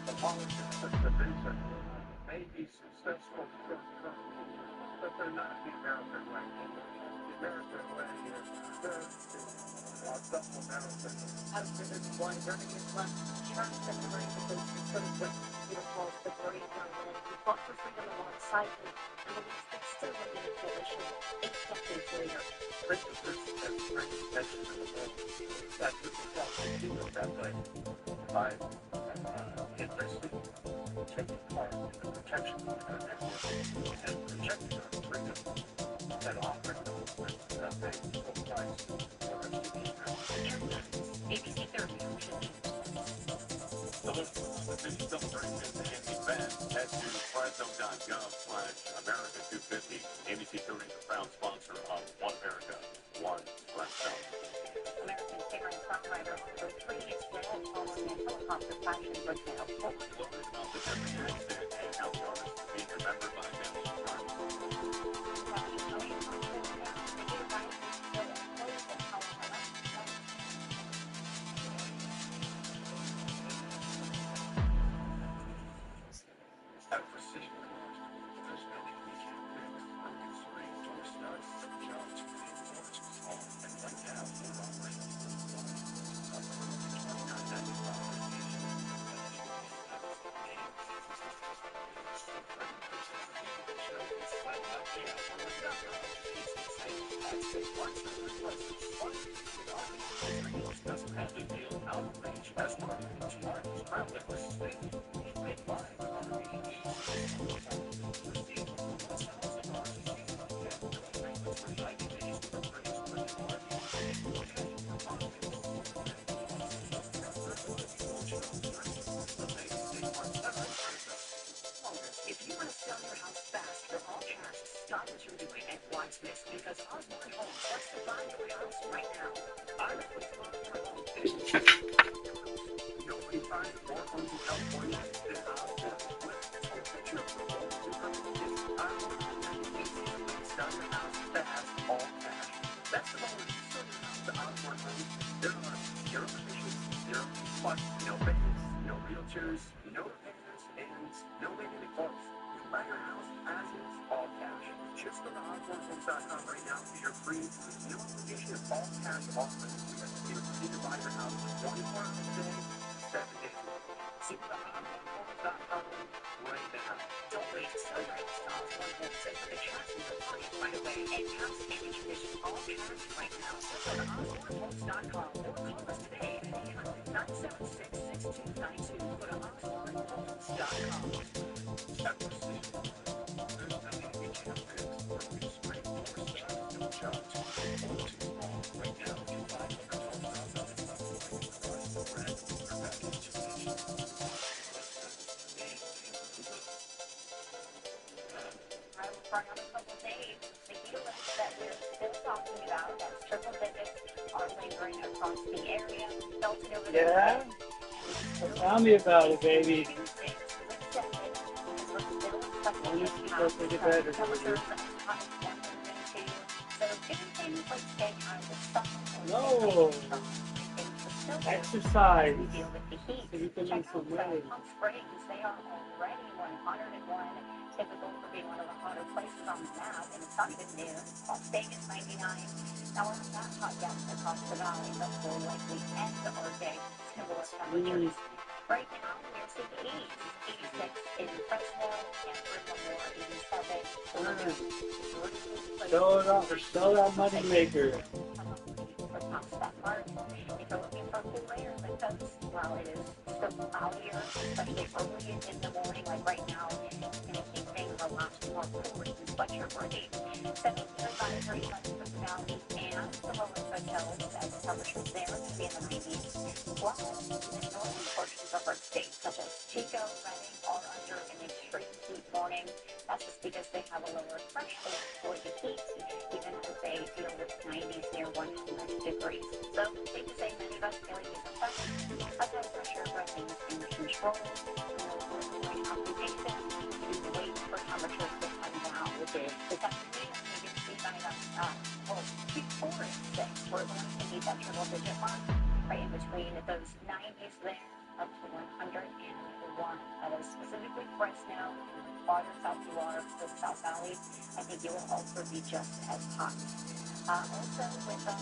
The politics of the vision may be successful short term, but they're not the American way. The American way is supplemental vision. As President Juan Jernigan left, Charles celebrated the folks who served with Peter Paul's the brave young men who fought for freedom alongside him and believes that still remain a mission 8 decades later. Christopher has great attention to the world. That could be helpful to keep it that way. It's Basically, taking part in the protection of our network and protecting our freedom and offering that they will price for us to keep them. ABC 30. To learn more about the fish celebration and events, head to Fresno.gov/America250. ABC 30 is a proud sponsor of One America, One Fresno. American singer and songwriter Oliver Tree is dead following a helicopter crash in Brazil. Learn about the deadly accident and how the artist is being remembered by family and friends. At Precision Cars, there's no weekend fix. Broken screen, door studs, jobs, doors, small, and right now, we're offering doesn't have to feel outrage as marketing's largest proudly sustained. Make buying If you want to sell your house fast for all cash, stop what you're doing and watch this because Osborne Homes wants to buy your house right now. I'm a quick Osborne Homes agent. Nobody finds more homes in California than Osborne. With picture of the home to purchase Osborne Homes and easy to sell your house fast, all cash. That's the moment you sell your house to Osborne Homes. There are zero commissions, 0 plus, no banks, no realtors, no repairs, and no negative quotes. You buy your house as is, all cash. Just go to OsborneHomes.com right now for your free, no obligation, all cash offer. We have to see to buy your house 24 hours a day, 7 days a week. So go to OsborneHomes.com right now. Don't wait to sell your house to Osborne Homes and for the cash in your pocket right away. And house any condition, all cash right now. So go to OsborneHomes.com or call us today at 800-976-6292. Go to OsborneHomes.com. At Precision Cars, there's nothing we can't fix. Broken screen, door studs, no jobs, or too small. Right now, you can buy your home brand new package. For another couple days, the healers that we're still talking about, as triple digits, are lingering across the area, melted over the Yeah? Tell me about it, baby. When is it supposed to get better? No. Exercise. So you can lose some weight. Palm Springs, they are already 101, typical for being one of the hotter places on the map, and it's not even noon. Las Vegas, 99. Now we're not hot yet across the valley, but we'll likely end our day similar temperatures. Right now, we're seeing 86 in Fresno, and Livermore, 87. Show that money maker. If you're looking for cool air, the coast, well, it is still cloudier, especially early in the morning, like right now. It's going to keep things a lot more cooler than sweatshirt worthy. Setting your advisory on the valley and the lower hotels as temperatures there to be in the 90s. Plus, in the northern portions of our state, such as Chico, Redding, are under an extreme heat warning. That's just because they have a lower threshold for the heat, even as they deal with 90s near 100 degrees. So, safe to say many of us feeling these effects. As high pressure remains in control, no occupation, you wait for temperatures to come down. This afternoon, you can see by before 6, we're going to meet that triple digit mark, right in between those 90s there, up to 101. That is specifically Fresno, farther south you are, the South Valley. I think you will also be just as hot. Also, with the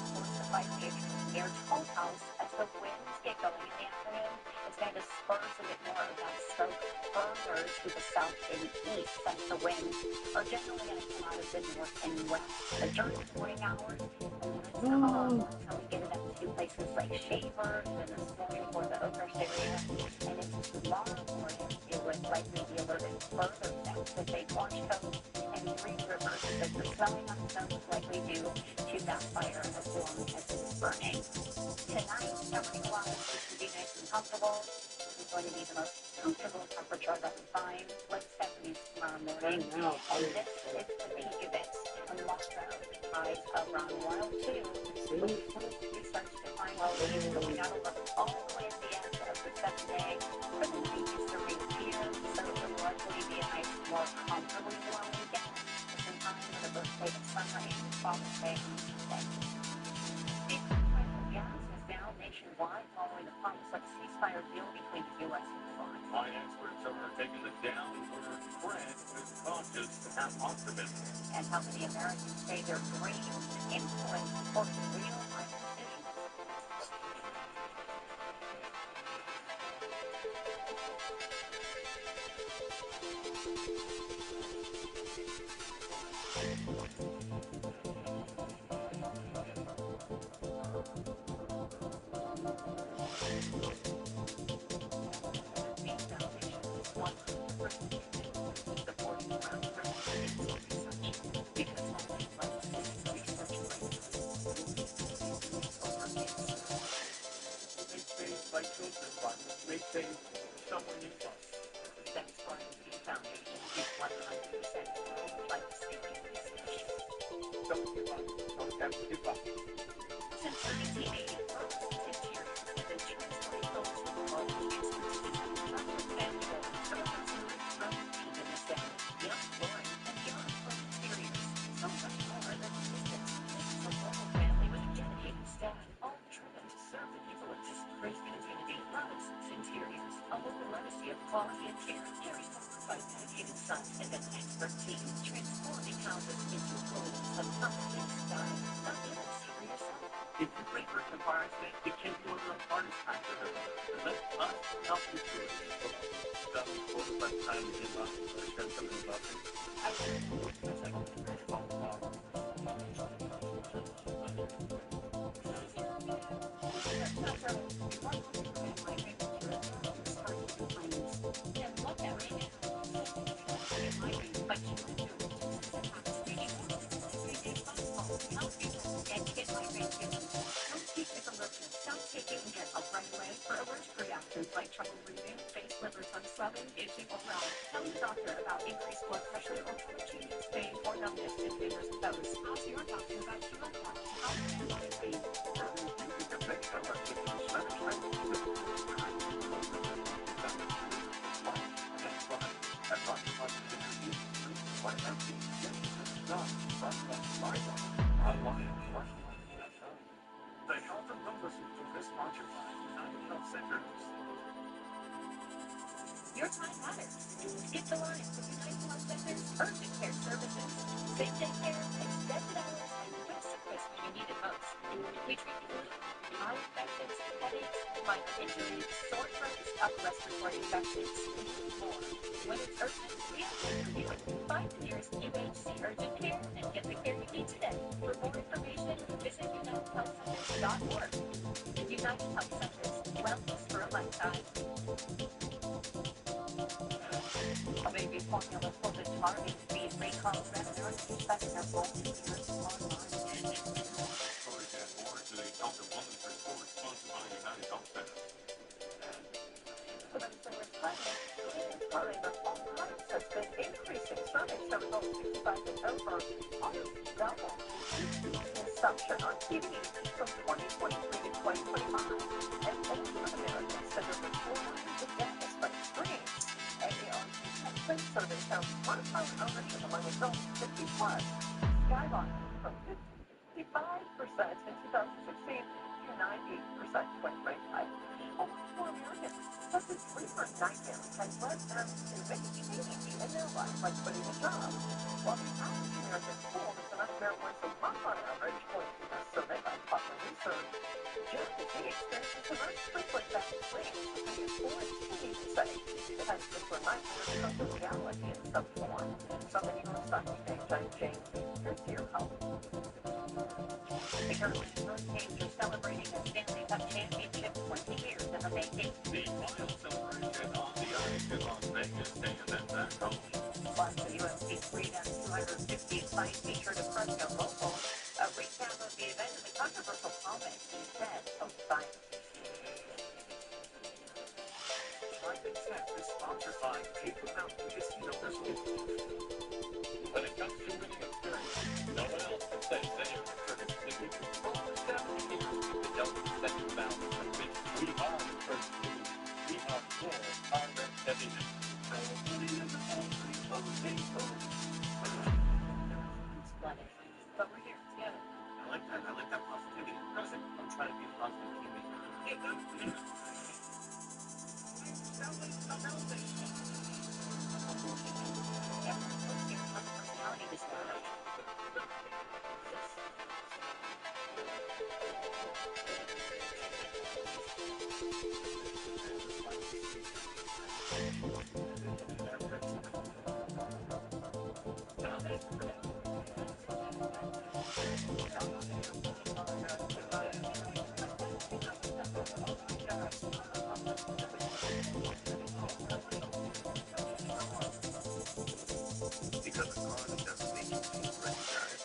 5-gauge near Toll House, as the winds get going in the afternoon, it's going to disperse a bit more of that smoke further to the south and east, since the winds are generally going to come out of the north and west. But during the morning hours, the winds calm until we get it up to places like Shaver, even this morning for the Oakhurst area, and it's tomorrow morning. likely be alerted further south to take orange coat and Green River says the smelling on snow is likely due to that fire as long as it is burning. Tonight, temperature-wise, it should be nice and comfortable. It's going to be the most comfortable temperature that we find, late 70s tomorrow morning. And this is the peak of it tomorrow. Highs around 102. It starts to find relief going out over all the way to the end of the 7th day. For the night, it's to reappear, so it will likely be a nice, more comfortably warm weekend. Some time for the birthday of sun rays and Father's Day on Sunday. The price of gas is down nationwide following the promise of a ceasefire deal between the U.S. and Iran. Why experts are taking the downward trend with cautious and optimism. And how many Americans say their dreams influence important real-life decisions. Your time matters. Skip the line with United Health Centers urgent care services. Same-day care, extended hours, and quick service when you need it most. We treat flu, eye infections, headaches, minor injuries, sore throats, upper respiratory infections, and more. When it's urgent, we have time for you. Find the nearest UHC urgent care and get the care you need today. For more information, visit UnitedHealthCenters.org. United Health Centers, wellness for a lifetime. A baby formula for the target being recalled rather suspecting their golden years online. Story and more today. Talk to Woman's Report, sponsored by United Health Centers. For those that were studying, current of all types has been increasing. Surveys show adults 65 and over almost double consumption on TV from 2023 to 2025. And older Americans said there were 400 deaths by screens. Survey shows smartphone ownership among adults 50 plus skyrocketed from 55% in 2016 to 98% in 2025. Almost 4 Americans said the sleeper nightmare has led them to make change in their life, like quitting a job. While the average American pool is an unfair once a month on average, according to a survey by Popular Research, Gen Z experiences the most frequent bad dreams, the biggest force to say. It has sleeper nightmares come to reality in some form. Something you know such things I'm James. Here's your help. The Carolina Hurricanes are celebrating a Stanley Cup championship 20 years in the making. The final celebration on the ice in Las Vegas, taking that back home. Plus, the UFC Freedom 250 fight featured a Fresno local. A recap of the event and the controversial comment he said post-fight. Life and Sex is sponsored by Table Mountain Casino Resort. When it comes to winning experience, no one else can say they are the Curtis League. For over 70 years, we've been known to set the balance of which We are the Curtis League. We are for our reputation. But we're here together. I like that. I like that positivity. Present. I'm trying to be a positive teammate. Everyone's posting on personality disorder. Because a card doesn't make you feel recognized.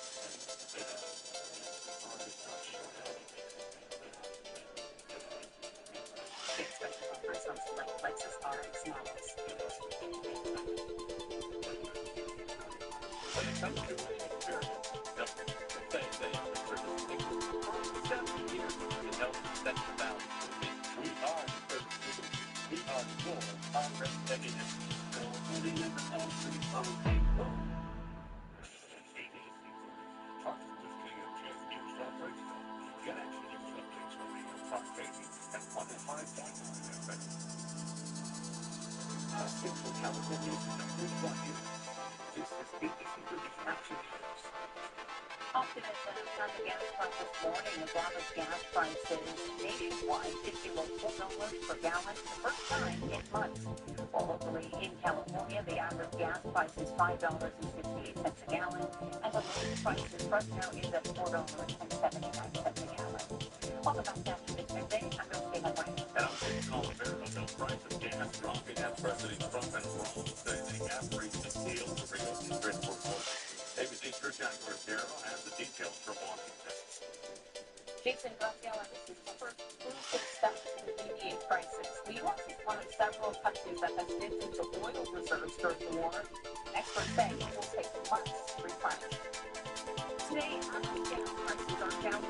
We expect offers on select Lexus RX models. When it comes to winning experience, no one can say they are the Curtis League. For over 70 years, we've been known to set the balance of which We are the Curtis League. We are for our reputation. Central California's #1 news. This is ABC 30 Action News. Optimism on the gas front this morning as long as gas prices nationwide dip below $4 per gallon for the first time in months. While locally in California, the average gas price is $5.68 a gallon, and the lowest price in Fresno is at $4.79 a gallon. Welcome back after this midday. I'm going to stay away. And I'm Jason Oliver. The price of gas dropping as President Trump and Iran say they have reached a deal to reopen Strait Hormuz. ABC's Christian Cordero has the details from Washington. Jason Graziella, this is the first crucial step to alleviate prices. The U.S. is one of several countries that has dipped into oil reserves during the war. Experts say it will take months to replenish. Today, average gas prices are down.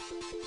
Thank you.